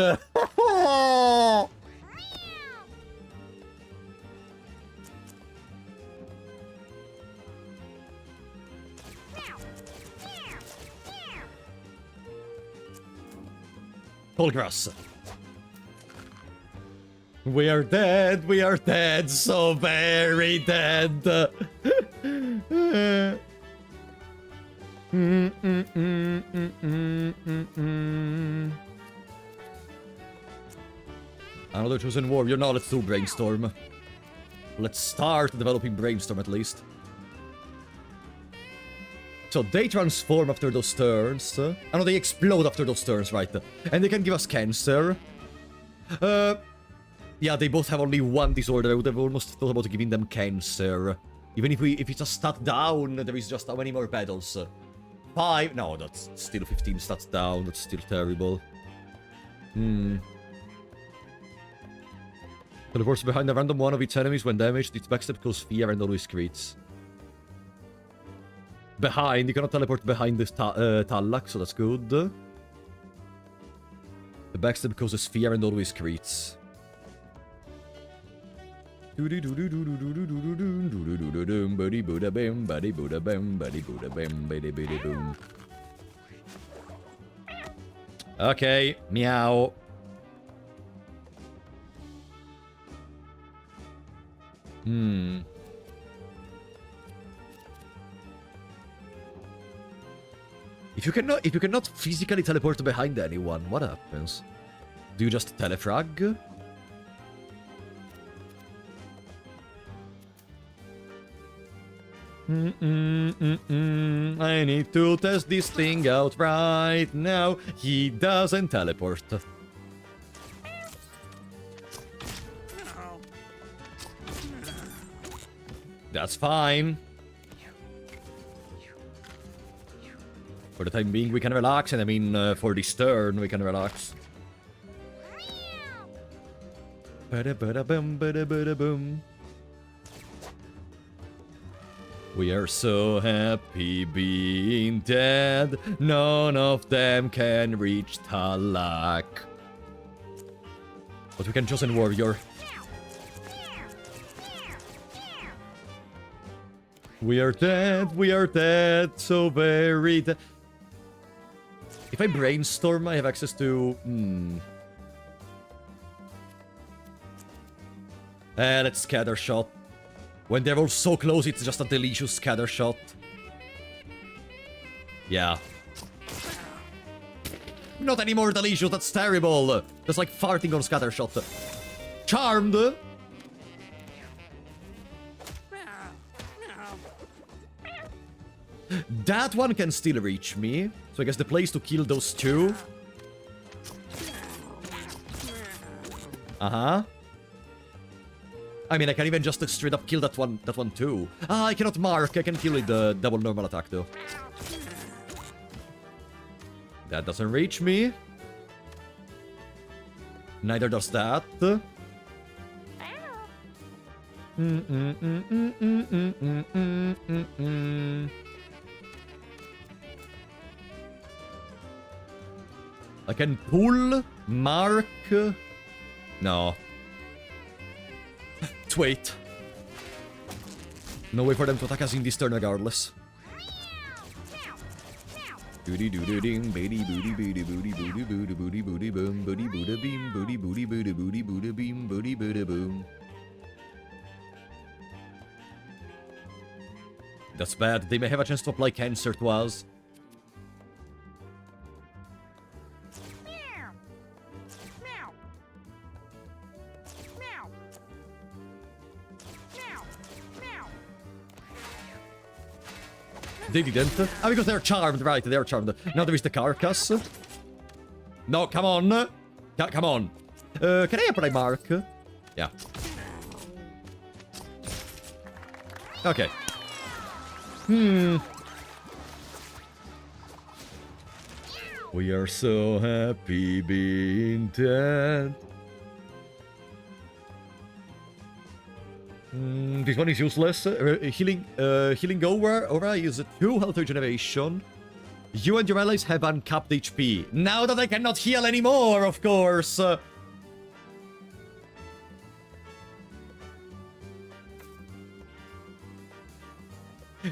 Tallgrass. We are dead, so very dead. Another chosen warrior. No, let's do Brainstorm. Let's start developing Brainstorm at least. So they transform after those turns. I know they explode after those turns, right? And they can give us cancer. Yeah, they both have only one disorder. I would have almost thought about giving them cancer. Even if it's a stat down, there is just how many more battles? 5? No, that's still 15 stats down. That's still terrible. Teleports behind a random one of its enemies when damaged. Its backstep causes fear and always crits. Behind, you cannot teleport behind this Tallak, so that's good. The backstep causes fear and always crits. Okay, meow. If you cannot physically teleport behind anyone, what happens? Do you just telefrag? I need to test this thing out right now. He doesn't teleport. That's fine. For the time being, we can relax, and I mean, for this turn, we can relax. Ba-da-ba-da-bum, ba-da-ba-da-bum. We are so happy being dead. None of them can reach Talak. But we can Chosen Warrior. We are dead, so very dead. If I brainstorm, I have access to... let's scatter shot. When they're all so close, it's just a delicious scatter shot. Yeah. Not anymore delicious, that's terrible. That's like farting on scatter shot. Charmed. That one can still reach me. So I guess the play is to kill those two. Uh-huh. I mean, I can even just straight up kill that one too. Ah, I cannot mark. I can kill with the double normal attack though. That doesn't reach me. Neither does that. I can pull, mark. No. Wait. No way for them to attack us in this turn regardless. Booty booty ding, booty booty booty booty booty booty booty booty boom, booty booty beam, booty booty booty booty booty beam, booty booty boom. That's bad. They may have a chance to apply cancer to us. They didn't. Ah, because they're charmed, right? They're charmed. Now there is the carcass. No, come on. Come on. Can I apply mark? Yeah. Okay. We are so happy being dead. This one is useless. Healing aura is 2 health regeneration. You and your allies have uncapped HP. Now that I cannot heal anymore, of course.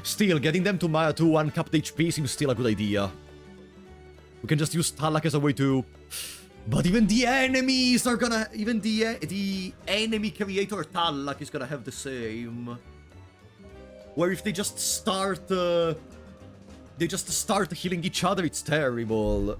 Still, getting them to uncapped HP seems still a good idea. We can just use Talak as a way to... But even the enemies are gonna... Even the enemy creator Talak is gonna have the same. Where if they just start... They just start healing each other, it's terrible.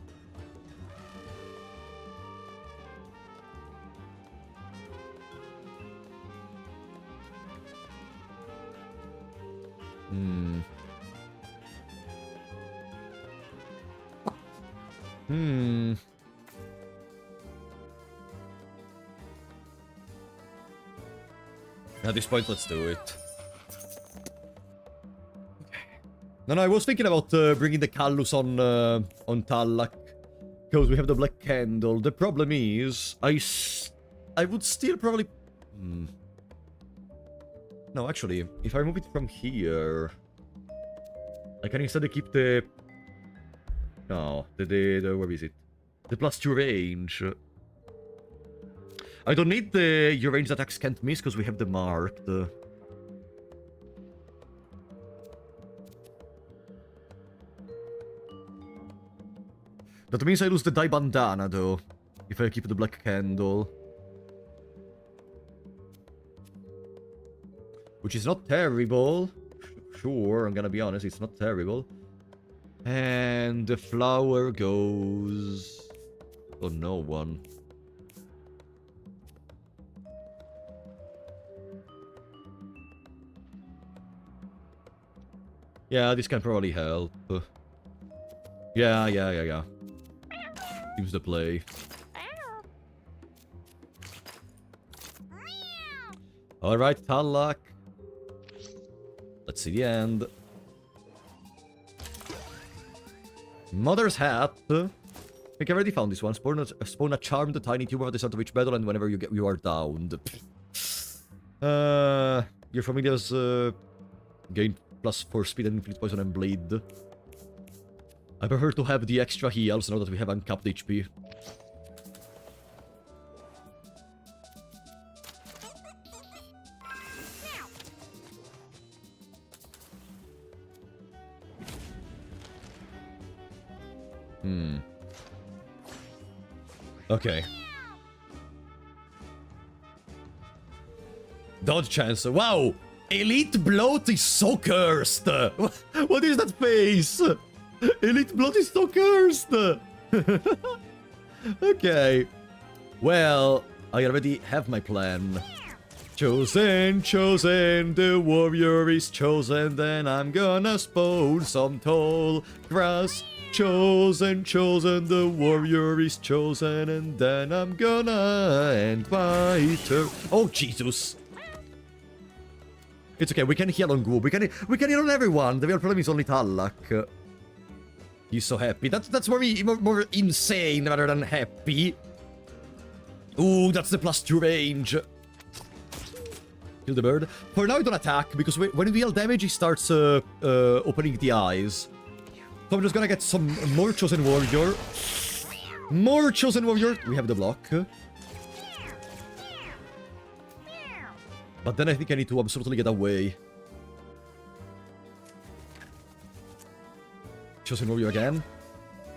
At this point, let's do it. No, I was thinking about bringing the Callus on Talak. Because we have the Black Candle. The problem is, I would still probably... No, actually, if I move it from here... I can instead keep the... No, where is it? The +2 range. I don't need the your ranged attacks can't miss because we have the marked. That means I lose the die bandana though, if I keep the Black Candle. Which is not terrible. Sure, I'm gonna be honest, it's not terrible. And the flower goes... Oh, no one. Yeah, this can probably help. Yeah. Seems to play. Alright, Talak. Let's see the end. Mother's Hat. I think I already found this one. Spawn a charmed tiny tumor at the start of each battle, and whenever you are downed. Your familiars gain +4 speed and inflict poison and bleed. I prefer to have the extra heals now that we have uncapped HP. Okay. Dodge chance. Wow! Elite Bloat is so cursed! What is that face? Elite Bloat is so cursed! Okay. Well, I already have my plan. Chosen, chosen, the warrior is chosen, then I'm gonna spawn some tall grass. Chosen, chosen, the warrior is chosen, and then I'm gonna end my turn. Oh, Jesus! It's okay, we can heal on Goob. We can heal on everyone. The real problem is only Tallak. He's so happy. That's more insane rather than happy. Ooh, that's the +2 range. Kill the bird. For now, don't attack, because when we deal damage, he starts opening the eyes. So I'm just gonna get some more Chosen Warrior. More Chosen Warrior. We have the block. But then I think I need to absolutely get away. Chosen Warrior again.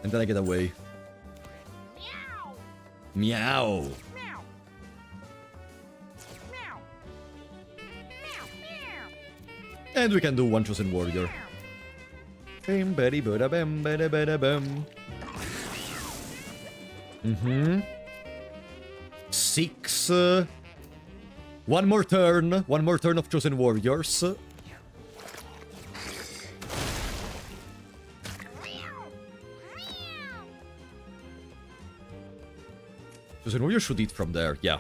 And then I get away. Meow. And we can do one Chosen Warrior. Six. One more turn of Chosen Warriors. Chosen Warrior should eat from there, yeah.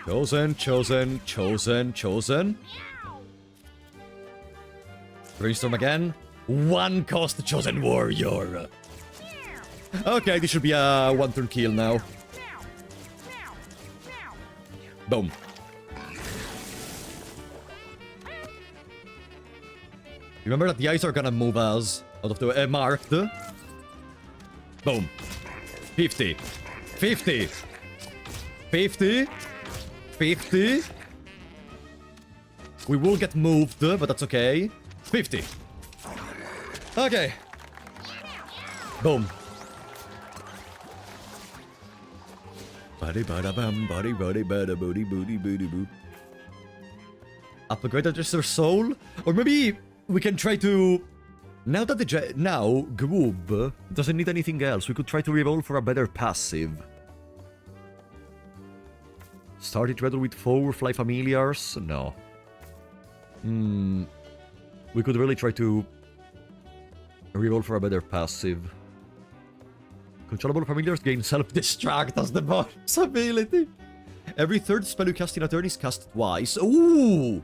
Chosen, chosen, chosen, chosen. Brainstorm again. One cost Chosen Warrior. Okay, this should be a one-turn kill now. Boom. Remember that the eyes are gonna move us out of the marked. Boom. 50. 50. 50. 50. We will get moved, but that's okay. 50. Okay. Boom. Body bada bam, body body bada booty booty booty boo. Upgrade Adjuster Soul? Or maybe we can try to... Now that now Groob doesn't need anything else, we could try to reroll for a better passive. Start it rather with 4 Fly Familiars? No. We could really try to reroll for a better passive. Controllable familiars gain self-destruct as the boss ability. Every third spell you cast in a turn is cast twice. Ooh!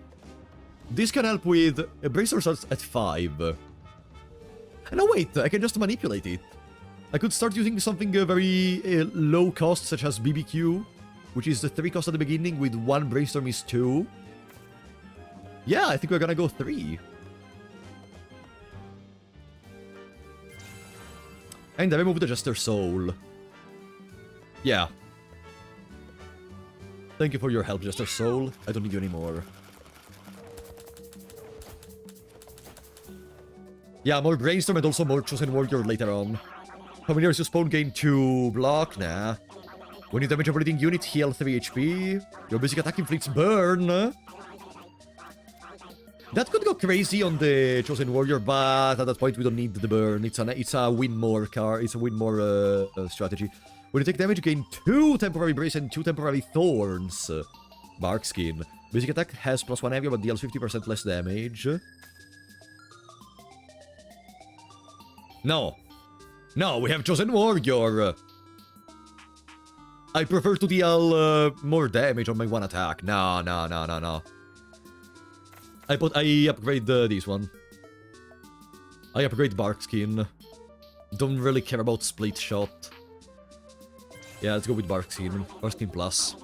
This can help with brace ourselves at 5. No, wait, I can just manipulate it. I could start using something very low cost, such as BBQ, which is the 3 cost at the beginning with 1 brainstorm is 2. Yeah, I think we're gonna go 3. And I removed the Jester Soul. Yeah. Thank you for your help, Jester Soul. I don't need you anymore. Yeah, more Brainstorm and also more Chosen Warrior later on. Familiars you spawn gain 2 block, nah. When you damage a bleeding unit, heal 3 HP. Your basic attack inflicts burn. That could go crazy on the Chosen Warrior, but at that point we don't need the burn. It's a win more card. It's a win more strategy. When you take damage, you gain 2 temporary brace and 2 temporary thorns. Bark skin. Basic attack has +1 heavier, but deals 50% less damage. No. No, we have Chosen Warrior. I prefer to deal more damage on my one attack. No, no, no, no, no. I upgrade this one. I upgrade Bark Skin. Don't really care about Split Shot. Yeah, let's go with Bark Skin. Bark Skin Plus.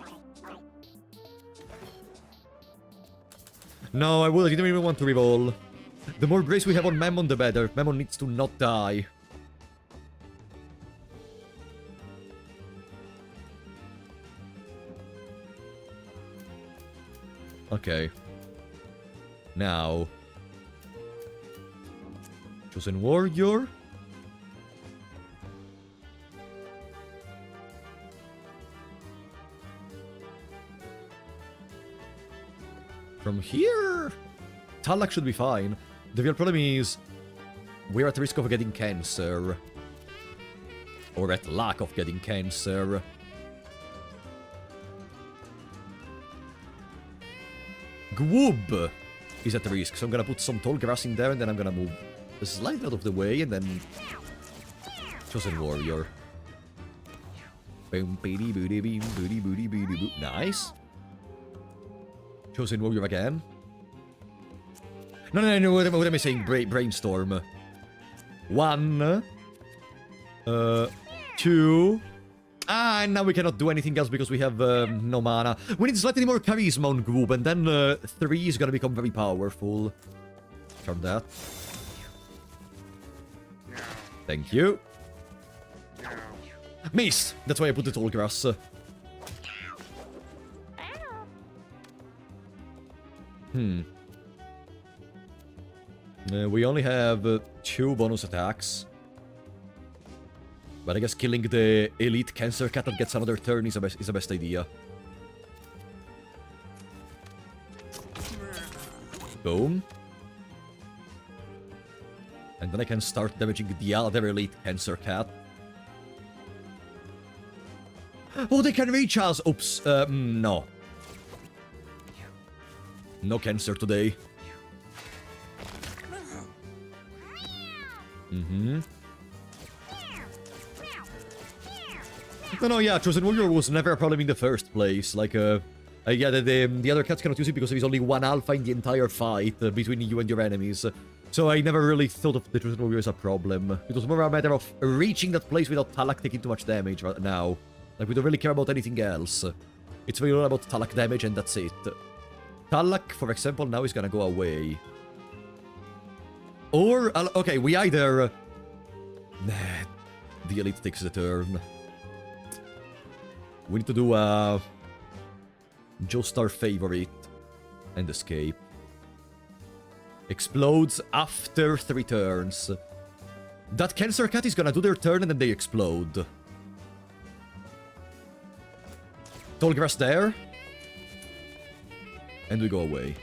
No, I didn't even want to reroll. The more brace we have on Mammon, the better. Mammon needs to not die. Okay. Now. Chosen Warrior. From here, Talak should be fine. The real problem is we're at risk of getting cancer. Or at lack of getting cancer. Gwoob is at risk, so I'm gonna put some tall grass in there and then I'm gonna move slightly out of the way and then... Chosen Warrior. Nice. Chosen Warrior again. No, what am I saying? Brainstorm. 1. 2. And now we cannot do anything else because we have no mana. We need slightly more charisma on Goob, and then 3 is gonna become very powerful. Turn that. Thank you. Miss! That's why I put the tall grass. We only have 2 bonus attacks. But I guess killing the elite cancer cat that gets another turn is the best idea. Boom. And then I can start damaging the other elite cancer cat. Oh, they can reach us! Oops, no. No cancer today. No, yeah, Chosen Warrior was never a problem in the first place. Like, yeah, the other cats cannot use it because there is only 1 alpha in the entire fight between you and your enemies. So I never really thought of the Chosen Warrior as a problem. It was more a matter of reaching that place without Talak taking too much damage right now. Like, we don't really care about anything else. It's really all about Talak damage and that's it. Talak, for example, now is gonna go away. Or, okay, we either... Nah, the elite takes the turn. We need to do a... Joestar favorite. And escape. Explodes after 3 turns. That cancer cat is gonna do their turn and then they explode. Tall grass there. And we go away.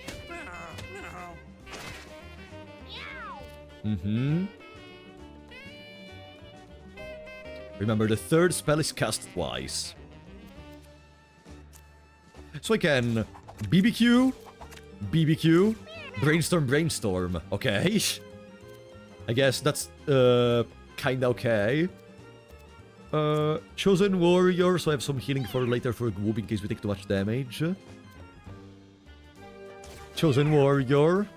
Remember, the 3rd spell is cast twice. So I can BBQ, BBQ, Brainstorm. Okay. I guess that's kinda okay. Chosen Warrior, so I have some healing for later for Gwoob in case we take too much damage. Chosen Warrior.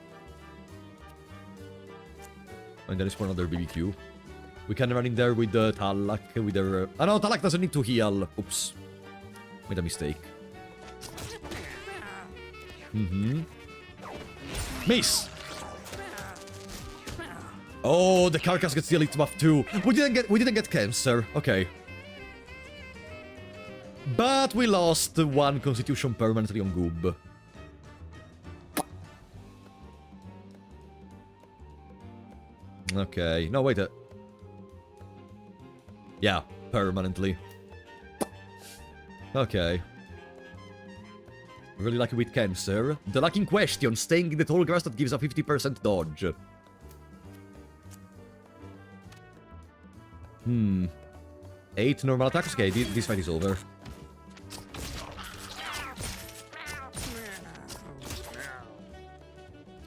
And then it's for another BBQ. We can run in there with Talak, with their... Oh no, Talak doesn't need to heal. Oops. Made a mistake. Miss! Oh, the carcass gets the elite buff too. We didn't get cancer. Okay. But we lost 1 constitution permanently on Goob. Okay. No, wait. Yeah, permanently. Okay. Really lucky with cancer. The luck in question, staying in the tall grass that gives a 50% dodge. 8 normal attacks? Okay, this fight is over.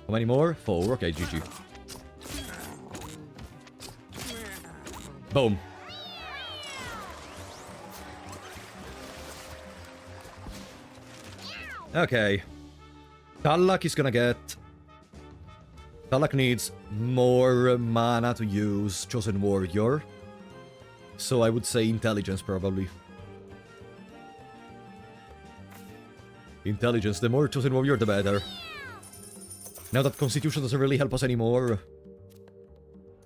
How many more? 4. Okay, GG. Boom. Okay. Talak is gonna get Talak needs more mana to use Chosen Warrior. So I would say Intelligence, probably. Intelligence, the more Chosen Warrior, the better. Now that Constitution doesn't really help us anymore.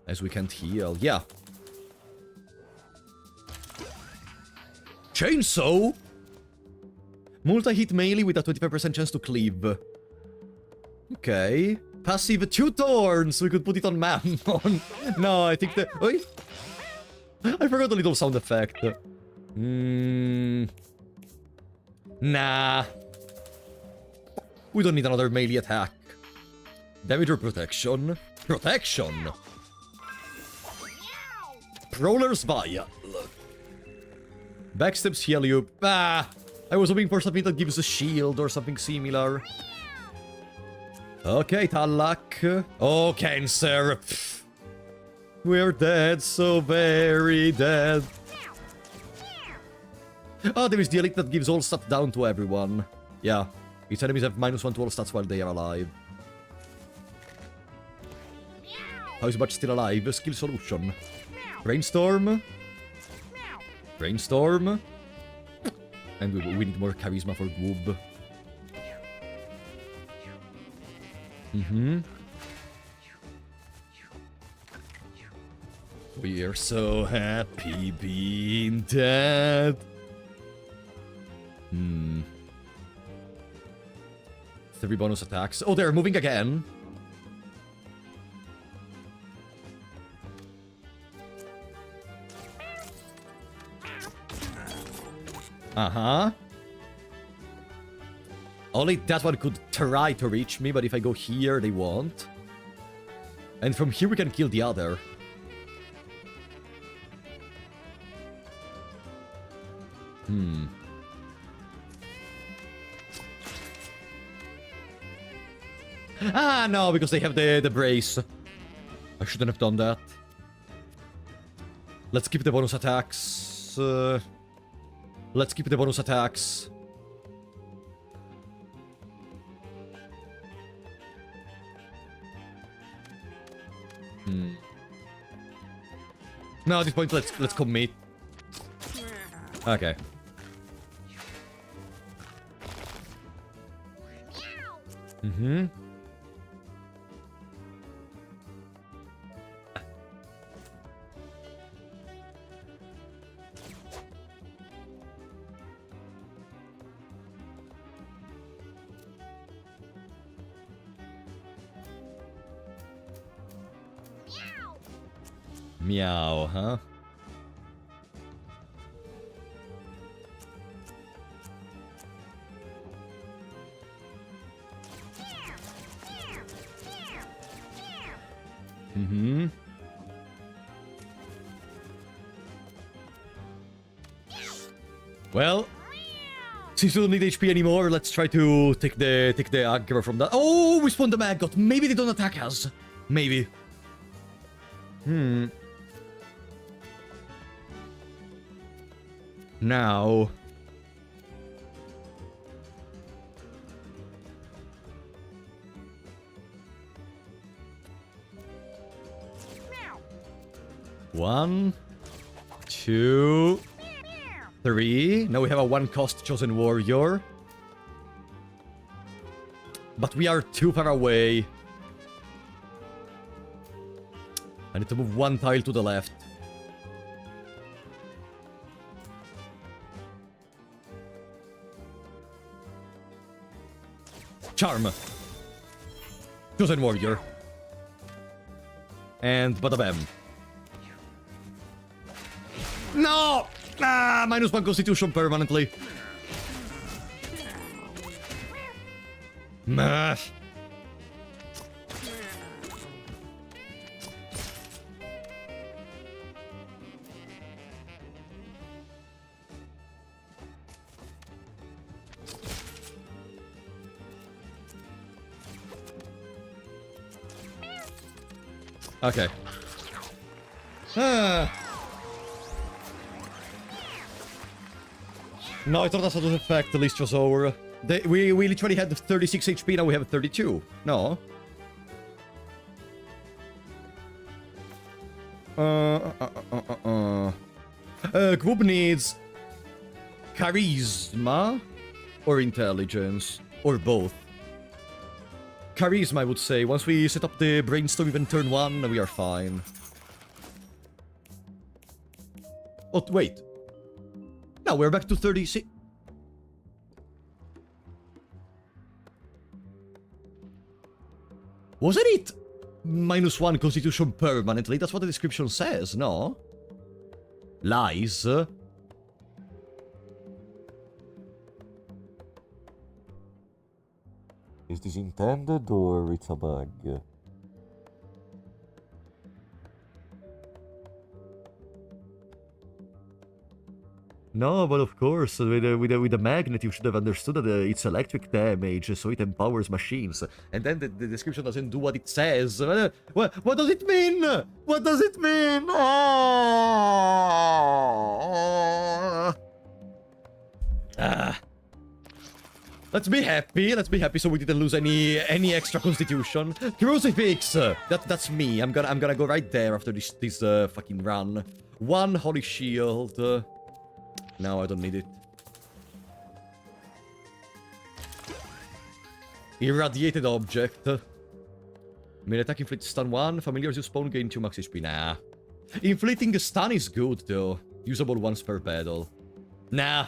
As we can't heal. Yeah. Chainsaw? Multi-hit melee with a 25% chance to cleave. Okay. Passive 2 thorns. We could put it on Mammon. No, I think that... Wait. I forgot the little sound effect. Nah. We don't need another melee attack. Damage or protection? Protection! Prowler's Via. Backsteps heal you. Ah! I was hoping for something that gives a shield or something similar. Okay, Talak. Oh, Cancer. Pfft. We're dead, so very dead. Oh, there is the elite that gives all stats down to everyone. Yeah. Its enemies have -1 to all stats while they are alive. How is Butch still alive? Skill solution. Brainstorm. Brainstorm. And we need more charisma for Goob. We are so happy being dead. 3 bonus attacks. Oh, they're moving again. Uh-huh. Only that one could try to reach me, but if I go here, they won't. And from here we can kill the other. Ah, no, because they have the brace. I shouldn't have done that. Let's keep the bonus attacks. Let's keep the bonus attacks. No, at this point, let's commit. Okay. Meow, huh? Well, since we don't need HP anymore, let's try to take the aggro from that. Oh, we spawned the maggot. Maybe they don't attack us. Maybe. Now. One, 2, 3. Now we have a 1-cost Chosen Warrior. But we are too far away. I need to move 1 tile to the left. Charm. Chosen Warrior. And bada bam. No! Ah, -1 Constitution permanently. Mash. Okay. No, I thought that's how to effect. The list was over. We literally had 36 HP, now we have 32. No. Group needs charisma or intelligence or both. Charisma, I would say. Once we set up the brainstorm even turn 1, we are fine. Oh, wait. No, we're back to 36. Wasn't it -1 constitution permanently? That's what the description says, no? Lies. Is this intended or it's a bug? No, but of course, with the magnet, you should have understood that it's electric damage, so it empowers machines. And then the description doesn't do what it says. What does it mean? What does it mean? Let's be happy. Let's be happy, so we didn't lose any extra constitution. Crucifix. That's me. I'm gonna go right there after this fucking run. 1 holy shield. Now I don't need it. Irradiated object. Melee attack inflicts stun 1. Familiars you spawn gain 2 max HP. Nah. Inflicting stun is good though. Usable once per battle. Nah.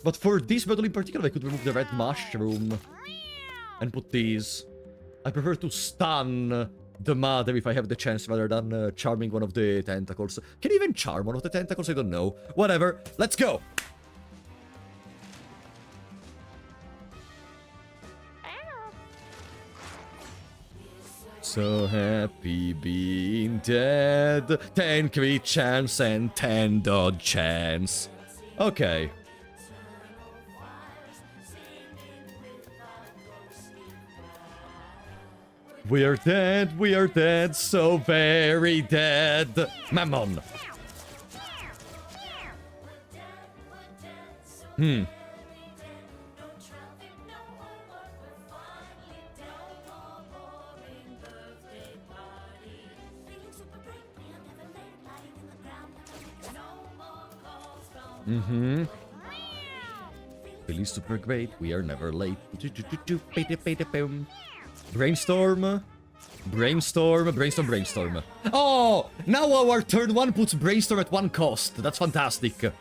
But for this battle in particular, I could remove the red mushroom and put these. I prefer to stun the mother if I have the chance rather than charming one of the tentacles. Can you even charm one of the tentacles? I don't know. Whatever. Let's go. So happy being dead. 10 crit chance and 10 dodge chance. Okay. We are dead, so very dead. Mammon. Feeling super great, we are never late. Brainstorm. Brainstorm. Oh! Now our turn 1 puts Brainstorm at 1 cost. That's fantastic.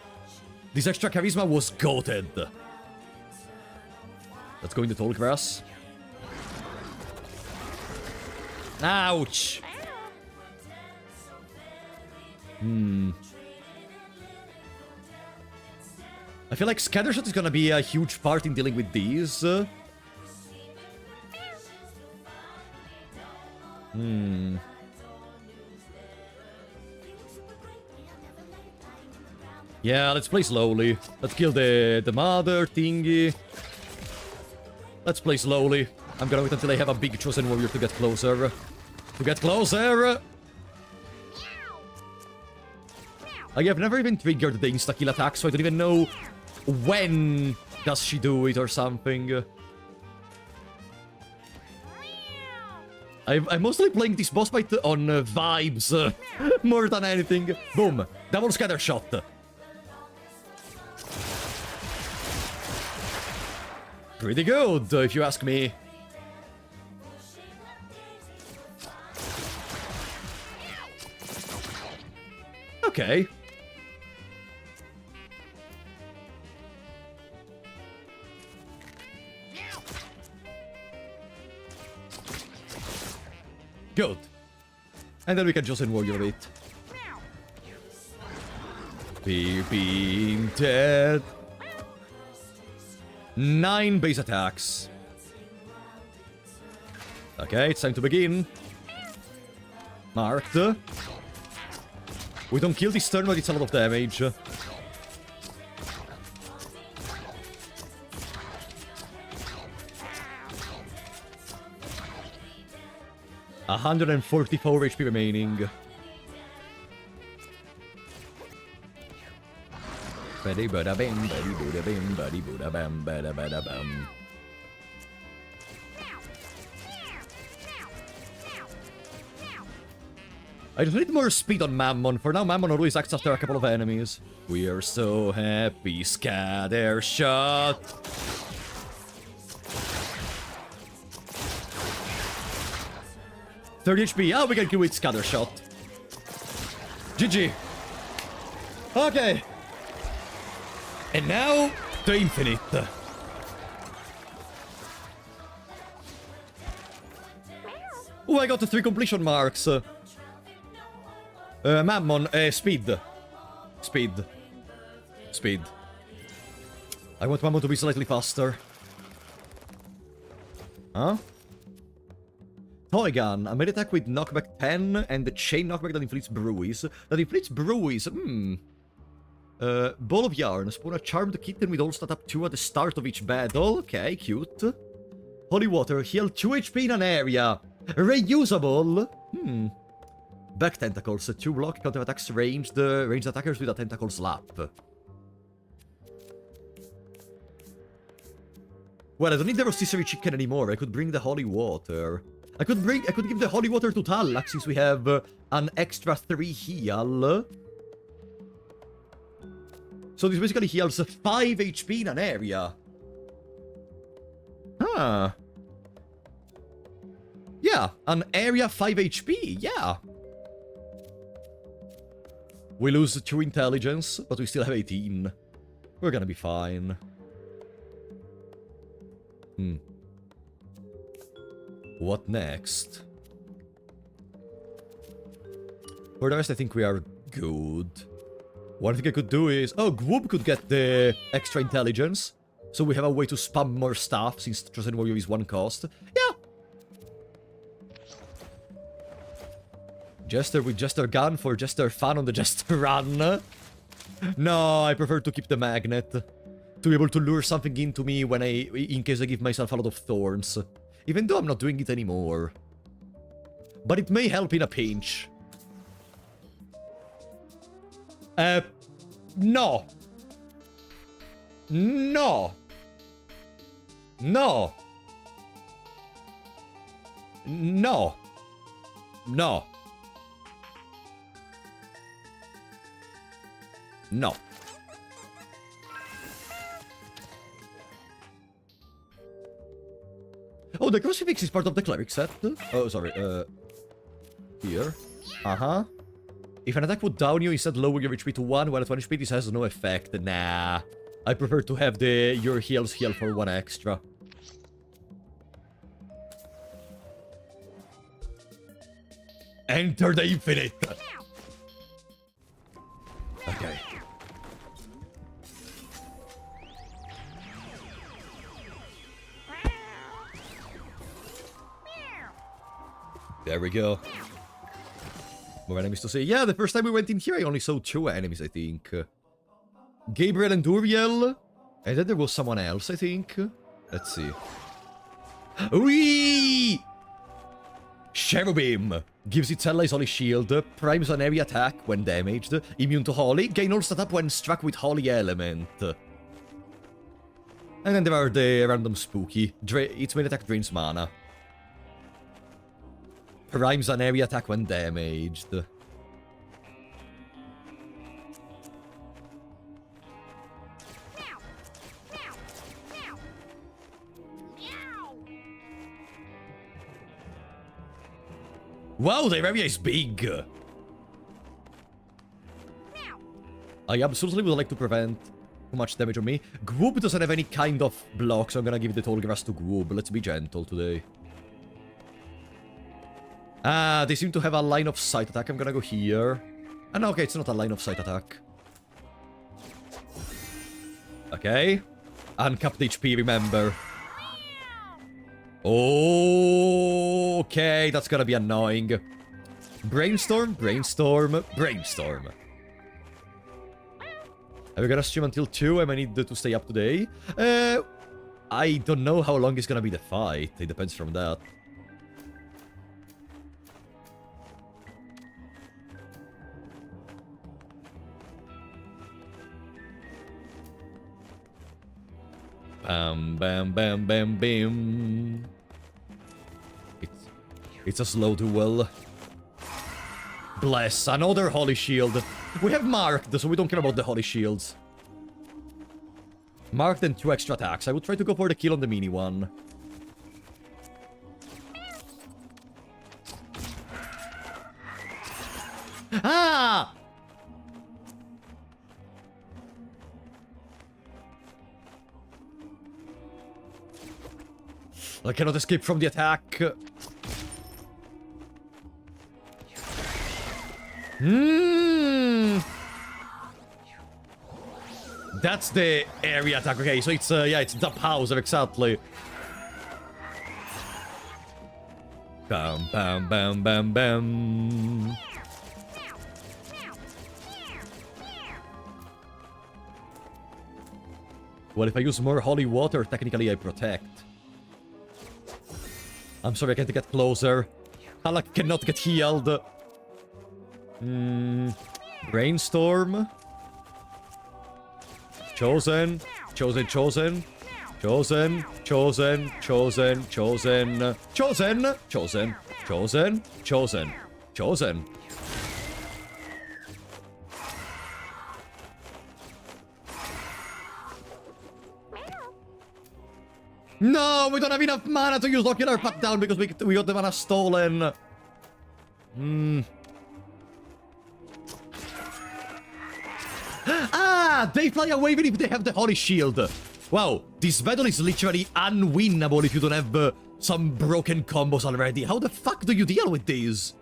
This extra charisma was goated. Let's go in the tall grass. Ouch! I feel like Scattershot is gonna be a huge part in dealing with these. Yeah, let's play slowly. Let's kill the mother thingy. Let's play slowly. I'm gonna wait until I have a big chosen warrior to get closer. I have never even triggered the insta-kill attack, so I don't even know when does she do it or something. I'm mostly playing this boss fight on vibes more than anything. Boom. Double scatter shot. Pretty good, if you ask me. Okay. Good. And then we can just warrior it. Being dead. 9 base attacks. Okay, it's time to begin. Marked. We don't kill this turn, but it's a lot of damage. 144 HP remaining. Bada bada bam, bada bada bam, bada bada bam, bada bada bam. I just need more speed on Mammon. For now, Mammon always acts after a couple of enemies. We are so happy, scatter shot. $30 HP. Ah, we can kill with scatter shot. GG. Okay. And now, the infinite. Oh, I got the 3 completion marks. Mammon, speed. Speed. Speed. I want Mammon to be slightly faster. Huh? Toy gun. A melee attack with knockback 10 and the chain knockback that inflicts bruise. Ball of yarn. Spawn a charmed kitten with all stat up 2 at the start of each battle. Okay, cute. Holy water. Heal 2 HP in an area. Reusable. Back tentacles. 2 block counter attacks ranged attackers with a tentacle slap. Well, I don't need the rotisserie chicken anymore. I could bring the holy water. I could give the holy water to Talak since we have an extra 3 heal. So this basically heals 5 HP in an area. Huh. Yeah, an area 5 HP, yeah. We lose 2 intelligence, but we still have 18. We're gonna be fine. What next? For the rest, I think we are good. One thing I could do is... Oh, Gwoob could get the extra intelligence. So we have a way to spam more stuff, since Chosen Warrior is 1 cost. Yeah! Jester with Jester gun for Jester fun on the Jester run. No, I prefer to keep the magnet. To be able to lure something into me when in case I give myself a lot of thorns. Even though I'm not doing it anymore. But it may help in a pinch. No. No. No. No. No. No. Oh, the crucifix is part of the cleric set. Oh, sorry. Here. Uh-huh. If an attack would down you, instead lower your HP to 1, while at 1 HP this has no effect. Nah. I prefer to have your heals heal for 1 extra. Enter the infinite! Okay. There we go. More enemies to see. Yeah, the first time we went in here, I only saw 2 enemies, I think. Gabriel and Uriel. And then there was someone else, I think. Let's see. Whee! Cherubim. Gives its allies Holy Shield. Primes an area attack when damaged. Immune to Holy. Gain all stat up when struck with Holy Element. And then there are the random Spooky. Its main attack drains mana. Primes an area attack when damaged. Wow, the area is big! I absolutely would like to prevent too much damage on me. Gwoob doesn't have any kind of block, so I'm gonna give the tall grass to Gwoob. Let's be gentle today. Ah, they seem to have a line of sight attack. I'm gonna go here. Ah, no, okay, it's not a line of sight attack. Okay. Uncapped HP, remember. Okay, that's gonna be annoying. Brainstorm, brainstorm, brainstorm. Are we gonna stream until 2? I might need to stay up today. I don't know how long is gonna be the fight. It depends from that. Bam, bam, bam, bam, bam. It's a slow duel. Bless, another Holy Shield. We have marked, so we don't care about the Holy Shields. Marked and 2 extra attacks. I would try to go for the kill on the mini one. Ah! I cannot escape from the attack. That's the area attack. Okay, so it's yeah, it's the Hauser, exactly. Bam, bam, bam, bam, bam. Well, if I use more holy water, technically I protect. I'm sorry, I can't get closer. Halak cannot get healed. Brainstorm. Chosen. Chosen, chosen. Chosen, chosen, chosen, chosen. Chosen, chosen, chosen, chosen, chosen. No, we don't have enough mana to use Ocular Pat down because we got the mana stolen. Ah, they fly away even if they have the Holy Shield. Wow, this battle is literally unwinnable if you don't have some broken combos already. How the fuck do you deal with these?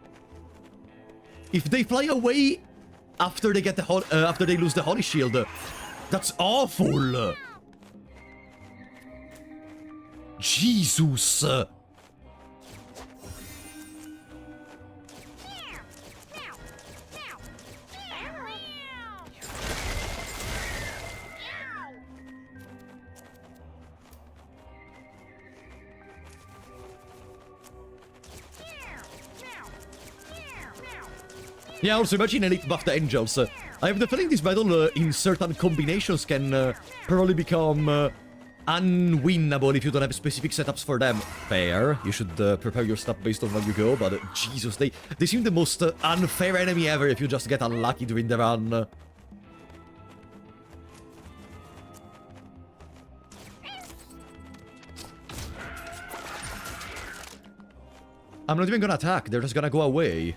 If they fly away after they get the after they lose the Holy Shield, that's awful. Jesus. Yeah, also imagine Elite buff the Angels. I have the feeling this battle in certain combinations can probably become unwinnable if you don't have specific setups for them. Fair. You should prepare your stuff based on where you go, but Jesus, they seem the most unfair enemy ever if you just get unlucky during the run. I'm not even gonna attack, they're just gonna go away.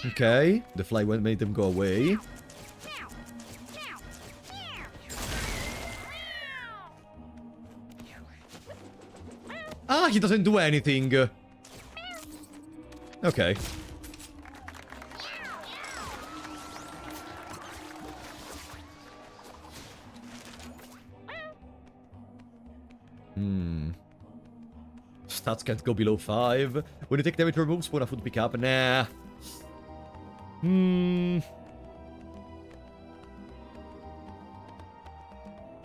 Okay, the fly made them go away. Ah, he doesn't do anything. Okay. Stats can't go below 5. When you take damage, remove spawn a food pick up. Nah.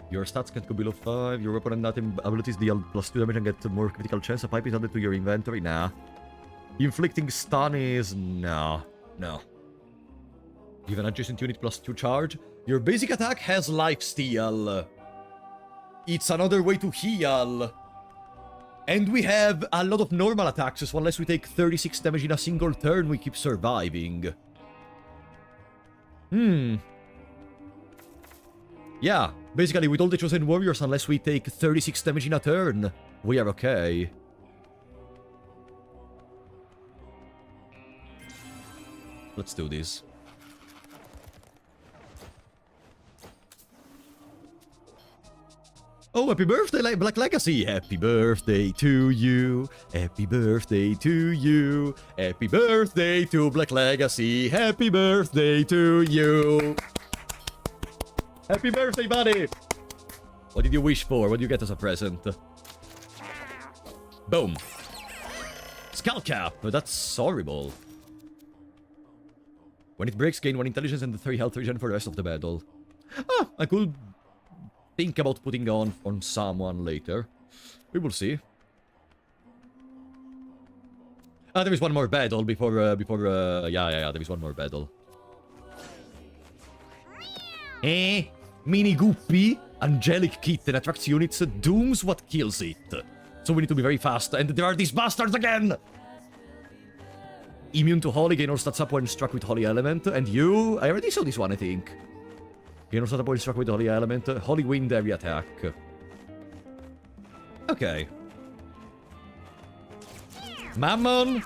Your stats can't go below 5. Your weapon and item abilities deal +2 damage and get more critical chance. A pipe is added to your inventory. Nah. Inflicting stun is... No. No. Give an adjacent unit +2 charge. Your basic attack has lifesteal. It's another way to heal. And we have a lot of normal attacks, so unless we take 36 damage in a single turn, we keep surviving. Yeah, basically with all the Chosen Warriors, unless we take 36 damage in a turn, we are okay. Let's do this. Oh, happy birthday, Black Legacy! Happy birthday to you! Happy birthday to you! Happy birthday to Black Legacy! Happy birthday to you! Happy birthday, buddy! What did you wish for? What did you get as a present? Boom! Skull Cap! That's horrible. When it breaks, gain 1 intelligence and 3 health regen for the rest of the battle. Ah, I could think about putting on someone later. We will see. There is one more battle before, yeah, there is one more battle. Mini Guppy, Angelic Kitten attracts units, dooms what kills it. So we need to be very fast, and there are these bastards again! Immune to Holy, gain all stats up when struck with Holy Element. And you... I already saw this one, I think. Gain all stats up when struck with Holy Element. Holy Wind every attack. Okay. Mammon,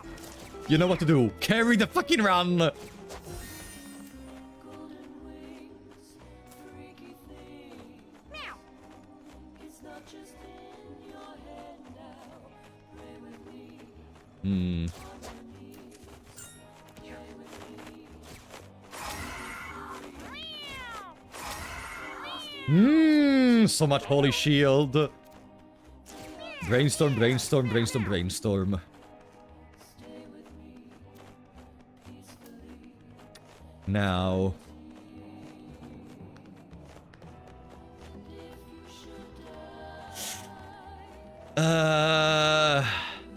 you know what to do. Carry the fucking run! So much Holy Shield. Brainstorm, brainstorm, brainstorm, brainstorm. Now...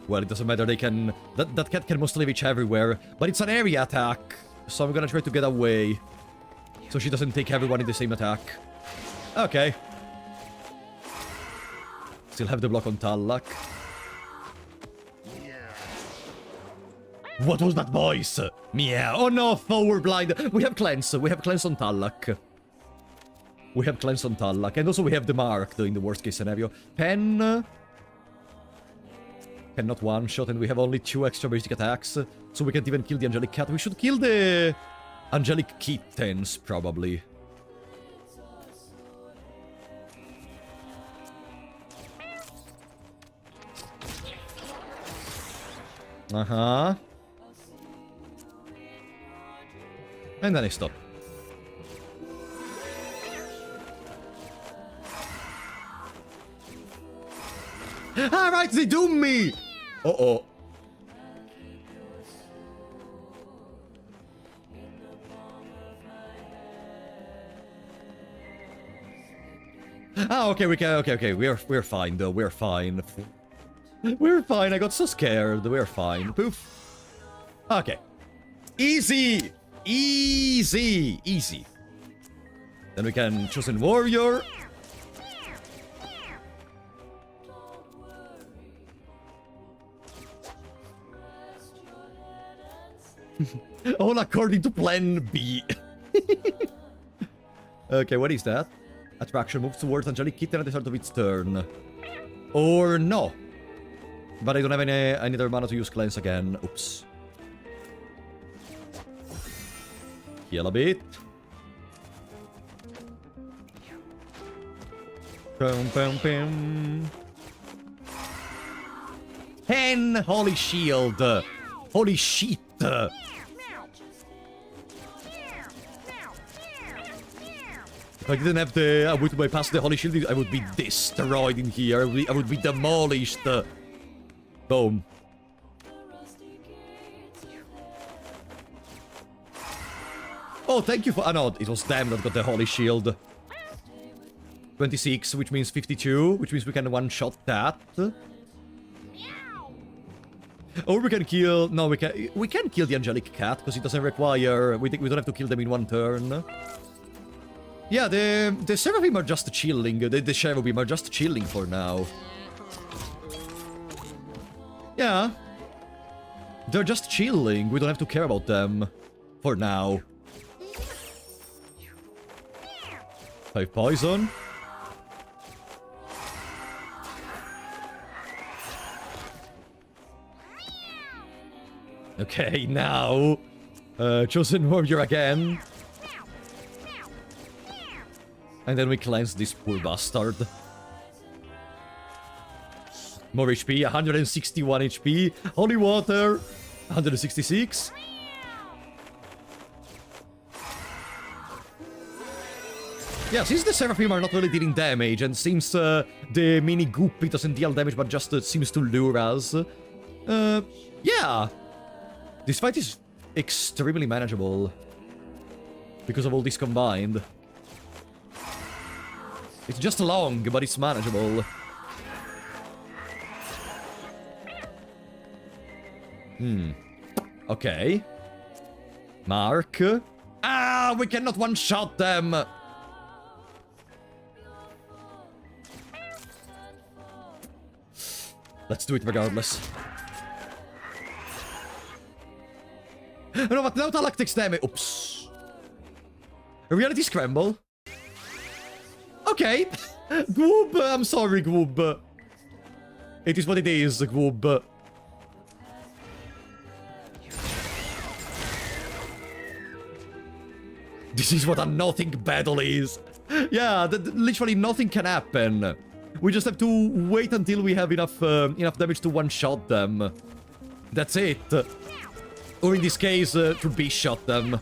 Well, it doesn't matter, they can... That cat can mostly reach everywhere. But it's an area attack, so I'm gonna try to get away. So she doesn't take everyone in the same attack. Okay. Still have the block on Tallak. What was that voice? Meow. Oh no, forward blind. We have cleanse. We have cleanse on Tallak. We have cleanse on Tallak. And also we have the mark in the worst case scenario. Pen. Cannot one-shot, and we have only 2 extra basic attacks. So we can't even kill the Angelic Cat. We should kill the Angelic Kittens, probably. Uh-huh. And then I stop. Alright, they doom me! Uh-oh. Ah, okay, we can... Okay, we're fine, though. We're fine. We're fine, I got so scared. We're fine. Poof. Okay. Easy! Easy! Easy. Then we can Chosen Warrior. All according to plan B. Okay, what is that? Attraction moves towards Angelic Kitten at the start of its turn. Or no. But I don't have any other mana to use Cleanse again. Oops. Heal a bit. Pum, pum, pum. Hen! Holy shield! Holy shit! If I didn't have the... I would bypass the Holy Shield, I would be destroyed in here. I would be demolished. Boom. Oh, thank you for... Oh, no, it was them that got the Holy Shield. 26, which means 52, which means we can one-shot that. Or we can kill... No, we can kill the Angelic Cat, because it doesn't require... We don't have to kill them in one turn. Yeah, the Seraphim are just chilling. The Cherubim are just chilling for now. Yeah. They're just chilling. We don't have to care about them. For now. 5 poison. Okay, now... Chosen Warrior again. And then we cleanse this poor bastard. More HP, 161 HP. Holy Water, 166. Yeah, since the Seraphim are not really dealing damage, and since the mini Goopy doesn't deal damage but just seems to lure us, yeah. This fight is extremely manageable. Because of all this combined. It's just long, but it's manageable. Okay. Mark. Ah, we cannot one-shot them! Let's do it regardless. No, wat nou tactics damage? Oops. A reality scramble? Okay. Gwoob, I'm sorry, Gwoob. It is what it is, Gwoob. This is what a nothing battle is. Yeah, literally nothing can happen. We just have to wait until we have enough damage to one-shot them. That's it. Or in this case, to B-shot them.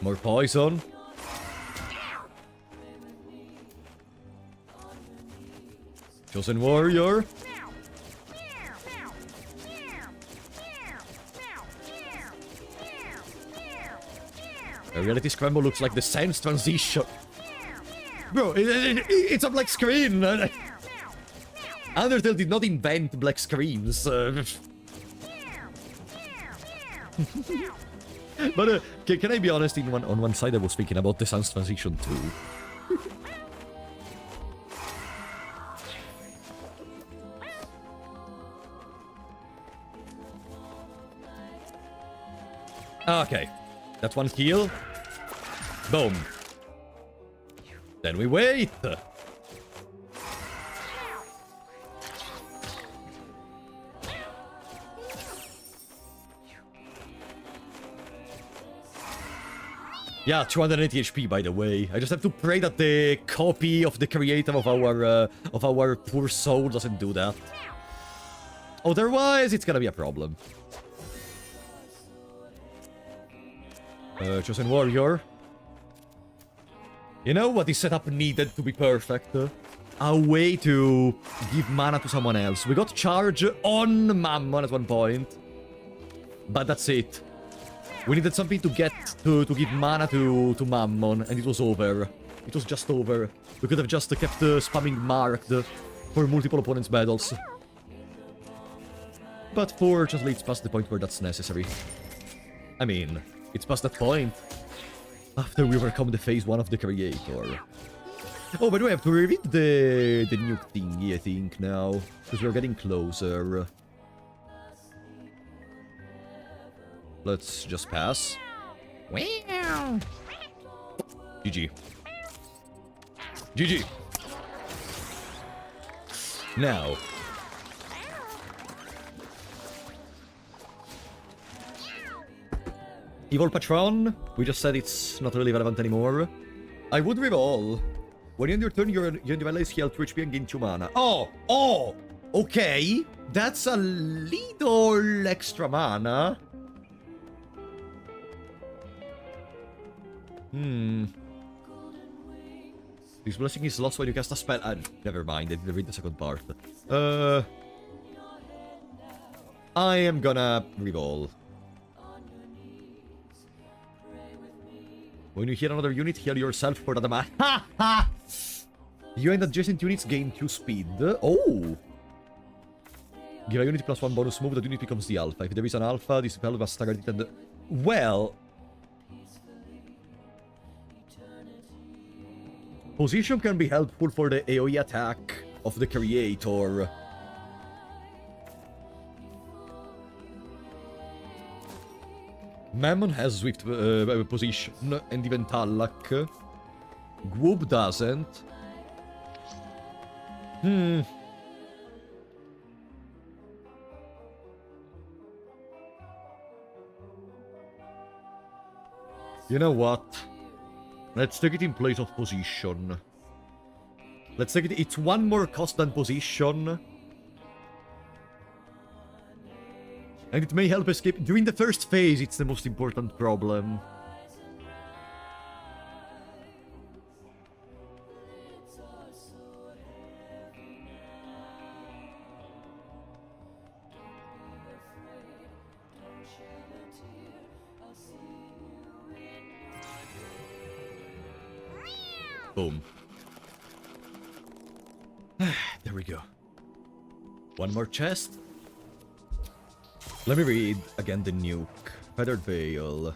More poison. Chosen warrior. A reality scramble looks like the Sans transition. Bro, it's a black screen. Undertale did not invent black screens. But can I be honest? On one side, I was thinking about the Sans transition too. Okay, that's one kill. Boom. Then we wait. Yeah, 280 HP, by the way. I just have to pray that the copy of the creator of our poor soul doesn't do that. Otherwise, it's gonna be a problem. Chosen warrior. You know what this setup needed to be perfect? A way to give mana to someone else. We got charge on Mammon at one point. But that's it. We needed something to get to give mana to Mammon, and it was over. It was just over. We could have just kept spamming marked for multiple opponents' battles. But fortunately, it's past the point where that's necessary. I mean, it's past that point. After we overcome the phase 1 of the creator. Oh, by the way, I have to reread the nuke thingy, I think, now. Because we're getting closer. Let's just pass. Wow. GG. GG. Now. Evil Patron. We just said it's not really relevant anymore. I would reroll. When you end your turn, your device is healed 2 HP and gain 2 mana. Oh! Okay. That's a little extra mana. This blessing is lost when you cast a spell. Never mind, I didn't read the second part. I am gonna reroll. When you heal another unit, heal yourself for that amount. Ha ha! You and adjacent units gain 2 speed. Oh! Give a unit +1 bonus move, that unit becomes the alpha. If there is an alpha, this spell was staggered and... Well... Position can be helpful for the AoE attack of the creator. Mammon has swift position, and even Tallak. Gwoob doesn't. You know what? Let's take it in place of position. Let's take it... It's 1 more cost than position. And it may help escape... During the first phase, it's the most important problem. Boom. There we go. 1 more chest. Let me read again the nuke. Feathered Veil.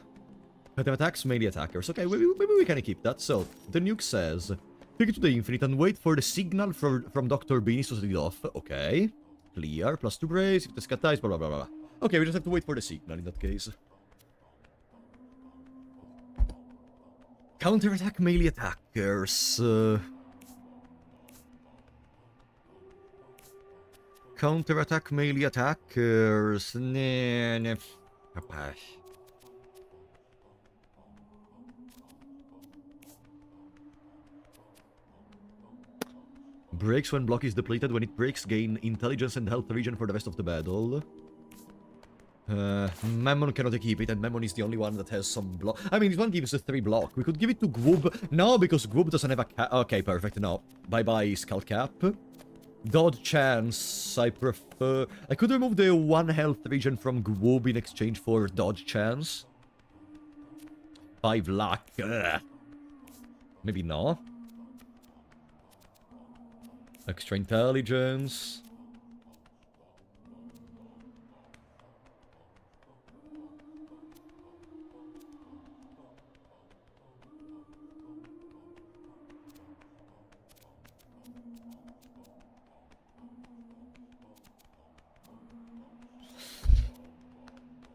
Feather attacks melee attackers. Okay, maybe we can keep that. So, the nuke says... Take it to the infinite and wait for the signal from Dr. Beanie to set it off. Okay. Clear. +2 brace. If the scat dies, blah, blah, blah, blah. Okay, we just have to wait for the signal in that case. Counterattack melee attackers. Counterattack melee attackers. Nah. Breaks when block is depleted. When it breaks, gain intelligence and health regen for the rest of the battle. Mammon cannot equip it, and Mammon is the only one that has some block. I mean, this one gives a 3 block. We could give it to Gwoob. No, because Gwoob doesn't have a cap. Okay, perfect. No. Bye-bye, Skull Cap. Dodge Chance, I prefer. I could remove the 1 health regen from Gwoob in exchange for Dodge Chance. 5 luck. Ugh. Maybe no. Extra intelligence.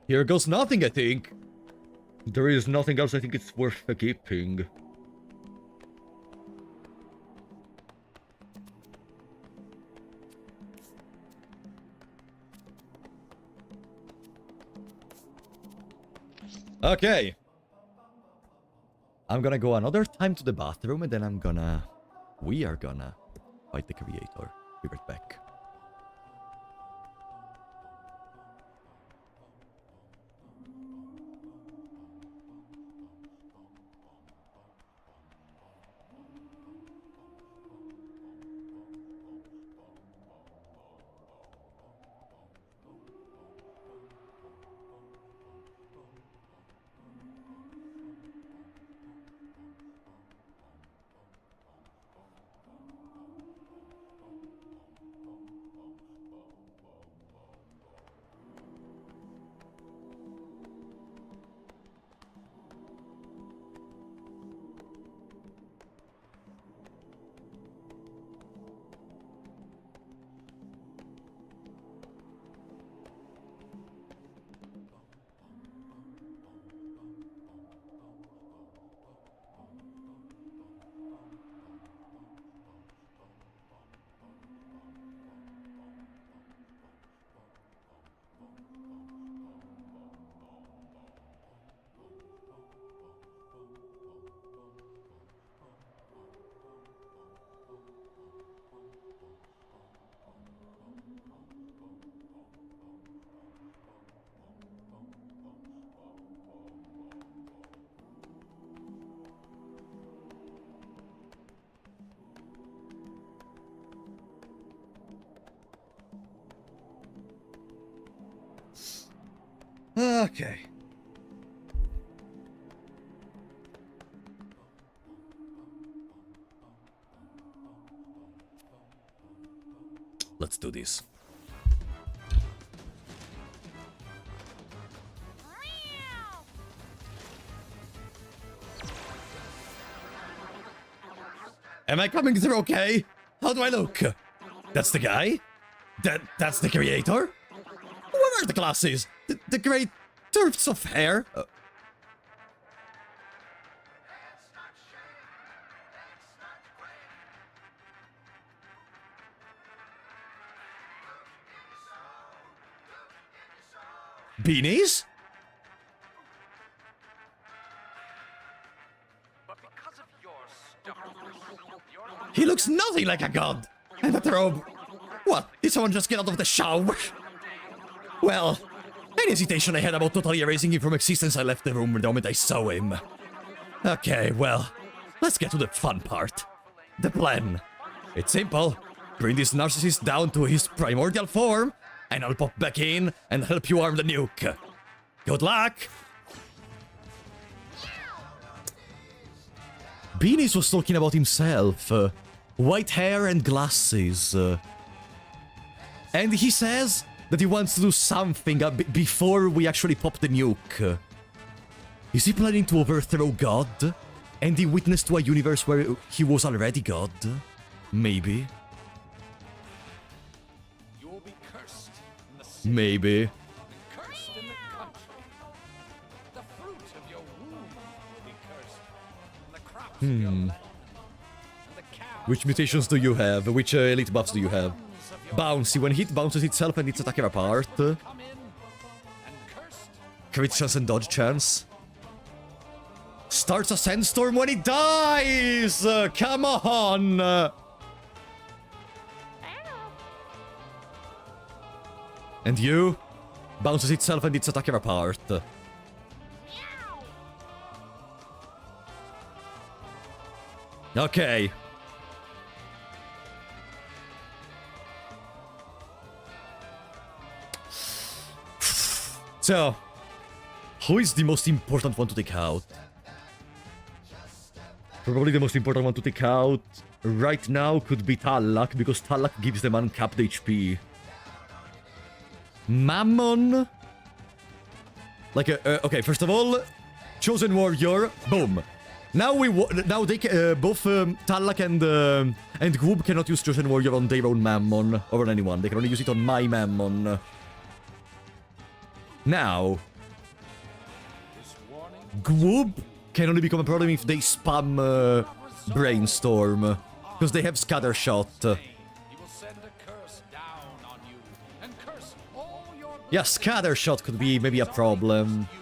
Here goes nothing, I think. There is nothing else I think it's worth keeping. Okay. I'm gonna go another time to the bathroom and then we are gonna fight the creator. Be right back. Okay. Let's do this. Am I coming through okay? How do I look? That's the guy? That's the creator? What are the glasses? The great tufts of hair? Beanies? But because of your stubbornness, you're He looks nothing like a god! And that robe! What? Did someone just get out of the shower? Well, any hesitation I had about totally erasing him from existence, I left the room the moment I saw him. Okay, well, let's get to the fun part. The plan. It's simple. Bring this narcissist down to his primordial form, and I'll pop back in and help you arm the nuke. Good luck! Beanies was talking about himself. White hair and glasses. And he says that he wants to do something before we actually pop the nuke. Is he planning to overthrow God And he witnessed to a universe where he was already God? Maybe. You will be cursed in the city, Maybe. cursed in the country. The fruit of your womb will be cursed, and the crops of your land, and the cows Which mutations do you have? Which elite buffs do you have? Bouncy. When hit bounces itself and its attacker apart. come in, and cursed. Crit chance and dodge chance. Starts a sandstorm when it dies! Come on! And you? Bounces itself and its attacker apart. Okay. So, who is the most important one to take out? Probably the most important one to take out right now could be Tallak, because Tallak gives them uncapped HP. Mammon? Like, okay, first of all, Chosen Warrior, boom. Now they both Tallak and Goob cannot use Chosen Warrior on their own Mammon, or on anyone. They can only use it on my Mammon. Now, Goob can only become a problem if they spam Brainstorm, because they have Scatter Shot. He will send a curse down on you, and curse all your Yeah, Scatter Shot could be maybe a problem. you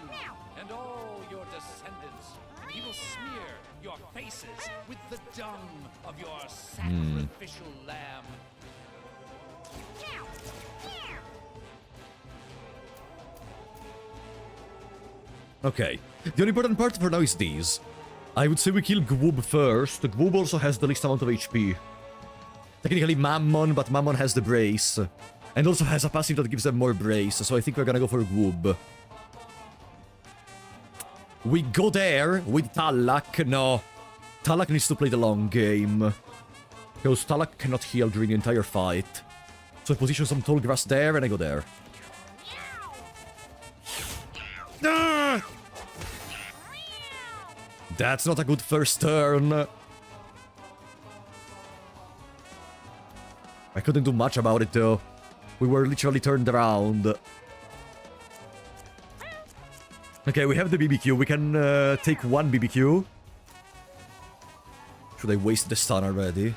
and all your descendants. And he will smear your faces with the dung of your sacrificial lamb. Okay, the only important part for now is these. I would say we kill Gwoob first. Gwoob also has the least amount of HP. Technically Mammon, but Mammon has the Brace. And also has a passive that gives them more Brace, so I think we're gonna go for Gwoob. We go there with Tallak. No, Tallak needs to play the long game. Because Tallak cannot heal during the entire fight. So I position some tall grass there and I go there. Ah! That's not a good first turn. I couldn't do much about it though. We were literally turned around. Okay, we have the BBQ. We can take one BBQ. Should I waste the stun already?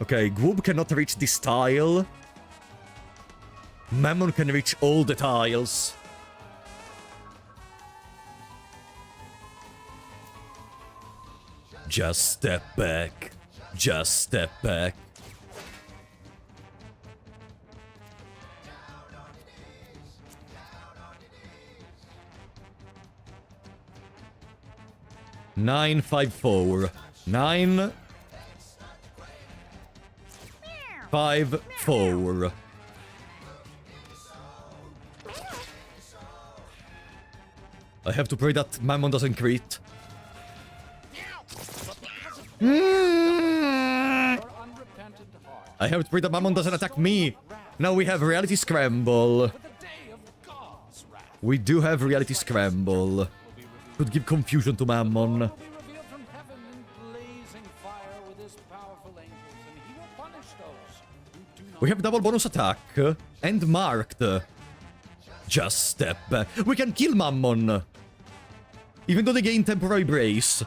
Okay, Gwoob cannot reach this tile. Mammon can reach all the tiles. Just step back. Just step back. Nine, 5, 4. 9, 5, 4. I have to pray that Mammon doesn't crit. I have to pray that Mammon doesn't attack me. Now we have Reality Scramble. We do have Reality Scramble. Could give confusion to Mammon. We have double bonus attack. And marked. Just step back. We can kill Mammon. Even though they gain temporary brace.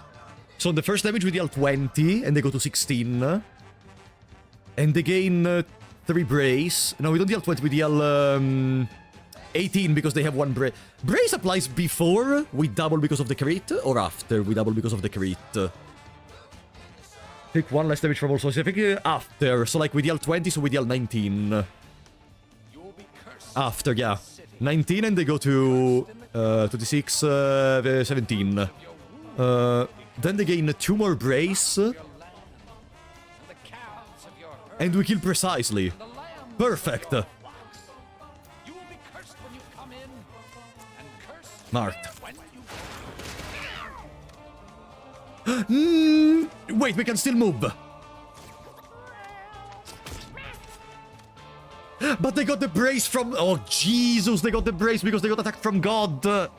So on the first damage we deal 20, and they go to 16. And they gain 3 brace. No, we don't deal 20, we deal 18 because they have 1 brace. Brace applies before we double because of the crit, or after we double because of the crit? Take 1 less damage from all sources. I think after. So like we deal 20, so we deal 19. After, yeah. 19 and they go to 26, 17. Then they gain 2 more brace. And we kill precisely. Perfect. Marked. Wait, we can still move. But they got the brace from... Oh, Jesus, they got the brace because they got attacked from God.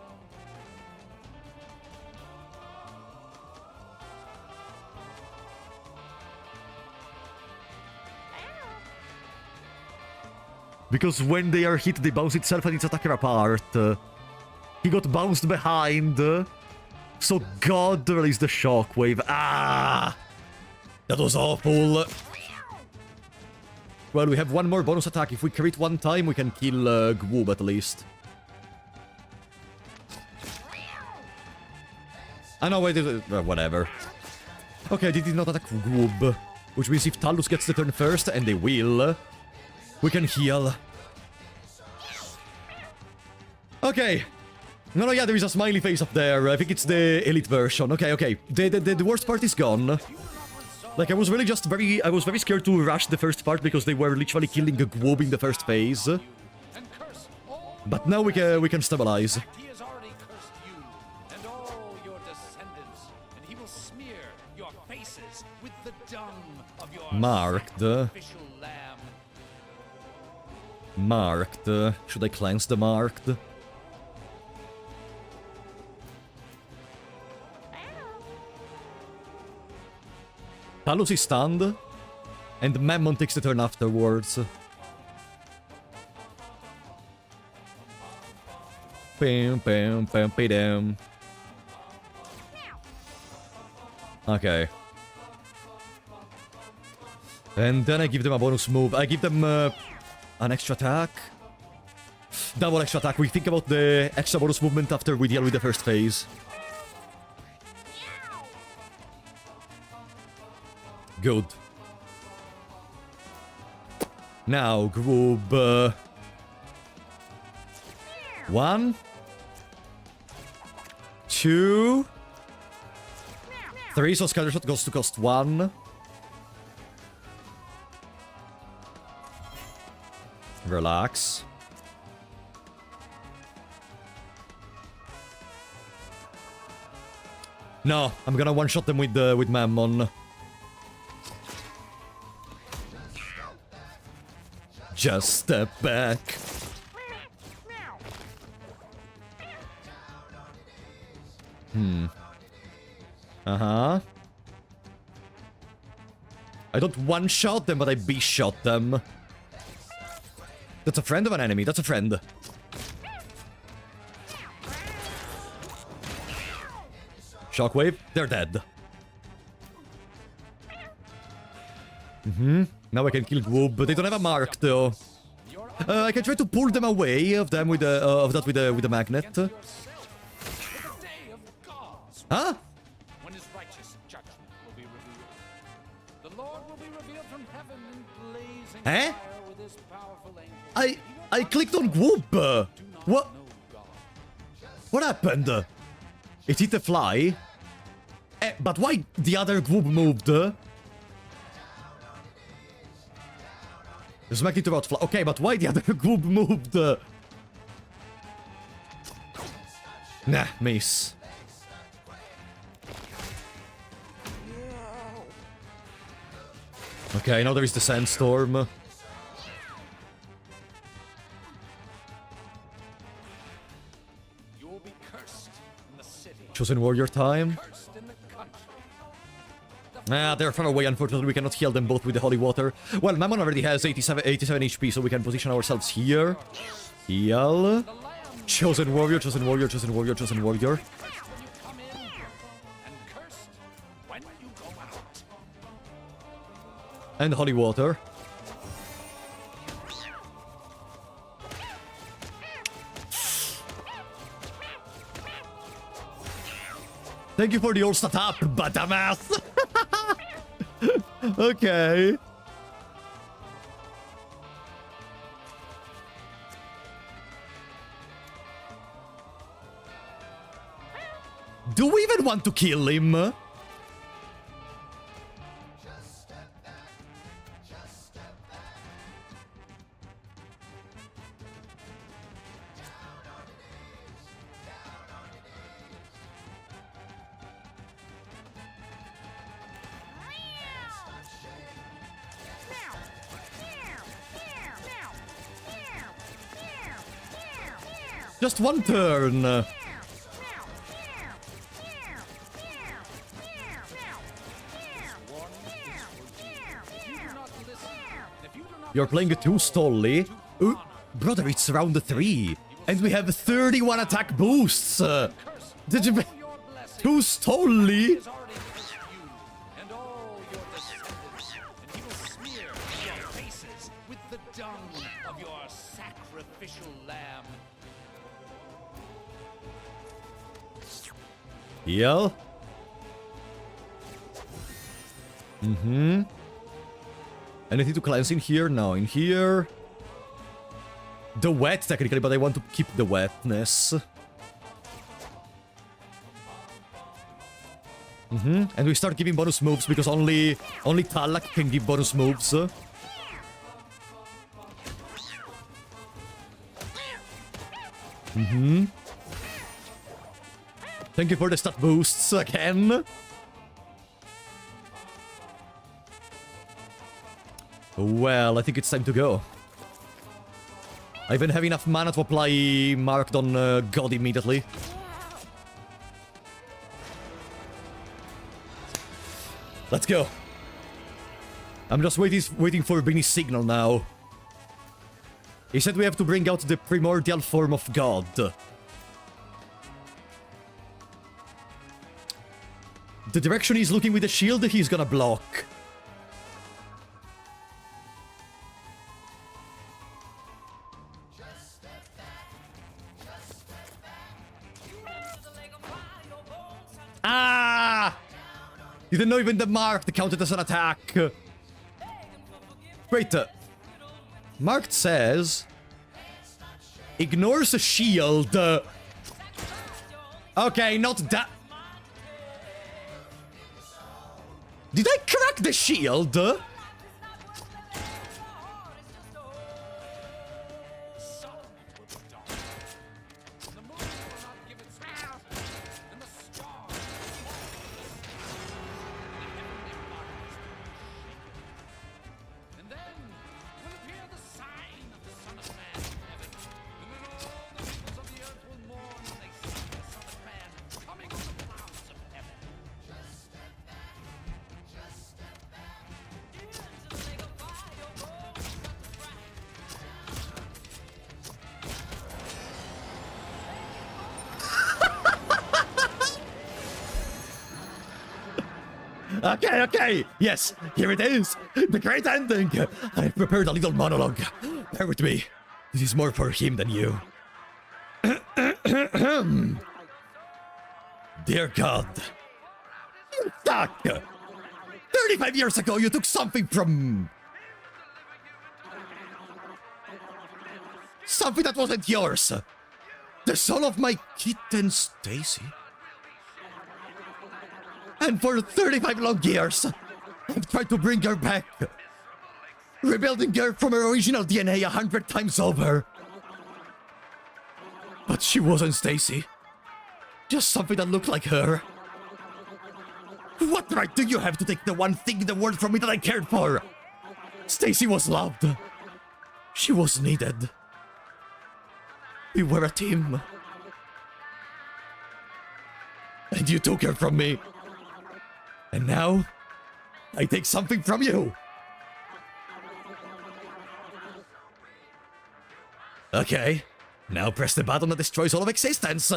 Because when they are hit, they bounce itself and its attacker apart. He got bounced behind. So God released the shockwave. Ah! That was awful. Well, we have one more bonus attack. If we crit one time, we can kill Gwoob at least. I know, wait, whatever. Okay, they did not attack Gwoob. Which means if Talus gets the turn first, and they will, we can heal. Okay. No, yeah, there is a smiley face up there. I think it's the elite version. Okay. The worst part is gone. Like, I was really just I was very scared to rush the first part because they were literally killing a Gwoob in the first phase. But now we can stabilize. He has already cursed you and all your descendants, and he will smear your faces with the dung of your Marked. sacrificial lamb. Marked. Should I cleanse the marked? Talus is stunned, and Mammon takes the turn afterwards. Pam. Okay. And then I give them a bonus move. I give them an extra attack. Double extra attack. We think about the extra bonus movement after we deal with the first phase. Good. Now, Gwoob. 1, 2, 3. So Scattershot goes to cost 1. Relax. No, I'm gonna one-shot them with Mammon. Just step back. Uh-huh. I don't one-shot them, but I B-shot them. That's a friend of an enemy. That's a friend. Shockwave. They're dead. Now I can kill Gwoob, but they don't have a mark though. I can try to pull them away of them with the magnet. Huh? When his righteous judgment will be revealed. The Lord will be revealed from heaven in blazing Eh? fire with his powerful angels. I clicked on Gwoob. What? What happened? It hit the fly. But why the other Gwoob moved? Smacked it about fly. Okay, but why the other Gwoob moved? Nah, miss. Okay, now there is the sandstorm. You will be cursed in the city, Chosen warrior time. cursed in the country. They're far away, unfortunately. We cannot heal them both with the holy water. Well, Mammon already has 87 HP, so we can position ourselves here. Heal. Chosen warrior, chosen warrior, chosen warrior, chosen warrior. Cursed when you come in, and cursed when you go out. And holy water. Thank you for the old stat up, badass. Okay. Do we even want to kill him? Just one turn. You're playing it too stolly. Ooh, brother, it's round 3. And we have 31 attack boosts. Did you... Too stolly. Is already with you and all your descendants, and he will smear your faces with the dung of your sacrificial lamb. Heal. Anything to cleanse in here? No, in here. The wet, technically, but I want to keep the wetness. And we start giving bonus moves because only Talak can give bonus moves. Thank you for the stat boosts again. Well, I think it's time to go. I even have enough mana to apply Marked on God immediately. Let's go. I'm just waiting for Bini's signal now. He said we have to bring out the primordial form of God. The direction he's looking with the shield, he's gonna block. Ah! You didn't know even the marked counted as an attack. Wait, marked says... Ignores a shield. Okay, not that... Did I crack the shield? Okay, yes, here it is, the great ending. I've prepared a little monologue. Bear with me. This is more for him than you. Dear God, you suck. 35 years ago, you took something from... Something that wasn't yours. The soul of my kitten Stacy. And for 35 long years, I've tried to bring her back. Rebuilding her from her original DNA 100 times over. But she wasn't Stacy. Just something that looked like her. What right do you have to take the one thing in the world from me that I cared for? Stacy was loved. She was needed. We were a team. And you took her from me. And now, I take something from you. Okay, now press the button that destroys all of existence.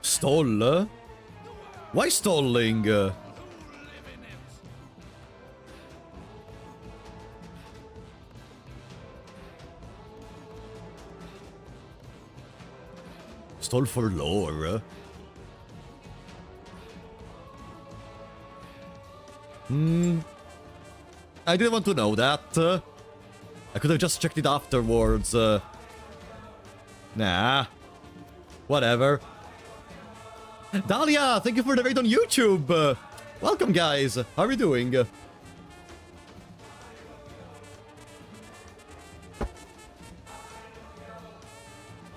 Stall? Why stalling? Stall for lore. I didn't want to know that. I could have just checked it afterwards. Nah. Whatever. Dahlia, thank you for the raid on YouTube. Welcome, guys. How are you doing?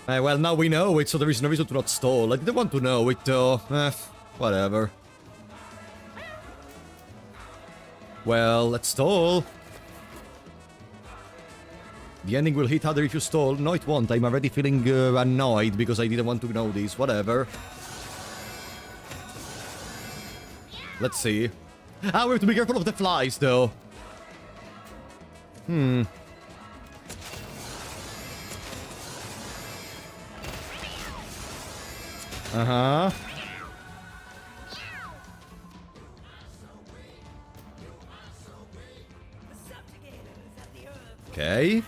Well, now we know it, so there is no reason to not stall. I didn't want to know it, though. Whatever. Well, let's stall. The ending will hit harder if you stall. No, it won't. I'm already feeling annoyed because I didn't want to know this. Whatever. Let's see. Ah, we have to be careful of the flies, though. Uh-huh. Okay.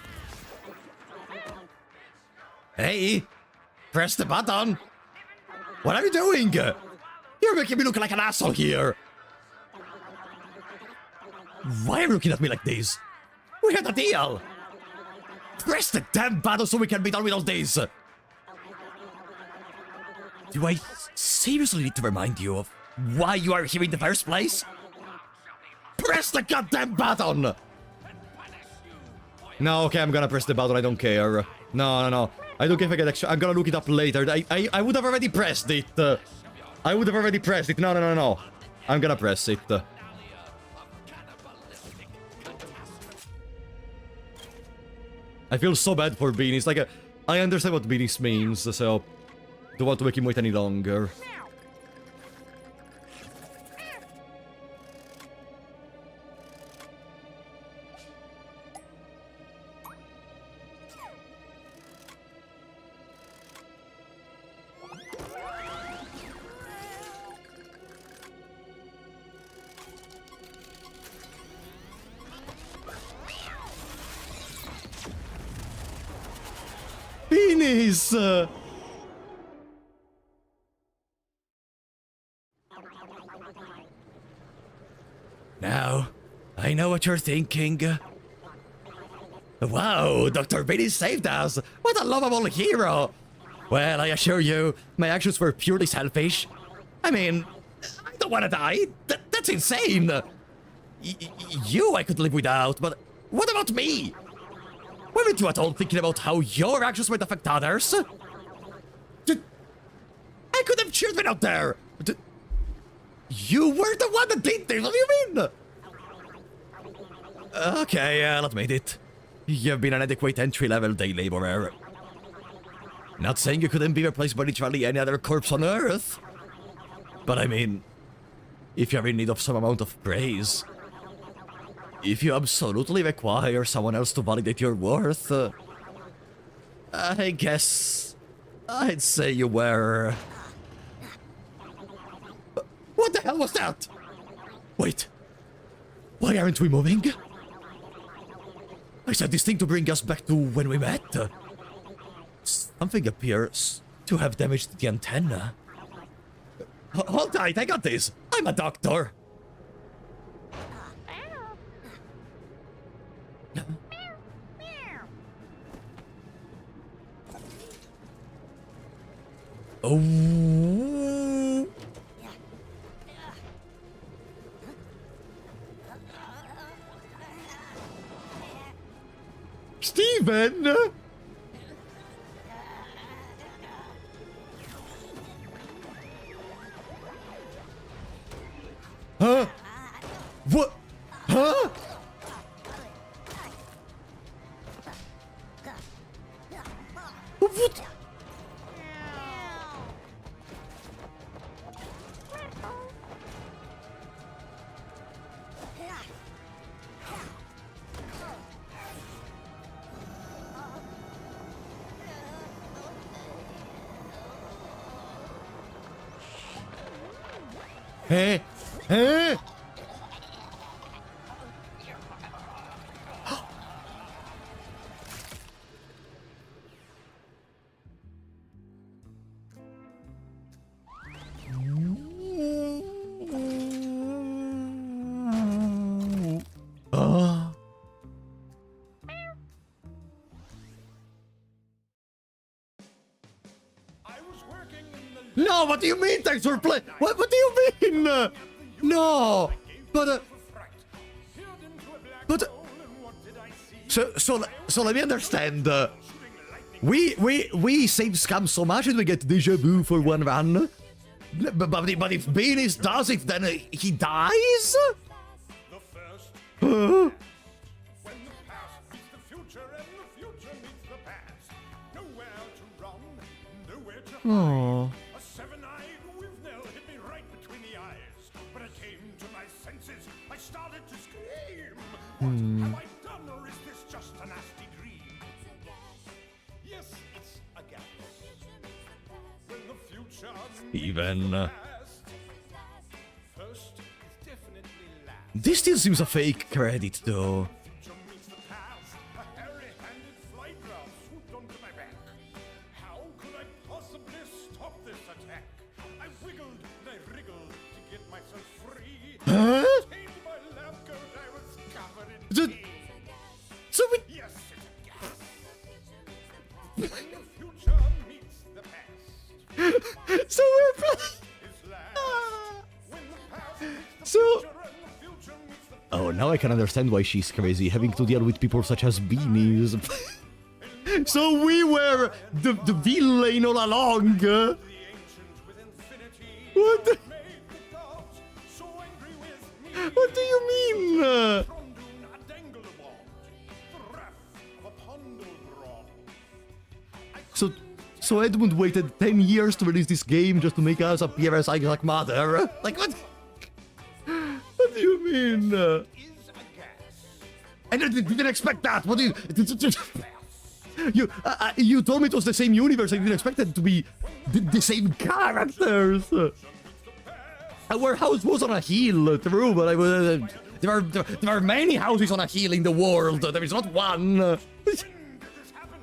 Hey! Press the button! What are you doing? You're making me look like an asshole here! Why are you looking at me like this? We had a deal! Press the damn button so we can be done with all this! Do I seriously need to remind you of why you are here in the first place? Press the goddamn button! No, okay, I'm gonna press the button, I don't care. No. I don't care if I get extra. I'm gonna look it up later. I would have already pressed it. I would have already pressed it. No. I'm gonna press it. I feel so bad for Beanies. Like, I understand what Beanies means, so don't want to make him wait any longer. Beanies! Now, I know what you're thinking. Wow, Dr. Beanies saved us! What a lovable hero! Well, I assure you, my actions were purely selfish. I mean, I don't want to die. That's insane! You I could live without, but what about me? Weren't you at all thinking about how your actions might affect others? I could have cheered me out there! You were the one that did this, what do you mean? Okay, I'll admit it. You've been an adequate entry-level day laborer. Not saying you couldn't be replaced by literally any other corpse on Earth. But I mean, if you're in need of some amount of praise, if you absolutely require someone else to validate your worth, I guess I'd say you were... What the hell was that? Wait, why aren't we moving? I said this thing to bring us back to when we met. Something appears to have damaged the antenna. Hold tight, I got this. I'm a doctor. Oh. Steven! Huh? What? Huh? What? Hey! Hey! I was No, what do you mean? Thanks for playing. What do you mean? No, but so let me understand. We save scum so much and we get deja vu for one run. But if Beanis does it, then he dies? The first. When the past meets the future and the future meets the past. Nowhere to run, nowhere to hide. A seven-eyed Wiznell hit me right between the eyes. When I came to my senses, I started to scream. What have I done, or is this just a nasty dream? Yes, it's a gas. When the future Even. first is definitely last. This still seems a fake credit, though. Future meets the past. A hairy-handed flight route swooped onto my back. How could I possibly stop this attack? I wiggled and I wriggled to get myself free. Huh? Tamed my lab coat, I was covered in The- tea. So we... Yes, it's a gas. When the future meets the past, So we're playing... is last. When the past meets the So... future and the future meets the Oh, now I can understand why she's crazy, having to deal with people such as Beanies. So we were the villain all along. the ancient with infinity. What the... Made the gods so angry with me. What do you mean? Trondun a danglebond, the wrath of a pondelbrawn. So Edmund waited 10 years to release this game just to make us appear as Isaac Mother? Like, what? What do you mean? Is a gas. I didn't expect that. What do you... You told me it was the same universe. I didn't expect it to be the same characters. Our house was on a hill, true, but there are many houses on a hill in the world. There is not one. When did this happen?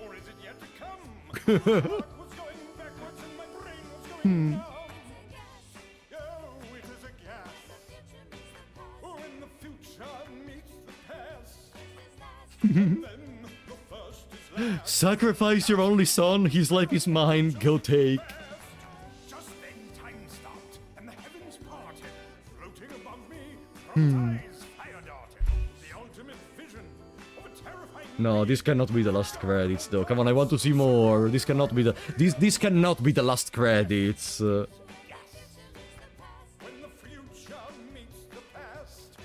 Or is it yet to come? My heart was going backwards and my brain was going numb. Oh, it is a gas. When the future meets the past, and then the first is last. Sacrifice your only son. His life is mine. Go take. Just then time stopped, and the heavens parted. Floating above me, from eyes fire darted. The ultimate vision of a terrifying No, this cannot be the last credits, though. Come on, I want to see more. This cannot be the this cannot be the last credits. When the future meets the past,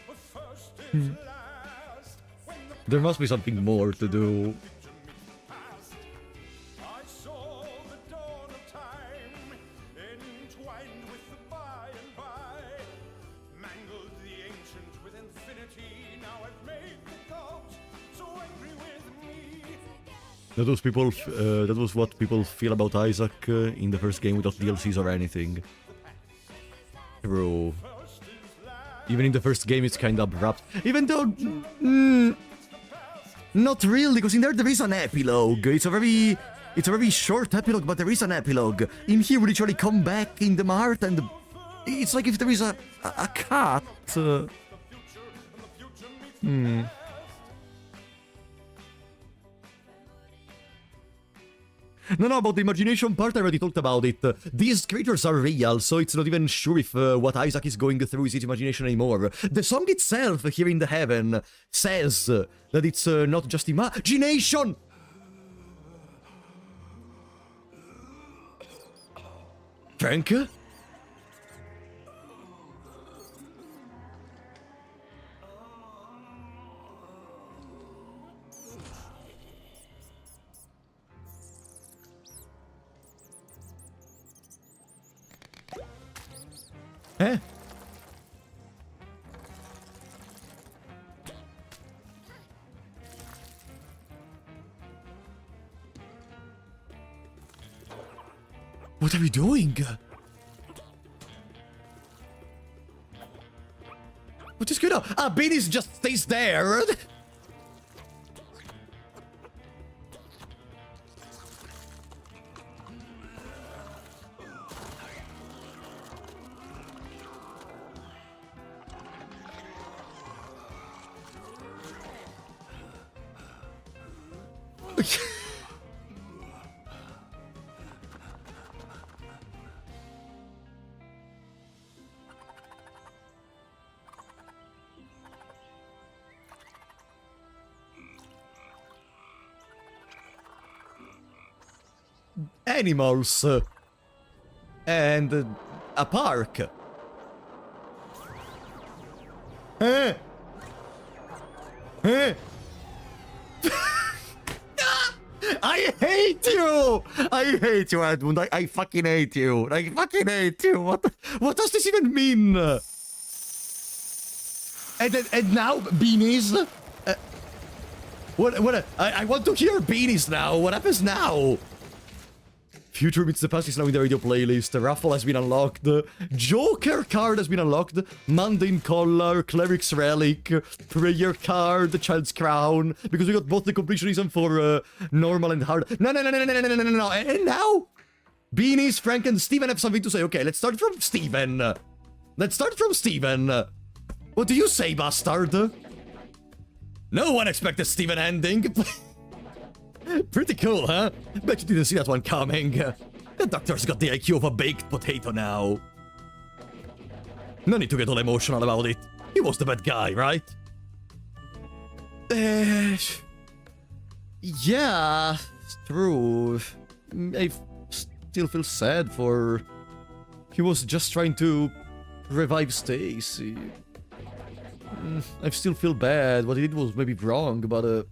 the first is last. When the There must be something more to do. picture meets the past, I saw the dawn of time, entwined with the by and by. Mangled the ancient with infinity, now I've made the gods so angry with me. That was what people feel about Isaac in the first game without DLCs or anything. True. First is last. Even in the first game, it's kind of abrupt. Even though, not really, because in there is an epilogue. It's a very short epilogue, but there is an epilogue. In here, we literally come back in the mart, and it's like if there is a cat. No, about the imagination part, I already talked about it. These creatures are real, so it's not even sure if what Isaac is going through is his imagination anymore. The song itself, here in the heaven, says that it's not just imagination! Frank? Eh? What are we doing? What is going on? Ah, Beanies just stays there. animals, and a park. Eh? Eh? I hate you! I hate you, Edmund. I fucking hate you. I fucking hate you. What does this even mean? And now beanies? I want to hear beanies now. What happens now? Future Meets the Past is now in the radio playlist. The raffle has been unlocked. The Joker card has been unlocked. Mundane Collar, Cleric's Relic, Prayer card, the Child's Crown. Because we got both the completionism for normal and hard. No. And now? Beanies, Frank, and Steven have something to say. Okay, let's start from Steven. What do you say, bastard? No one expected Steven ending. Pretty cool, huh? Bet you didn't see that one coming. The doctor's got the IQ of a baked potato now. No need to get all emotional about it. He was the bad guy, right? Yeah, it's true. I still feel sad for... He was just trying to revive Stacy. I still feel bad. What he did was maybe wrong, but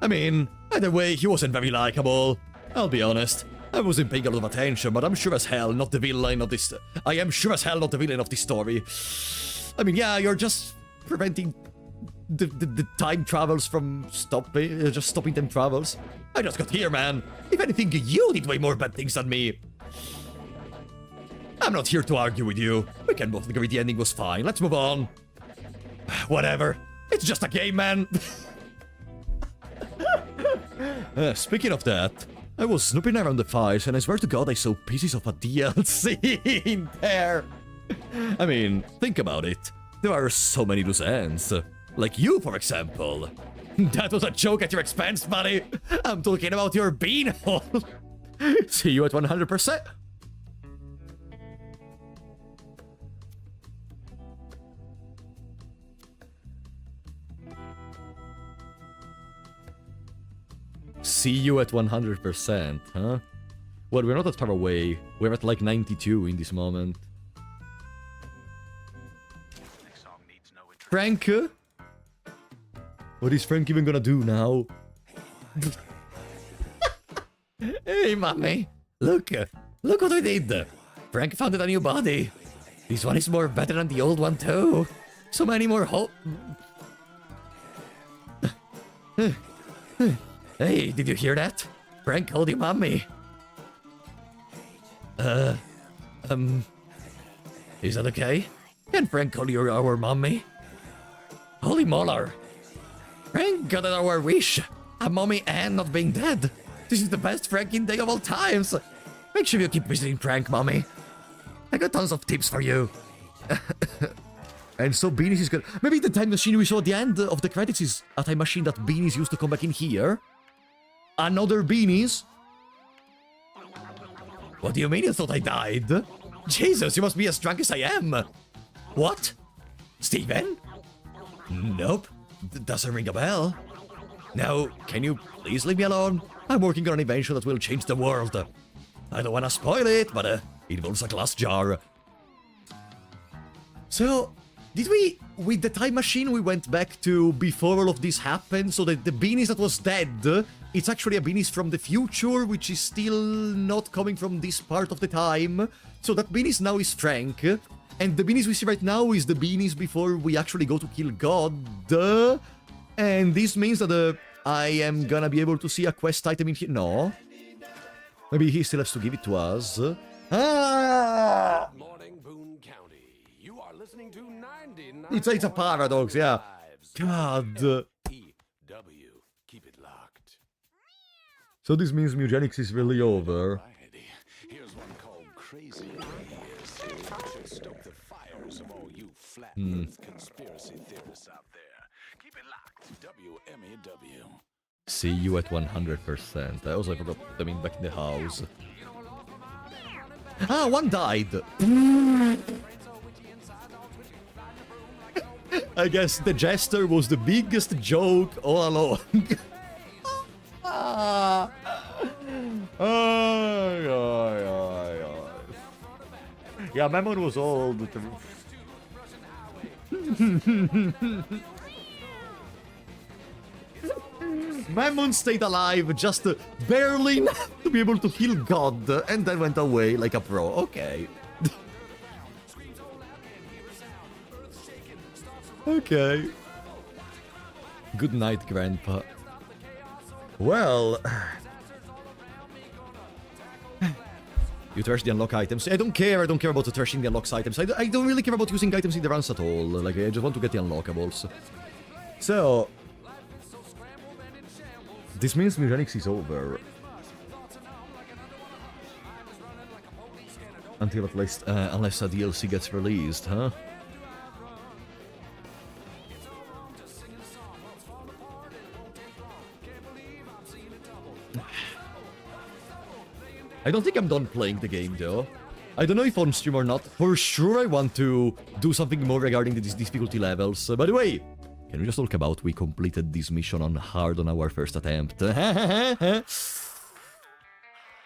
I mean, either way, he wasn't very likable. I'll be honest. I wasn't paying a lot of attention, but I'm sure as hell not the villain of this... I am sure as hell not the villain of this story. I mean, yeah, you're just preventing the time travels from stopping... just stopping them travels. I just got here, man. If anything, you did way more bad things than me. I'm not here to argue with you. We can both agree the ending was fine. Let's move on. Whatever. It's just a game, man. Speaking of that, I was snooping around the files and I swear to God I saw pieces of a DLC in there. I mean, think about it. There are so many loose ends. Like you, for example. That was a joke at your expense, buddy. I'm talking about your beanhole. See you at 100%. See you at 100%, huh? Well, we're not that far away. We're at like 92 in this moment. Frank? What is Frank even gonna do now? Hey, mommy. Look what I did. Frank found a new body. This one is more better than the old one too. So many more Hey, did you hear that? Frank called you mommy. Is that okay? Can Frank call you our mommy? Holy molar. Frank got our wish. A mommy and not being dead. This is the best Franking day of all times. Make sure you keep visiting Frank, mommy. I got tons of tips for you. And so Beanies is good. Maybe the time machine we saw at the end of the credits is a time machine that Beanies used to come back in here. Another Beanies? What do you mean you thought I died? Jesus, you must be as drunk as I am. What? Steven? Nope. Doesn't ring a bell. Now, can you please leave me alone? I'm working on an invention that will change the world. I don't want to spoil it, but it involves a glass jar. So, did we... With the time machine, we went back to before all of this happened, so that the Beanies that was dead, it's actually a Beanies from the future, which is still not coming from this part of the time. So that Beanies now is Frank, and the Beanies we see right now is the Beanies before we actually go to kill God. And this means that I am gonna be able to see a quest item in here. No. Maybe he still has to give it to us. Ah! Morning, Boone County. You are listening to 99. It's a paradox, yeah. God. EW. Keep it locked. So this means Mewgenics is really over. Here's one called Crazy Ideas. Should stoke the fires of all you flat earth conspiracy theorists out there. Keep it locked. WMEW. See you at 100%. I also forgot to put them in back in the house. Ah, one died. I guess the jester was the biggest joke all along. Yeah, Mammon was old. Mammon stayed alive just barely enough to be able to heal God, and then went away like a pro. Okay. Okay. Good night, Grandpa. Well... You trash the unlock items. I don't care about the trashing the unlocks items. I don't really care about using items in the runs at all. Like, I just want to get the unlockables. So... This means Mewgenics is over. Until at least, unless a DLC gets released, huh? I don't think I'm done playing the game, though. I don't know if on stream or not. For sure, I want to do something more regarding these difficulty levels. By the way, can we just talk about we completed this mission on hard on our first attempt? You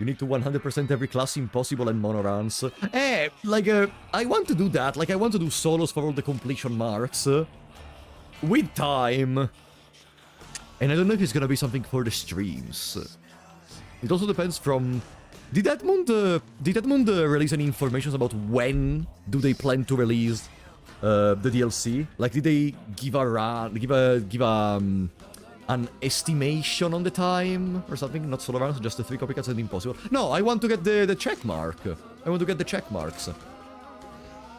need to 100% every class impossible and mono runs. I want to do that. Like, I want to do solos for all the completion marks. With time. And I don't know if it's gonna be something for the streams. It also depends from... Did Edmund release any information about when do they plan to release the DLC? Like, did they give an estimation on the time or something? Not solo rounds, just the 3 copycats and impossible. No, I want to get the check mark. I want to get the check marks.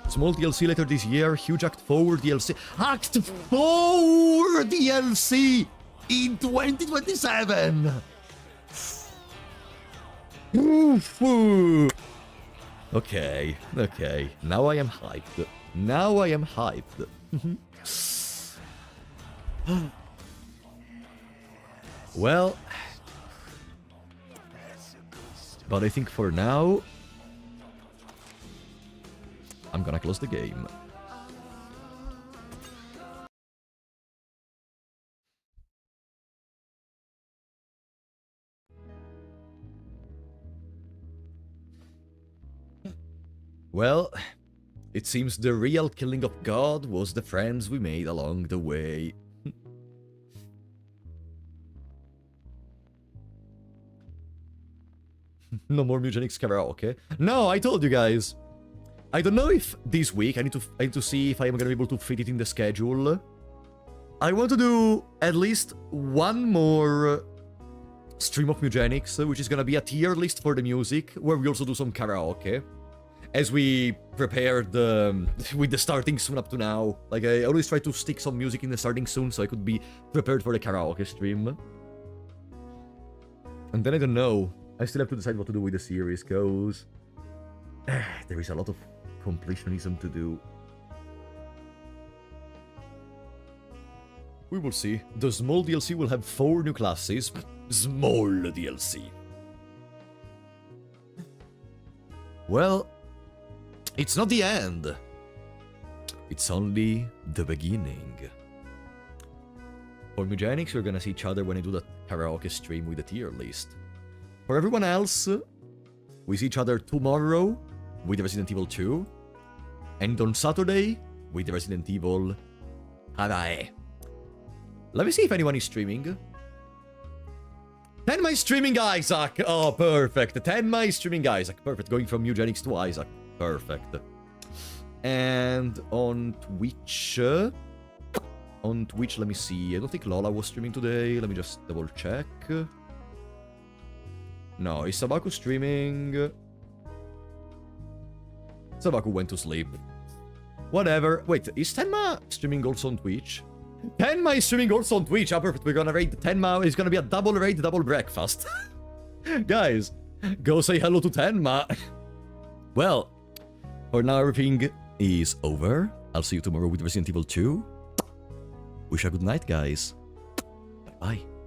Small DLC later this year. Huge Act 4 DLC. Act 4 DLC in 2027. Okay. Now I am hyped. Well, but I think for now, I'm gonna close the game. Well, it seems the real killing of God was the friends we made along the way. No more Mewgenics karaoke. No, I told you guys. I don't know if this week I need to see if I am gonna be able to fit it in the schedule. I want to do at least one more stream of Mewgenics, which is gonna be a tier list for the music, where we also do some karaoke. As we prepared with the starting soon up to now. Like, I always try to stick some music in the starting soon so I could be prepared for the karaoke stream. And then I don't know. I still have to decide what to do with the series, cause there is a lot of completionism to do. We will see. The small DLC will have 4 new classes. Small DLC. Well, it's not the end. It's only the beginning. For Mewgenics, we're gonna see each other when I do the karaoke stream with the tier list. For everyone else, we see each other tomorrow with Resident Evil 2. And on Saturday with Resident Evil Hawaii. Let me see if anyone is streaming. Tenma is streaming Isaac! Oh, perfect. Tenma is streaming Isaac. Perfect. Going from Mewgenics to Isaac. Perfect. And on Twitch... let me see. I don't think Lola was streaming today. Let me just double check. No, is Sabaku streaming? Sabaku went to sleep. Whatever. Wait, is Tenma streaming also on Twitch? Tenma is streaming also on Twitch. Ah, perfect. We're gonna raid Tenma. It's gonna be a double raid, double breakfast. Guys, go say hello to Tenma. Well, for now everything is over. I'll see you tomorrow with Resident Evil 2. Wish a good night, guys. Bye-bye.